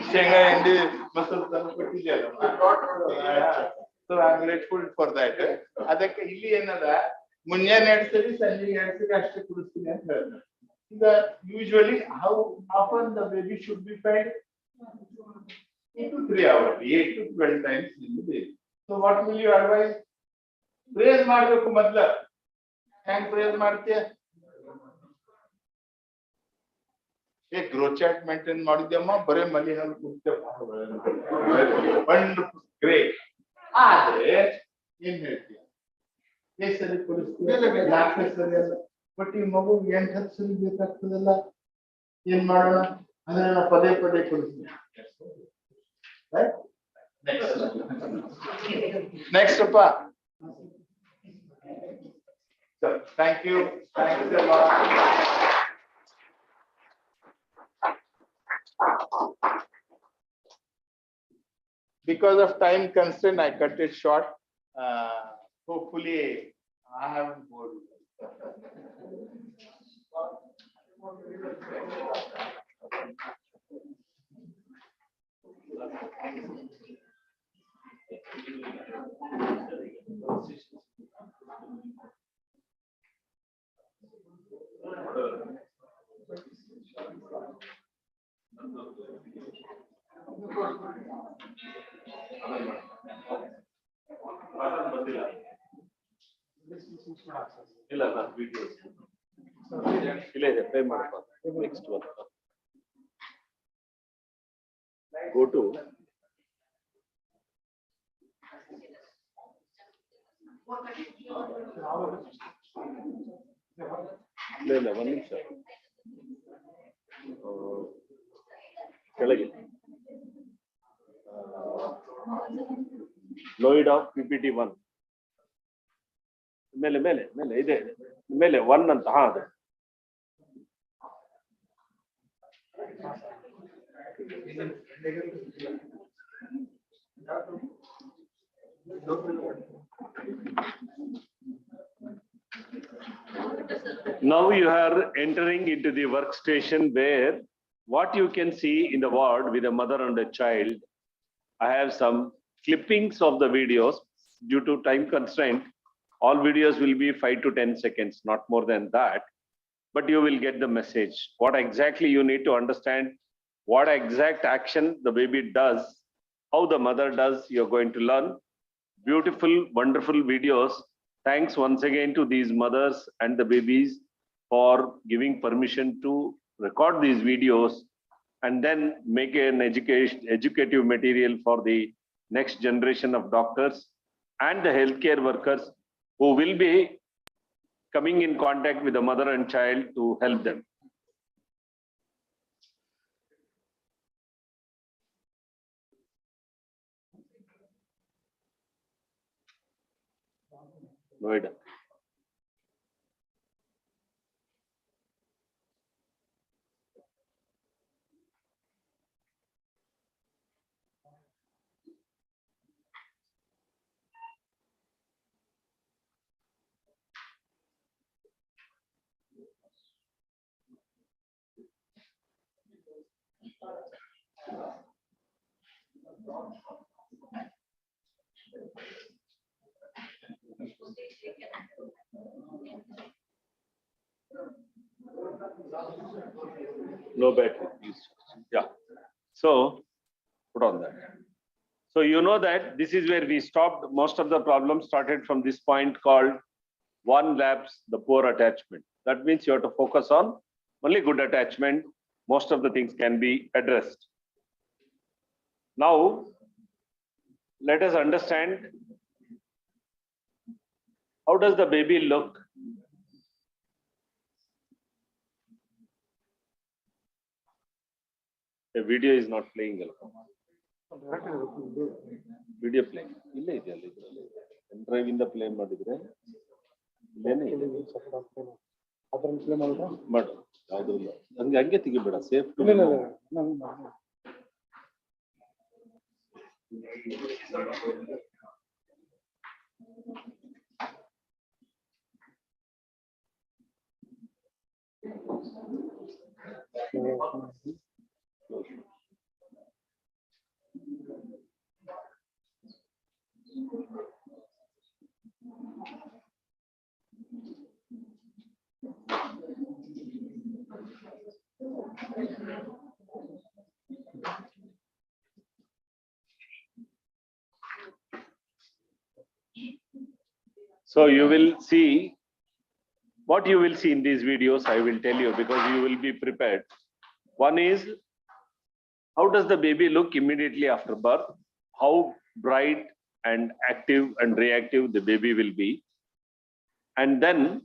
ಶೇಂಗಾ ಹಿಂಡಿ ಮಸಾಲ ತಂದು ಕೊಟ್ಟಿದ್ಯಲ್ಲ. So I am grateful for that. ಅದಕ್ಕೆ ಇಲ್ಲಿ ಏನದ, ಮುಂಜಾನೆ 2 ಸರಿ ಸಂಜೆ 2 ಸರಿ ಅಷ್ಟೇ ಕುಡಿಸ್ತೀನಿ ಅಂತ ಹೇಳ್ತಾರೆ. ಈಗ usually how often the baby should be Fed? 2 to 3 hours, 8 to 12 times in the day. So what will you advise? ಪ್ರೇಸ್ ಮಾಡ್ಬೇಕು. ಮೊದ್ಲ ಹೆಂಗ್ ಪ್ರೇಸ್ ಮಾಡ್ತೀಯ? ಗ್ರೋಚಾಟ್ ಮೇಂಟೈನ್ ಮಾಡಿದ್ಯಮ್ಮ, ಬರೇ ಮಲಿ ಹಾಲು ಕುಡ್ತೇವೆ, ಗ್ರೇಟ್. ಆದ್ರೆ ಏನ್ ಹೇಳ್ತೀಯ? ಎಷ್ಟು ಸರಿ ಕುಡಿಸ್ತೀಯ? 4 ಸರಿ ಅಲ್ಲ, ಬಟ್ ಈ ಮಗು 8-10 ಸರಿ ಬೇಕಾಗ್ತದಲ್ಲ. ಏನ್ ಮಾಡೋಣ ಅಂದ್ರೆ ನಾವು ಪದೇ ಪದೇ ಕುಡಿಸ್ತೀವಿ. ನೆಕ್ಸ್ಟ್ ಅಪ್ಪ. So, thank you. Thanks a lot. Because of time constraint, I cut it short. Hopefully, I haven't bored you. ಇಲ್ಲ ಸರ್, ವಿಡಿಯೋಸ್ ಇಲ್ಲ ಇದೆ, ಪ್ಲೇ ಮಾಡಪ್ಪ. ನೆಕ್ಸ್ಟ್ ಒನ್ ಗೋ ಟು ಇಲ್ಲ 1 ನಿಮಿಷ ಕೆಳಗೆ ಲೋಯಿಡ್ ಆಫ್ PPT 1 ಮೇಲೆ ಮೇಲೆ ಮೇಲೆ ಇದೆ, ಮೇಲೆ 1 ಅಂತ. ಹಾ, ಅದು now you are entering into the workstation where what you can see in the ward with a mother and a child. I have some clippings of the videos. Due to time constraint, all videos will be 5 to 10 seconds, not more than that, but you will get the message. What exactly you need to understand, what exact action the baby does, how the mother does, you're going to learn. Beautiful, wonderful videos. Thanks once again to these mothers and the babies for giving permission to record these videos and then make an educative material for the next generation of doctors and the healthcare workers who will be coming in contact with the mother and child to help them. Noida. No battery, please. Yeah. So put on that. So you know that this is where we stopped. Most of the problems started from this point called one lapse, the poor attachment. That means you have to focus on only good attachment. most of the things can be addressed. Now, let us understand, how does the baby look? The video is not playing. Video playing. ಇಲ್ಲ ಇದೆಯಲ್ಲ ಇದರಲ್ಲಿ. Pen drive ಇಂದ play ಮಾಡಿದ್ರೆ ಇಲ್ಲೇನೇ ಇದೆ. ಅದನ್ನ play ಮಾಡಿದ್ರೆ ಮಾಡು. ಯಾವುದು ಇಲ್ಲ. ಹಂಗೆ ತೆಗಿಬೇಡ. Safe. So you will see, what you will see in these videos, I will tell you because you will be prepared. One is, how does the baby look immediately after birth? How bright and active and reactive the baby will be. And then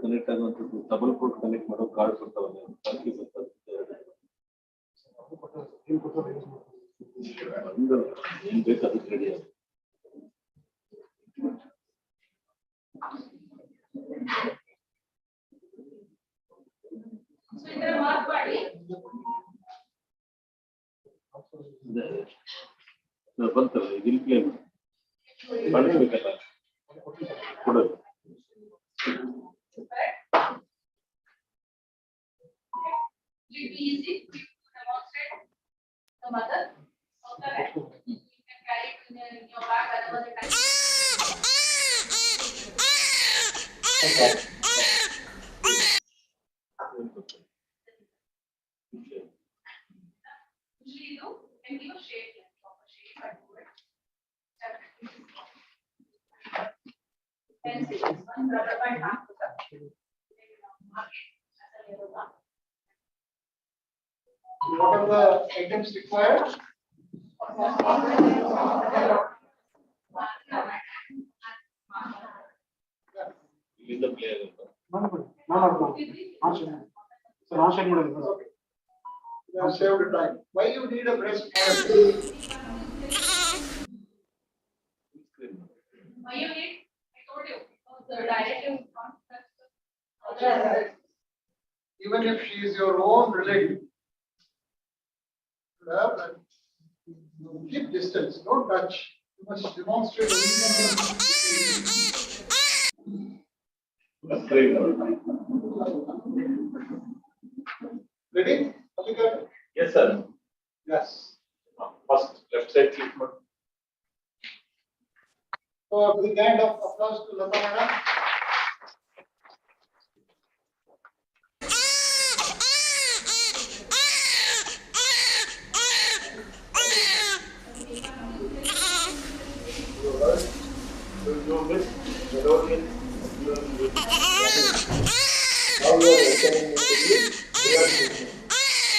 connect ಆಗುವಂಥದ್ದು double port connect ಮಾಡೋ card ಬರ್ತಾವಲ್ಲ ಏನ್ ಬೇಕು ಅದಕ್ಕೆ ready ಆಗುತ್ತೆ. ಬಂತಲ್ಲ ಇದು play ಮಾಡಿಸ್ಬೇಕಲ್ಲ ಕೊಡೋದು. Will it be easy to demonstrate the mother of the rat? You can carry it in your bag whenever the time. Usually you can give a shape, like proper shape, but do it. 10 seconds. One rubber band half to the market as a yellow bar. What are the items required? ಇಲ್ಲಿಂದ play ಆಗುತ್ತೆ. Saved time. Why you need a breast pump? Why you need? I told you. The directive is not. Even if she is your own relative, you have that. Keep distance, don't touch. You must demonstrate. Ready? Yes, sir. Yes. First left side click. So, big hand of applause to Lata Madam.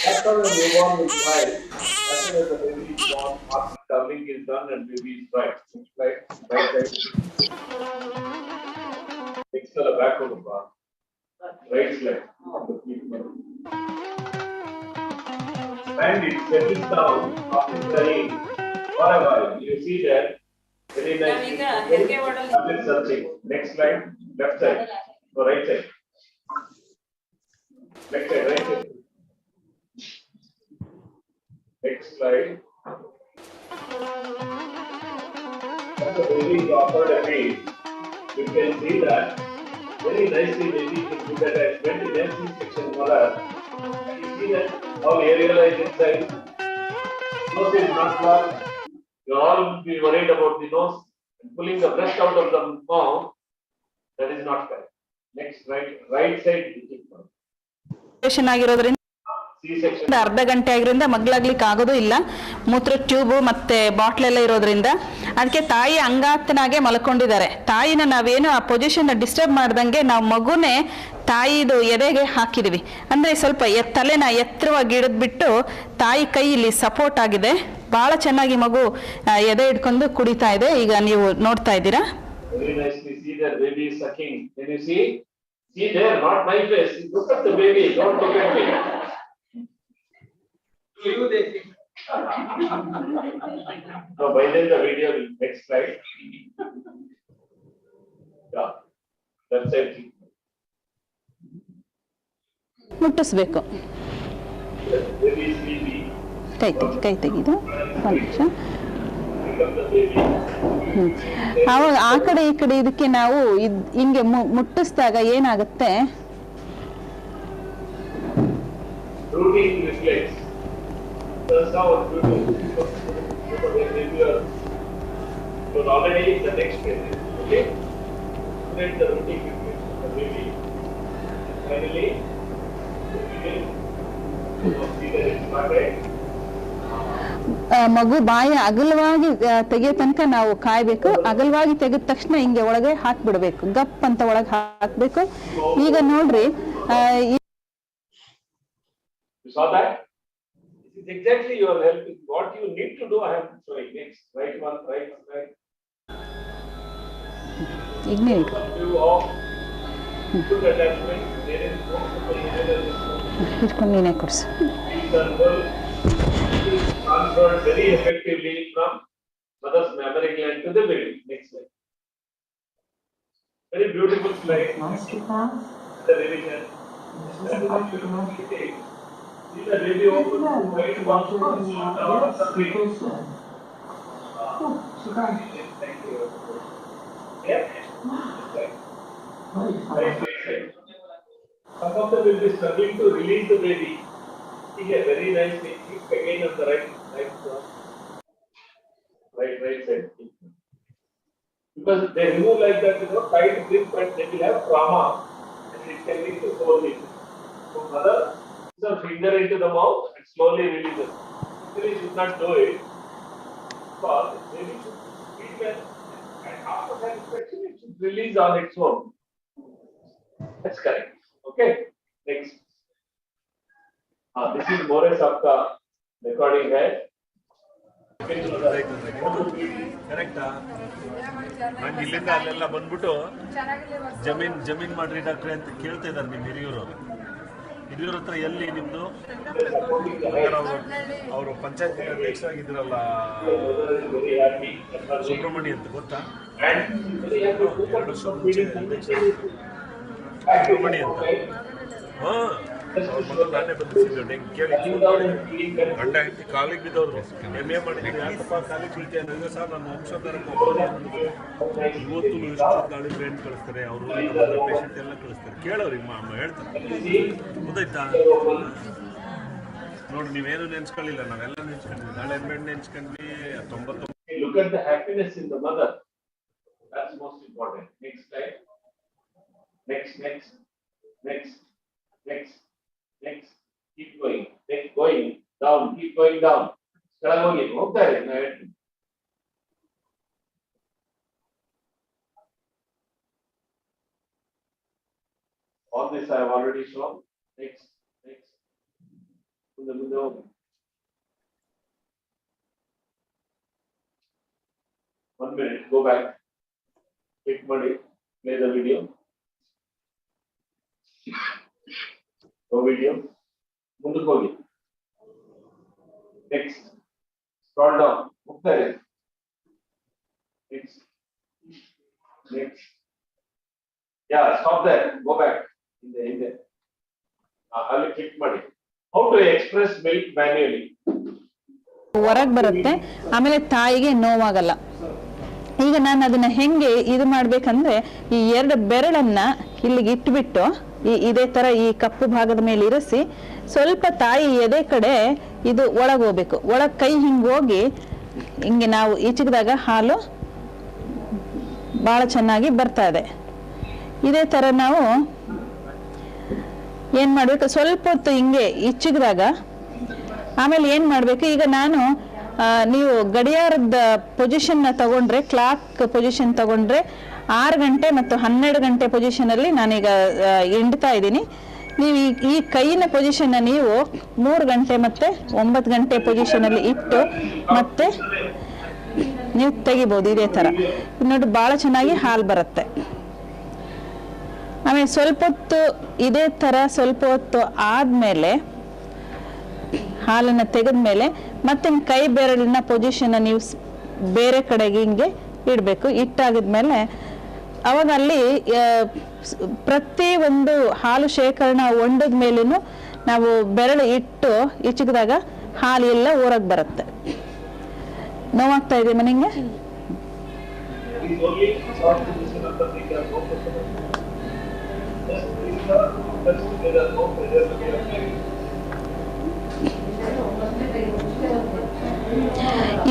After the newborn is right, as soon as the baby is born, after covering is done and baby is right. Right side. External back of the bar. Right side. And it settles down after carrying for a while. You see that very nice. After searching. Next slide, left side. No, right side. Next side, right side. Next slide. When the baby is offered a feed, you can see that very nicely baby is good attachment in MC section mother. And you see that all areola is inside. Nose is not blocked. You all will be worried about the nose and pulling the breast out of the mouth. That is not correct. Next, right side. ಅರ್ಧ ಗಂಟೆ ಆಗಿರೋದ್ರಿಂದ ಮಗ್ಲಾಗ್ಲಿಕ್ಕೆ ಆಗೋದು ಇಲ್ಲ. ಮೂತ್ರ tube ಮತ್ತೆ bottle ಎಲ್ಲ ಇರೋದ್ರಿಂದ ಅದಕ್ಕೆ ತಾಯಿ ಅಂಗಾತನಾಗೆ ಮಲ್ಕೊಂಡಿದ್ದಾರೆ. ತಾಯಿನ ನಾವೇನು ಆ ಪೊಸಿಷನ್ ಡಿಸ್ಟರ್ಬ್ ಮಾಡ್ದಂಗೆ ನಾವು ಮಗುನೇ ತಾಯಿದು ಎದೆಗೆ ಹಾಕಿದೀವಿ. ಅಂದ್ರೆ ಸ್ವಲ್ಪ ತಲೆನ ಎತ್ತರವಾಗಿ ಹಿಡಿದ್ಬಿಟ್ಟು ತಾಯಿ ಕೈ ಇಲ್ಲಿ ಸಪೋರ್ಟ್ ಆಗಿದೆ. ಬಹಳ ಚೆನ್ನಾಗಿ ಮಗು ಎದೆ ಹಿಡ್ಕೊಂಡು ಕುಡಿತಾ ಇದೆ. ಈಗ ನೀವು ನೋಡ್ತಾ ಇದ್ದೀರಾ. Very nicely see that baby is sucking. Can you see? See there, not my face. Look at the baby. Don't look at me. To you they think. No, by then the video will next slide. Yeah, that's it. ಮುಟ್ಟಿಸ್ಬೇಕು. Baby is sleepy. ಕೈ ತೆಗೆದು ಒಂದು ನಿಮಿಷ. ಆವಾಗ ಆ ಕಡೆ ಈ ಕಡೆ ಇದಕ್ಕೆ ನಾವು ಹಿಂಗೆ ಮುಟ್ಟಿಸಿದಾಗ ಏನಾಗುತ್ತೆ, Because already the next phase, okay? Then the routine between the baby. Finally, we will see that it started. ಮಗು ಬಾಯಿ ಅಗಲವಾಗಿ ತೆಗೆಯೋ ತನಕ ನಾವು ಕಾಯ್ಬೇಕು. ಅಗಲವಾಗಿ ತೆಗೆದ ತಕ್ಷಣ ಹಿಂಗೆ ಒಳಗೆ ಹಾಕ್ಬಿಡ್ಬೇಕು, ಗಪ್ ಅಂತ ಒಳಗೆ ಹಾಕ್ಬೇಕು. ಈಗ ನೋಡ್ರಿ You saw that? This is exactly your help. What you need to do, I am showing next. Right one, right. ಇಗ್ನೇಟ್ ಇಟ್ಕೊಂಡು ನೀನೇ ಕೊಡ್ಸು. Transferred very effectively from mother's mammary gland to the baby. Next slide. Very beautiful slide. The revision. See the baby open right one Thank you. Yeah. Right. Some of them will be struggling to release the baby. Here, very nice thing. Keep again on the right side. Because they remove like that, tight grip, but they will have trauma and it can lead to swelling. So, mother puts her finger into the mouth and slowly releases. Actually, should not do it because maybe should feel well, and after satisfaction, it should release on its own. That's correct. Okay, next. This is more as आपका recording है. ಕರೆಕ್ಟಾ? ನಾನು ಇಲ್ಲಿಂದ ಅಲ್ಲೆಲ್ಲ ಬಂದ್ಬಿಟ್ಟು ಜಮೀನ್ ಮಾಡ್ರಿ ಡಾಕ್ಟ್ರೆ ಅಂತ ಕೇಳ್ತಾ ಇದ್ದಾರೆ ನಿಮ್ಮ ಹಿರಿಯೂರ ಹತ್ರ. ಎಲ್ಲಿ ನಿಮ್ದು? ಅವರು ಪಂಚಾಯತ್ ಅಧ್ಯಕ್ಷರಾಗಿದ್ರಲ್ಲ ಸುಬ್ರಹ್ಮಣ್ಯ ಅಂತ ಗೊತ್ತಾ? 2 ವರ್ಷ ಮುಂಚೆ ಸುಬ್ರಹ್ಮಣ್ಯ ಅಂತ. ನಾನೇ ಬಂದಿದ್ದೆ ಕೇಳಿ ಗಂಡ ಹೆಂಡತಿ ಕಾಲಿಗೆ ಬಿದ್ದವ್ರು. MA ಮಾಡಿದ್ರೆ ಯಾಕಪ್ಪ ಕಾಲಿಗೆ ಬೀಳ್ತೀಯ ನನಗೆ ಸರ್ ನನ್ನ ವಂಶೋದ್ಧಾರಕ್ಕೆ ಇವತ್ತು ಇಷ್ಟು ನಾಳೆ ಟ್ರೈನ್ ಕಳಿಸ್ತಾರೆ, ಅವರು ಪೇಷಂಟ್ ಎಲ್ಲ ಕಳಿಸ್ತಾರೆ. ಕೇಳೋರಿ ಅಮ್ಮ ಹೇಳ್ತಾರೆ, ಗೊತ್ತಾಯ್ತಾ? ನೋಡಿ ನೀವೇನು ನೆನ್ಸ್ಕೊಳ್ಳಿಲ್ಲ, ನಾವೆಲ್ಲ ನೆನ್ಸ್ಕೊಂಡ್ವಿ. ನಾಳೆ ನೆನ್ಸ್ಕೊಂಡ್ವಿ 99. Look at the happiness in the mother. That's most important. Next slide. Next. Keep going. Down. Keep going down. ಹೋಗ್ತಾ ಇದೆ ನಾ ಹೇಳ್ತೀನಿ. All this I have already shown. Next. ಮುಂದೆ ಹೋಗಿ. 1 minute. Go back. Click ಮಾಡಿ. Play the video. No video. ಮುಂದಕ್ಕೆ ಹೋಗಿ. Next. Scroll down. ಹೋಗ್ತಾ ಇದೆ. Next. Yeah, stop there. Go back. ಹಿಂದೆ. ಅಲ್ಲಿ click ಮಾಡಿ. How to express milk manually. ಹೊರಗೆ ಬರುತ್ತೆ, ಆಮೇಲೆ ತಾಯಿಗೆ ನೋವಾಗಲ್ಲ. ಈಗ ನಾನು ಅದನ್ನ ಹೆಂಗೆ ಇದು ಮಾಡ್ಬೇಕಂದ್ರೆ, ಈ 2 ಬೆರಳನ್ನ ಇಲ್ಲಿಗೆ ಇಟ್ಬಿಟ್ಟು ಇದೇ ತರ ಈ ಕಪ್ಪು ಭಾಗದ ಮೇಲೆ ಇರಿಸಿ ಸ್ವಲ್ಪ ತಾಯಿ ಎದೆ ಕಡೆ ಇದು ಒಳಗೆ ಹೋಗ್ಬೇಕು. ಒಳಗೆ ಕೈ ಹಿಂಗೆ ಹೋಗಿ ಹಿಂಗೆ ನಾವು ಈಚೆಗದಾಗ ಹಾಲು ಬಹಳ ಚೆನ್ನಾಗಿ ಬರ್ತಾ ಇದೆ. ಇದೇ ತರ ನಾವು ಏನ್ ಮಾಡ್ಬೇಕು, ಸ್ವಲ್ಪ ಹೊತ್ತು ಹಿಂಗೆ ಈಚೆಗದಾಗ ಆಮೇಲೆ ಏನ್ ಮಾಡ್ಬೇಕು, ಈಗ ನಾನು ನೀವು ಗಡಿಯಾರದ ಪೊಸಿಷನ್ ತಗೊಂಡ್ರೆ, ಕ್ಲಾಕ್ ಪೊಸಿಷನ್ ತಗೊಂಡ್ರೆ 6 ಗಂಟೆ ಮತ್ತು 12 ಗಂಟೆ ಪೊಸಿಷನ್ ಅಲ್ಲಿ ನಾನೀಗ ಹಿಂಡ್ತಾ ಇದ್ದೀನಿ. ನೀವು ಈ ಕೈಯಿನ ಪೊಸಿಷನ್ ನೀವು 3 ಗಂಟೆ ಮತ್ತೆ 9 ಗಂಟೆ ಪೊಸಿಷನ್ ಅಲ್ಲಿ ಇಟ್ಟು ಮತ್ತೆ ನೀವು ತೆಗಿಬಹುದು. ಇದೇ ತರ ನೋಡಿ ಬಹಳ ಚೆನ್ನಾಗಿ ಹಾಲು ಬರುತ್ತೆ. ಆಮೇಲೆ ಸ್ವಲ್ಪ ಹೊತ್ತು ಇದೇ ತರ ಸ್ವಲ್ಪ ಹೊತ್ತು ಆದ್ಮೇಲೆ ಹಾಲನ್ನ ತೆಗೆದ್ಮೇಲೆ ಮತ್ತೆ ಕೈ ಬೆರಳಿನ ಪೊಸಿಷನ್ ನೀವು ಬೇರೆ ಕಡೆಗೆ ಹಿಂಗೆ ಇಡಬೇಕು. ಇಟ್ಟಾಗಿದ್ಮೇಲೆ ಅವಾಗ ಅಲ್ಲಿ ಪ್ರತಿ ಒಂದು ಹಾಲು ಶೇಖರಣಾ ಹೊಂಡದ ಮೇಲೂ ನಾವು ಬೆರಳು ಇಟ್ಟು ಈಚೆಗದಾಗ ಹಾಲು ಎಲ್ಲ ಹೊರಗೆ ಬರುತ್ತೆ. ನೋವಾಗ್ತಾ ಇದೆ ಮನೆಗೆ?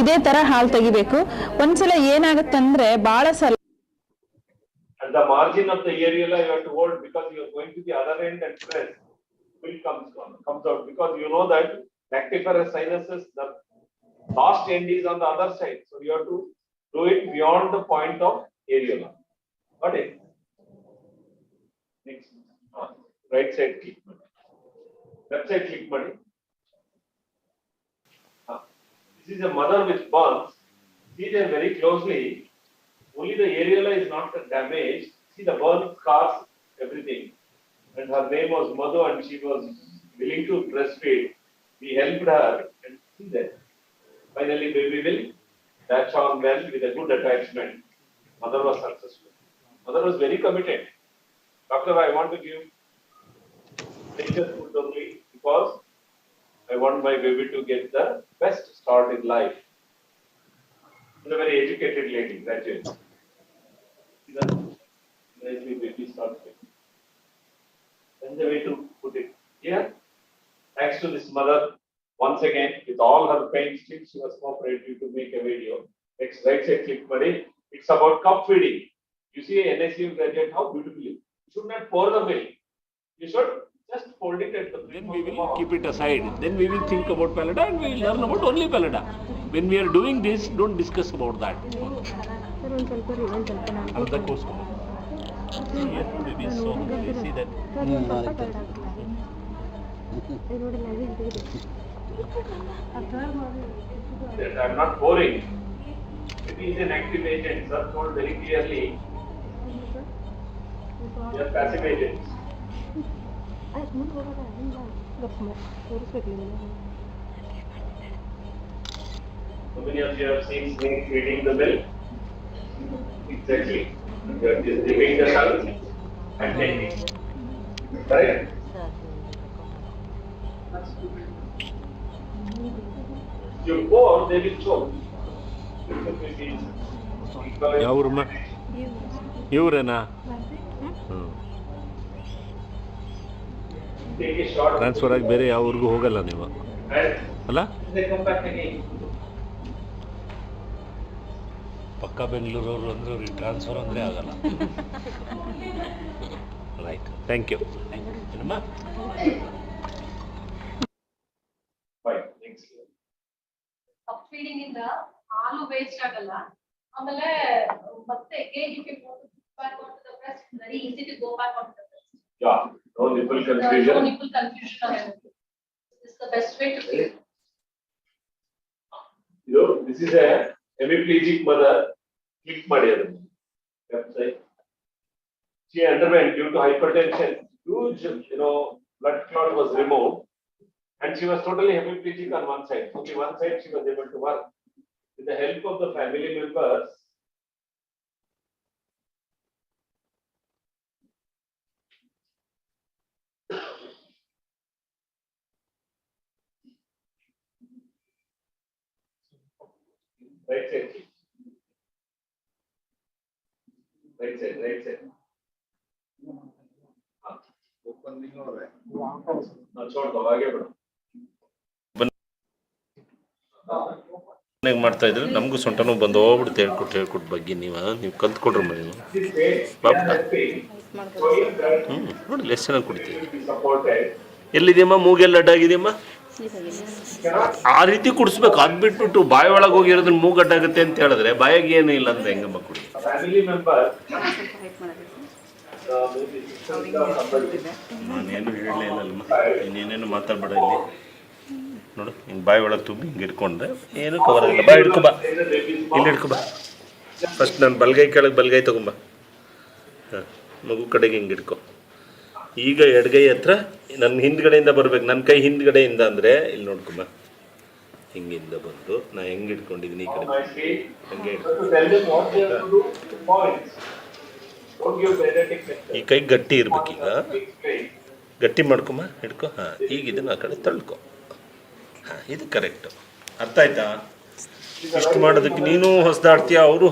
ಇದೇ ತರ ಹಾಲು ತೆಗಿಬೇಕು. ಒಂದ್ಸಲ ಏನಾಗುತ್ತಂದ್ರೆ ಬಹಳ ಸಲ At the margin of the areola you have to hold because you are going to the other end and press. Milk comes out because you know that lactiferous sinuses, the last end is on the other side. So you have to do it beyond the point of areola. Got it? Next. Right side click. Left side click money. This is a mother with burns. See them very closely. Only the areola is not damaged. See the burn scars, everything. And her name was Madhu and she was willing to breastfeed. We helped her and see that. Finally, baby will latch on well with a good attachment. Mother was successful. Mother was very committed. Doctor, I want to give nature food only because I want my baby to get the best start in life. She's a very educated lady, graduate. Nicely baby starts with. That's the way to put it. Here, thanks to this mother, once again, with all her pain, still she was cooperative to make a video. Next, right side click, buddy. It's about cup feeding. You see a NSU graduate, how beautifully. You should not pour the milk. You should just hold it at the brim. Then we will keep it aside. Then we will think about Pallada and we will learn about only Pallada. When we are doing this, don't discuss about that. ಅರ್ಧಕ್ಕೋಸ್ಕರ. Maybe so. You see that. I'm not boring. It is an active agent. Sir told very clearly. They are passive agents. How many of you have seen snake feeding the milk? Exactly. You are just dipping the tongue and taking. Correct? You pour, they will choke. ಯಾವ್ರಮ್ಮ ಇವ್ರೇನಾ? Transfer ಆಗಿ ಬೇರೆ ಯಾವ ಊರಿಗೂ ಹೋಗಲ್ಲ ನೀವು ಅಲ್ಲ? ಪಕ್ಕ ಬೆಂಗಳೂರವರು ಅಂದ್ರೆ ಅವ್ರಿಗೆ ಟ್ರಾನ್ಸ್ಫರ್ ಅಂದರೆ ಆಗಲ್ಲ. Right, thank you. ಏನಮ್ಮ? ಫೀಡಿಂಗ್ ಇಂದ ಹಾಲು ವೇಸ್ಟ್ ಆಗಲ್ಲ. ಆಮೇಲೆ ಮತ್ತೆ again you can go back onto the breast. It's very easy to go back onto the breast. Yeah, no nipple confusion. No nipple confusion or anything. This is the best way to feed. You know, this is a hemiplegic mother. Click ಮಾಡಿ ಅದನ್ನು. Left side. She underwent due to hypertension. Huge, blood clot was removed. And she was totally hemiplegic on one side. Only one side she was able to work. With the help of the family members, right side. Right side, right side. Opening हो रहा है. छोड़ दो, आगे बढ़ो. ಮಾಡ್ತಾ ಇದ್ರೆ ನಮಗೂ ಸೊಂಟನೂ ಬಂದು ಹೋಗ್ಬಿಡುತ್ತೆ. ಹೇಳ್ಕೊಟ್ಟು ಬಗ್ಗೆ ನೀವು ಕಲ್ತ್ಕೊಡ್ರಿ ನೀವು ನೋಡಿ ಎಷ್ಟು ಚೆನ್ನಾಗಿ ಕುಡಿತೀವಿ. ಎಲ್ಲಿದೆಯಮ್ಮ? ಮೂಗೆಲ್ಲ ಅಡ್ಡಾಗಿದೆಯಮ್ಮ? ಆ ರೀತಿ ಕುಡಿಸ್ಬೇಕು. ಅದು ಬಿಟ್ಬಿಟ್ಟು ಬಾಯಿ ಒಳಗೆ ಹೋಗಿರೋದನ್ನ ಮೂಗು ಅಡ್ಡಾಗುತ್ತೆ ಅಂತ ಹೇಳಿದ್ರೆ ಬಾಯಿಗೆ ಏನು ಇಲ್ಲ ಅಂತ ಹೆಂಗಮ್ಮ ಕುಡಿ. ನಾನೇನು ಹೇಳಲೇ ಇಲ್ಲಮ್ಮ. ಇನ್ನೇನೇನು ಮಾತಾಡ್ಬೇಡ ಇಲ್ಲಿ. ನೋಡು, ಹಿಂಗೆ ಬಾಯಿ ಒಳಗೆ ತುಂಬಿ ಹಿಂಗೆ ಇಟ್ಕೊಂಡ್ರೆ ಏನು ಕವರ್ ಆಗಿಲ್ಲ. ಬಾಯಿ ಹಿಡ್ಕೊಬಾ, ಇಲ್ಲಿ ಹಿಡ್ಕೊಬಾ. ಫಸ್ಟ್ ನಾನು ಬಲಗೈ ಕೆಳಗೆ ಬಲಗೈ ತಗೊಂಬ. ಹಾಂ, ಮಗು ಕಡೆಗೆ ಹಿಂಗೆ ಹಿಡ್ಕೊ. ಈಗ ಎಡಗೈ ಹತ್ರ ನನ್ನ ಹಿಂದ್ಗಡೆಯಿಂದ ಬರ್ಬೇಕು. ನನ್ನ ಕೈ ಹಿಂದ್ಗಡೆಯಿಂದ ಅಂದರೆ ಇಲ್ಲಿ ನೋಡ್ಕೊಂಬ. ಹಿಂಗಿಂದ ಬಂದು ನಾ ಹೆಂಗೆ ಇಟ್ಕೊಂಡಿದ್ದೀನಿ ಈ ಕಡೆ ಹಂಗೆ ಈ ಕೈ ಗಟ್ಟಿ ಇರ್ಬೇಕೀಗ. ಗಟ್ಟಿ ಮಾಡ್ಕೊಂಬ, ಹಿಡ್ಕೊ. ಹಾಂ, ಈಗ ಇದನ್ನು ಆ ಕಡೆ ತಳ್ಕೊ. ಹಾಂ, ಇದು ಕರೆಕ್ಟು. ಅರ್ಥ ಆಯ್ತಾ? ಇಷ್ಟು ಮಾಡೋದಕ್ಕೆ ನೀನು ಹೊಸದಾಡ್ತೀಯ, ಅವರು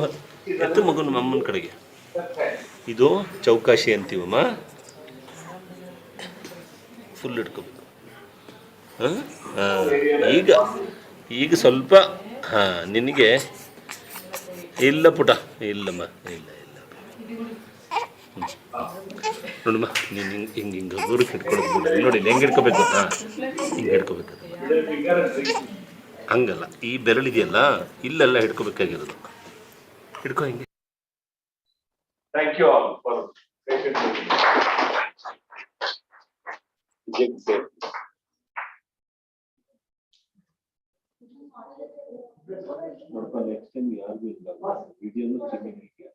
ಎತ್ತು ಮಗನ ಅಮ್ಮನ ಕಡೆಗೆ. ಇದು ಚೌಕಾಶಿ ಅಂತೀವಮ್ಮ. ಫುಲ್ ಇಟ್ಕೋಬೇಕು. ಹಾಂ, ಈಗ ಸ್ವಲ್ಪ ಹಾ ನಿನಗೆ ಇಲ್ಲ ಪುಟ ಇಲ್ಲಮ್ಮ ಇಲ್ಲ ಇಲ್ಲ ನೋಡಮ್ಮ ನೀನು ಹಿಂಗೆ ದೂರಕ್ಕೆ ಹಿಡ್ಕೊಳೋದು ಬಿಡು ನೋಡಿ ಹೆಂಗೆ ಹಿಡ್ಕೋಬೇಕು ಗೊತ್ತಾ ಹಿಂಗೆ ಹಿಡ್ಕೋಬೇಕು ಹಂಗಲ್ಲ ಈ ಬೆರಳಿದೆಯಲ್ಲ ಇಲ್ಲೆಲ್ಲ ಹಿಡ್ಕೋಬೇಕಾಗಿರೋದು ಹಿಡ್ಕೋ ಹಿಂಗೆ. Thank you all for patiently. Next time ಯಾರಿಗೂ ಇಲ್ಲ ವಿಡಿಯೋನು ಚೆಕಿಂಗ್ ಇದೆಯಾ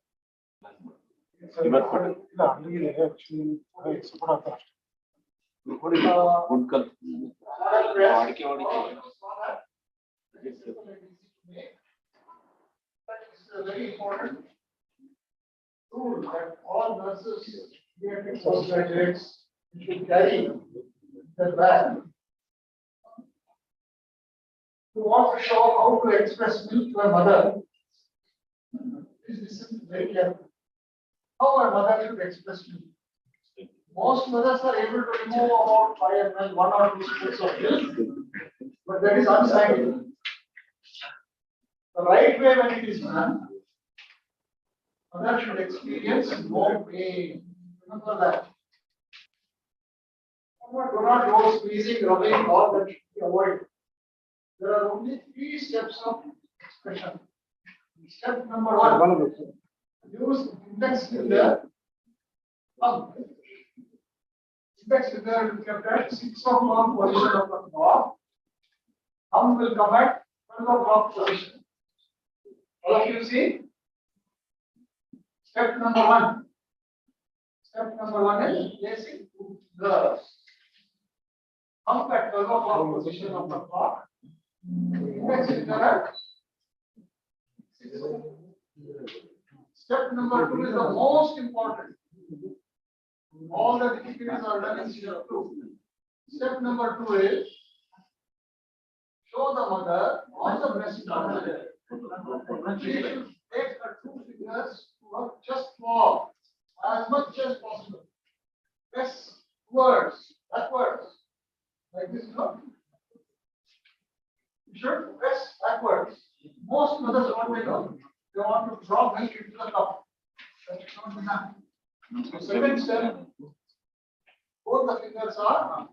ಅಡಿಕೆ very important tool that all nurses, BFHI postgraduates should carry in their bag. You want to show how to express milk to a mother. Please listen very carefully. How a mother should express milk. Most mothers are able to remove about 5 ml, 1 or 2 spoons of milk, but that is unscientific. The right way when it is done, mother should experience no pain. Remember that. Do not go squeezing, rubbing, all that should be avoided. There are only 3 steps of expression. Step number 1, use index finger. Index finger will be kept at 6 o'clock position of the clock. Thumb will come at 12 o'clock position. All of you see? Step number 1. Step number 1 is placing the thumb at 12 o'clock position of the clock. Index finger at 6. Step number 2 is the most important. All the activities are done in step 2. Step number 2 is show the mother on the breast button. She should take her 2 fingers to work just for as much as possible. Press towards, backwards, like this, no? You should press backwards. Most mothers want to know, they want to drop milk into the cup. That should not be done. Second step, both the fingers are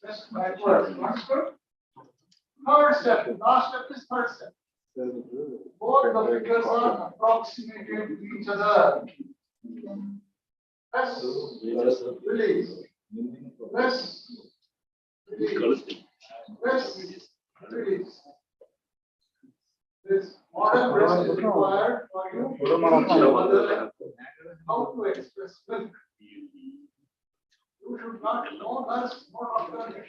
pressed backwards. Understood? Third step, last step is third step. Both the fingers are approximated to each other. Press, release. Press, release. Press, release. This modern breast is required for you to teach your mother how to express milk. You should not know nurse, no doctor.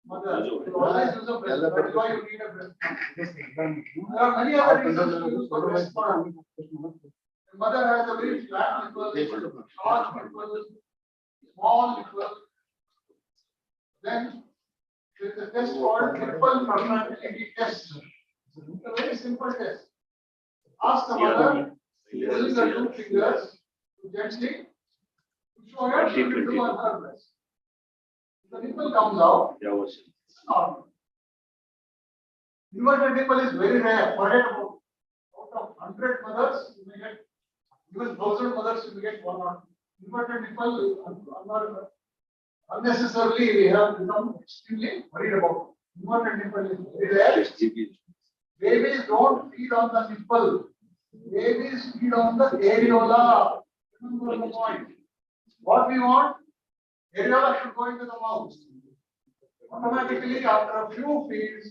Mother, you always use a breast. That is why you need a breast. There are many other reasons to use for breast pump. The mother has a very flat nipple, short nipple, small nipple. Then there is a test called nipple permeability test. It's a very simple test. Ask the mother using the 2 fingers to gently show her she will do on her breast. The nipple comes out. It's normal. Inverted nipple is very rare. Forget about out of 100 mothers, you may get even 1,000 mothers, you may get 1 or 2. Inverted nipple, unnecessarily we have become extremely worried about. Inverted nipple is very rare. Babies don't feed on the nipple. Babies feed on the areola. Remember the point. What we want? Areola should go into the mouth. Automatically, after a few feeds,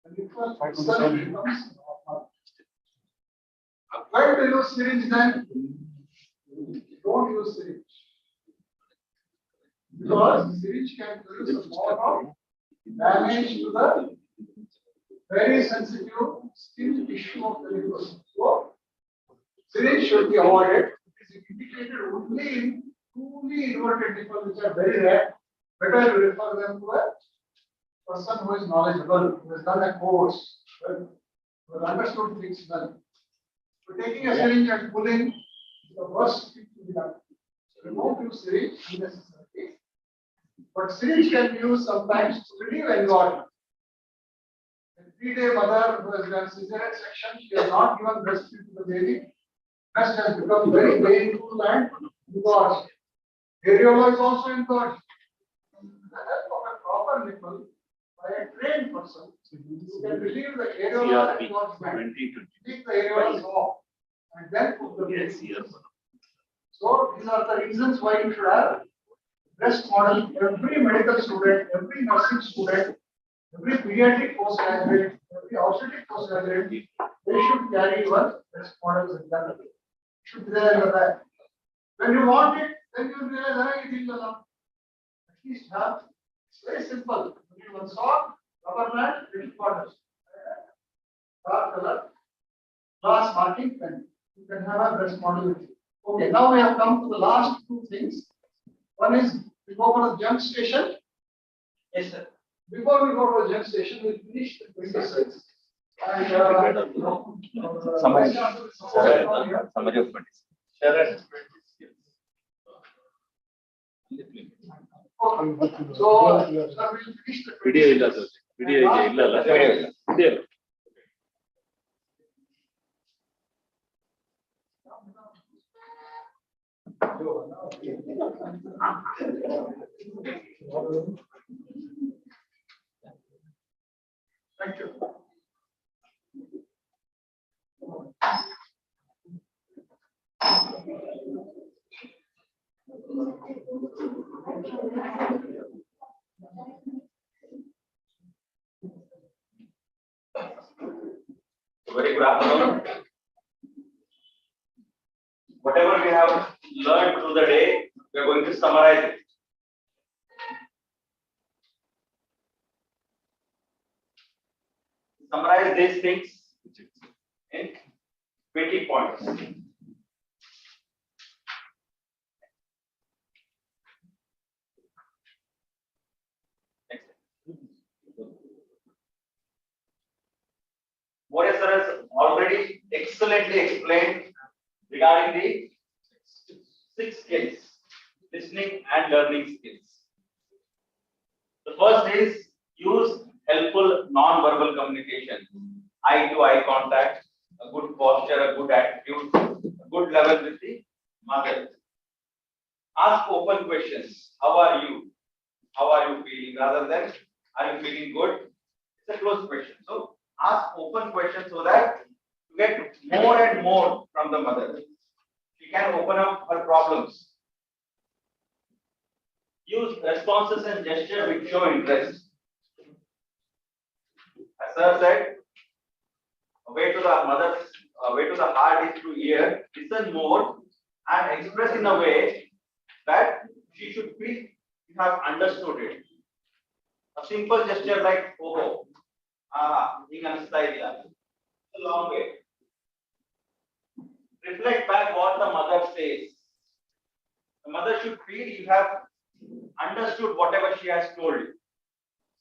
the nipple itself becomes normal. Why do you use syringe then? Don't use syringe. Because syringe can produce a lot of damage to the very sensitive skin tissue of the nipple. So, syringe should be avoided. It is indicated only in truly inverted nipple, which are very rare. Better you refer them to a person who is knowledgeable, who has done a course, who has understood things well. So taking a syringe and pulling is the worst thing to be done. So don't use syringe unnecessarily. But syringe can be used sometimes to relieve engorgement. A 3-day mother who has done cesarean section, she has not given breastfeed to the baby. Breast has become very painful and because areola is also encouraged. The help of a proper nipple by a trained person, you can relieve the areola engorgement, take the areolas off, and then put the baby. So these are the reasons why you should have breast model. Every medical student, every nursing student, every pediatric postgraduate, every obstetric postgraduate, they should carry one breast model with them. Should be there in the back. When you want it, then you realize it is enough. At least have. It's very simple. You give one sock, rubber band, little quarters. Dark color, glass marking pen. You can have a breast model with you. Okay, now we have come to the last two things. One is we go for the jump station. Yes, sir. Before we go to the jump station, we finish the 26. And Summary of 26. So, sir, we'll finish the Video illa sir. Video illa. Video. Thank you. Very good afternoon. Whatever we have learned through the day, we are going to summarize it. Summarize these things in 20 points. What sir has already excellently explained regarding the 6 skills, listening and learning skills. The first is use helpful non-verbal communication, eye-to-eye contact, a good posture, a good attitude, a good level with the mother. Ask open questions. How are you? How are you feeling? Rather than are you feeling good? It's a closed question. So ask open questions so that you get more and more from the mother. She can open up her problems. Use responses and gesture which show interest. As sir said, a way to the mother's, a way to the heart is to hear, listen more, and express in a way that she should feel you have understood it. A simple gesture like oh, it's a long way. Reflect back what the mother says. The mother should feel you have understood whatever she has told you.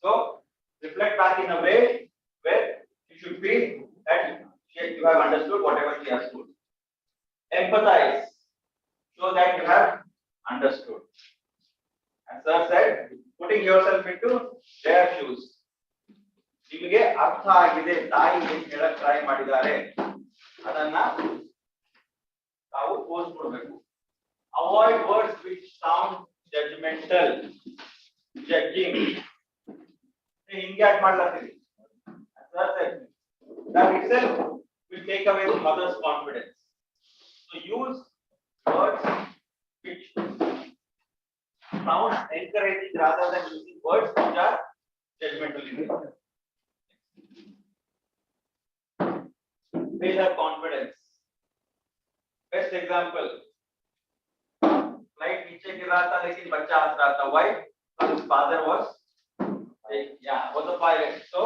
So reflect back in a way where you should feel that you have understood whatever she has told. Empathize, so that you have understood. As sir said, putting yourself into their shoes. ನಿಮಗೆ ಅರ್ಥ ಆಗಿದೆ ತಾಯಿ ಏನು ಹೇಳಕ್ try ಮಾಡಿದ್ದಾರೆ ಅದನ್ನ ತಾವು ತೋರಿಸ್ಕೊಡ್ಬೇಕು. Avoid words which sound judgmental, judging. ಹಿಂಗೆ ಯಾಕೆ ಮಾಡ್ಲಾತೀರಿ? That itself will take away the mother's confidence. So use words which sound encouraging rather than using words which are judgmental in nature. Build her confidence. Best example. Flight नीचे गिर रहा था लेकिन बच्चा हंस रहा था. Why? Because his father was a pilot. So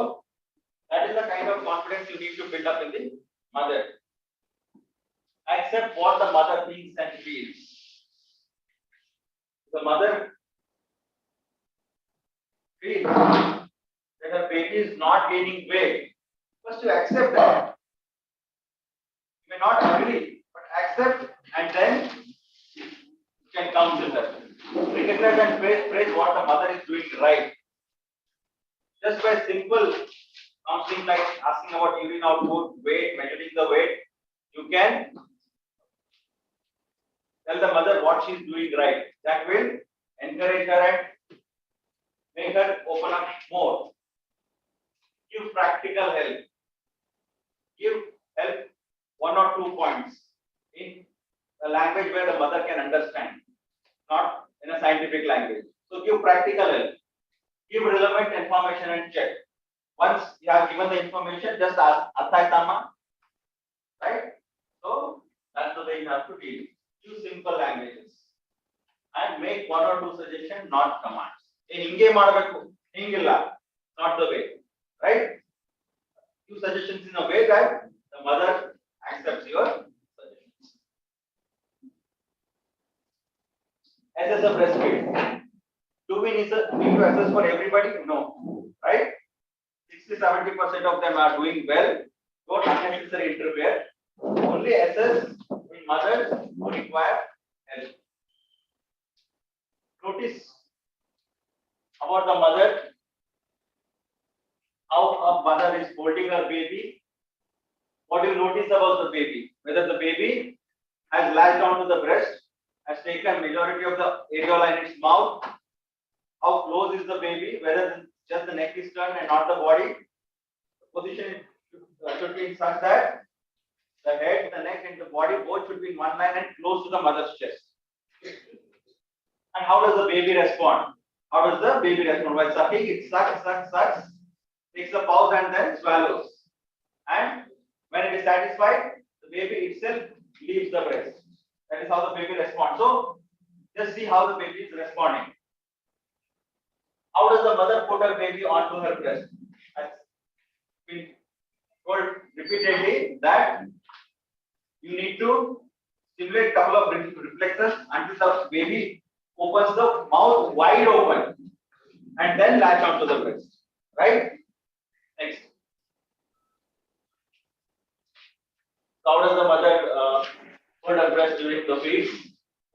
that is the kind of confidence you need to build up in the mother. Accept what the mother thinks and feels. The mother feels that her baby is not gaining weight. First you accept that. You may not agree, but accept and then you can counsel her. Recognize and praise what the mother is doing right. Just by simple counseling like asking about urine output, weight, measuring the weight, you can tell the mother what she is doing right. That will encourage her and make her open up more. Give practical help. Give help 1 or 2 points in a language where the mother can understand, not in a scientific language. So give practical help. Give relevant information and check. Once you have given the information, just ask Athaitama, right? So that's the way you have to deal. Use simple languages and make 1 or 2 suggestions, not commands. Hinge madabeku, hingilla, not the way, right? Use suggestions in a way that the mother accepts your suggestions. Assess a breastfeed. Do we need to assess for everybody? No, right? 60-70% of them are doing well. Don't unnecessarily interfere. Only assess in mothers who require help. Notice about the mother, how a mother is holding her baby. What do you notice about the baby? Whether the baby has latched onto the breast, has taken majority of the areola in its mouth. How close is the baby? Whether just the neck is turned and not the body. The position should be such that the head, the neck, and the body both should be in one line and close to the mother's chest. And how does the baby respond? How does the baby respond? While sucking, it sucks, takes a pause and then swallows. And when it is satisfied, the baby itself leaves the breast. That is how the baby responds. So just see how the baby is responding. How does the mother put her baby onto her breast? I've been told repeatedly that you need to stimulate a couple of reflexes until the baby opens the mouth wide open and then latch onto the breast. Right? Next. How does the mother hold her breast during the feed?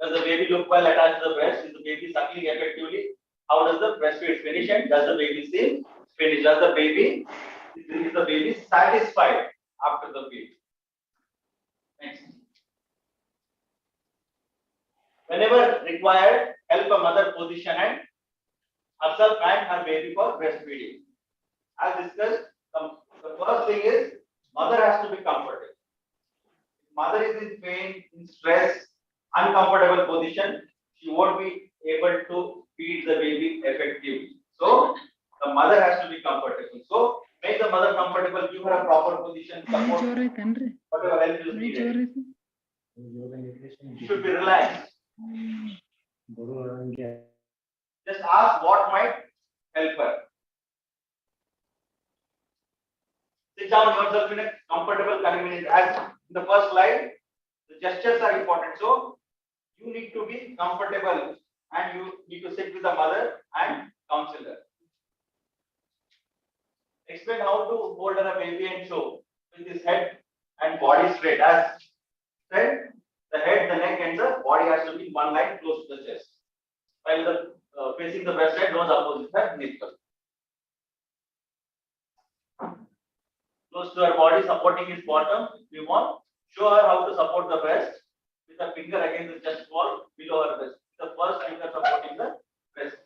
Does the baby look well attached to the breast? Is the baby suckling effectively? How does the breastfeed finish and does the baby seem finished? Does the baby, is the baby satisfied after the feed? Next. Whenever required, help a mother position and herself and her baby for breastfeeding. As discussed, the first thing is mother has to be comfortable. Mother is in pain, in stress, uncomfortable position, she won't be able to feed the baby effectively. So the mother has to be comfortable. So make the mother comfortable, give her a proper position, support whatever help is needed. She should be relaxed. Just ask what might help her. Sit down yourself in a comfortable, convenient. As in the first slide, the gestures are important. So you need to be comfortable and you need to sit with the mother and counsel her. Explain how to hold her a baby and show with his head and body straight. As said, the head, the neck, and the body has to be in one line close to the chest. While the facing the breast side, nose opposite the nipple. Close to her body, supporting his bottom. We want show her how to support the breast with a finger against the chest wall below her breast. The first finger supporting the breast.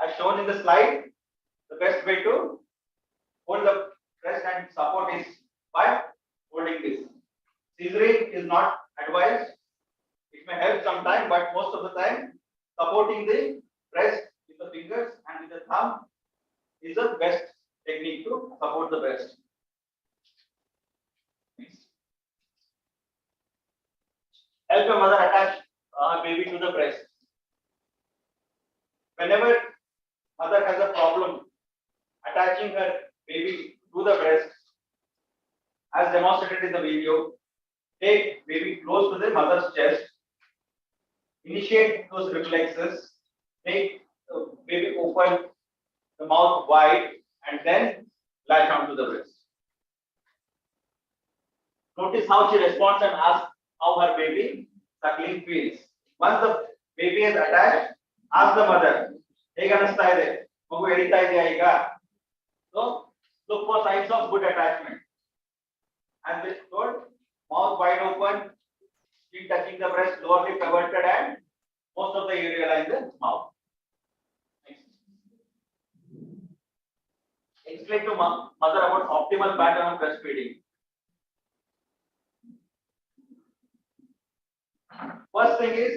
As shown in the slide, the best way to hold the breast and support is by holding this. Scissoring is not advised. It may help sometime, but most of the time, supporting the breast with the fingers and with the thumb is the best technique to support the breast. Next. Help a mother attach her baby to the breast. Whenever mother has a problem attaching her baby to the breast, as demonstrated in the video, take baby close to the mother's chest, initiate those reflexes, make the baby open the mouth wide, and then latch onto the breast. Notice how she responds and asks how her baby suckling feels. Once the baby is attached, ask the mother, ಹೇಗೆ ಅನಿಸ್ತಾ ಇದೆ ಮಗು ಎಳಿತಾ ಇದೆಯಾ ಈಗ? So look for signs of good attachment. As this told, mouth wide open, chin touching the breast, lower lip averted, and most of the areola in the mouth. Explain to mother about optimal pattern of breastfeeding. First thing is,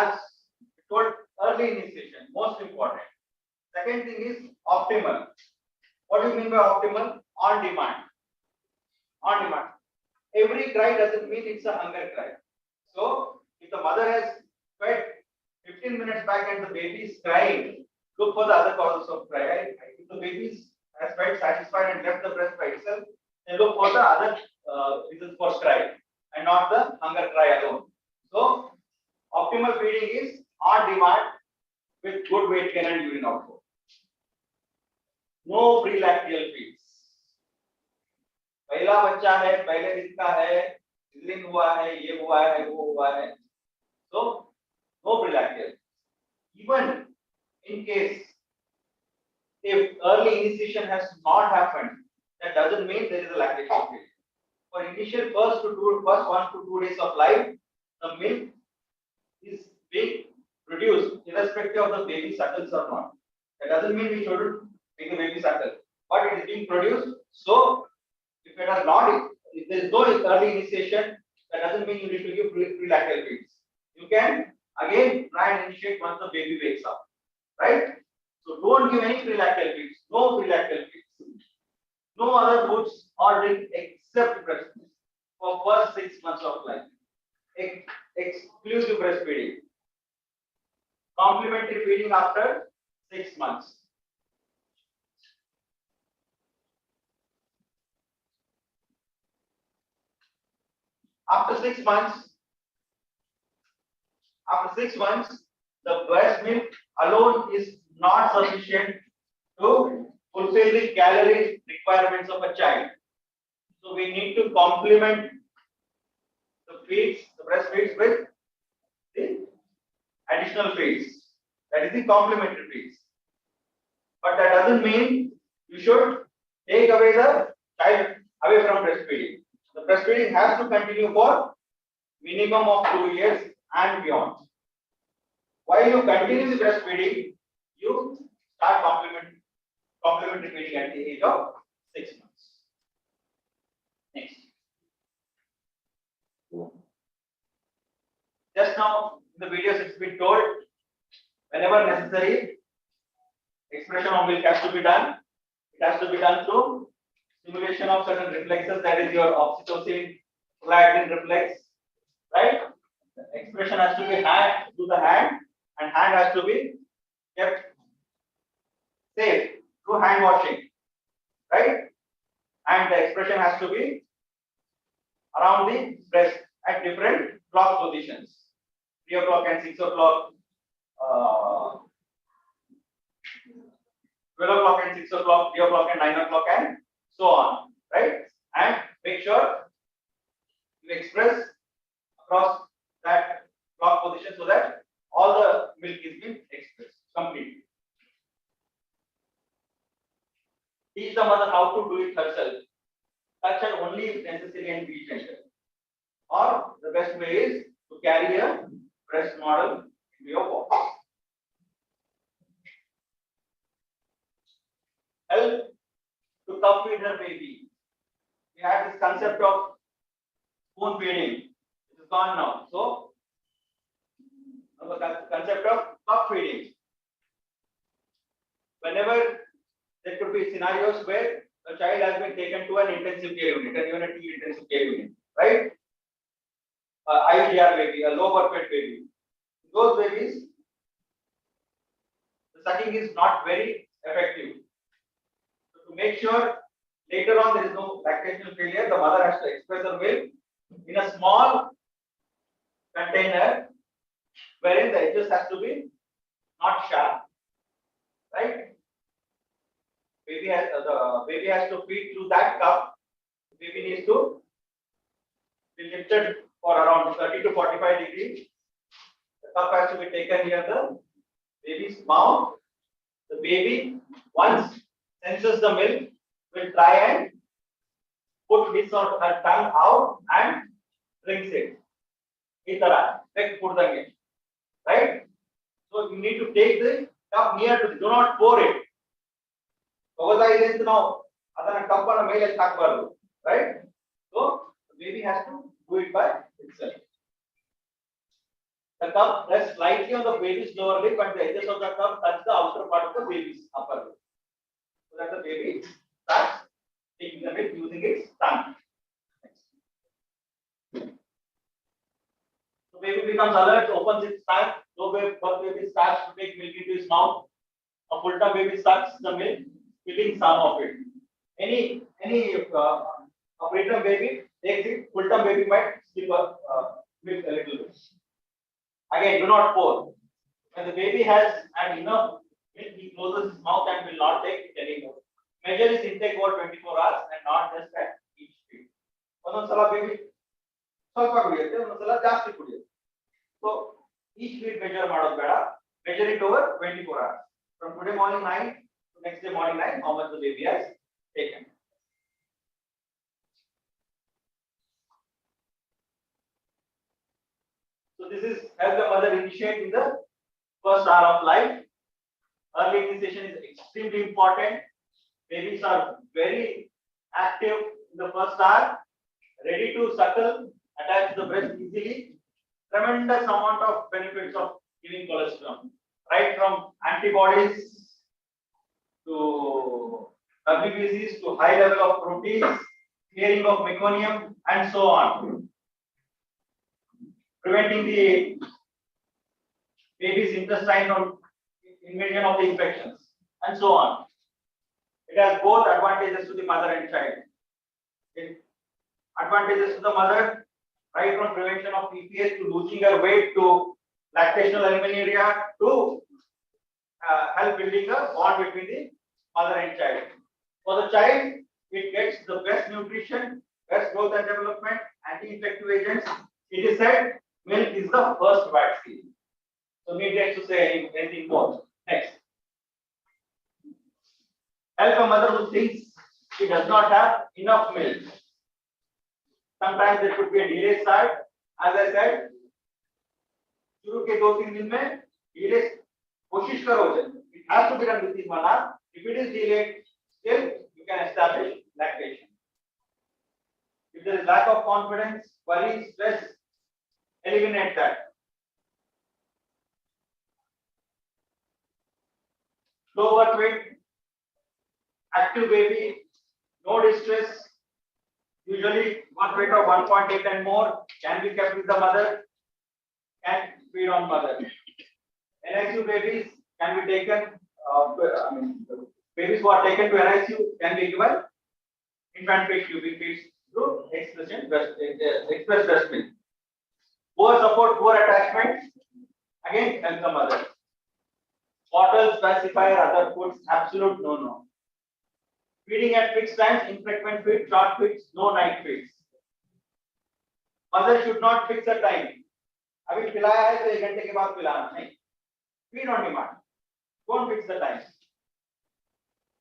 as told, early initiation, most important. Second thing is optimal. What do you mean by optimal? On demand. On demand. Every cry doesn't mean it's a hunger cry. So, if the mother has fed 15 minutes back and the baby is crying, look for the other causes of cry. If the baby has felt satisfied and left the breast by itself, then look for the other reasons for cry and not the hunger cry alone. So, optimal feeding is on demand with good weight gain and urine output. No prelactial feeds. पहला बच्चा है, पहले दिन का है, sizzling हुआ है, ये हुआ है, वो हुआ है. So, no prelactial. Even in case if early initiation has not happened, that doesn't mean there is a lactation period. For initial first 1 to 2 days of life, the milk is being produced irrespective of the baby suckles or not. That doesn't mean we shouldn't make the baby suckle, but it is being produced. So, if it has not, if there is no early initiation, that doesn't mean you need to give prelactal feeds. You can again try and initiate once the baby wakes up, right? So, don't give any prelactal feeds. No prelactal feeds. No other foods or drink except breast milk for first 6 months of life. Exclusive breastfeeding. Complementary feeding after 6 months. After 6 months, the breast milk alone is not sufficient to fulfill the calorie requirements of a child. So we need to complement the feeds, the breast feeds, with the additional feeds. That is the complementary feeds. But that doesn't mean you should take away the child away from breastfeeding. The breastfeeding has to continue for minimum of 2 years and beyond. While you continue the breastfeeding, you start complementary feeding at the age of 6 months. Next. Just now in the videos it's been told, whenever necessary, expression of milk has to be done. It has to be done through stimulation of certain reflexes, that is your oxytocin, prolactin reflex, right? The expression has to be to the hand, and hand has to be kept safe through hand washing, right? And the expression has to be around the breast at different clock positions, 3 o'clock and 6 o'clock, 12 o'clock and 6 o'clock, 3 o'clock and 9 o'clock, and so on, right? And make sure you express across that clock position so that all the milk is being expressed completely. Teach the mother how to do it herself. Touch her only if necessary and be gentle. Or the best way is to carry a breast model into your box. Help to cup feed her baby. We had this concept of spoon feeding. It is gone now. So, the concept of cup feeding. Whenever there could be scenarios where a child has been taken to an intensive care unit, and even a intensive care unit, right? IVDR baby, a low birth weight baby. Those babies, the sucking is not very effective. So to make sure later on there is no lactation failure, the mother has to express her milk in a small container wherein the edges has to be not sharp, right? The baby has to feed through that cup. The baby needs to be lifted for around 30 to 45 degrees. The cup has to be taken near the baby's mouth. The baby, once senses the milk, will try and put his or her tongue out and drinks it. Right? So you need to take the cup near to, do not pour it. Now, right? So the baby has to do it by itself. The cup rests slightly on the baby's lower lip and the edges of the cup touch the outer part of the baby's upper lip. So that the baby starts taking the milk using its tongue. So baby becomes alert, opens its tongue. So baby starts to take milk into his mouth. A full-term baby sucks the milk, spilling some of it. Any a preterm baby takes it, full-term baby might slip milk a little bit. Again, do not pour. When the baby has had enough milk, he closes his mouth and will not take it anymore. Measure his intake over 24 hours and not just at each feed. Baby so each feed measure measure it over 24 hours. From today morning 9 to next day morning 9, how much the baby has taken. So this is help the mother initiate in the first hour of life. Early initiation is extremely important. Babies are very active in the first hour, ready to suckle, attach the breast easily. Tremendous amount of benefits of giving colostrum, right from antibodies to WBCs to high level of proteins, clearing of meconium, and so on. Preventing the baby's intestine from invasion of the infections, and so on. It has both advantages to the mother and child. Advantages to the mother, right from prevention of PPS to losing her weight to lactational amenorrhea to help building a bond between the mother and child. For the child, it gets the best nutrition, best growth and development, anti-infective agents. It is said milk is the first vaccine. So needless to say anything more. Next. Help a mother who thinks she does not have enough milk. Sometimes there could be a delay start. As I said, शुरू के 2-3 दिन में delay कोशिश करो. It has to be done within 1 hour. If it is delayed, still you can establish lactation. If there is lack of confidence, worry, stress, eliminate that. Low birth weight, active baby, no distress. Usually birth weight of 1.8 and more can be kept with the mother, can feed on mother. NICU babies can be taken, babies who are taken to NICU can be given infant feed tubing feeds through express breast milk. Poor support, poor attachment, again help the mother. Bottles, pacifier, other foods, absolute no. Feeding at fixed times, infrequent feeds, short feeds, no night feeds. Mother should not fix a time. अभी पिलाया है तो 1 घंटे के बाद पिलाना नहीं. Feed on demand. Don't fix the time.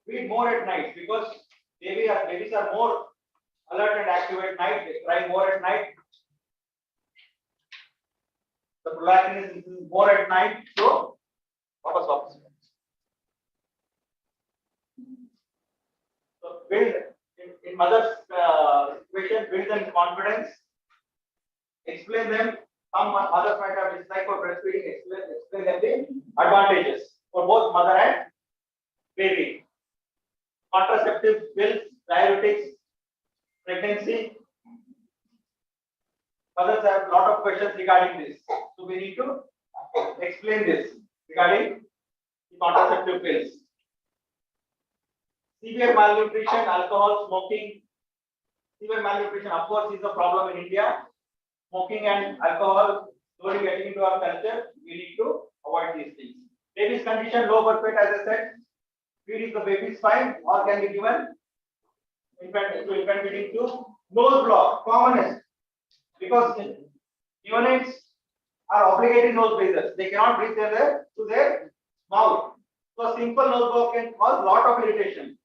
Feed more at night because babies are more alert and active at night. They cry more at night. The prolactin is more at night. So, opposite. So build in mother's situation, build them confidence. Explain them. Some mothers might have dislike for breastfeeding. Explain them the advantages for both mother and baby. Contraceptive pills, diuretics, pregnancy. Mothers have a lot of questions regarding this. So we need to explain this regarding the contraceptive pills. Severe malnutrition, alcohol, smoking. Severe malnutrition, of course, is a problem in India. Smoking and alcohol slowly getting into our culture. We need to avoid these things. Baby's condition, low birth weight, as I said. Feeding the baby is fine or can be given infant feeding tube. Nose block, commonest. Because Neonates are obligatory nose breathers. They cannot breathe through their mouth. So a simple nose block can cause lot of irritation.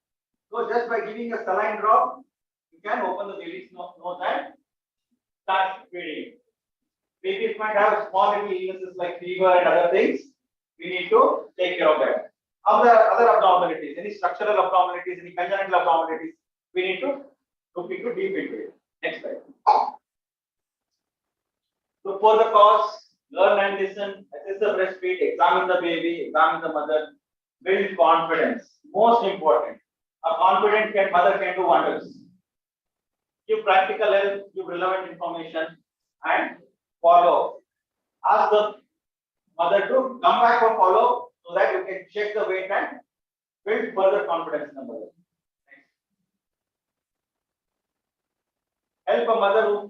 So just by giving a saline drop, you can open the baby's nose and start feeding. Babies might have small little illnesses like fever and other things. We need to take care of that. Other abnormalities, any structural abnormalities, any congenital abnormalities, we need to look into deep into it. Next slide. Look for the cause, learn and listen, assess the breastfeed, examine the baby, examine the mother, build confidence. Most important, a confident mother can do wonders. Give practical help, give relevant information, and follow. Ask the mother to come back or follow so that you can check the weight and build further confidence in the mother. Help a mother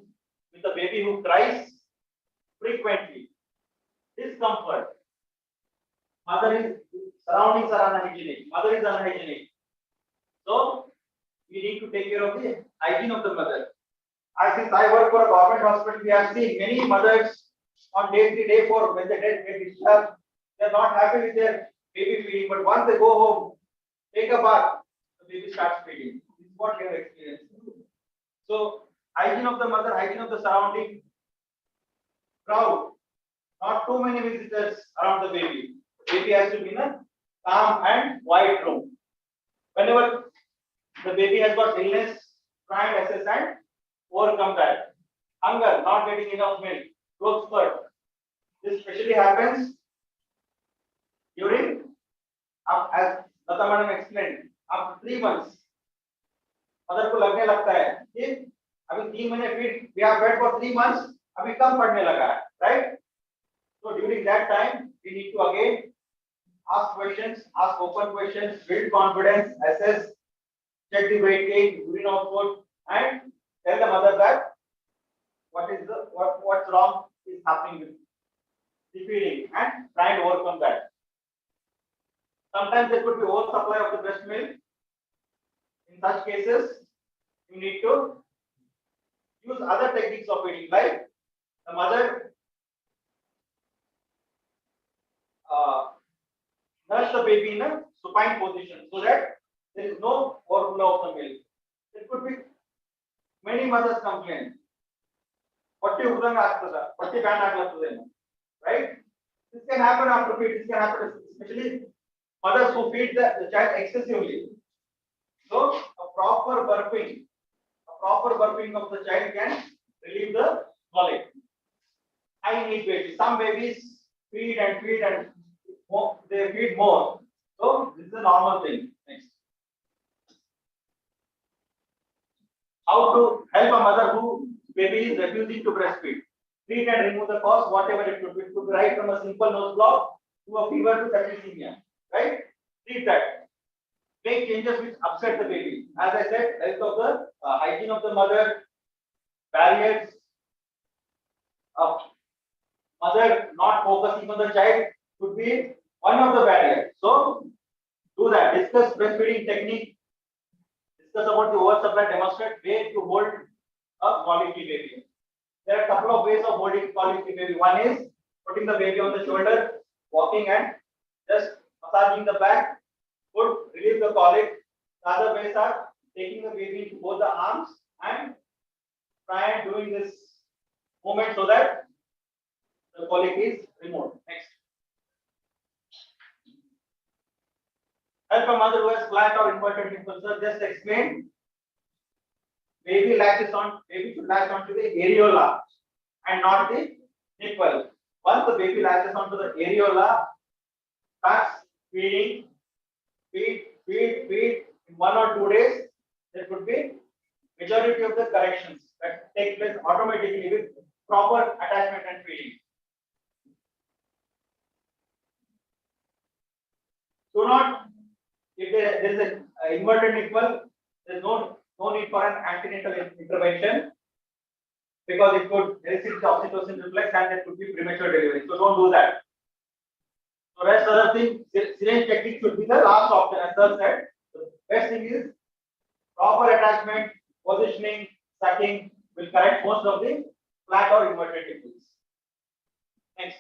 with a baby who cries frequently. Discomfort. Surroundings are unhygienic. Mother is unhygienic. So we need to take care of the hygiene of the mother. Since I work for a government hospital, we have seen many mothers on day 3, day 4 when they get discharged. They are not happy with their baby feeding, but once they go home, take a bath, the baby starts feeding. This is what we have experienced. So hygiene of the mother, hygiene of the surrounding, crowd, not too many visitors around the baby. Baby has to be in a calm and quiet room. Whenever the baby has got illness, try and assess and overcome that. Hunger, not getting enough milk, growth spurt. This especially happens during, as Lata Madam explained, after 3 months. Mother को लगने लगता है कि अभी 3 महीने feed we have fed for 3 months, अभी कम पड़ने लगा है, right? So during that time, we need to again ask questions, ask open questions, build confidence, assess, check the weight gain, urine output, and tell the mother that what's wrong is happening with the feeding and try and overcome that. Sometimes there could be oversupply of the breast milk. In such cases, you need to use other techniques of feeding, like the mother nurse the baby in a supine position so that there is no overflow of the milk. There could be many mothers complain. Right? This can happen after feed. This can happen especially mothers who feed the child excessively. So a proper burping of the child can relieve the colic. I need babies. Some babies feed and they feed more. So this is a normal thing. Next. How to help a mother who baby is refusing to breastfeed. Treat and remove the cause, whatever it could be. It could be right from a simple nose block to a fever to septicemia. Right? Treat that. Make changes which upset the baby. As I said, health of the hygiene of the mother, barriers, mother not focusing on the child could be one of the barriers. So do that. Discuss breastfeeding technique. Discuss about the oversupply. Demonstrate way to hold a quality baby. There are a couple of ways of holding quality baby. One is putting the baby on the shoulder, walking and just massaging the back. Would relieve the colic. The other ways are taking the baby into both the arms and try and doing this movement so that the colic is removed. Next. Help a mother who has flat or inverted nipples. Sir, just explain. Baby should latch onto the areola and not the nipple. Once the baby latches onto the areola, starts feeding, feed. In 1 or 2 days, there could be majority of the corrections that take place automatically with proper attachment and feeding. Do not, if there is an inverted nipple, there is no need for an antenatal intervention because it could elicit the oxytocin reflex and there could be premature delivery. So don't do that. So rest other thing, syringe technique should be the last option. As sir said, the best thing is proper attachment, positioning, sucking will correct most of the flat or inverted nipples. Next.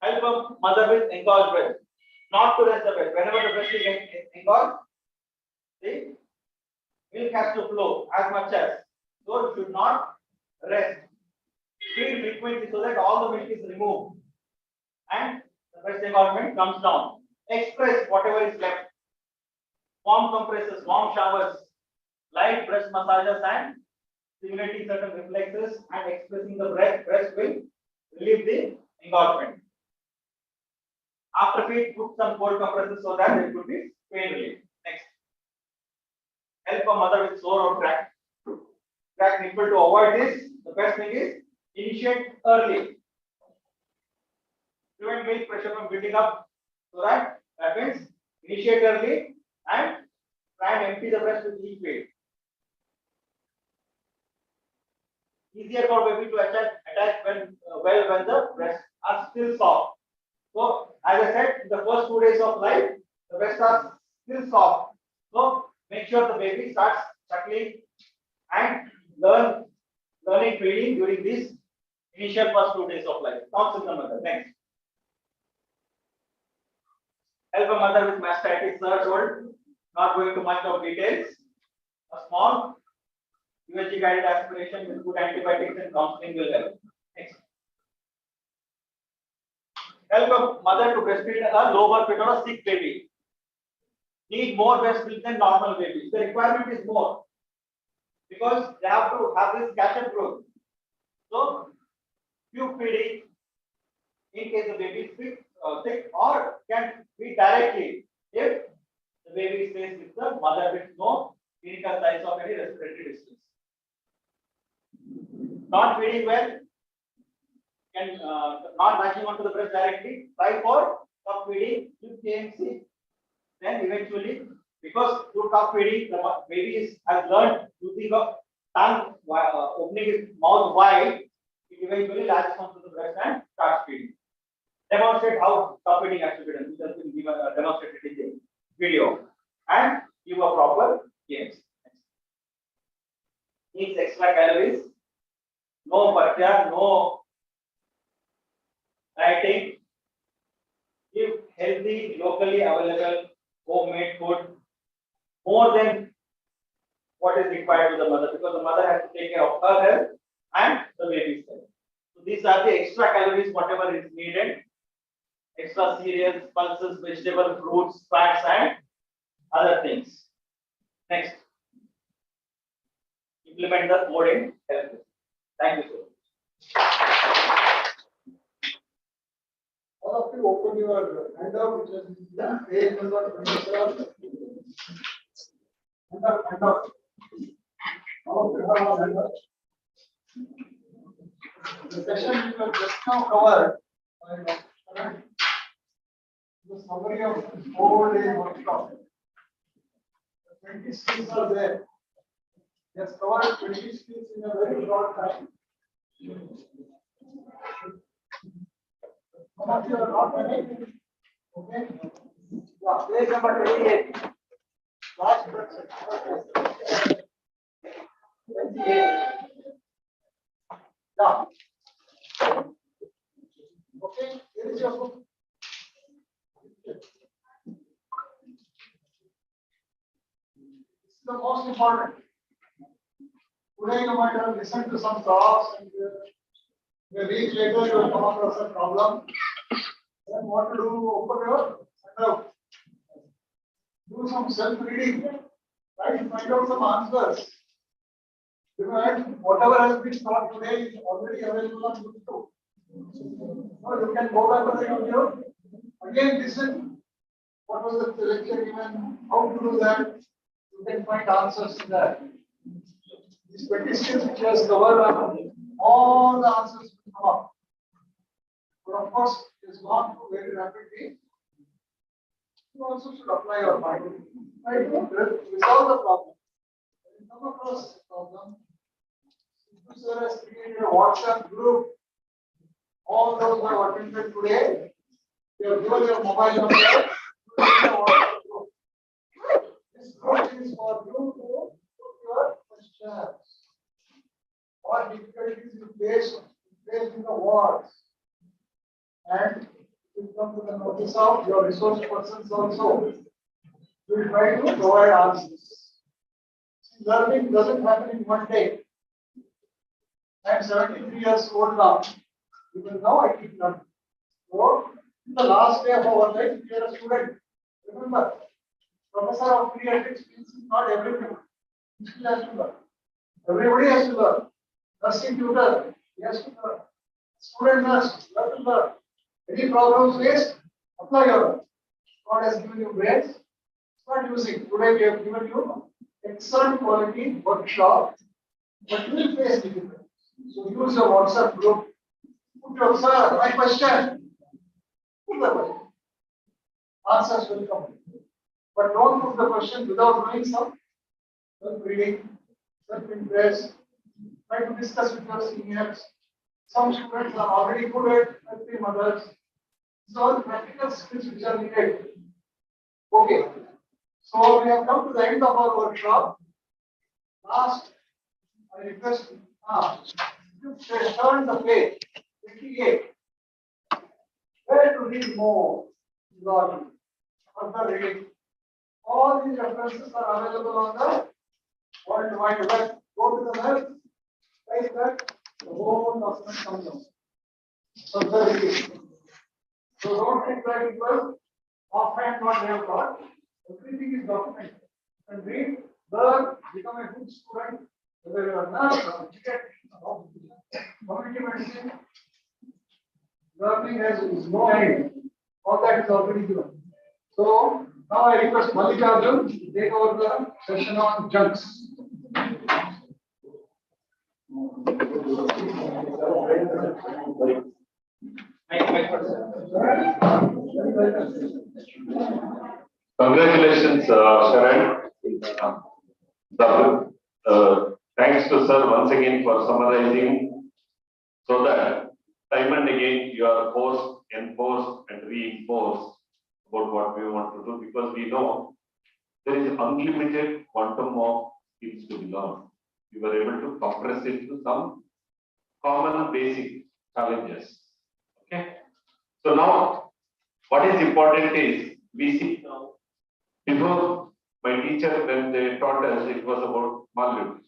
Help a mother with engorged breast. Not to rest the breast. Whenever the breast is engorged, the milk has to flow as much as. So it should not rest. Feed frequently so that all the milk is removed and the breast engorgement comes down. Express whatever is left. Warm compresses, warm showers, light breast massages and stimulating certain reflexes and expressing the breast will relieve the engorgement. After feed, put some cold compresses so that it could be pain relief. Next. Help a mother with sore or cracked nipple. To avoid this, the best thing is initiate early. Prevent milk pressure from building up, so that means initiate early and try and empty the breast with each feed. Easier for baby to attach when the breasts are still soft. So as I said, in the first 2 days of life, the breasts are still soft. So make sure the baby starts suckling and learning feeding during these initial first 2 days of life. Talks with the mother. Next. Help a mother with mastitis, third. Not going to much of details. A small USG guided aspiration with good antibiotics and counseling will help. Next. Help a mother to breastfeed a low birth weight or a sick baby. Need more breast milk than normal babies. The requirement is more because they have to have this cash and growth. So, tube feeding in case the baby is sick or can feed directly if the baby stays with the mother with no clinical signs of any respiratory distress. Not feeding well, can not latching onto the breast directly. Try for cup feeding with KMC. Then eventually, because through cup feeding, the baby has learned using the tongue, opening his mouth wide, it eventually latches onto the breast and starts feeding. Demonstrate how cup feeding has to be done, which has been given, demonstrated in the video, and give a proper games. Needs extra calories, no partia, no dieting. Give healthy, locally available homemade food more than what is required to the mother, because the mother has to take care of her health and the baby's health. So these are the extra calories, whatever is needed. Extra cereals, pulses, vegetables, fruits, fats, and other things. Next. Implement the code in health. Thank you so much. All of you open your handout, which is page number 27. Handout. All of you have a handout. The session we have just now covered the summary of 4-day workshop. The 20 skills are there. He has covered 20 skills in a very short time. Some of you are not ready. Okay. Yeah, page number 28. Last question. 28. Yeah. Okay, here is your book. It's the most important. Today you might have listened to some talks and a week later you will come across a problem. Then what to do? Open your handout. Do some self-reading. Try to find out some answers. Because whatever has been taught today is already available on YouTube. So you can go back to the video. Again, listen. What was the lecture given? How to do that? You can find answers to that. These 20 skills which has covered, all the answers will come up. But of course, it has gone through very rapidly. You also should apply your mind. Try to resolve the problem. When you come across a problem, Sir has created a WhatsApp group. All those who have attended today, you have given your mobile number. This group is for you to put your questions. What difficulties you face placed in the wards. And it comes to the notice of your resource persons also. We will try to provide answers. Learning doesn't happen in one day. I am 73 years old now. Even now I keep learning. So, in the last day of our life, we are a student. Remember, professor of pediatrics means not everything. He still has to learn. Everybody has to learn. Nursing tutor, he has to learn. Student nurse, you have to learn. Any problems faced, apply your. God has given you brains. Start using. Today we have given you excellent quality workshop, but you will face difficulties. So use your WhatsApp group. Put your sir, my question. Put the question. Answers will come. But don't put the question without doing some self-reading, self-interest. Try to discuss with your seniors. Some students are already good at helping others. These are all practical skills which are needed. Okay. So we have come to the end of our workshop. Last, I request you turn the page 58. Where to read more? Physiology. Further reading. All these references are available on the World Wide Web. Go to the web, type that, the whole document comes out. Further reading. So don't think that it was offhand what they have got. Everything is documented. And read, learn, become a good student, whether you are nurse or community medicine. Learning has no end. All that is already given. So now I request Mallikarjun to take over the session on junks. Congratulations, Sharon. Thanks to sir once again for summarizing so that time and again you are forced, enforced and reinforced about what we want to do, because we know there is unlimited quantum of skills to be learned. We were able to compress it to some common basic challenges. Okay. So now what is important is we see now, before my teacher when they taught us it was about malnutrition.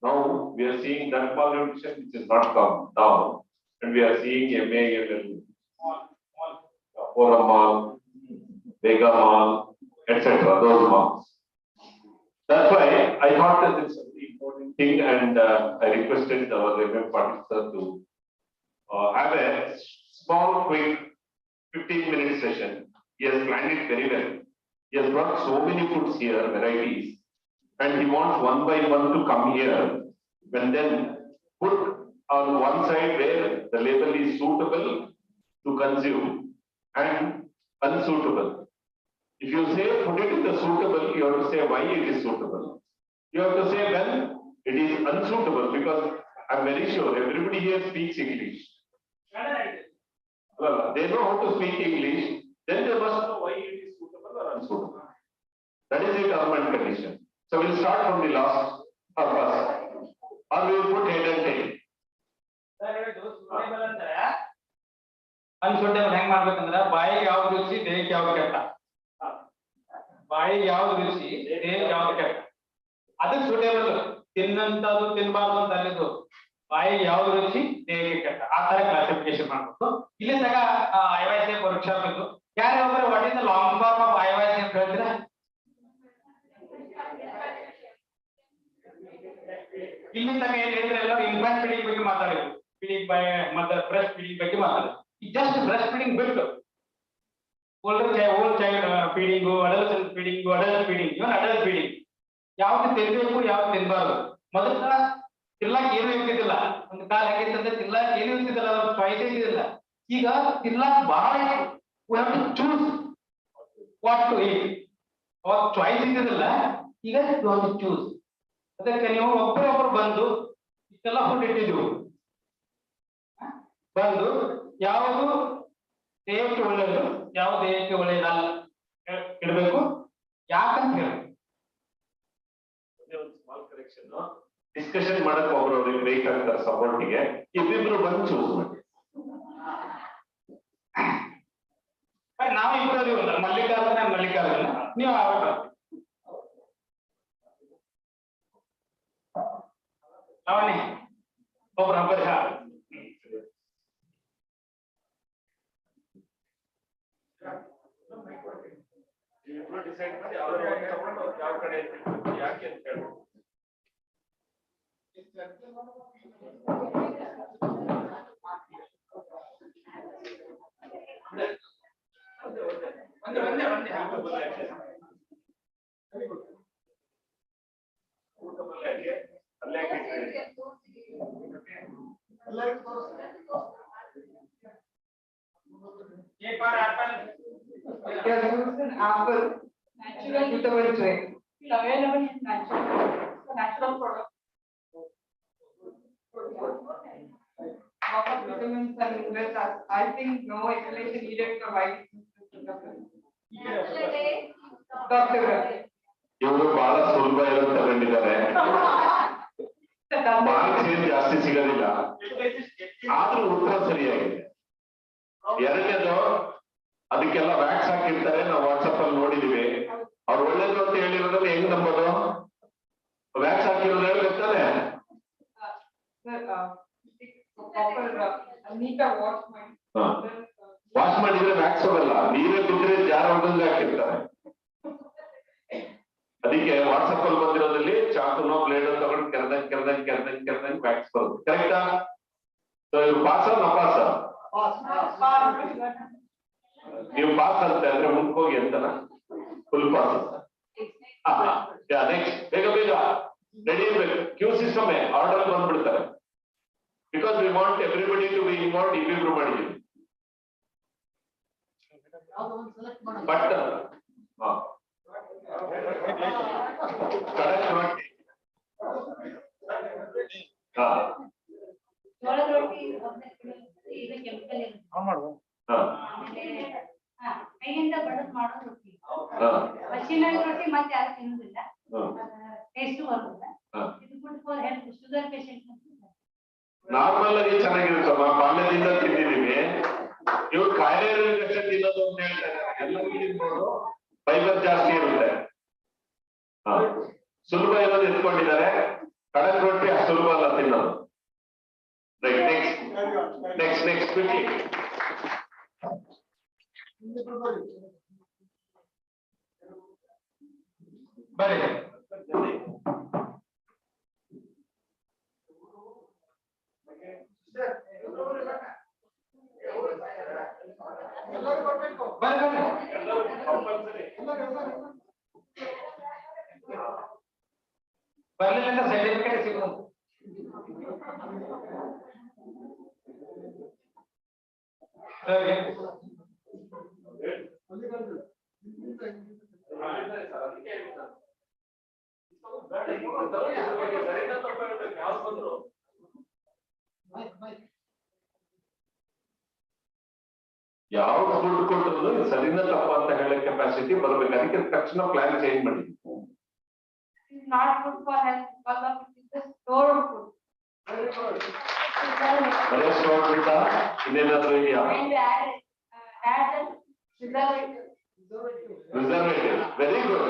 Now we are seeing that malnutrition which is not come down, and we are seeing MALL, Hormonal, Vegamal, etc. Those marks. That's why I thought that it's a very important thing, and I requested our Reverend Patil sir to have a small, quick 15-minute session. He has planned it very well. He has brought so many foods here, varieties, and he wants one by one to come here and then put on one side where the label is suitable to consume and unsuitable. If you say put it in the suitable, you have to say why it is suitable. You have to say when it is unsuitable, because I'm very sure everybody here speaks English. Well, they know how to speak English, then they must know why it is suitable or unsuitable. That is the government condition. So we'll start from the last purpose. Or we will put head and tail. ಅನ್ಸುಟ್ಟೇಬಲ್ ಹೆಂಗ್ ಮಾಡ್ಬೇಕಂದ್ರ ಬಾಯಿಗೆ ಯಾವ್ದು ರುಚಿ ದೇಹಕ್ಕೆ ಯಾವ್ದು ಕೆಟ್ಟ, ಬಾಯಿಗೆ ಯಾವ್ದು ರುಚಿ ದೇಹಕ್ಕೆ ಯಾವ್ದು ಕೆಟ್ಟ, ಅದಕ್ಕೆ ಸೂಟೇಬಲ್. ತಿನ್ನಂತದ್ದು ತಿನ್ಬಾರ್ದು ಅಂತ ಅಲ್ಲಿದ್ದು, ಬಾಯಿಗೆ ಯಾವ್ದು ರುಚಿ ದೇಹಕ್ಕೆ ಕೆಟ್ಟ, ಆ ತರ ಕ್ಲಾಸಿಫಿಕೇಶನ್ ಮಾಡ್ಬೇಕು. ಇಲ್ಲಿ ತಗ IYCF ವರ್ಕ್ಶಾಪ್ ಇದ್ದು ಯಾರೇ ಒಬ್ಬರು what is the long form of IYCF ಹೇಳ್ತೀರಾ? ಇಲ್ಲಿ ತಗ ಏನ್ ಹೇಳಿದ್ರೆ ಎಲ್ಲರೂ ಇನ್ಫ್ಯಾಂಟ್ ಫೀಡಿಂಗ್ ಬಗ್ಗೆ ಮಾತಾಡಿದ್ರು, feeding by mother breast feeding ಬಗ್ಗೆ ಮಾತಾಡಿದ್ರು. Just breastfeeding built old child feeding, adolescent feeding, adult feeding, even adult feeding. ಯಾವ್ದು ತಿನ್ಬೇಕು ಯಾವ್ದು ತಿನ್ಬಾರ್ದು. ಮೊದಲ ತಿನ್ಲಾಕ ಏನು ಇರ್ತಿದ್ದಿಲ್ಲ, ಒಂದು ಕಾಲ ಹೇಗಿತ್ತಂದ್ರೆ ತಿನ್ಲಾಕ ಏನು ಇರ್ತಿದ್ದಿಲ್ಲ, ಚಾಯ್ಸ್ ಇದ್ದಿಲ್ಲ. ಈಗ ತಿನ್ಲಾಕ ಬಹಳ we have to choose what to eat. ಅವಾಗ ಚಾಯ್ಸ್ ಇದ್ದಿದ್ದಿಲ್ಲ, ಈಗ you have to choose. ಅದಕ್ಕೆ ನೀವು ಒಬ್ಬರೊಬ್ಬರು ಬಂದು ಇಷ್ಟೆಲ್ಲ ಫುಡ್ ಇಟ್ಟಿದ್ದೀವಿ, ಬಂದು ಯಾವುದು ದೇಹಕ್ಕೆ ಒಳ್ಳೆಯದು ಯಾವ ದೇಹಕ್ಕೆ ಒಳ್ಳೆಯದಲ್ಲ ಇಡಬೇಕು, ಯಾಕಂತ ಹೇಳಿ small correction. This ಡಿಸ್ಕಷನ್ ಮಾಡಕ್ ಒಬ್ರು ಅವ್ರಿಗೆ ಬೇಕಾಗ್ತಾರೆ ಸಪೋರ್ಟಿಗೆ, ಇಬ್ಬಿಬ್ರು ಬಂದು ಚೂಸ್ ಮಾಡಿ. ನಾವು ಇಬ್ಬರು ಮಲ್ಲಿಕಾರ್ಜುನ ನೀವು ಅವನೇ ಒಬ್ಬರ ಹಬ್ಬ ಡಿಸೈಡ್ ಮಾಡಿ ಯಾವ ಕಡೆ ಯಾಕೆ ಅಂತ ಹೇಳ್ಬೋದು. Apple, natural suitable tray. Available in natural, natural product. Proper vitamins and minerals. I think no explanation needed to write. Doctor. ಇವರು ಬಹಳ ಸುಲಭ ಇರೋದು ತಗೊಂಡಿದ್ದಾರೆ, ಮಾರ್ಕ್ಸ್ ಏನ್ ಜಾಸ್ತಿ ಸಿಗೋದಿಲ್ಲ, ಆದ್ರೂ ಉತ್ತರ ಸರಿಯಾಗಿದೆ. ಎರಡನೇದು ಅದಕ್ಕೆಲ್ಲ ವ್ಯಾಕ್ಸ್ ಹಾಕಿರ್ತಾರೆ, ನಾವು ವಾಟ್ಸಪ್ ಅಲ್ಲಿ ನೋಡಿದೀವಿ. ಅವ್ರು ಒಳ್ಳೇದು ಅಂತ ಹೇಳಿರೋದ್ರಲ್ಲಿ ಹೆಂಗ್ ನಂಬೋದು? ವ್ಯಾಕ್ಸ್ ಹಾಕಿರೋದು ಹೇಳ್ಬೇಕಾನೆ. ವಾಶ್ ಮಾಡಿದ್ರೆ ವ್ಯಾಕ್ಸ್ ಹೋಗಲ್ಲ, ನೀರೇ ಬಿದ್ದರೆ ಜಾರ ಹೋಗಂಗೆ ಹಾಕಿರ್ತಾರೆ. ಅದಕ್ಕೆ ವಾಟ್ಸಪ್ ಅಲ್ಲಿ ಬಂದಿರೋದ್ರಲ್ಲಿ ಚಾಕುನೋ ಬ್ಲೇಡೋ ತಗೊಂಡು ಕೆರೆದಂಗ್ ವ್ಯಾಕ್ಸ್ ಬರುತ್ತೆ. ಕರೆಕ್ಟಾ? ಪಾಸ ನಪಾಸ? ನೀವು ಪಾಸ್ ಅಂತ ಅಂದ್ರೆ ಮುಂದಕ್ಕೆ ಹೋಗಿ ಅಂತನ ಫುಲ್ ಪಾಸ್ ಅಂತ. ನೆಕ್ಸ್ಟ್ ಬೇಗ ಬೇಗ ರೆಡಿ ಇರ್ಬೇಕು. ಕ್ಯೂ ಸಿಸ್ಟಮ್ ಆರ್ಡರ್ ಬಂದ್ಬಿಡ್ತಾರೆ. Because we want everybody to be involved. ಇಬ್ಬಿಬ್ರು ಮಾಡಿದೀವಿ ಬಟ್ ಕರೆಕ್ಟ್ ನೋಡಿ. ಕೈಯಿಂದ ಬಡದ್ ಮಾಡೋ ರೊಟ್ಟಿ, ಮಷೀನ್ ರೊಟ್ಟಿ ಮತ್ತೆ ಯಾರು ತಿನ್ನುದಿಲ್ಲ, ಟೇಸ್ಟ್ ಬರುದಿಲ್ಲ. ಇದು good for health, sugar patient. Normal ಆಗಿ ಚೆನ್ನಾಗಿರುತ್ತಮ್ಮ, ಬಾಲ್ಯದಿಂದ ತಿಂದಿದೀವಿ. ಇವ್ರು ಕಾಯಿಲೆ ತಿನ್ನೋದು ಅಂತ ಹೇಳ್ತಾ ಇದ್ದಾರೆ. ಎಲ್ಲರಿಗೂ ತಿನ್ಬೋದು, ಫೈಬರ್ ಜಾಸ್ತಿ ಇರುತ್ತೆ. ಸುಲಭ ಇರೋದು ಎತ್ಕೊಂಡಿದ್ದಾರೆ. ಕಡಕ್ ರೊಟ್ಟಿ ಅಷ್ಟು ಸುಲಭ ಅಲ್ಲ ತಿನ್ನೋದು. Next quickly. ಬರ್ರಿ ಬರ್ಲಿಲ್ಲ ಸರ್ಟಿಫಿಕೇಟ್ ಸಿಗೋದು. ಯಾವ ಫುಡ್ ಕೊಟ್ಟರು ಸರಿನ ತಪ್ಪ ಅಂತ ಹೇಳೋ ಕೆಪಾಸಿಟಿ ಬರ್ಬೇಕು. ಅದಕ್ಕೆ ತಕ್ಷಣ ಪ್ಲಾನ್ ಚೇಂಜ್ ಮಾಡಿ. Not good for health because of it is stored food. ಬರೀ ಸ್ಟೋರ್ ಬಿಟ್ಟ ಇನ್ನೇನಾದ್ರೂ ಇದೆಯಾ? Add preservative. Very good.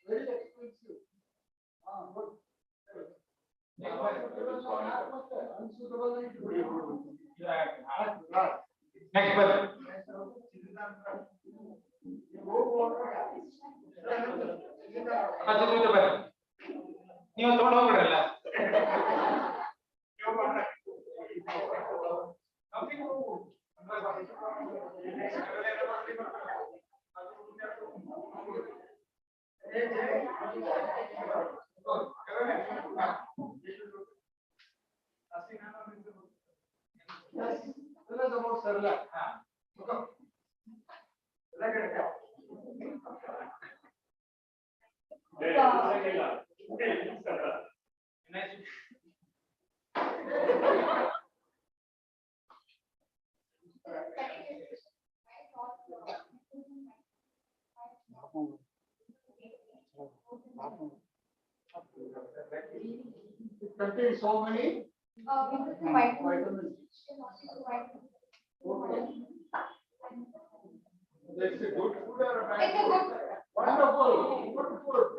Very expensive. ನೀವು ತಗೊಂಡು ಹೋಗ್ಬಿಡಲ್ಲ. It contains so many vitamins. It's a good food or a bad food? Wonderful, good food.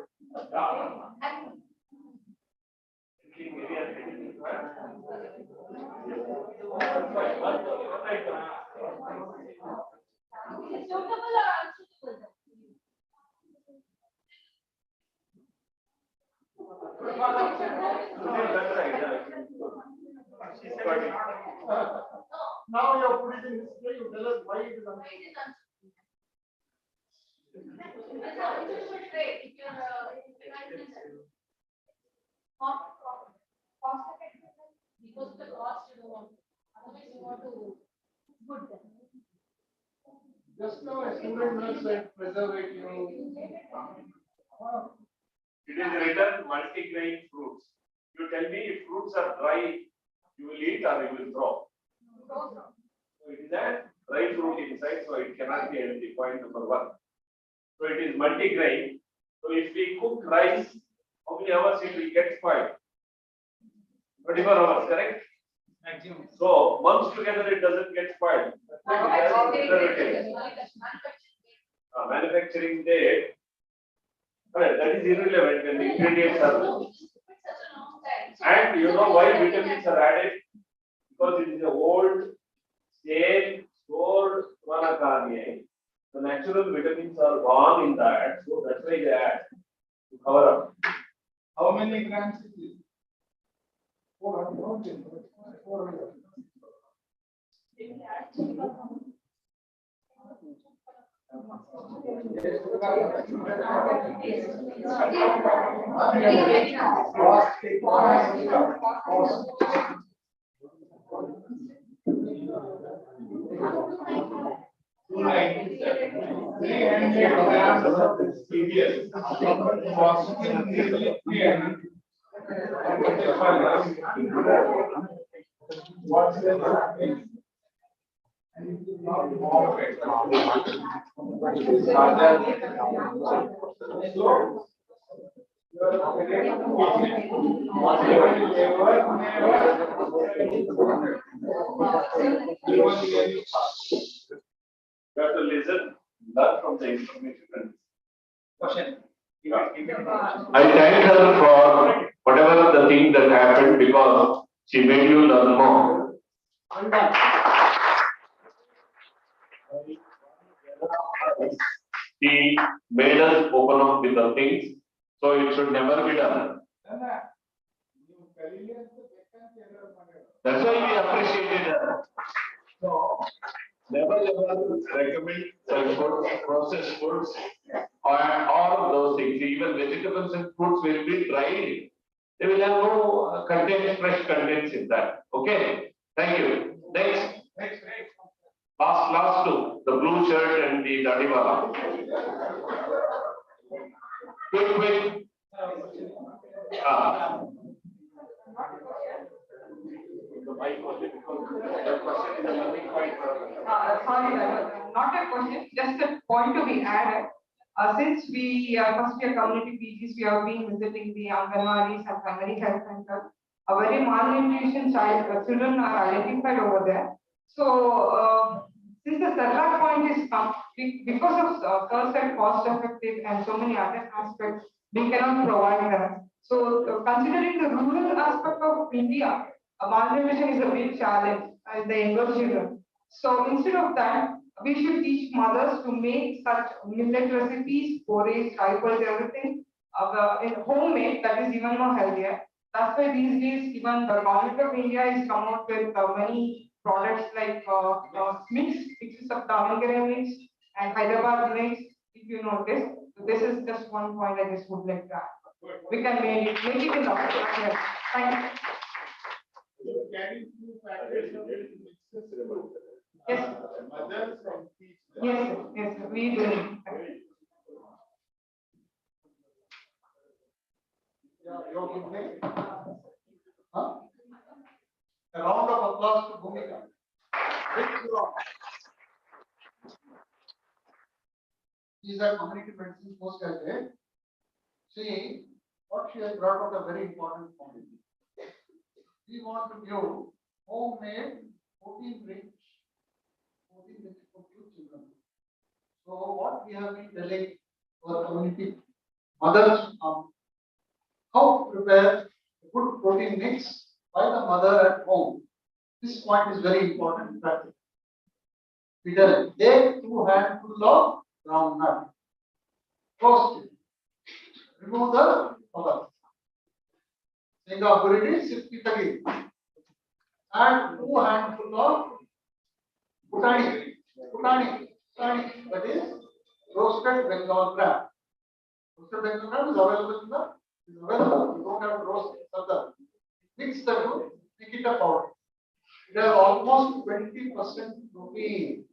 Now you're putting in display, you tell us why it is unsuitable. Because the cost you don't want, otherwise you want to good them. Just now a student nurse said preservative. It is written multi-grain fruits. You tell me if fruits are dry, you will eat or you will throw. So it is a dry fruit inside, so it cannot be healthy. Point number one. So it is multi-grain. So if we cook rice, how many hours it will get spoiled? 24 hours, correct? Maximum. So months together it doesn't get spoiled. Manufacturing date. That is irrelevant when the ingredients are. And you know why vitamins are added? Because it is a old, stale, stored carne. The natural vitamins are gone in that, so that's why they add to cover up. How many grams is it? 400. 400. You have to listen, learn from the information. Question. I thank her for whatever the thing that happened because she made you learn more. She made us open up with the things, so it should never be done. That's why we appreciated her. So, never ever recommend foods, processed foods, or those things. Even vegetables and fruits will be dried. They will have no fresh contents in that. Okay. Thank you. Next. Last two. The blue shirt and the dadiwala. Quick. Sorry, not a question, just a point to be added. Since we first year community PGs, we have been visiting the Anganwadis and primary health center. A very malnutrition children are identified over there. So, since the Sarla point is come, because of first and cost effective and so many other aspects, we cannot provide that. So, considering the rural aspect of India, malnutrition is a big challenge as the younger children. So instead of that, we should teach mothers to make such millet recipes, porridge, triples, everything in homemade, that is even more healthier. That's why these days even the government of India is come out with many products like mixes of Davangere mix and Hyderabad mix, if you notice. So this is just one point I just would like to add. We can make it in the market. Thank you. Yes. Yes, we do. A round of applause to Bhumika. These are community medicine postgraduate. See, what she has brought out a very important point. We want to give homemade protein-rich for 2 children. So what we have been telling our community mothers how to prepare a good protein mix by the mother at home. This point is very important. We tell take 2 handfuls of groundnut, roast it, remove the cover. Singapore is 60 again. Add 2 handfuls of putani, that is roasted Bengal gram. Roasted Bengal gram is available in the available. You don't have to roast it further. Mix the two, make it a powder. It has almost 20% protein.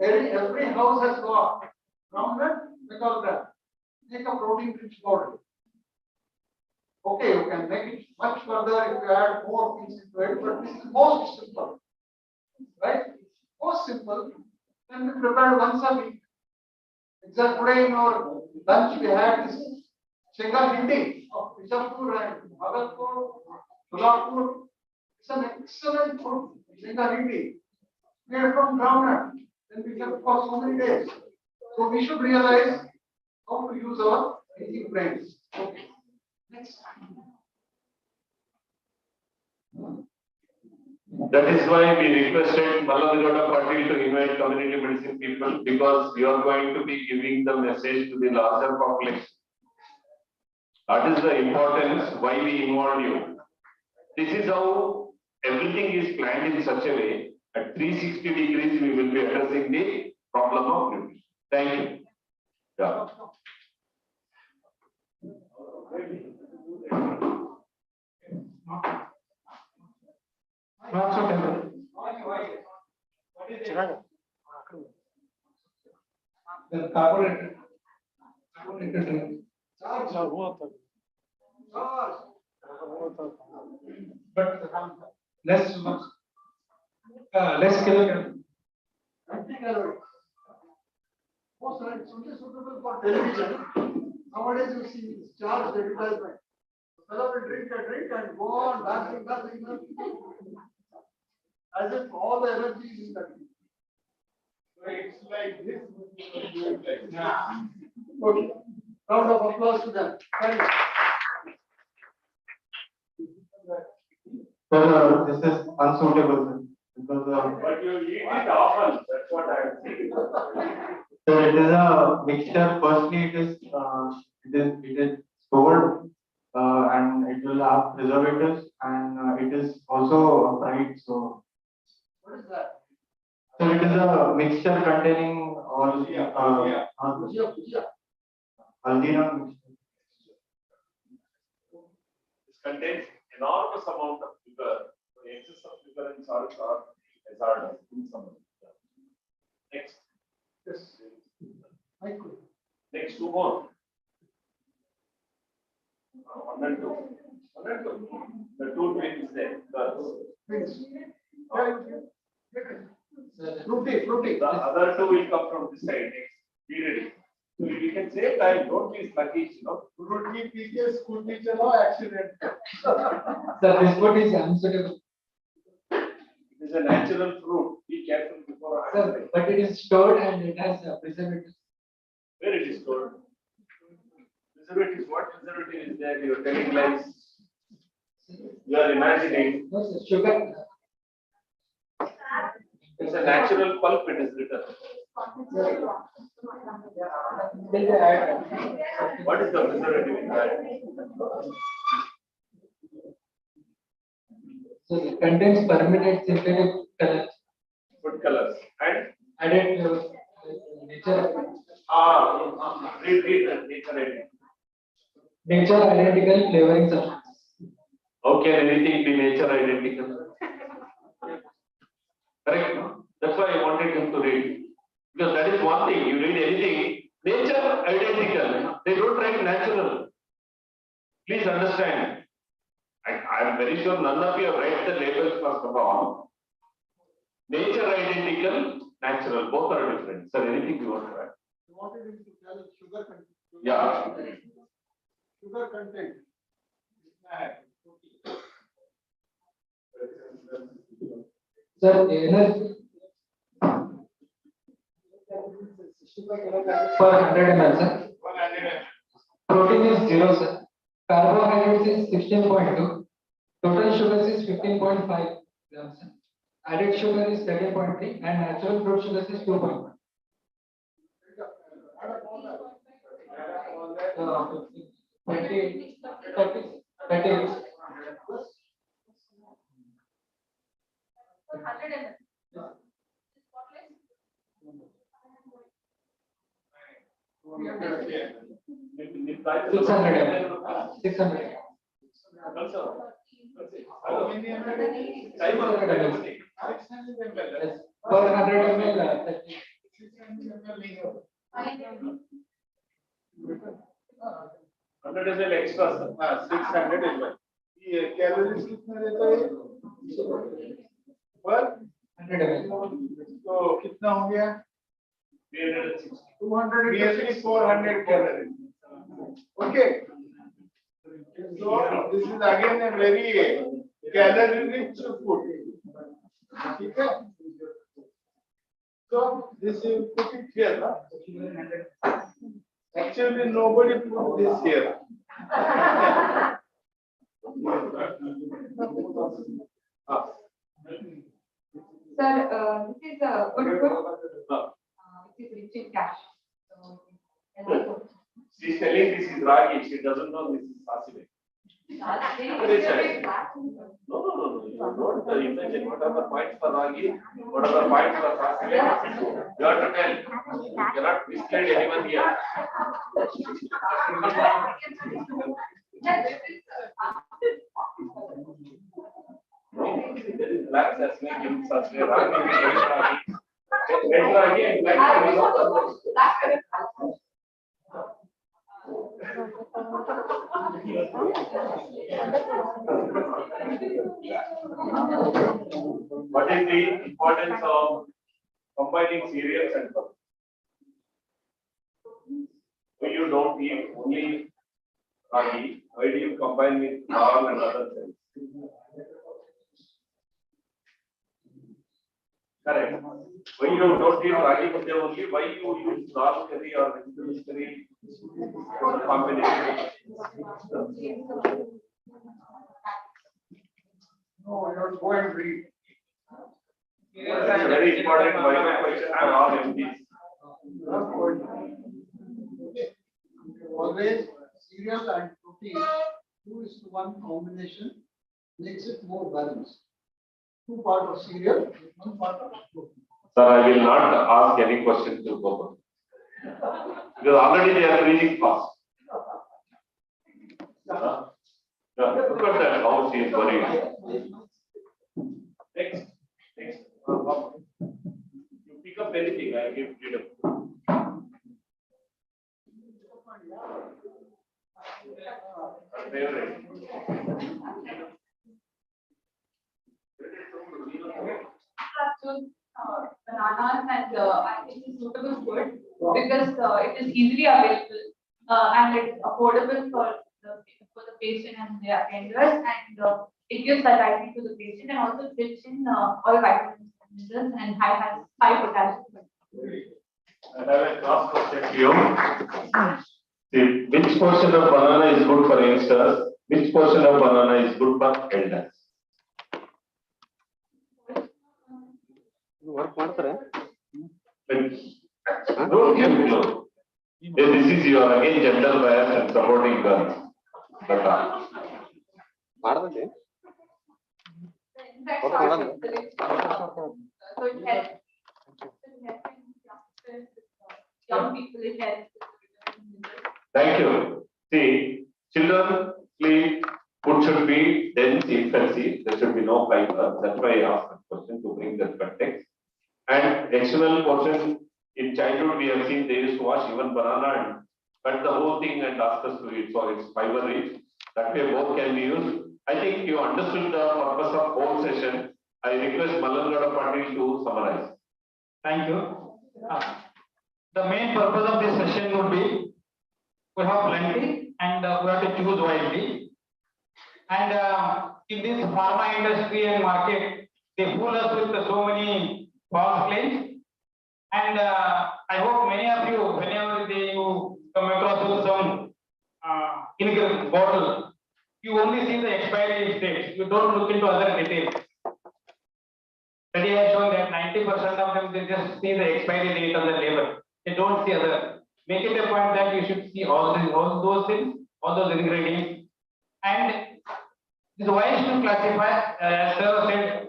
Every house has got groundnut Bengal gram. Make a protein-rich powder. Okay, you can make it much further if you add more things into it, but this is most simple. Right? Most simple can be prepared once a week. Example, today in our lunch we had this Shenga hindi of Vijayapura and Vijayapura. It's an excellent food. Shenga hindi made from groundnut. Then we kept for so many days. So we should realize how to use our thinking brains. Okay. Next. That is why we requested Ballavigowda Patil to invite community medicine people, because you are going to be giving the message to the larger population. That is the importance why we involve you. This is how everything is planned in such a way. At 360 degrees, we will be addressing the problem of nutrition. Thank you. Yeah. The carbonated drink. But less chemical. Anti-calories. Most are only suitable for television. Nowadays you see this charged advertisement. Fellow will drink a drink and go on dancing. As if all the energy is in the drink. So it's like this. Okay. Round of applause to them. Thank you. Sir, this is unsuitable because But you eat it often. That's what I am saying. so it is a mixture. Firstly, it is stored and it will have preservatives, and it is also fried. So What is that? so it is a mixture containing all Haldiram mixture. This contains enormous amount of sugar. So excess of sugar and salt are hazardous in some. Next. Yes. Next 2 more. 1 and 2. 1 and 2. The 2 twins there. Girls. Fruity. The other 2 will come from this side. Next. Be ready. So we can save time. Don't be sluggish, you know. Fruity teacher, school teacher, no accident. Sir, this food is unsuitable. It is a natural fruit. Be careful before. Sir, but it is stored and it has preservatives. Where it is stored? Preservative. What preservative is there? You are telling lies. You are imagining. No, sir, sugar. It's a natural pulp. It is written. What is the preservative in that? So it contains permanent synthetic colors. Food colors and Added nature. Read nature identity. Nature identical flavoring substance. How can anything be nature identical? Correct, no? That's why I wanted him to read. Because that is one thing, you read anything, nature identical. They don't write natural. Please understand. I am very sure none of you have read the labels first of all. Nature identical, natural, both are different. Sir, anything you want to add? You wanted him to tell sugar content. Yeah. sugar content. Sir, energy per 100 ml, sir. Protein is 0, sir. Carbohydrates is 16.2. Total sugars is 15.5 grams, sir. Added sugar is 13.3 and natural fruit sugars is 2.1. 30. Six hundred. 600. Per 100 ml. 100 ml extra, sir. 600 ml. ये calories कितना देता है? पर 100 ml. तो कितना हो गया? 200 nearly 400 calories. Okay. So this is again a very calorie rich food. Okay. So this you put it here, no? Actually nobody put this here. Sir, this is a good food. It is rich in cash. She's telling this is ragi. She doesn't know this is sasimi. No. You don't imagine what are the points for ragi, what are the points for sasimi. You have to tell. You cannot mislead anyone here. There is black sesame, green sesame, ragi, red ragi and black ragi. What is the importance of combining cereals and pulses? Why you don't eat only ragi? Why do you combine with dal and other things? Correct. Why you don't eat ragi but only? Why you use dal curry or vegetable curry for combination? No, you have to go and read. That's a very important vital question for all MPs. Always cereal and protein, 2:1 combination makes it more balanced. 2 parts of cereal, 1 part of protein. Sir, I will not ask any questions to Gopal. Because already they are reading fast. Look at that, how she is worried. Next. You pick up anything, I give freedom. Favorite. Bananas and I think it's suitable food because it is easily available and it's affordable for the patient and their attenders, and it gives variety to the patient and also rich in all vitamins and minerals and high potassium. I have a last question to you. See, which portion of banana is good for youngsters? Which portion of banana is good for elders? Work ಮಾಡ್ತಾರೆ. Don't give me no. This is your again gender bias and supporting girls. ಮಾಡ್ದೆ. So it helps young people, it helps. Thank you. See, children sleep, food should be dense infancy, there should be no fiber. That's why I asked the question to bring that context. And external portion, in childhood we have seen they used to wash even banana and cut the whole thing and ask us to eat, so it's fiber rich. That way both can be used. I think you understood the purpose of whole session. I request Malangada Patil to summarize. Thank you. The main purpose of this session would be, we have plenty and we have to choose wisely. And in this pharma industry and market, they fool us with so many false claims. And I hope many of you, whenever you come across with some ingredient bottle, you only see the expiry date. You don't look into other details. Study has shown that 90% of them, they just see the expiry date on the label. They don't see other. Make it a point that you should see all those things, all those ingredients. And this wise to classify, as Sir said,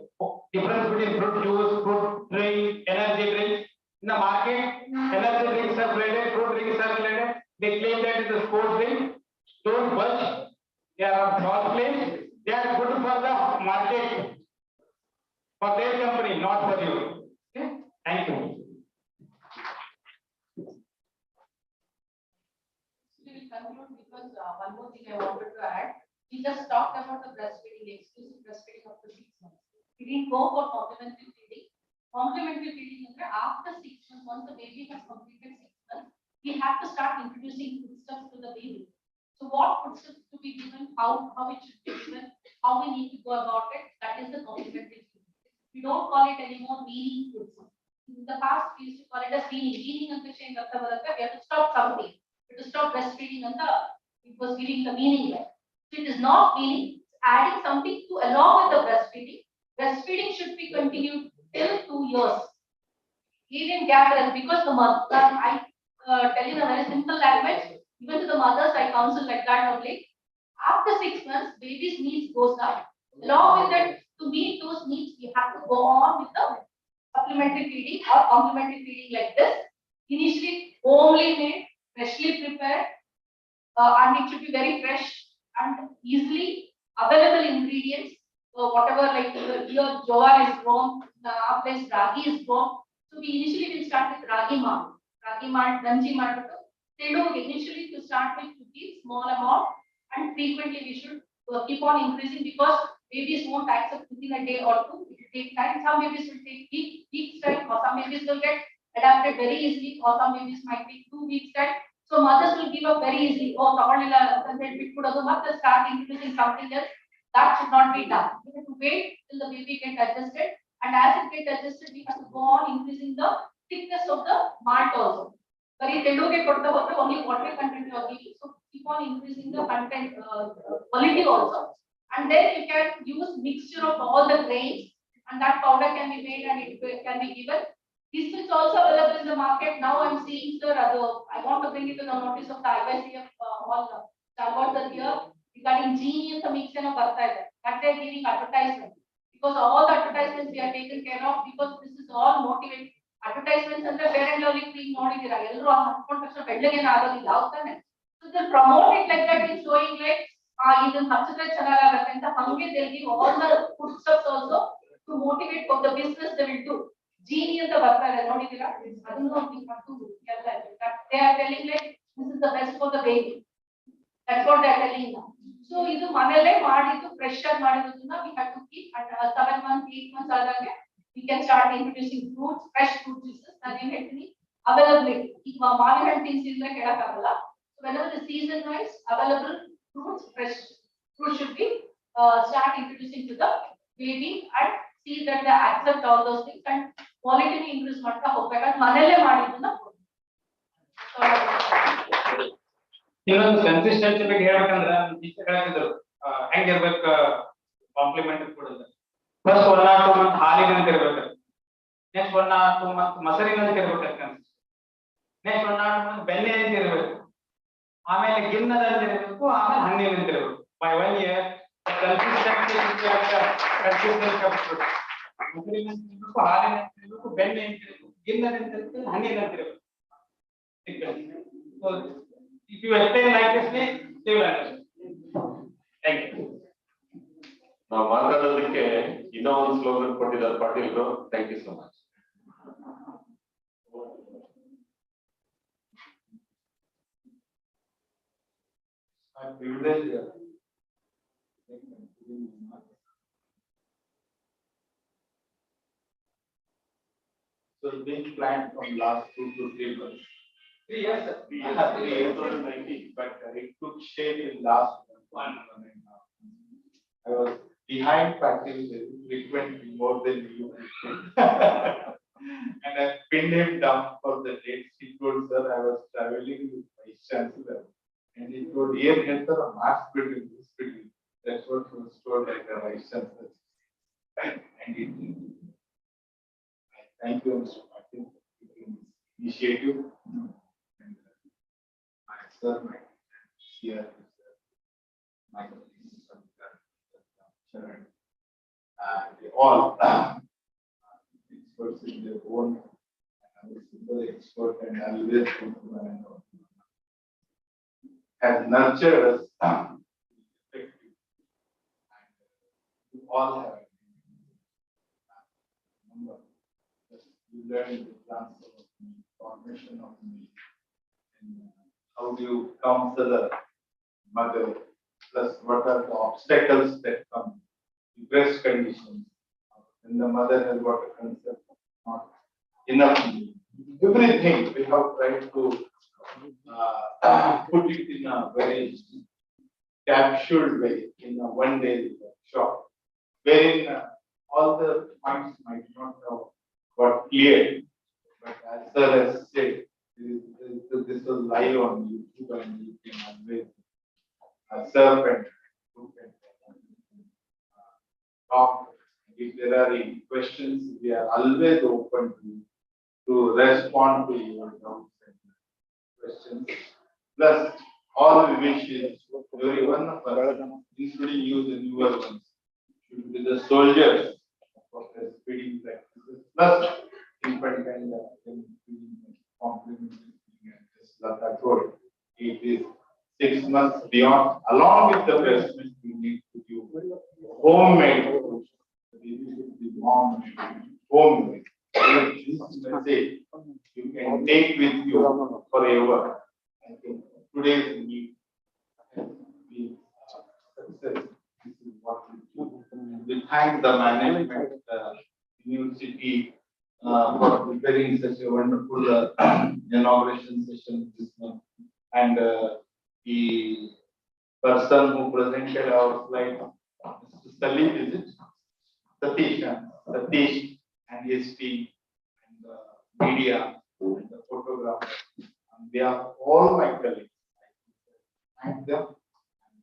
difference between fruit juice, fruit drink, energy drinks. In the market, energy drinks are blended, fruit drinks are blended. They claim that it is a sports drink. Don't budge. They are false claims. They are good for the market, for their company, not for you. Okay? Thank you. We will conclude because one more thing I wanted to add. We just talked about the breastfeeding, exclusive breastfeeding up to 6 months. We didn't go for complementary feeding. Complementary feeding is after 6 months, once the baby has completed 6 months, we have to start introducing foodstuffs to the baby. So what foodstuffs to be given, how it should be given, how we need to go about it, that is the complementary feeding. We don't call it anymore weaning foodstuff. In the past, we used to call it as weaning. Weaning and the we have to stop something. We have to stop breastfeeding and it was giving the meaning there. So it is not weaning, it's adding something to along with the breastfeeding. Breastfeeding should be continued till 2 years. Even gather because the mother, I tell you in a very simple language, even to the mothers, I counsel like that only. After 6 months, baby's needs goes up. Along with that, to meet those needs, we have to go on with the supplementary feeding or complementary feeding like this. Initially, homely made, freshly prepared, and it should be very fresh and easily available ingredients. So whatever like here jowar is grown, our place ragi is grown. So we initially will start with ragi malt, ganji malt. Initially to start with to be small amount and frequently we should keep on increasing because babies won't accept within a day or two. It will take time. Some babies will take weeks time, or some babies will get adapted very easily, or some babies might take 2 weeks time. So mothers will give up very easily. Oh, start introducing something else. That should not be done. We have to wait till the baby gets adjusted, and as it gets adjusted, we have to go on increasing the thickness of the malt also. But if they do get only water content you are giving, so keep on increasing the content quality also. And then you can use mixture of all the grains, and that powder can be made and it can be given. This is also available in the market. Now I'm seeing, sir, I want to bring it to the notice of the IYCF all stalwarts are here regarding genius mix and that they are giving advertisement. Because all the advertisements we are taken care of, because this is all motivated. Advertisements and the fair and lovely cream ನೋಡಿದಿರಾ ಎಲ್ಲರೂ ಹಾಕೊಂಡು ತಕ್ಷಣ ಬೆಳ್ಳಗೇನ ಆಗೋದಿಲ್ಲ ಹೌದಾನೆ so they promote it like that in showing like ಇದನ್ನ ಹಚ್ಚಿದ್ರೆ ಚೆನ್ನಾಗಾಗುತ್ತೆ ಅಂತ ಹಂಗೆ they give all the foodstuffs also to motivate for the business they will do genie ಅಂತ ಬರ್ತಾರೆ ನೋಡಿದಿರಾ ಅದನ್ನ ನೋಡಿ they are telling like this is the best for the baby that's what they are telling now so ಇದು ಮನೆಯಲ್ಲೇ ಮಾಡಿದ್ದು fresh ಆಗಿ ಮಾಡಿರೋದನ್ನ we have to keep at 7 months 8 months ಆದಾಗೆ we can start introducing fruits, fresh fruit juices. And availability. If Mavihan things is like so whenever the season wise available fruits, fresh fruits should be start introducing to the baby and see that they accept all those things and quality increase matta hogbekat manelle madidana ಇನ್ನೊಂದು consistency ಬಗ್ಗೆ ಹೇಳ್ಬೇಕಂದ್ರೆ teacher ಹೇಳ್ತಿದ್ರು ಹೆಂಗಿರ್ಬೇಕು compliment ಕೊಡೋದು first 1 or 2 months ಹಾಲಿನಂತ ಇರಬೇಕು next 1 or 2 months ಮೊಸರಿನಂತ ಇರಬೇಕು next 1 or 2 months ಬೆಣ್ಣೆ ಅಂತ ಇರಬೇಕು ಆಮೇಲೆ ಗಿನ್ನದಂತ ಇರಬೇಕು ಆಮೇಲೆ ಹಣ್ಣಿನಂತ ಇರಬೇಕು ಬೈ 1 year ಕನ್ಸಿಸ್ಟೆನ್ಸಿ ಮೊಸರಿನಂತ ಇರಬೇಕು ಹಾಲಿನಂತ ಇರಬೇಕು ಬೆಣ್ಣೆ ಅಂತ ಇರಬೇಕು ಗಿನ್ನದಂತ ಇರಬೇಕು ಹಣ್ಣಿನಂತ ಇರಬೇಕು so if you explain like this way they will understand thank you ನಾವು ಮಾತಾಡೋದಕ್ಕೆ ಇನ್ನೂ ಒಂದು ಸ್ಲೋಗನ್ ಕೊಟ್ಟಿದ್ದಾರೆ ಪಾಟೀಲ್ ಅವರು thank you so much so being planned from last 2 to 3 months 3 years, sir. 3 years, 2019, but it took shape in last 1.5 months. I was behind Patil frequently more than you. And I pinned him down for the dates. He told, sir, I was traveling with my chancellor. And he told, here, enter a mass building, this building. That's what was told like the vice chancellor. And it did. Thank you, Mr. Patil, for taking this initiative. And my sir, my here, my they all experts in their own, and I was super expert and always has nurtured us effectively. You all have remember, you learn the transfer of me, formation of me, and how do you counsel a mother, plus what are the obstacles that come, the breast conditions, and the mother has got a concept of not enough milk. Everything we have tried to put it in a very capsuled way in a one-day workshop, wherein all the points might not have got clear, but as sir has said, this will live on YouTube and you can always serve and talk. If there are any questions, we are always open to respond to your doubts and questions. Plus, all we wish is every one of us, including you, the newer ones, should be the soldiers of breastfeeding practices. Plus, infant and feeding, complementary feeding, and just like I told, it is 6 months beyond. Along with the breast milk, we need to give homemade food. The baby should be mom-made, homemade. This message you can take with you forever. I think today's need be success. This is what we do. We thank the management, university for preparing such a wonderful inauguration session this month. And the person who presented our slide, Mr. Salim, is it? Satish and his team, and the media, and the photographer. On behalf of all my colleagues, I thank them. And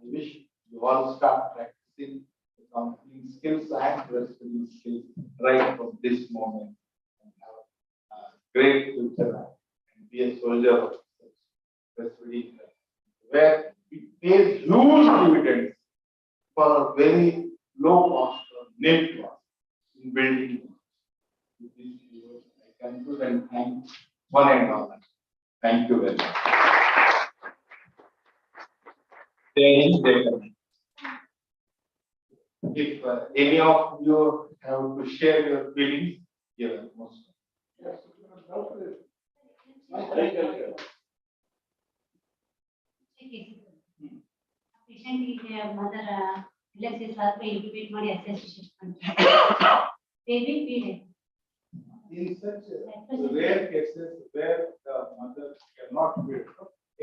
I wish you all start practicing the counseling skills and breastfeeding skills right from this moment, and have a great future and be a soldier of breastfeeding, where it pays huge dividends for a very low cost or nil cost in building. With these viewers, I conclude and thank one and all. Thank you very much. If any of you have to share your feelings, here most. Patient mother incubate ಮಾಡಿ assess baby feeding. In such rare cases where the mother cannot feed,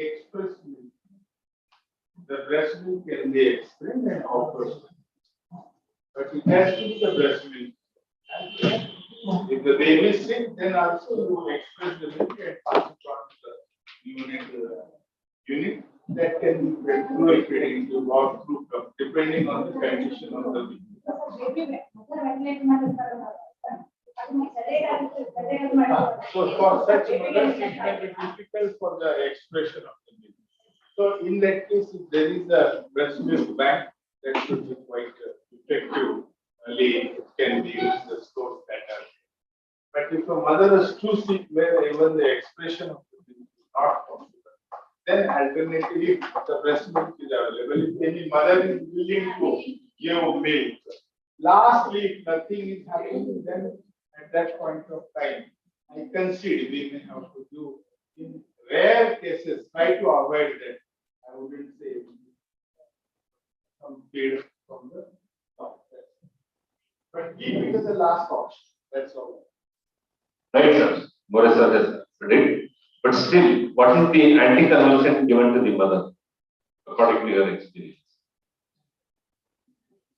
express milk, the breast milk can be explained and offered. But it has to be the breast milk. And if the baby is sick, then also you express the milk and pass it on to the unit that can be fed through a feeding to walk through cup, depending on the condition of the baby. So for such mothers, it may be difficult for the expression of the baby. So in that case, if there is a breast milk bank, that should be quite effective. It can be used as source data. But if a mother is too sick, where even the expression of the baby is not possible, then alternatively the breast milk is available. If any mother is willing to give milk, lastly, if nothing is happening, then at that point of time, I concede we may have to do, in rare cases, try to avoid that. I wouldn't say some feed from the top. But keep it as the last option. That's all. Right, sir. More sir has predict. But But still, what is the anticonvulsant given to the mother, according to your experience?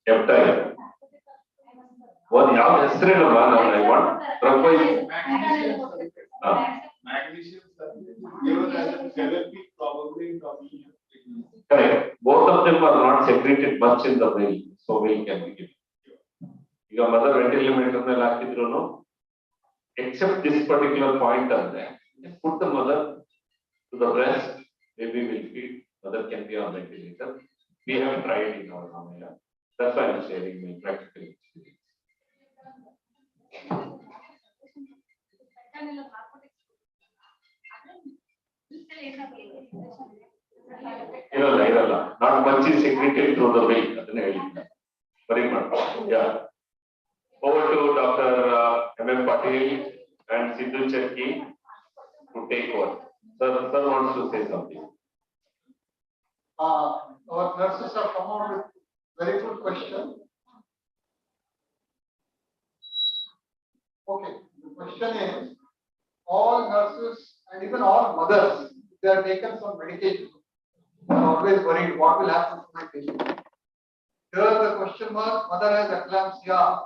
Peptide. What now? Yesterday, no one. I want. Magnesium, given as a therapy, probably. Correct. Both of them are not secreted much in the milk, so milk can be given. Your mother ventilator में लाके दोनों, except this particular point on that, put the mother to the breast, baby will feed, mother can be on ventilator. We have tried in our family. That's why I'm sharing my practical experience. Irala. Not much is secreted through the milk. Very much. Yeah. Over to Dr. M.M. Patil and Sidhu Cherki to take over. Sir wants to say something. Our nurses have come out with very good question. Okay, the question is, all nurses and even all mothers, they are taken some medication. They are always worried what will happen to my baby. Here the question was, mother has eclampsia.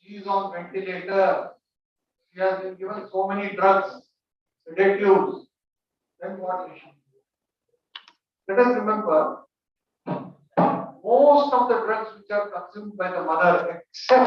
She is on ventilator. She has been given so many drugs, sedatives. Then what is she? Let us remember, most of the drugs which are consumed by the mother, except